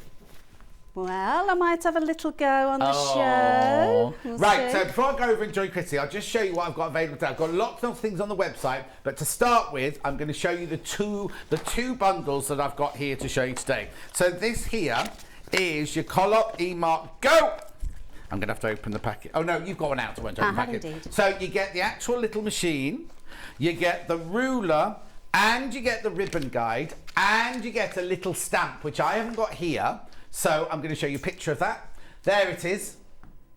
Well, I might have a little go on the show. We'll right, see. so before I go over and join Chrissy, I'll just show you what I've got available today. I've got lots of things on the website, but to start with, I'm going to show you the two bundles that I've got here to show you today. So this here is your Collop E-Mark Go. I'm going to have to open the packet. Oh no, you've got one out, so I won't open the packet. Indeed. So you get the actual little machine, you get the ruler, and you get the ribbon guide, and you get a little stamp, which I haven't got here. So I'm going to show you a picture of that. There it is.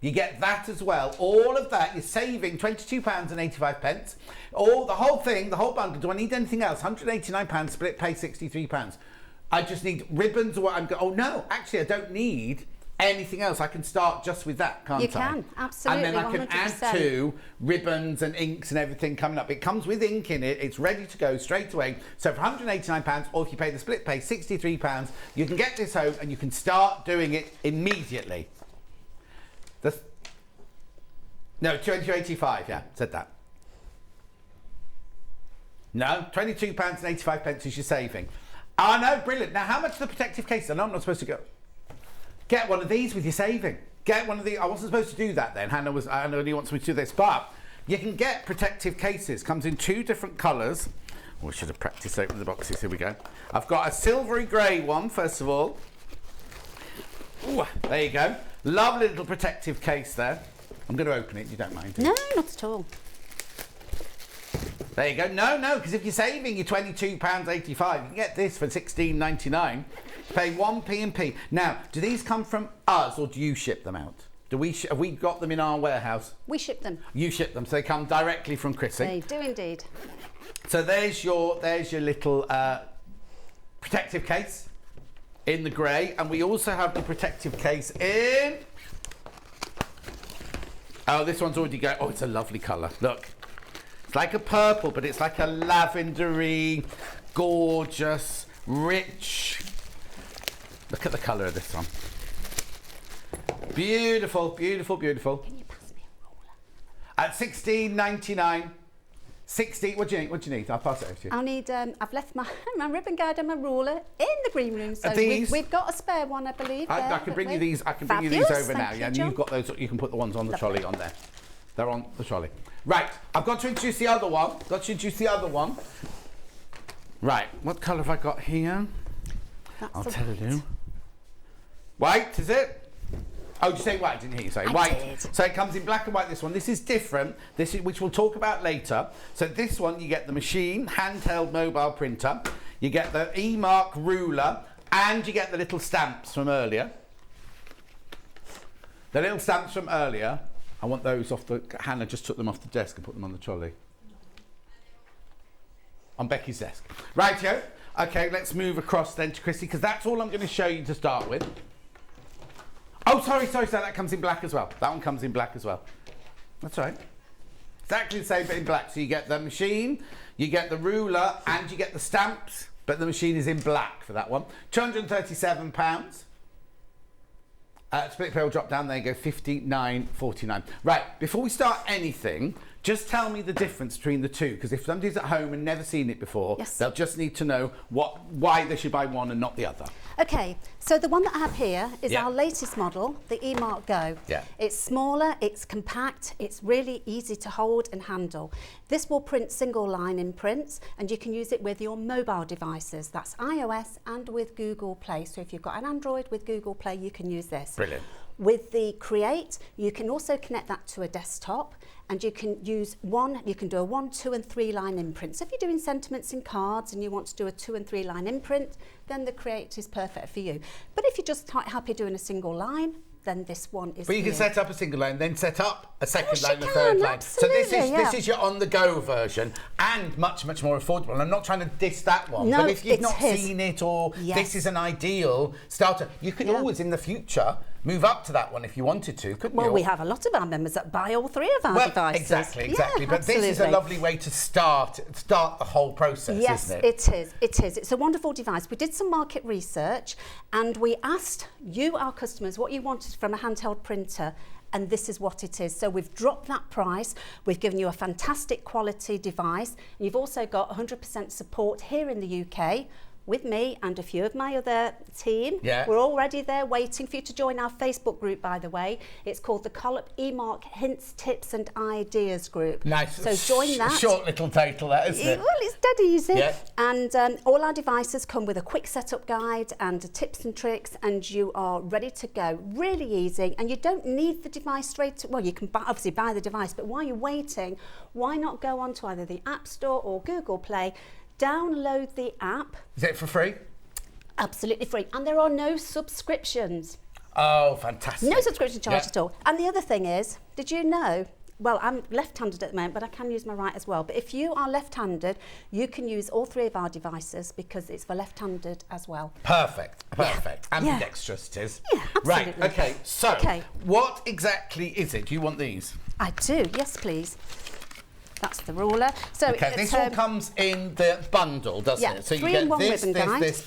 You get that as well. All of that, you're saving £22.85. The whole thing, the whole bundle. Do I need anything else? £189, split pay £63. I just need ribbons or oh no, actually I don't need anything else. I can start just with that, can't I? You can, absolutely, and then I can 100%. add to ribbons and inks and everything coming up. It comes with ink in it. It's ready to go straight away. So for £189, or if you pay the split pay £63, you can get this home and you can start doing it immediately. No, £22.85, yeah, said that. No, £22.85 is your saving. Oh no, brilliant. Now how much is the protective case? I know I'm not supposed to go. Get one of these with your saving. Get one of these. I wasn't supposed to do that then. Hannah only wants me to do this, but you can get protective cases. Comes in 2 different colours. Oh, we should have practiced opening the boxes. Here we go. I've got a silvery grey one, first of all. Ooh, there you go. Lovely little protective case there. I'm going to open it, you don't mind. No, not at all. There you go. No, because if you're saving your £22.85, you can get this for £16.99. Pay 1p&p. Now, do these come from us or do you ship them out? Have we got them in our warehouse? We ship them. You ship them, so they come directly from Chrissy. They do indeed. So there's your little protective case in the grey, and we also have the protective case in. Oh, this one's already going. Oh, it's a lovely colour. Look. It's like a purple, but it's like a lavendery, gorgeous, rich. Look at the colour of this one. Beautiful, beautiful, beautiful. Can you pass me a ruler? At £16.99. 60. What do you need? What do you need? I'll pass it over to you. I'll need. I've left my ribbon guide and my ruler in the green room. So we've got a spare one, I believe. I can bring you these. I can bring you these over now. Yeah, and you've got those. You can put the ones on the trolley on there. They're on the trolley. Right. I've got to introduce the other one. Right. What colour have I got here? I'll tell you. White, is it? Oh, did you say white? I didn't hear you say white. Did. So it comes in black and white, this one. This is different, which we'll talk about later. So this one, you get the machine, handheld mobile printer, you get the E-Mark ruler, and you get the little stamps from earlier. The little stamps from earlier, I want those off the... Hannah just took them off the desk and put them on the trolley. On Becky's desk. Rightio. Okay, let's move across then to Chrissy, because that's all I'm going to show you to start with. Oh, sorry, so that comes in black as well. That one comes in black as well. That's right. Exactly the same, but in black. So you get the machine, you get the ruler, and you get the stamps, but the machine is in black for that one. £237. Split pay will drop down, there you go, £59.49. Right, before we start anything, just tell me the difference between the two, because if somebody's at home and never seen it before, they'll just need to know why they should buy one and not the other. Okay, so the one that I have here is our latest model, the E-Mark Go. Yeah. It's smaller, it's compact, it's really easy to hold and handle. This will print single line imprints, and you can use it with your mobile devices. That's iOS and with Google Play. So if you've got an Android with Google Play, you can use this. Brilliant. With the Create, you can also connect that to a desktop, and you can use you can do a 1, 2 and 3 line imprint. So if you're doing sentiments in cards and you want to do a 2 and 3 line imprint, then the Create is perfect for you. But if you're just quite happy doing a single line, then this one is. But you can set up a single line, then set up a second line, a can, third line. absolutely, So this is your on-the-go version, and much more affordable. And I'm not trying to diss that one, no, but if you've not his. seen it or this is an ideal starter, you could always in the future move up to that one if you wanted to, couldn't you? Well, we have a lot of our members that buy all 3 of our devices. Exactly. Yeah, but this is a lovely way to start the whole process, isn't it? Yes, it is. It's a wonderful device. We did some market research and we asked you, our customers, what you wanted from a handheld printer, and this is what it is. So we've dropped that price, we've given you a fantastic quality device. You've also got 100% support here in the UK with me and a few of my other team. Yeah. We're already there waiting for you to join our Facebook group, by the way. It's called the Collop eMark Hints, Tips and Ideas group. Nice. So join that. Short little title, that, isn't it? Well, it's dead easy. Yeah. And all our devices come with a quick setup guide and tips and tricks, and you are ready to go. Really easy, and you don't need the device straight. Well, you can obviously buy the device, but while you're waiting, why not go onto either the App Store or Google Play, download the app. Is it for free? Absolutely free, and there are no subscriptions. Oh, fantastic. No subscription charge at all. And the other thing is, did you know, well, I'm left-handed at the moment, but I can use my right as well. But if you are left-handed, you can use all three of our devices because it's for left-handed as well. Perfect. Ambidextrous it is. Yeah, absolutely. Right, okay, so what exactly is it? Do you want these? I do, yes please. That's the ruler. So okay, this all comes in the bundle, doesn't it? So you get this,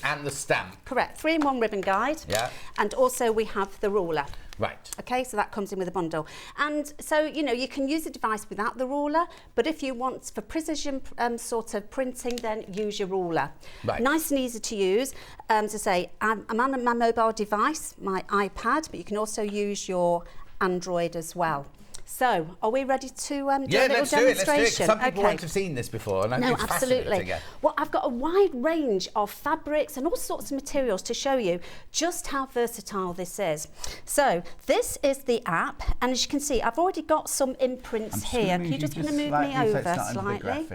and the stamp. Correct, 3-in-1 ribbon guide. Yeah. And also we have the ruler. Right. Okay, so that comes in with a bundle. And so, you know, you can use the device without the ruler, but if you want for precision sort of printing, then use your ruler. Right. Nice and easy to use. To say, I'm on my mobile device, my iPad, but you can also use your Android as well. So, are we ready to do a little demonstration? Let's do it. Some people won't have seen this before. And no, it's absolutely. Well, I've got a wide range of fabrics and all sorts of materials to show you just how versatile this is. So, this is the app, and as you can see, I've already got some imprints here. Can you just kind of move me over slightly?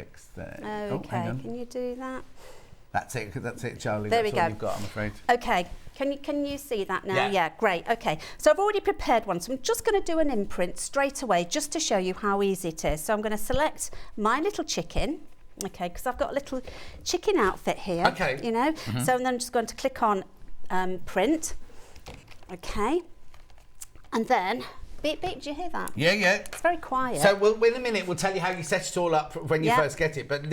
Okay, can you do that? That's it, Charlie. There that's we all go. you've got, I'm afraid. Okay. Can you see that now? Yeah, great. Okay, so I've already prepared one. So I'm just going to do an imprint straight away just to show you how easy it is. So I'm going to select my little chicken, okay, because I've got a little chicken outfit here. Okay. You know, so then I'm just going to click on print. Okay, and then beep beep. Do you hear that? Yeah. It's very quiet. So in a minute we'll tell you how you set it all up when you first get it. But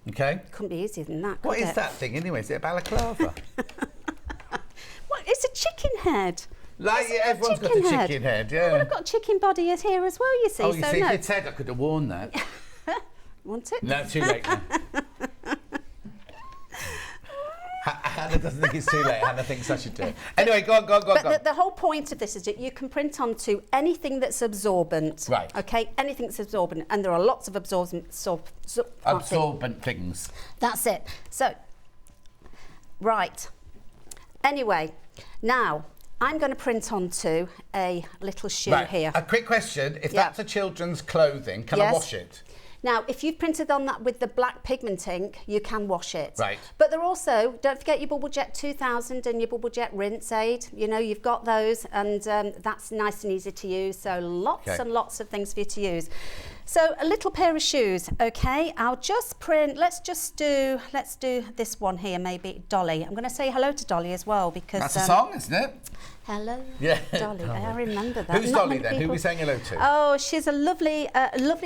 okay. Couldn't be easier than that. What is that thing anyway? Is it a balaclava? Well, it's a chicken head. Like everyone's got a chicken head, yeah. Well, I've got chicken body here as well, you see. Oh, you see, if you'd said I could have worn that. Want it? No, too late now. Hannah doesn't think it's too late. Hannah thinks I should do it. Anyway, go on. But the whole point of this is that you can print onto anything that's absorbent. Right. Okay, anything that's absorbent. And there are lots of absorbent things. That's it. So, right. Anyway, now I'm going to print onto a little shoe here. A quick question. If that's a children's clothing, can I wash it? Now, if you've printed on that with the black pigment ink, you can wash it. Right. But they're also, don't forget your Bubble Jet 2000 and your Bubble Jet Rinse Aid. You know, you've got those, and that's nice and easy to use. So lots and lots of things for you to use. So a little pair of shoes, okay? I'll just print, let's do this one here, maybe Dolly. I'm going to say hello to Dolly as well because... That's a song, isn't it? Hello, yeah. Dolly. I remember that. Who's Dolly then? Who are we saying hello to? Oh, she's a lovely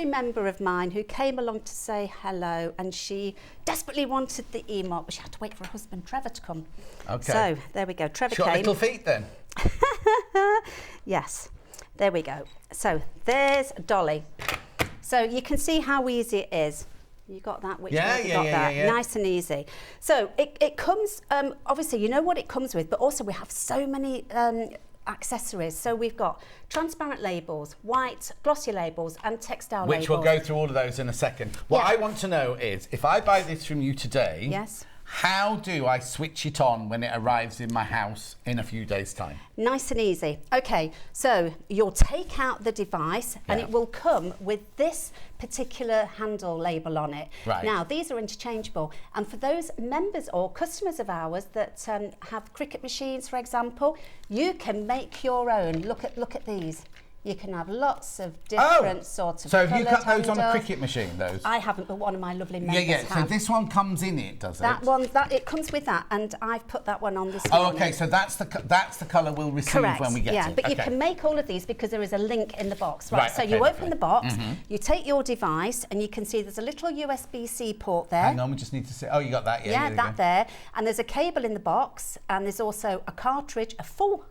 member of mine who came along to say hello, and she desperately wanted the eMark, but she had to wait for her husband Trevor to come. Okay. So there we go. Trevor came. Got little feet then. Yes. There we go. So there's Dolly. So you can see how easy it is. You got that? Which way you got that? Yeah. Nice and easy. So it comes, obviously, you know what it comes with, but also we have so many accessories. So we've got transparent labels, white, glossy labels, and textile labels. Which we'll go through all of those in a second. What I want to know is, if I buy this from you today, yes, how do I switch it on when it arrives in my house in a few days' time? Nice and easy. Okay, so you'll take out the device and it will come with this particular handle label on it. Right. Now, these are interchangeable, and for those members or customers of ours that have cricket machines, for example, you can make your own. Look at these. You can have lots of different sorts of So have you colour cut those on a handles. Cricut machine, those? I haven't, but one of my lovely members Yeah. So have. this one comes in it, does That it? one, it comes with that, and I've put that one on this Oh, morning. okay. So that's the colour we'll receive Correct. when we get yeah, it. but you Okay. can make all of these because there is a link in the box. Right, Right, so okay, you open lovely. the box, Mhm. you take your device, and you can see there's a little USB-C port there. Hang on, we just need to see. Oh, you got that? Yeah. that there. And there's a cable in the box, and there's also a cartridge, a full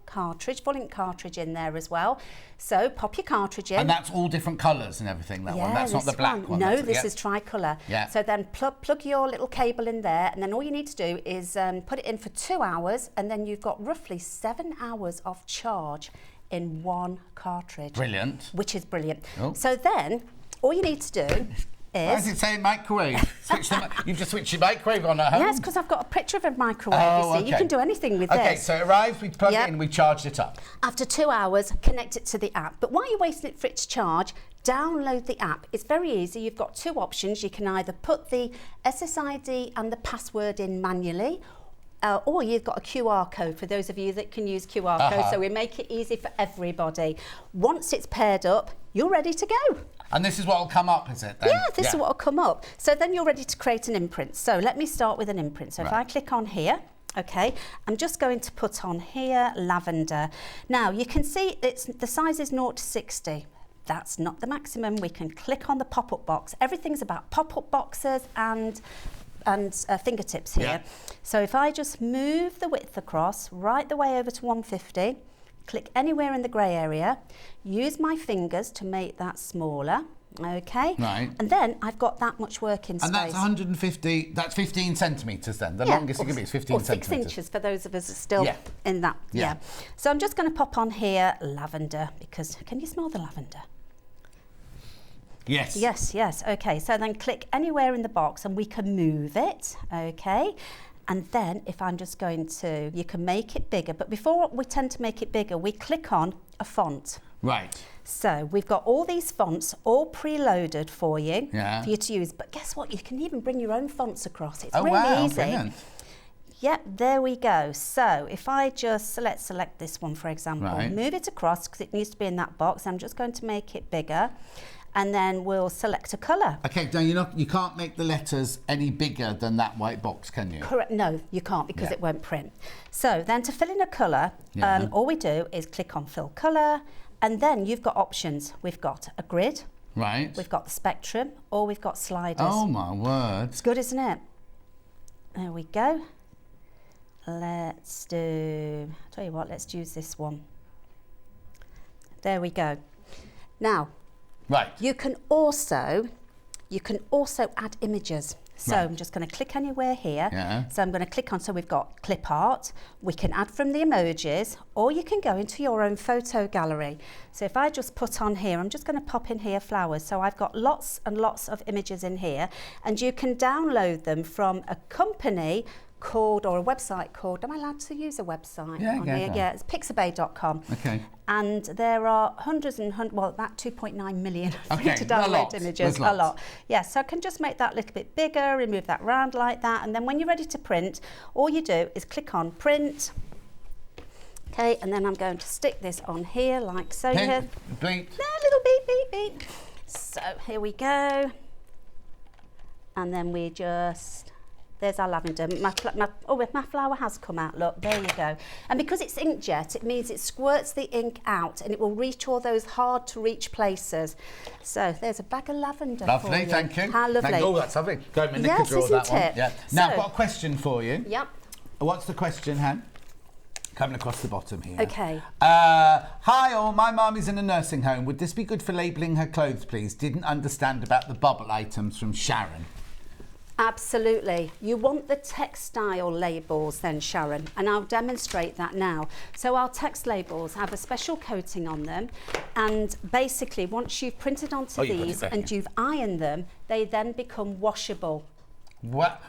ink cartridge in there as well. So pop your cartridge in. And that's all different colours and everything, that one. That's not the this black one. No, that's it, this yeah. is tricolour. Yeah. So then plug your little cable in there, and then all you need to do is put it in for 2 hours, and then you've got roughly 7 hours of charge in one cartridge. Brilliant. Which is brilliant. Oh. So then all you need to do Why does is... it say microwave? You've just switched your microwave on at home? Yes, because I've got a picture of a microwave, Oh, you see. You okay. can do anything with this. Okay, so it arrives, we plug it in, we charged it up. After 2 hours, connect it to the app. But while you're waiting for it to charge, download the app. It's very easy. You've got two options. You can either put the SSID and the password in manually, or you've got a QR code for those of you that can use QR codes. So we make it easy for everybody. Once it's paired up, you're ready to go. And this is what will come up, is it? Then? Yeah, this is what will come up. So then you're ready to create an imprint. So let me start with an imprint. So if I click on here, okay, I'm just going to put on here lavender. Now you can see the size is 0 to 60. That's not the maximum. We can click on the pop-up box. Everything's about pop-up boxes and fingertips here. Yeah. So if I just move the width across right the way over to 150, click anywhere in the grey area, use my fingers to make that smaller, okay? Right. And then I've got that much working space. And that's 150, that's 15 centimetres then. The longest it can be is 15 or 6 centimetres. inches for those of us still in that. Yeah. So I'm just going to pop on here lavender, because can you smell the lavender? Yes. Yes. Okay, so then click anywhere in the box and we can move it, okay? And then if I'm just going to, you can make it bigger, but before we tend to make it bigger, we click on a font. Right. So we've got all these fonts all preloaded for you, Yeah. for you to use. But guess what? You can even bring your own fonts across. It's really wow, easy. brilliant. Yep, there we go. So if I just select this one, for example, Right. move it across because it needs to be in that box. I'm just going to make it bigger. And then we'll select a colour. Okay, now you can't make the letters any bigger than that white box, can you? Correct. No, you can't because it won't print. So then to fill in a colour, all we do is click on Fill Colour, and then you've got options. We've got a grid, Right. we've got the spectrum, or we've got sliders. Oh my word. It's good, isn't it? There we go. Let's do, tell you what, let's use this one. There we go. Now, right. you can also add images. So Right. I'm just going to click anywhere here. Yeah. So I'm going to click on, so we've got clip art. We can add from the emojis, or you can go into your own photo gallery. So if I just put on here, I'm just going to pop in here flowers. So I've got lots and lots of images in here, and you can download them from a company called, or a website called, am I allowed to use a website Yeah, on go here? for it. Yeah, it's pixabay.com. Okay. And there are hundreds and hundreds, well, about 2.9 million free Okay, to a download lot. images. There's A lots. lot. Yeah, so I can just make that a little bit bigger, remove that round like that, and then when you're ready to print, all you do is click on print. Okay, and then I'm going to stick this on here like so. Here. Beep. Little beep, beep, beep. So here we go. And then we just, there's our lavender. My flower has come out, look, there you go. And because it's inkjet, it means it squirts the ink out and it will reach all those hard to reach places. So there's a bag of lavender for Lovely, you. thank you. How lovely. Oh, that's lovely. Go and Yes, draw that isn't one. it? Yeah. Now, So- I've got a question for you. Yep. What's the question, Han? Coming across the bottom here. Okay. Hi all, my mum is in a nursing home. Would this be good for labelling her clothes, please? Didn't understand about the bubble items from Sharon. Absolutely. You want the textile labels then, Sharon, and I'll demonstrate that now. So our text labels have a special coating on them, and basically once you've printed onto You put it these back and in. you've ironed them, they then become washable. What?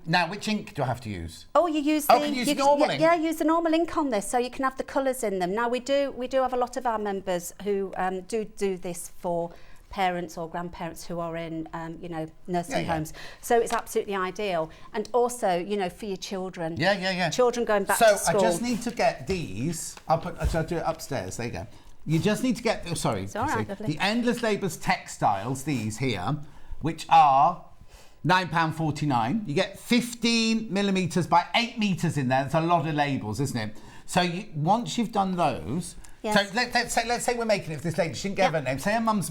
Now, which ink do I have to use? Oh, you use Oh, the can you use normal ink? Yeah, use the normal ink on this, so you can have the colours in them. Now we do have a lot of our members who do this for parents or grandparents who are in nursing homes. So it's absolutely ideal, and also for your children. Yeah. Children going back to school. So I just need to get these. I'll do it upstairs. There you go. You just need to get, oh, sorry, It's all right, lovely. the Endless Labours textiles, these here, which are £9.49. You get 15 millimetres by 8 metres in there. That's a lot of labels, isn't it? So once you've done those, Yes. so let's say we're making it for this lady. She didn't give her name. Say her mum's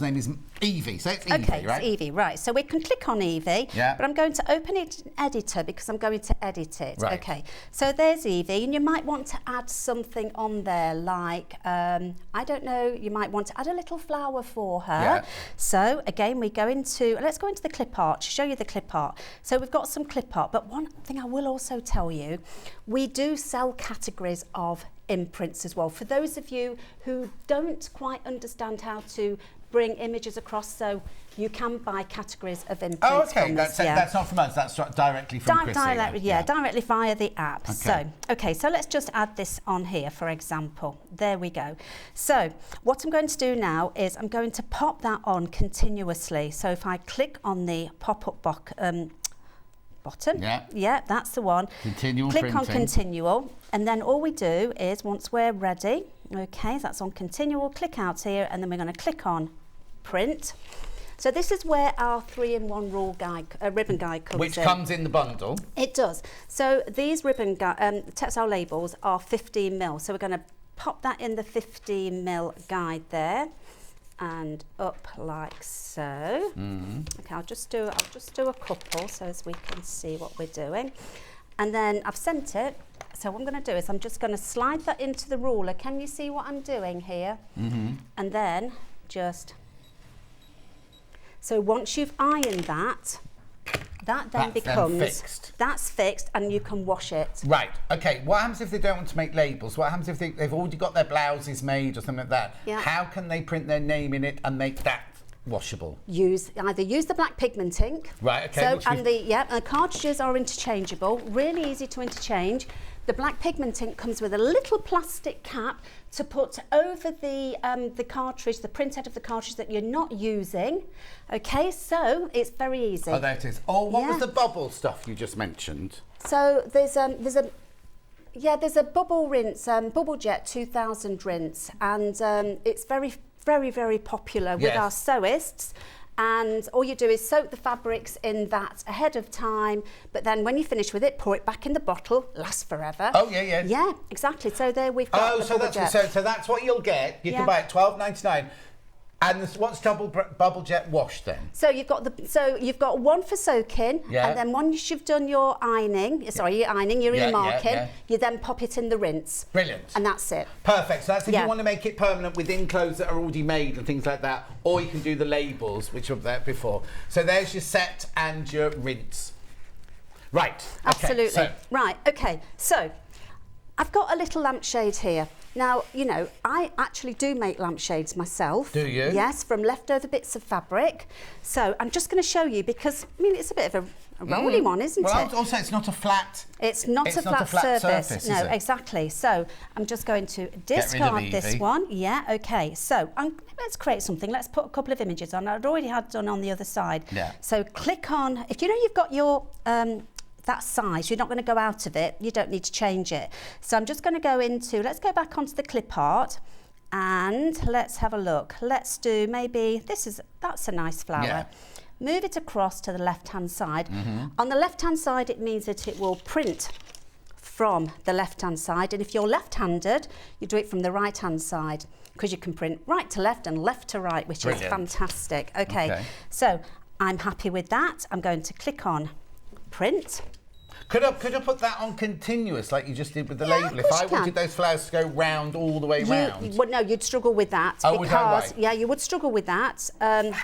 name is Evie. So it's Evie, okay, right? it's Evie, right. So we can click on Evie, but I'm going to open it in Editor because I'm going to edit it. Right. Okay, so there's Evie, and you might want to add something on there like, I don't know, you might want to add a little flower for her. Yeah. So again, let's go into the clip art to show you the clip art. So we've got some clip art, but one thing I will also tell you, we do sell categories of imprints as well. For those of you who don't quite understand how to bring images across, so you can buy categories of imprints. Oh, okay. from That's not from us. That's directly from Chrissy. Directly via the app. Okay. So let's just add this on here, for example. There we go. So what I'm going to do now is I'm going to pop that on continuously. So if I click on the pop-up button. Yeah, that's the one. Continual Click printing. on continual, and then all we do is once we're ready, okay, that's on continual, click out here, and then we're going to click on print. So this is where our 3-in-1 rule guide, ribbon guide comes in. Which comes in the bundle. It does. So these ribbon textile labels are 15mm. So we're going to pop that in the 15mm guide there. And up like so. Okay, I'll just do a couple so as we can see what we're doing. And then I've sent it. So what I'm going to do is I'm just going to slide that into the ruler. Can you see what I'm doing here? And then so once you've ironed that then becomes fixed. That's fixed, and you can wash it. Right. Okay. What happens if they don't want to make labels? What happens if they've already got their blouses made or something like that? Yeah. How can they print their name in it and make that washable? Either use the black pigment ink. Right. Okay. So the cartridges are interchangeable. Really easy to interchange. The black pigment ink comes with a little plastic cap to put over the cartridge, the printhead of the cartridge that you're not using. Okay, so it's very easy. Oh, there it is. Oh, what was the bubble stuff you just mentioned? So there's a bubble rinse, Bubble Jet 2000 rinse, and it's very, very, very popular with our sewists. And all you do is soak the fabrics in that ahead of time, but then when you finish with it, pour it back in the bottle, lasts forever. Oh, yeah. Yeah, exactly. So there we've got the Bubble Jet. So that's what you'll get. You can buy it $12.99. And what's Bubble Jet wash then? So you've got one for soaking, and then once you've done your ironing, your e-marking, you then pop it in the rinse. Brilliant. And that's it. Perfect. So that's if you want to make it permanent within clothes that are already made and things like that, or you can do the labels, which were there before. So there's your set and your rinse. Right. Absolutely. Okay, right. Okay. So I've got a little lampshade here. Now, you know, I actually do make lampshades myself. Do you? Yes, from leftover bits of fabric. So I'm just going to show you because, I mean, it's a bit of a rolly one, isn't it? Also, it's not a flat... It's not a flat surface. No, exactly. So I'm just going to discard this one. Yeah, okay. So let's create something. Let's put a couple of images on. I'd already had done on the other side. Yeah. So click on... If you know you've got your... that size, you're not going to go out of it, you don't need to change it. So I'm just going to go into, let's go back onto the clip art and let's have a look. Let's do maybe, that's a nice flower. Yeah. Move it across to the left-hand side. On the left-hand side, it means that it will print from the left-hand side. And if you're left-handed, you do it from the right-hand side because you can print right to left and left to right, which is fantastic. Okay, so I'm happy with that. I'm going to click on print. Could I put that on continuous like you just did with the label? If I wanted those flowers to go round all the way round? Well, no, you'd struggle with that because you would struggle with that.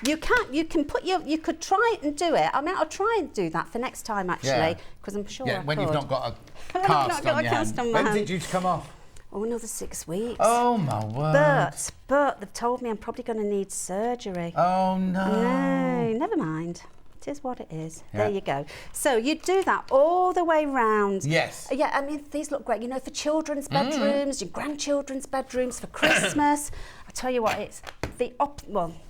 You could try it and do it. I mean, I'll try and do that for next time actually because I'm sure I when could. you've not got a cast on your hand. When's it due to come off? Oh, another 6 weeks. Oh my word! But they've told me I'm probably going to need surgery. Oh no! No, never mind. It is what it is. There you go. So you do that all the way round. Yes. Yeah, I mean, these look great. You know, for children's bedrooms, your grandchildren's bedrooms, for Christmas. I tell you what, it's the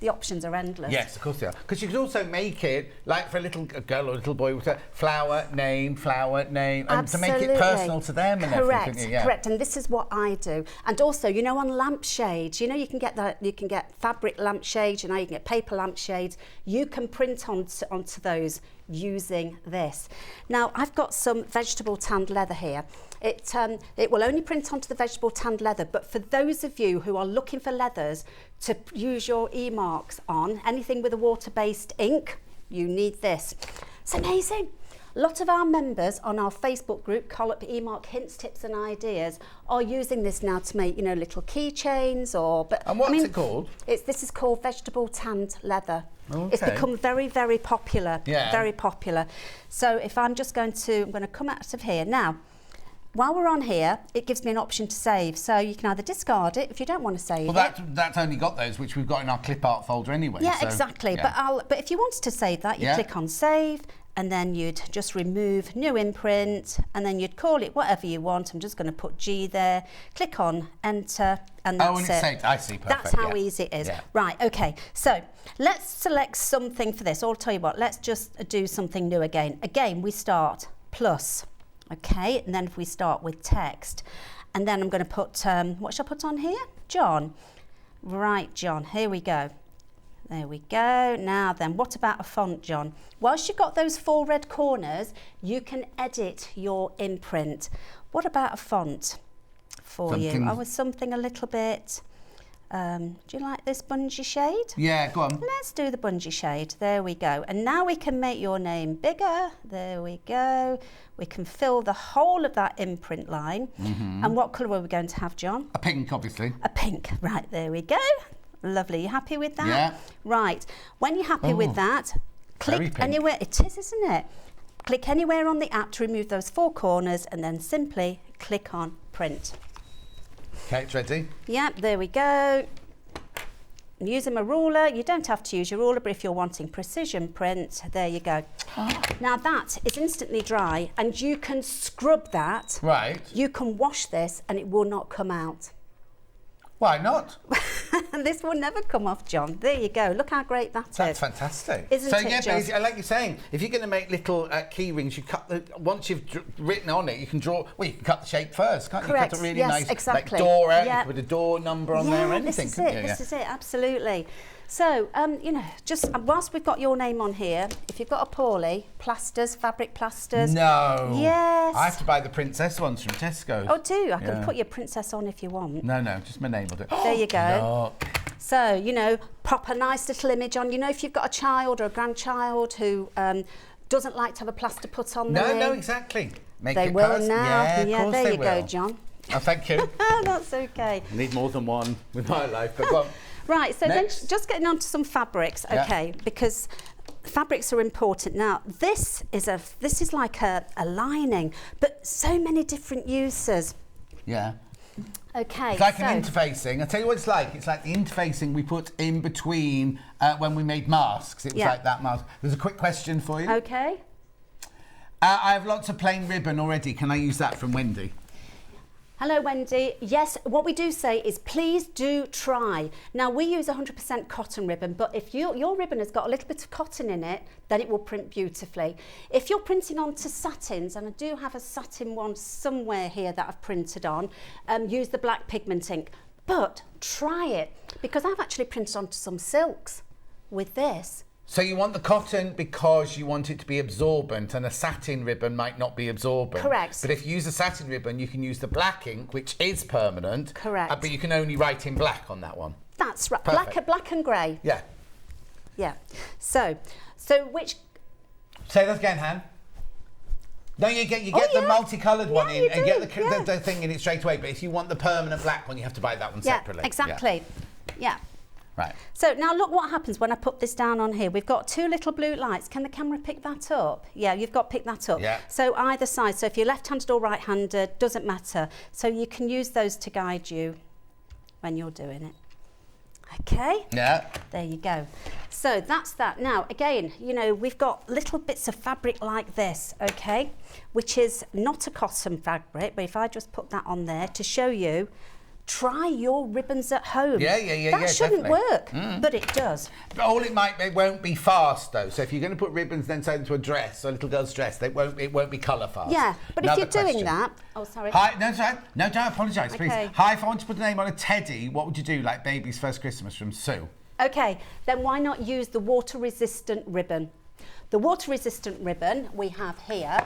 options are endless. Yes, of course they are. Because you could also make it like for a little girl or a little boy with a flower name, and Absolutely. to make it personal to them and correct, everything. Yeah. Correct. And this is what I do. And also, you know, on lampshades, you know, you can get fabric lampshades, you know, you can get paper lampshades. You can print onto those using this. Now, I've got some vegetable tanned leather here. It will only print onto the vegetable tanned leather, but for those of you who are looking for leathers to use your e-marks on, anything with a water-based ink, you need this. It's amazing. A lot of our members on our Facebook group, Collop E-Mark Hints, Tips and Ideas, are using this now to make, you know, little keychains or... And what's it called? This is called vegetable tanned leather. Okay. It's become very, very popular. Yeah. Very popular. So if I'm going to come out of here. Now, while we're on here, it gives me an option to save. So you can either discard it if you don't want to save it. Well, that's only got those, which we've got in our clip art folder anyway. Yeah, so, exactly. Yeah. But if you wanted to save that, you click on save, and then you'd just remove new imprint, and then you'd call it whatever you want. I'm just going to put G there, click on enter, and that's and it's saved. I see, perfect. That's how easy it is. Yeah. Right, okay, so let's select something for this. I'll tell you what, let's just do something new again. Again, we start plus, okay, and then if we start with text, and then I'm going to put, what shall I put on here? John. Right, John, here we go. There we go. Now then, what about a font, John? Whilst you've got those 4 red corners, you can edit your imprint. What about a font for you? Oh, something a little bit... do you like this bungee shade? Yeah, go on. Let's do the bungee shade. There we go. And now we can make your name bigger. There we go. We can fill the whole of that imprint line. And what colour are we going to have, John? A pink, obviously. A pink. Right, there we go. Lovely. You happy with that? Yeah. Right. When you're happy with that, click anywhere. It is, isn't it? Click anywhere on the app to remove those 4 corners and then simply click on print. Okay, it's ready. Yep, there we go. I'm using a ruler. You don't have to use your ruler, but if you're wanting precision print, there you go. Now that is instantly dry, and you can scrub that. Right. You can wash this and it will not come out. Why not? And this will never come off, John. There you go. Look how great that is. That's fantastic. Isn't so, it, yeah, just? but like you're saying, if you're going to make little key rings, you cut once you've written on it, you can draw. Well, you can cut the shape first, can't you? Correct. Cut a really Yes, nice exactly. like door out. Yeah. You can put a door number on there or anything. This is it. Absolutely. So, you know, just whilst we've got your name on here, if you've got a Paulie, plasters, fabric plasters. No. Yes. I have to buy the princess ones from Tesco. Oh, do I can put your princess on if you want. No, just my name will do it. There you go. Look. So, you know, pop a nice little image on. You know, if you've got a child or a grandchild who doesn't like to have a plaster put on their No, exactly. Make they it will personal. now. Yeah, there you will. go, John. Oh, thank you. That's okay. I need more than one with my life, but go on. Right, so Next. then just getting on to some fabrics, okay, because fabrics are important. Now, this is like a lining, but so many different uses. Yeah. Okay. It's like an interfacing. I'll tell you what it's like. It's like the interfacing we put in between when we made masks. It was like that mask. There's a quick question for you. Okay. I have lots of plain ribbon already. Can I use that from Wendy? Hello, Wendy. Yes, what we do say is please do try. Now, we use 100% cotton ribbon, but if your ribbon has got a little bit of cotton in it, then it will print beautifully. If you're printing onto satins, and I do have a satin one somewhere here that I've printed on, use the black pigment ink, but try it, because I've actually printed onto some silks with this. So you want the cotton because you want it to be absorbent, and a satin ribbon might not be absorbent. Correct. But if you use a satin ribbon, you can use the black ink, which is permanent. Correct. But you can only write in black on that one. That's right. Perfect. Black and grey. Yeah. Yeah. So which? Say that again, Han. No, you get the multicoloured one in and get the thing in it straight away. But if you want the permanent black one, you have to buy that one separately. Exactly. Yeah. Right. So now look what happens when I put this down on here. We've got 2 little blue lights. Can the camera pick that up? Yeah, you've got to pick that up. Yeah. So either side. So if you're left-handed or right-handed, doesn't matter. So you can use those to guide you when you're doing it. Okay. Yeah. There you go. So that's that. Now, again, you know, we've got little bits of fabric like this, okay, which is not a cotton fabric, but if I just put that on there to show you try your ribbons at home. Yeah, That shouldn't definitely. work, but it does. But all it won't be fast though. So if you're going to put ribbons then say into a dress, or a little girl's dress, it won't be colour fast. Yeah, but if you're doing question. that, oh sorry. Hi, no, don't apologise, please. Okay. Hi, if I want to put a name on a teddy, what would you do? Like Baby's First Christmas from Sue. Okay, then why not use the water-resistant ribbon? The water-resistant ribbon we have here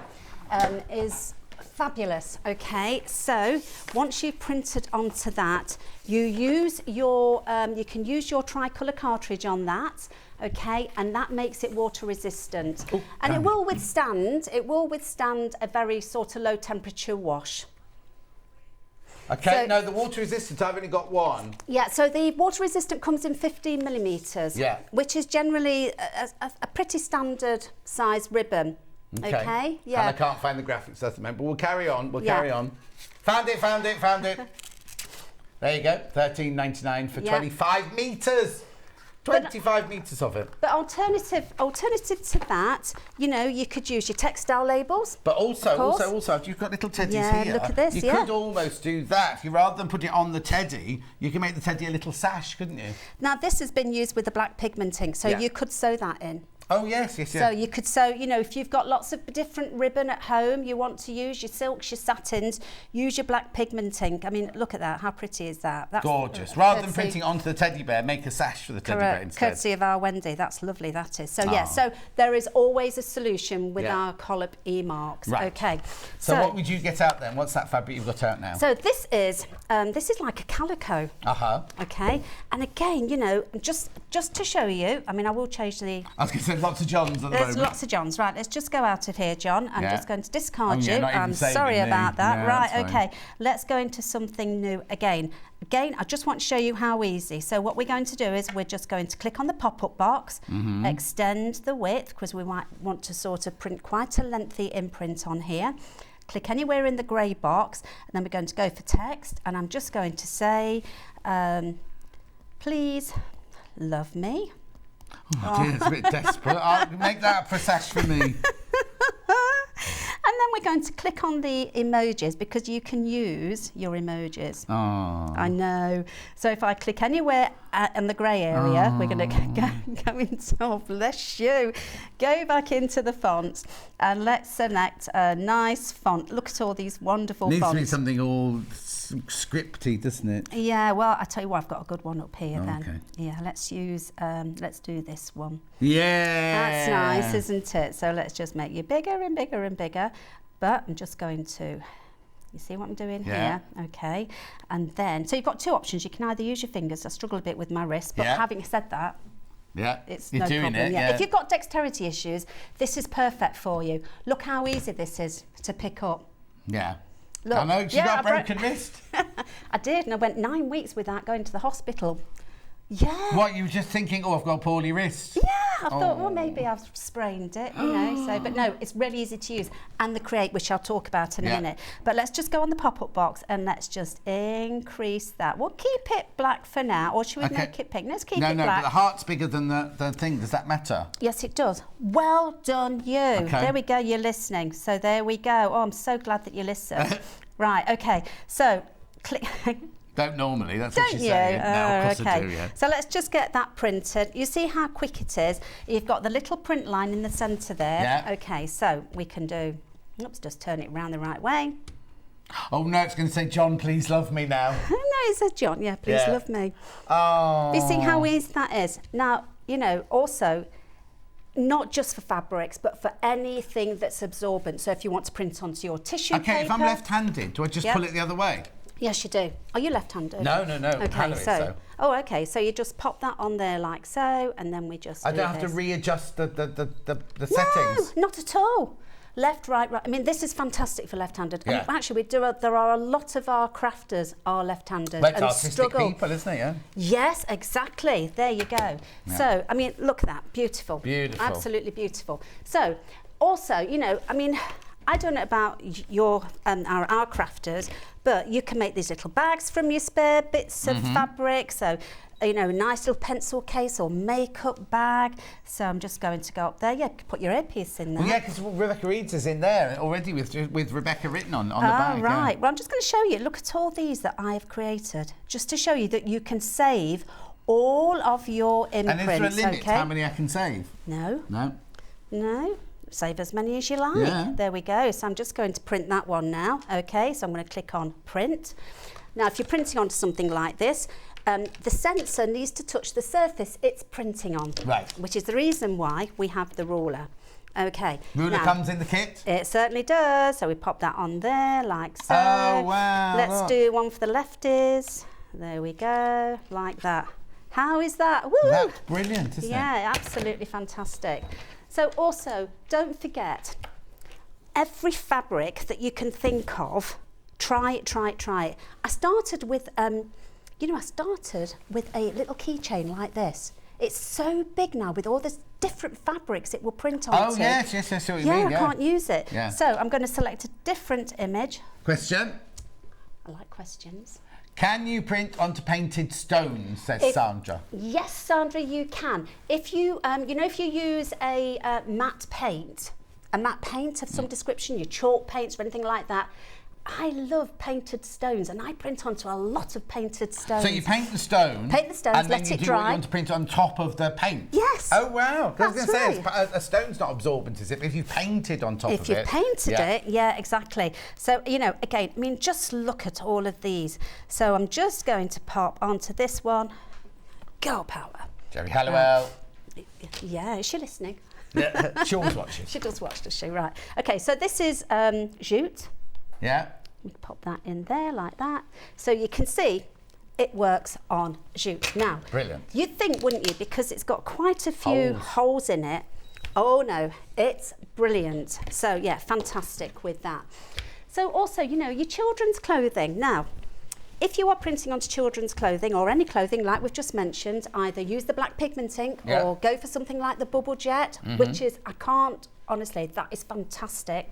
is fabulous. Okay, so once you've printed onto that, you use your you can use your tricolour cartridge on that. Okay, and that makes it water-resistant, and it will withstand a very sort of low temperature wash. Okay, So- no, the water resistant, I've only got one. Yeah, so the water resistant comes in 15 millimetres, Yeah. which is generally a pretty standard size ribbon. Okay, yeah. And I can't find the graphics at the moment, but we'll carry on. Yeah. Carry on. Found it. There you go, $13.99 for 25 metres. 25 metres of it. But alternative to that, you know, you could use your textile labels. But also, course. if you've got little teddies Yeah, here, look at this, you yeah. could almost do that. If you rather than put it on the teddy, you can make the teddy a little sash, couldn't you? Now this has been used with the black pigmenting, so Yeah. you could sew that in. Oh yes. So you could sew, you know, if you've got lots of different ribbon at home, you want to use your silks, your satins, use your black pigmenting. I mean, look at that. How pretty is that? That's gorgeous. Rather than courtesy- printing it onto the teddy bear, make a sash for the teddy bear Correct. instead. Courtesy of our Wendy. That's lovely, that is. So, yeah, Ah. so there is always a solution with Yeah. our collop E-marks. Right. Okay. So what would you get out then? What's that fabric you've got out now? So this is like a calico. Uh-huh. Okay. And again, you know, just to show you, I mean, I will change the... I was going to say lots of Johns at the There's moment. lots of Johns. Right, let's just go out of here, John. I'm Yeah. just going to discard Oh, yeah, you. not even I'm saving sorry me. about that. No, right, that's fine. okay. Let's go into something new again. Again, I just want to show you how easy. So what we're going to do is we're just going to click on the pop-up box, extend the width, because we might want to sort of print quite a lengthy imprint on here. Click anywhere in the grey box, and then we're going to go for text, and I'm just going to say, please love me. Oh dear, it's a bit desperate. I'll make that for a sash for me. And then we're going to click on the emojis, because you can use your emojis. Oh. I know. So if I click anywhere in the grey area, we're going to go into, oh bless you, go back into the fonts, and let's select a nice font. Look at all these wonderful Needs fonts. to be something all scripty, doesn't it? Yeah, well, I tell you what, I've got a good one up here then. Okay. Yeah, let's do this one. Yeah. That's nice, isn't it? So let's just make you bigger and bigger and bigger. But I'm just going to, you see what I'm doing Yeah. here? Okay. And then, so you've got two options. You can either use your fingers. I struggle a bit with my wrist, but Yeah. having said that, Yeah. it's You're no doing problem. it, Yeah. yeah. If you've got dexterity issues, this is perfect for you. Look how easy this is to pick up. Yeah. Look. I know, she got a broken wrist. I did, and I went 9 weeks without going to the hospital. Yeah. What, you were just thinking, oh, I've got a poorly wrist? Yeah, I thought, well, maybe I've sprained it, you know. So, but no, it's really easy to use, and the create, which I'll talk about in a minute. But let's just go on the pop-up box and let's just increase that. We'll keep it black for now, or should we make it pink? Let's keep it No, black. but the heart's bigger than the thing. Does that matter? Yes, it does. Well done, you. Okay. There we go. You're listening. So there we go. Oh, I'm so glad that you listen. Right. Okay. So click. Don't normally, that's what Don't she's you? saying. No, of course okay. I do, yeah. So let's just get that printed. You see how quick it is? You've got the little print line in the centre there. Yeah. Okay, so we can do, oops, just turn it around the right way. Oh no, it's going to say, John, please love me now. No, it says John, yeah, please Yeah. love me. Oh. You see how easy that is? Now, you know, also, not just for fabrics, but for anything that's absorbent. So if you want to print onto your tissue paper. Okay, if I'm left-handed, do I just Yep. pull it the other way? Yes, you do. Are you left-handed? No. Okay, Hannah is, so. Oh, okay. So you just pop that on there like so, and then we just. I do don't have to this. readjust the settings. No, not at all. Left, right, right. I mean, this is fantastic for left-handed. Yeah. And actually, there are a lot of our crafters are left-handed Like and artistic struggle. people, isn't it? Yeah. Yes, exactly. There you go. Yeah. So, I mean, look at that. Beautiful. Beautiful. Absolutely beautiful. So, also, you know, I mean, I don't know about your our crafters, but you can make these little bags from your spare bits of fabric. So, you know, a nice little pencil case or makeup bag. So I'm just going to go up there. Yeah, put your earpiece in there. Well, yeah, because Rebecca Reed's is in there already with Rebecca written on the bag. Oh, right. Yeah. Well, I'm just going to show you. Look at all these that I've created, just to show you that you can save all of your imprints. And is there a limit to how many I can save? No. No. No. Save as many as you like. Yeah. There we go. So I'm just going to print that one now. Okay, so I'm going to click on print. Now, if you're printing onto something like this, the sensor needs to touch the surface it's printing on. Right. Which is the reason why we have the ruler. Okay. Ruler now, comes in the kit? It certainly does. So we pop that on there like so. Oh, wow. Let's do one for the lefties. There we go, like that. How is that? Woo! That's brilliant, isn't it? Yeah, absolutely fantastic. So also, don't forget, every fabric that you can think of, try it, try it, try it. I started with, you know, I started with a little keychain like this. It's so big now with all this different fabrics it will print onto. Oh, yes, I see what you yeah, mean. I can't use it. Yeah. So I'm going to select a different image. Question? I like questions. Can you print onto painted stones, says Sandra? Yes, Sandra, you can. If you, you know, if you use a matte paint of some description, your chalk paints or anything like that, I love painted stones, and I print onto a lot of painted stones. So you paint the stone. Paint the stones, and let then it you dry. You want to print it on top of the paint? Yes. Oh, wow. I was going to say, right. a stone's not absorbent, is it? If you painted on top of it. If you painted it, yeah, exactly. So, you know, again, I mean, just look at all of these. So I'm just going to pop onto this one. Girl power. Jerry Halliwell. Yeah, is she listening? Yeah, she always watches. She does watch, does she? Right. Okay, so this is jute. Yeah. We pop that in there like that. So you can see it works on jute. Now, brilliant. You'd think, wouldn't you, because it's got quite a few holes in it. Oh no, it's brilliant. So yeah, fantastic with that. So also, you know, your children's clothing. Now, if you are printing onto children's clothing or any clothing like we've just mentioned, either use the black pigment ink or go for something like the bubble jet, which is, I can't, honestly, that is fantastic.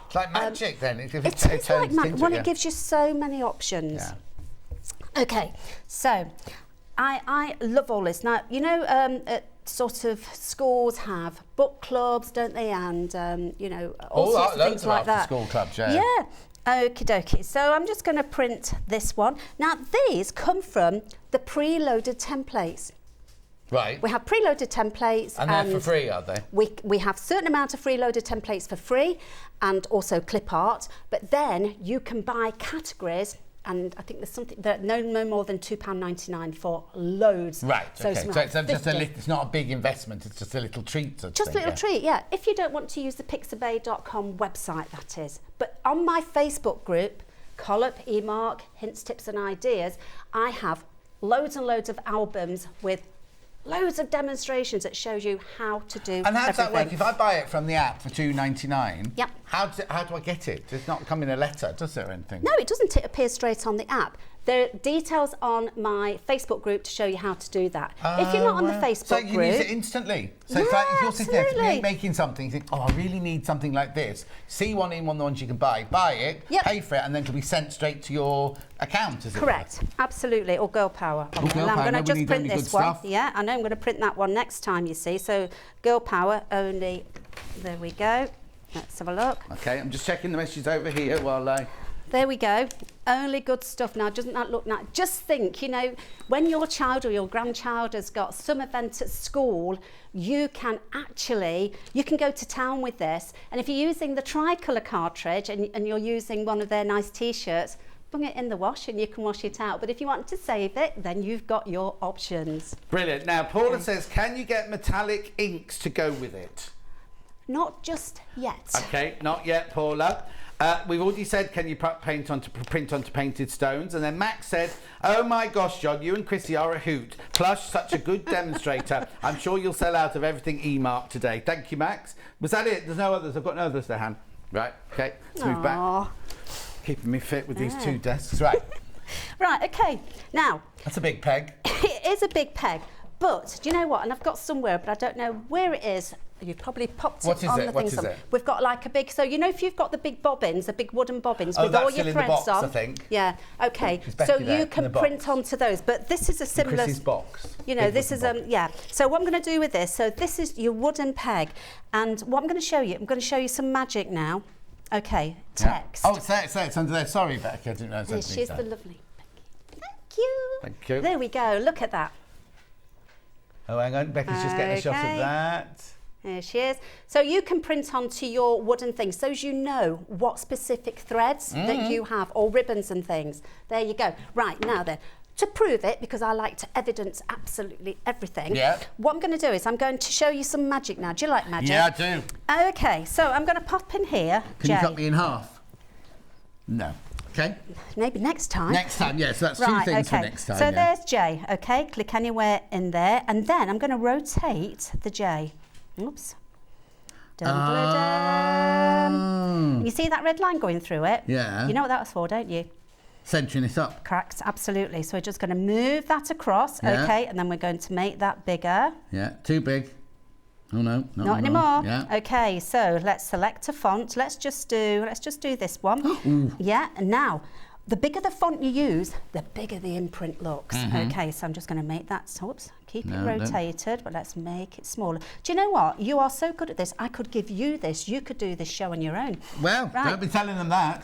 It's like magic then. It is like magic. Well, it gives you so many options. Yeah. Okay, so I love all this. Now, you know, sort of schools have book clubs, don't they? And, you know, all sorts of things like that. School clubs, yeah. Yeah. Okie dokie. So I'm just going to print this one. Now, these come from the preloaded templates. Right. We have preloaded templates. And they're for free, are they? We have a certain amount of preloaded templates for free and also clip art, but then you can buy categories, and I think there's something that no more than £2.99 for loads. Right, so okay. So it's just it's not a big investment, it's just a little treat. Just a little treat, yeah. If you don't want to use the pixabay.com website, that is. But on my Facebook group, Collop, eMark, Hints, Tips and Ideas, I have loads and loads of albums with loads of demonstrations that shows you how to do And how does that everything. work? If I buy it from the app for $2.99, yep. How do I get it? Does it not come in a letter, does it, or anything? No, it doesn't. It appears straight on the app. There are details on my Facebook group to show you how to do that. If you're not on the Facebook so group... you use it instantly? So yeah, it's like if you're sitting there absolutely. making something, you think, oh, I really need something like this. See one of the ones you can buy it, pay for it, and then it'll be sent straight to your account, is it? Correct, absolutely, or Girl Power. Girl Power, I'm going to just print good this one. stuff. Yeah, I know I'm going to print that one next time, you see. So Girl Power only, there we go. Let's have a look. Okay, I'm just checking the messages over here while I... There we go. Only good stuff. Now, doesn't that look nice? Just think, you know, when your child or your grandchild has got some event at school, you can go to town with this. And if you're using the tricolour cartridge and you're using one of their nice T-shirts, bung it in the wash and you can wash it out. But if you want to save it, then you've got your options. Brilliant. Now, Paula says, can you get metallic inks to go with it? Not just yet. Okay, not yet, Paula. We've already said, can you print onto painted stones? And then Max said, oh my gosh, John, you and Chrissy are a hoot. Plus, such a good demonstrator. I'm sure you'll sell out of everything eMark today. Thank you, Max. Was that it? There's no others. I've got no others to hand. Right, okay, let's move back. Keeping me fit with these two desks. Right. Right, okay. Now. That's a big peg. It is a big peg. But do you know what? And I've got somewhere, but I don't know where it is. you've probably popped What it is on it? the What things is on. it? We've got like a big, so you know if you've got the big bobbins, the big wooden bobbins with that's all still your in the threads box, on. I think. Yeah, okay. It's So Becky there, you in can the box. print onto those, but this is a similar... Chrissy's box. You know, Big this is, wooden box. yeah. So what I'm going to do with this, so this is your wooden peg. And what I'm going to show you, I'm going to show you some magic now. Okay, text. Oh, it's there, it's under there. Sorry, Becky, I didn't know it was She's the lovely Becky. Thank you. Thank you. There we go, look at that. Oh, hang on, Becky's just getting a shot Okay. of that. There she is. So you can print onto your wooden things, so as you know what specific threads that you have, or ribbons and things. There you go. Right, now then, to prove it, because I like to evidence absolutely everything, what I'm going to do is I'm going to show you some magic now. Do you like magic? Yeah, I do. Okay, so I'm going to pop in here, Can you cut me in half? No. Okay. Maybe next time. Next time, yeah, so that's two Right, things okay. for next time. So yeah. there's J, okay? Click anywhere in there, and then I'm going to rotate the J. Oops. Dun-dun-dun. You see that red line going through it? Yeah. You know what that was for, don't you? Centering it up. Correct, absolutely. So we're just going to move that across, Yeah. okay? And then we're going to make that bigger. Yeah, too big. Oh no, Not anymore. Yeah. Okay, so let's select a font. Let's just do this one. Yeah, and now the bigger the font you use, the bigger the imprint looks. Okay, so I'm just going to make that, keep it rotated, but let's make it smaller. Do you know what? You are so good at this. I could give you this. You could do this show on your own. Well, don't be telling them that.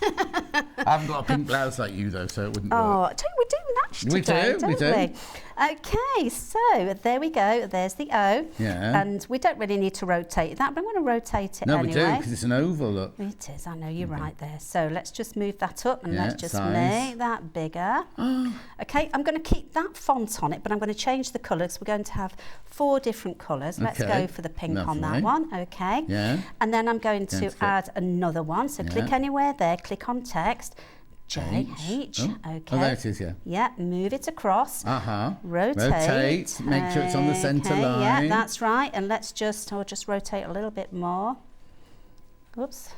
I haven't got a pink blouse like you though, so it wouldn't work. We do match today, don't we? Okay, so there we go. There's the O. Yeah. And we don't really need to rotate that, but I'm going to rotate it No, anyway. we do, because it's an oval, look. It is, I know, you're right there. So let's just move that up and Yeah, let's just size. make that bigger. Okay, I'm going to keep that font on it, but I'm going to change the colours. We're going to have 4 different colours. Let's Okay, go for the pink on lovely. that one, okay? Yeah. And then I'm going to That's it. add another one. So click anywhere there, click on text. J, H, okay. Oh, there it is, yeah. Yeah, move it across. Rotate, make sure it's on the centre line. Yeah, that's right. And let's just rotate a little bit more. Whoops.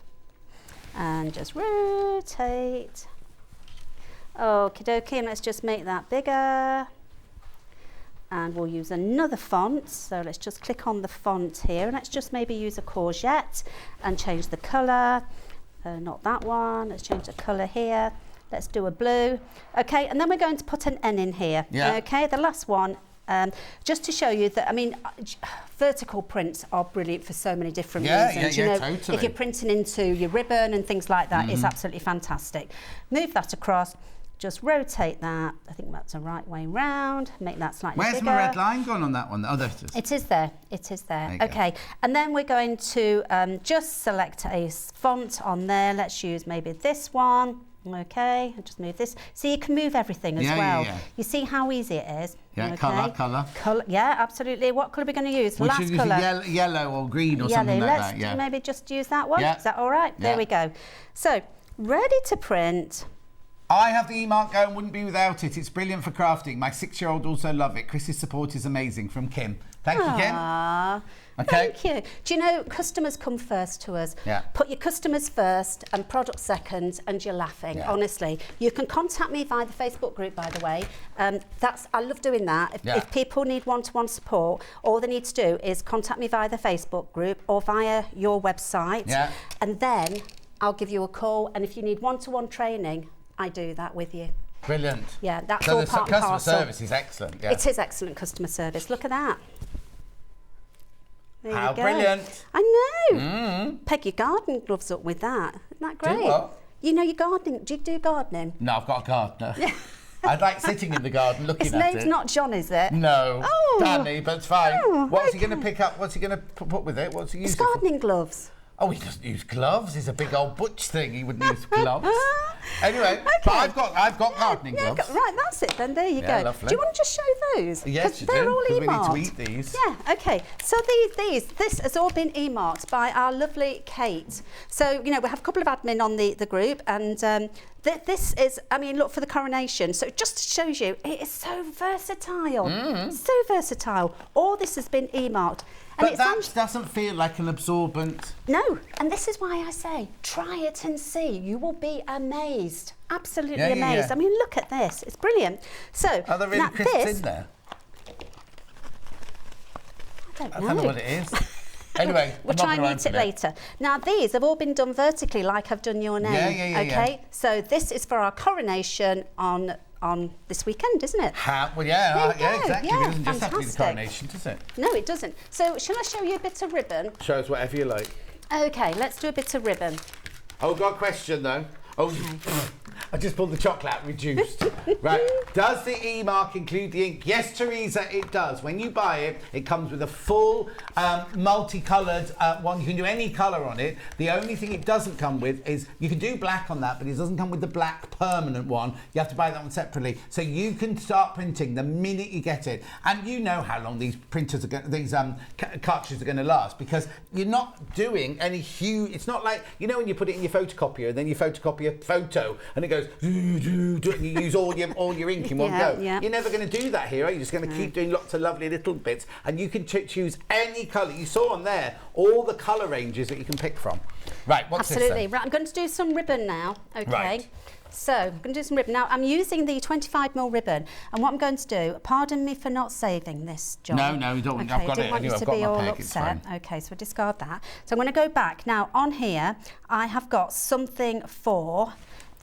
And just rotate. Okie dokie, and let's just make that bigger. And we'll use another font. So let's just click on the font here, and let's just maybe use a courgette and change the colour. Not that one. Let's change the colour here. Let's do a blue. Okay, and then we're going to put an N in here. Yeah. Okay, the last one. Just to show you that, I mean, vertical prints are brilliant for so many different reasons. Totally. If you're printing into your ribbon and things like that, it's absolutely fantastic. Move that across. Just rotate that. I think that's the right way round. Make that slightly bigger. Where's my red line gone on that one? Oh, there it is. It is there. It is there. There you Okay. And then we're going to just select a font on there. Let's use maybe this one. Okay. And just move this. So you can move everything as well. Yeah. You see how easy it is? Yeah, okay. colour. Yeah, absolutely. What colour are we going to use? We Last should use colour. yellow or green or something like Let's that. Yeah. maybe just use that one. Yeah. Is that all right? Yeah. There we go. So, ready to print. I have the e-mark going, wouldn't be without it. It's brilliant for crafting. My 6-year-old also love it. Chrissy's support is amazing. From Kim. Thank you, Kim. Okay. Thank you. Do you know, customers come first to us. Yeah. Put your customers first and product second, and you're laughing, honestly. You can contact me via the Facebook group, by the way. I love doing that. If people need one-to-one support, all they need to do is contact me via the Facebook group or via your website. Yeah. And then I'll give you a call. And if you need one-to-one training, I do that with you. Brilliant. Yeah, that's so all the part and customer parcel. service is excellent. Yeah. It is excellent customer service. Look at that. There How you go. brilliant. I know. Peg your gardening gloves up with that. Isn't that great? Do what? You know your gardening. Do you do gardening? No, I've got a gardener. I'd like sitting in the garden looking His at it. name's not John, is it? No. Oh. Danny, but it's fine. Oh, What's he going to pick up? What's he going to put with it? What's he It's using it for? gardening gloves. Oh, he doesn't use gloves. He's a big old butch thing. He wouldn't use gloves. Anyway, but I've got gardening gloves. Right, that's it then. There you Yeah, go. lovely. Do you want to just show those? Yes, you they're do, all 'cause we need to e-marked. eat these. Yeah, okay. So this has all been e-marked by our lovely Kate. So, you know, we have a couple of admin on the group, and this is, I mean, look, for the coronation. So it just shows you, it is so versatile. So versatile. All this has been e-marked. And But that doesn't feel like an absorbent. No, and this is why I say, try it and see. You will be amazed. Absolutely Yeah, yeah, amazed. yeah. I mean, look at this. It's brilliant. So, Are there really now crisps this, in there? I don't I don't know what it is. Anyway, we'll try and eat it later. Now, these have all been done vertically, like I've done your name. Yeah. Okay, so this is for our coronation on this weekend, isn't it? Well, yeah, exactly. Yeah, it doesn't just have to be the fantastic. coronation, does it? No, it doesn't. So, shall I show you a bit of ribbon? Show us whatever you like. Okay, let's do a bit of ribbon. Oh, got a question though. Oh, I just pulled the chocolate out, reduced. Right. Does the E mark include the ink? Yes, Teresa, it does. When you buy it, it comes with a full multicoloured one. You can do any colour on it. The only thing it doesn't come with is, you can do black on that, but it doesn't come with the black permanent one. You have to buy that one separately. So you can start printing the minute you get it. And you know how long these printers are going, these cartridges are going to last, because you're not doing any huge. It's not like, you know, when you put it in your photocopier and then you photocopy a photo and it goes, and you use all your ink in one go. Yeah. You're never going to do that here, are you? You're just going to keep doing lots of lovely little bits, and you can choose any colour. You saw on there all the colour ranges that you can pick from. Right, what's Absolutely. this then? Right, I'm going to do some ribbon now, okay? Right. So, I'm going to do some ribbon. Now, I'm using the 25mm ribbon, and what I'm going to do, pardon me for not saving this, John. No, you don't. Okay, I've got didn't it. want you I've to got be my all peg, it's upset. fine. Okay, so discard that. So I'm going to go back. Now, on here, I have got something for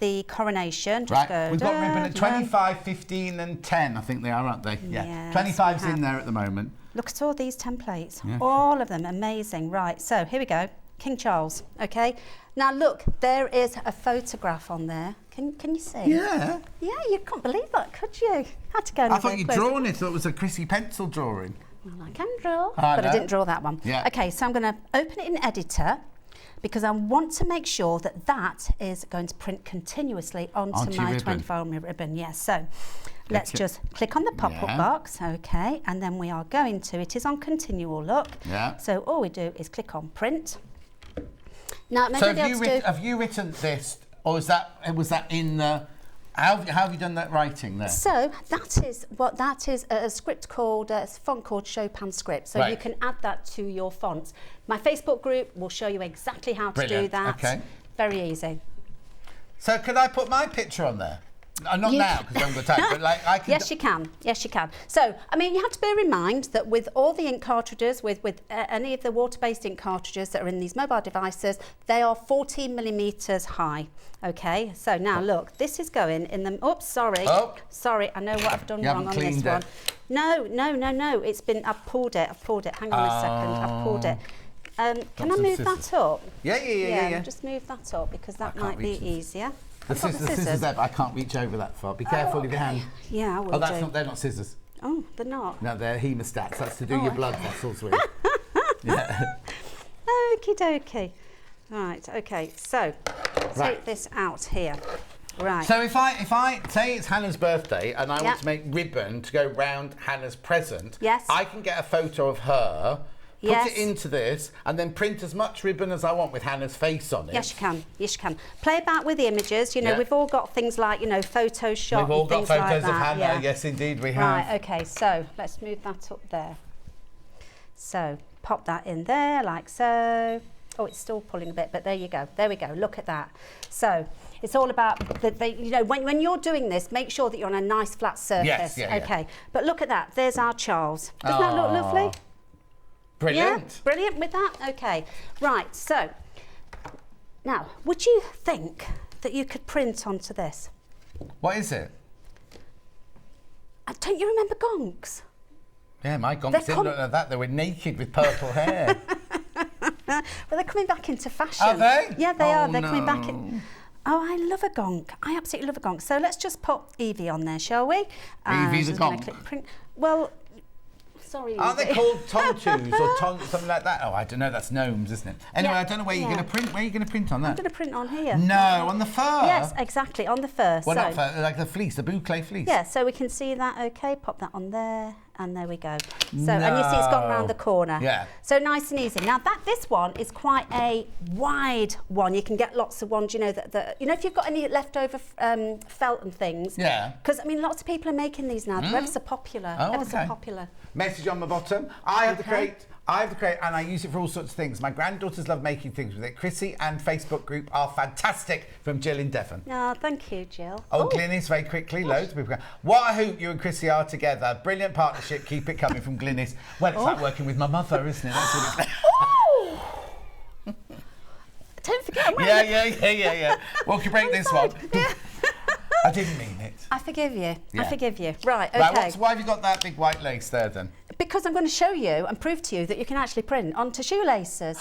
the coronation. Just Right, we've got ribbon at 25, 15 and 10, I think they are, aren't they? Yeah. Yes, 25's we have. in there at the moment. Look at all these templates. Yeah. All of them, amazing. Right, so here we go. King Charles, okay? Now look, there is a photograph on there. Can you see? Yeah. Yeah, you can't believe that, could you? Had to go. I thought you'd drawn it, thought it was a Chrissy pencil drawing. Well, I can draw, I but I know. didn't draw that one. Yeah. Okay, so I'm going to open it in Editor, because I want to make sure that that is going to print continuously onto my 25mm ribbon. Yes, so let's just click on the pop-up box, okay, and then we are going to, it is on continual look. Yeah. So all we do is click on print. Now, So have you written this, or was that in the? How have you done that writing there? So that is a script called a font called Chopin script. So you can add that to your fonts. My Facebook group will show you exactly how to do that. Okay. Very easy. So could I put my picture on there? Not now, because I haven't got time, but like I can... Yes, you can. Yes, you can. So, I mean, you have to bear in mind that with all the ink cartridges, with any of the water-based ink cartridges that are in these mobile devices, they are 14mm high. Okay, so now look, this is going in the... Oops, sorry. Oh. Sorry, I know what I've done wrong on this one. No. It's been... I've pulled it. Hang on a second. I've pulled it. Can I move that up? Yeah. Just move that up, because that might be easier. The scissors there, but I can't reach over that far. Be careful with your hand. Yeah, I will do. They're not scissors. Oh, they're not? No, they're hemostats. That's to do your blood vessels with. Yeah. Okie dokie. Right, okay, so take this out here. Right. So if I say it's Hannah's birthday and I want to make ribbon to go round Hannah's present, I can get a photo of her, put it into this, and then print as much ribbon as I want with Hannah's face on it. Yes, you can. Yes, you can. Play about with the images. You know, we've all got things like, you know, Photoshop. We've all got things photos like that. of Hannah. Yes, indeed, we have. Right. Okay. So let's move that up there. So pop that in there like so. Oh, it's still pulling a bit, but there you go. There we go. Look at that. So it's all about you know, when you're doing this, make sure that you're on a nice flat surface. Yes. Okay. But look at that. There's our Charles. Doesn't that look lovely? Brilliant. Yeah, brilliant with that. Okay, right, so now, would you think that you could print onto this? What is it? Don't you remember gonks? Yeah, my gonks didn't look like that. They were naked with purple hair. Well, they're coming back into fashion. Are they? Yeah, they are. They're coming back in. Oh, I love a gonk. I absolutely love a gonk. So let's just put Evie on there, shall we? Evie the gonk? Click print. Well, sorry. Aren't they called tontus or something like that? Oh, I don't know. That's gnomes, isn't it? Anyway, I don't know where you're going to print. Where are you going to print on that? I'm going to print on here. No, on the fur. Yes, exactly, on the fur. Well, not fur, like the fleece, the boucle fleece. Yeah, so we can see that. Okay, pop that on there, and there we go. So, and you see it's gone round the corner. Yeah. So nice and easy. Now this one is quite a wide one. You can get lots of ones. You know that you know, if you've got any leftover felt and things. Yeah. Because I mean, lots of people are making these now. They're ever so popular. Oh, ever so popular. Message on the bottom. I have the crate. And I use it for all sorts of things. My granddaughters love making things with it. Chrissy and Facebook group are fantastic, from Jill in Devon. Oh, thank you, Jill. Oh, Glynis, very quickly, loads of people go, what a hoot you and Chrissy are together. Brilliant partnership, keep it coming, from Glynis. Well, it's like working with my mother, isn't it? That's what it's like. Don't forget I'm wearing Yeah. Well, can you break this one? I didn't mean it. I forgive you. Yeah. I forgive you. Right, okay. Right, why have you got that big white lace there then? Because I'm going to show you and prove to you that you can actually print onto shoelaces.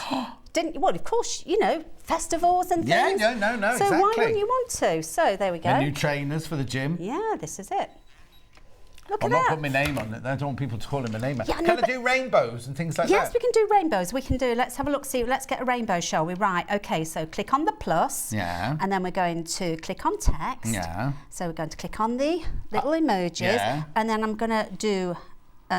Didn't you? Well, of course, you know, festivals and things. Yeah, no, so exactly. So why wouldn't you want to? So there we go. The new trainers for the gym. Yeah, this is it. Look I'm at not that. putting my name on it. I don't want people to call him a name. Yeah, Can I do rainbows and things like that? Yes, we can do rainbows. We can do, let's have a look, see, let's get a rainbow, shall we? Right, okay, so click on the plus. Yeah. And then we're going to click on text. Yeah. So we're going to click on the little emojis. Yeah. And then I'm going to do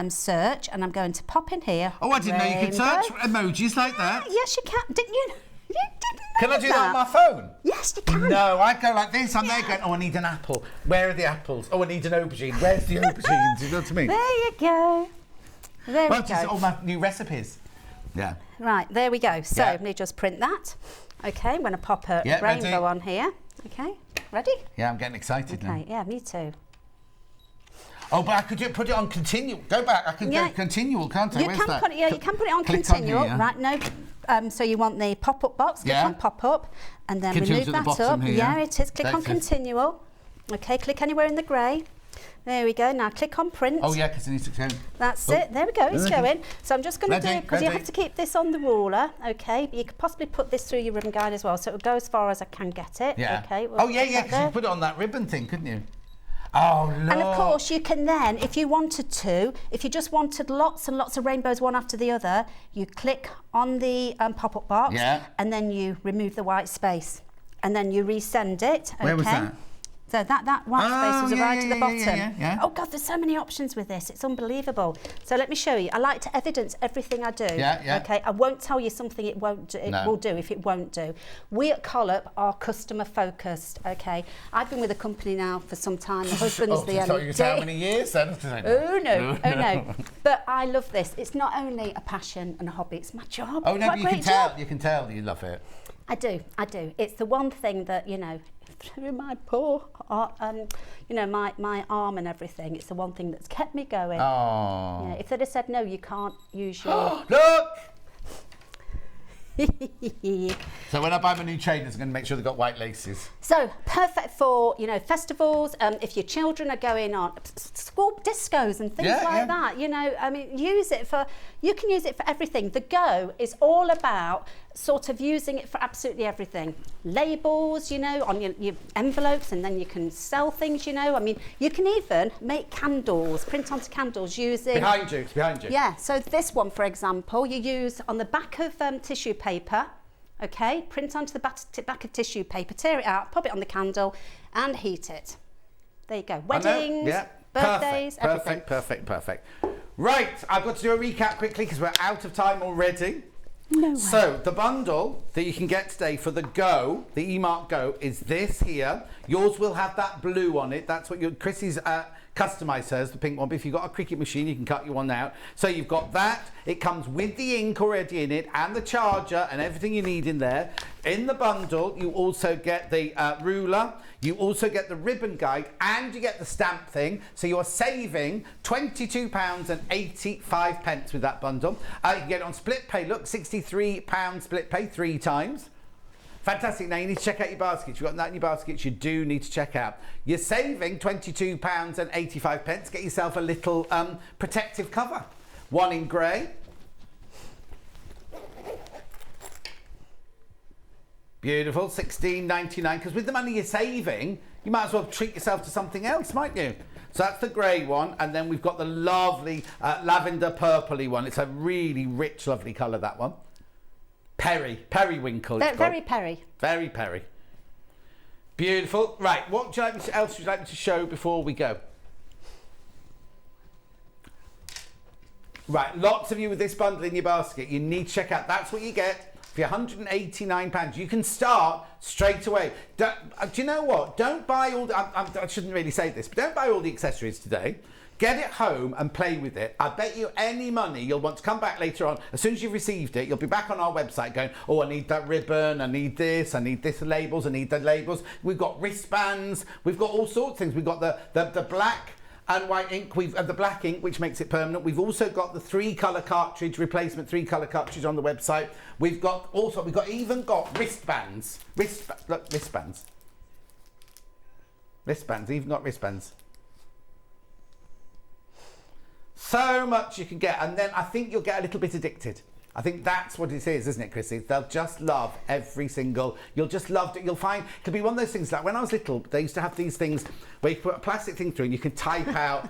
search, and I'm going to pop in here. Oh, I didn't know you could rainbow. search emojis like that. Yes, you can. Didn't you? You didn't know Can I do that on my phone? Yes, you can. No, I go like this. I'm there going, oh, I need an apple. Where are the apples? Oh, I need an aubergine. Where's the aubergines? You know what I mean? There you go. There we Just go. all my new recipes. Yeah. Right, there we go. So Yeah. let me just print that. Okay, I'm going to pop a Yeah, rainbow ready. on here. Okay, ready? Yeah, I'm getting excited now. Okay, yeah, me too. Oh, but I could put it on continual. Go back. I can Yeah. go continual, can't I? You Where's can that? put it, yeah, you can put it on Click continual. here, yeah. Right, no. So you want the pop-up box, click Yeah. on pop-up, and then Continual's remove at the that bottom up. here. Yeah, it is. Click on That's it. continual. Okay, click anywhere in the grey. There we go. Now click on print. Oh, yeah, because it needs to go. That's Oh. it. There we go. It's Ready. going. So I'm just going to do Ready, because you ready. have to keep this on the ruler. Okay, but you could possibly put this through your ribbon guide as well, so it'll go as far as I can get it. Yeah. Okay. Oh, yeah, put yeah, that because you there. put it on that ribbon thing, couldn't you? Oh, look. And of course, you can then, if you wanted to, if you just wanted lots and lots of rainbows one after the other, you click on the pop-up box, Yeah. and then you remove the white space, and then you resend it. Where was that? So that white space was yeah, right yeah, at the yeah, bottom. yeah. Oh God, there's so many options with this. It's unbelievable. So let me show you. I like to evidence everything I do. Yeah. Okay. I won't tell you something it won't do. It No. will do if it won't do. We at Collop are customer focused. Okay. I've been with the company now for some time. My husband's the I thought you were saying how MD. many years then? Oh no. But I love this. It's not only a passion and a hobby, it's my job. Oh, no, What but a you can great tell. job. You can tell you love it. I do. It's the one thing that, you know, through my poor, you know, my arm and everything, it's the one thing that's kept me going. Oh. Yeah, if they'd have said, no, you can't use your... Look! So when I buy my new trainers, I'm going to make sure they've got white laces. So perfect for, you know, festivals. If your children are going on school discos and things like that, you know, I mean, you can use it for everything. The Go is all about sort of using it for absolutely everything. Labels, you know, on your envelopes, and then you can sell things, you know. I mean, you can even make candles, print onto candles using... Behind you, it's behind you. Yeah, so this one, for example, you use on the back of tissue paper, okay, print onto the back of tissue paper, tear it out, pop it on the candle and heat it. There you go. Weddings, Yeah. birthdays, everything. Perfect. Right, I've got to do a recap quickly because we're out of time already. No way. So the bundle that you can get today for the Go, the eMark Go, is this here. Yours will have that blue on it. That's what your Chrissy's customised hers, the pink one. But if you've got a Cricut machine, you can cut your one out. So you've got that. It comes with the ink already in it and the charger and everything you need in there. In the bundle, you also get the ruler. You also get the ribbon guide and you get the stamp thing. So you're saving £22.85 with that bundle. You can get it on split pay. Look, £63 split pay 3 times. Fantastic. Now you need to check out your baskets. You've got that in your baskets you do need to check out. You're saving £22.85. Get yourself a little protective cover. One in grey. Beautiful, £16.99. Because with the money you're saving, you might as well treat yourself to something else, mightn't you? So that's the grey one, and then we've got the lovely lavender purpley one. It's a really rich, lovely colour, that one. Periwinkle. Very Perry. Very Perry. Beautiful. Right, what else would you like me to show before we go? Right, lots of you with this bundle in your basket. You need to check out. That's what you get. For £189, you can start straight away. Do you know what? Don't buy all the... I shouldn't really say this, but don't buy all the accessories today. Get it home and play with it. I bet you any money you'll want to come back later on. As soon as you've received it, you'll be back on our website going, oh, I need that ribbon, I need this labels, I need the labels. We've got wristbands, we've got all sorts of things. We've got the black and white ink. We've the black ink, which makes it permanent. We've also got the 3-colour cartridge replacement, 3-colour cartridge on the website. We've even got wristbands. Wristbands. Even got wristbands. So much you can get, and then I think you'll get a little bit addicted. I think that's what it is, isn't it, Chrissy? They'll just love every single. You'll just love it. You'll find it could be one of those things like when I was little, they used to have these things where you put a plastic thing through and you can type out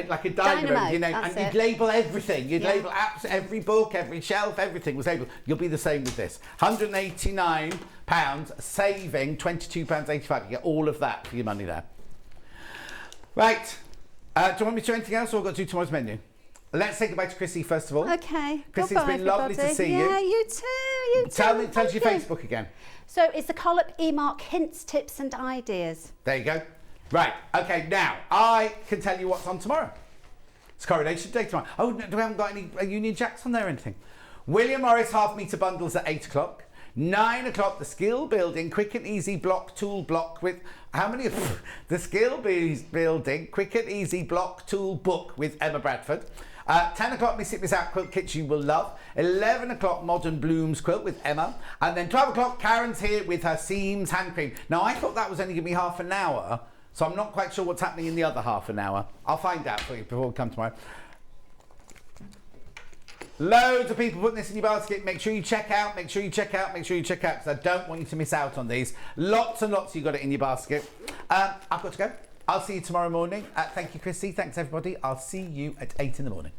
like a dynamo, you know, and you'd label everything. You'd label apps, every book, every shelf, everything was labelled. You'll be the same with this. £189, saving £22.85. You get all of that for your money there. Right. Do you want me to do anything else, or I've got to do tomorrow's menu? Let's say goodbye to Chrissy first of all. Okay. Chrissy, Goodbye, it's been lovely to see you. Yeah, you too. You too. Tell us your Facebook again. So it's the Collop eMark Hints, Tips and Ideas. There you go. Right. Okay. Now I can tell you what's on tomorrow. It's Coronation Day tomorrow. Oh, no, we haven't got any Union Jacks on there or anything. William Morris half-metre bundles at 8 o'clock. 9 o'clock, the skill building quick and easy block tool block with how many? The skill building quick and easy block tool book with Emma Bradford. 10 o'clock, Miss It Miss Out quilt kit you will love. 11 o'clock, modern blooms quilt with Emma. And then 12 o'clock, Karen's here with her seams hand cream. Now I thought that was only going to be half an hour, so I'm not quite sure what's happening in the other half an hour. I'll find out for you before we come tomorrow. Loads of people putting this in your basket. Make sure you check out, because I don't want you to miss out on these. Lots and lots you've got it in your basket. I've got to go. I'll see you tomorrow morning. Thank you, Chrissy. Thanks, everybody. I'll see you at 8 in the morning.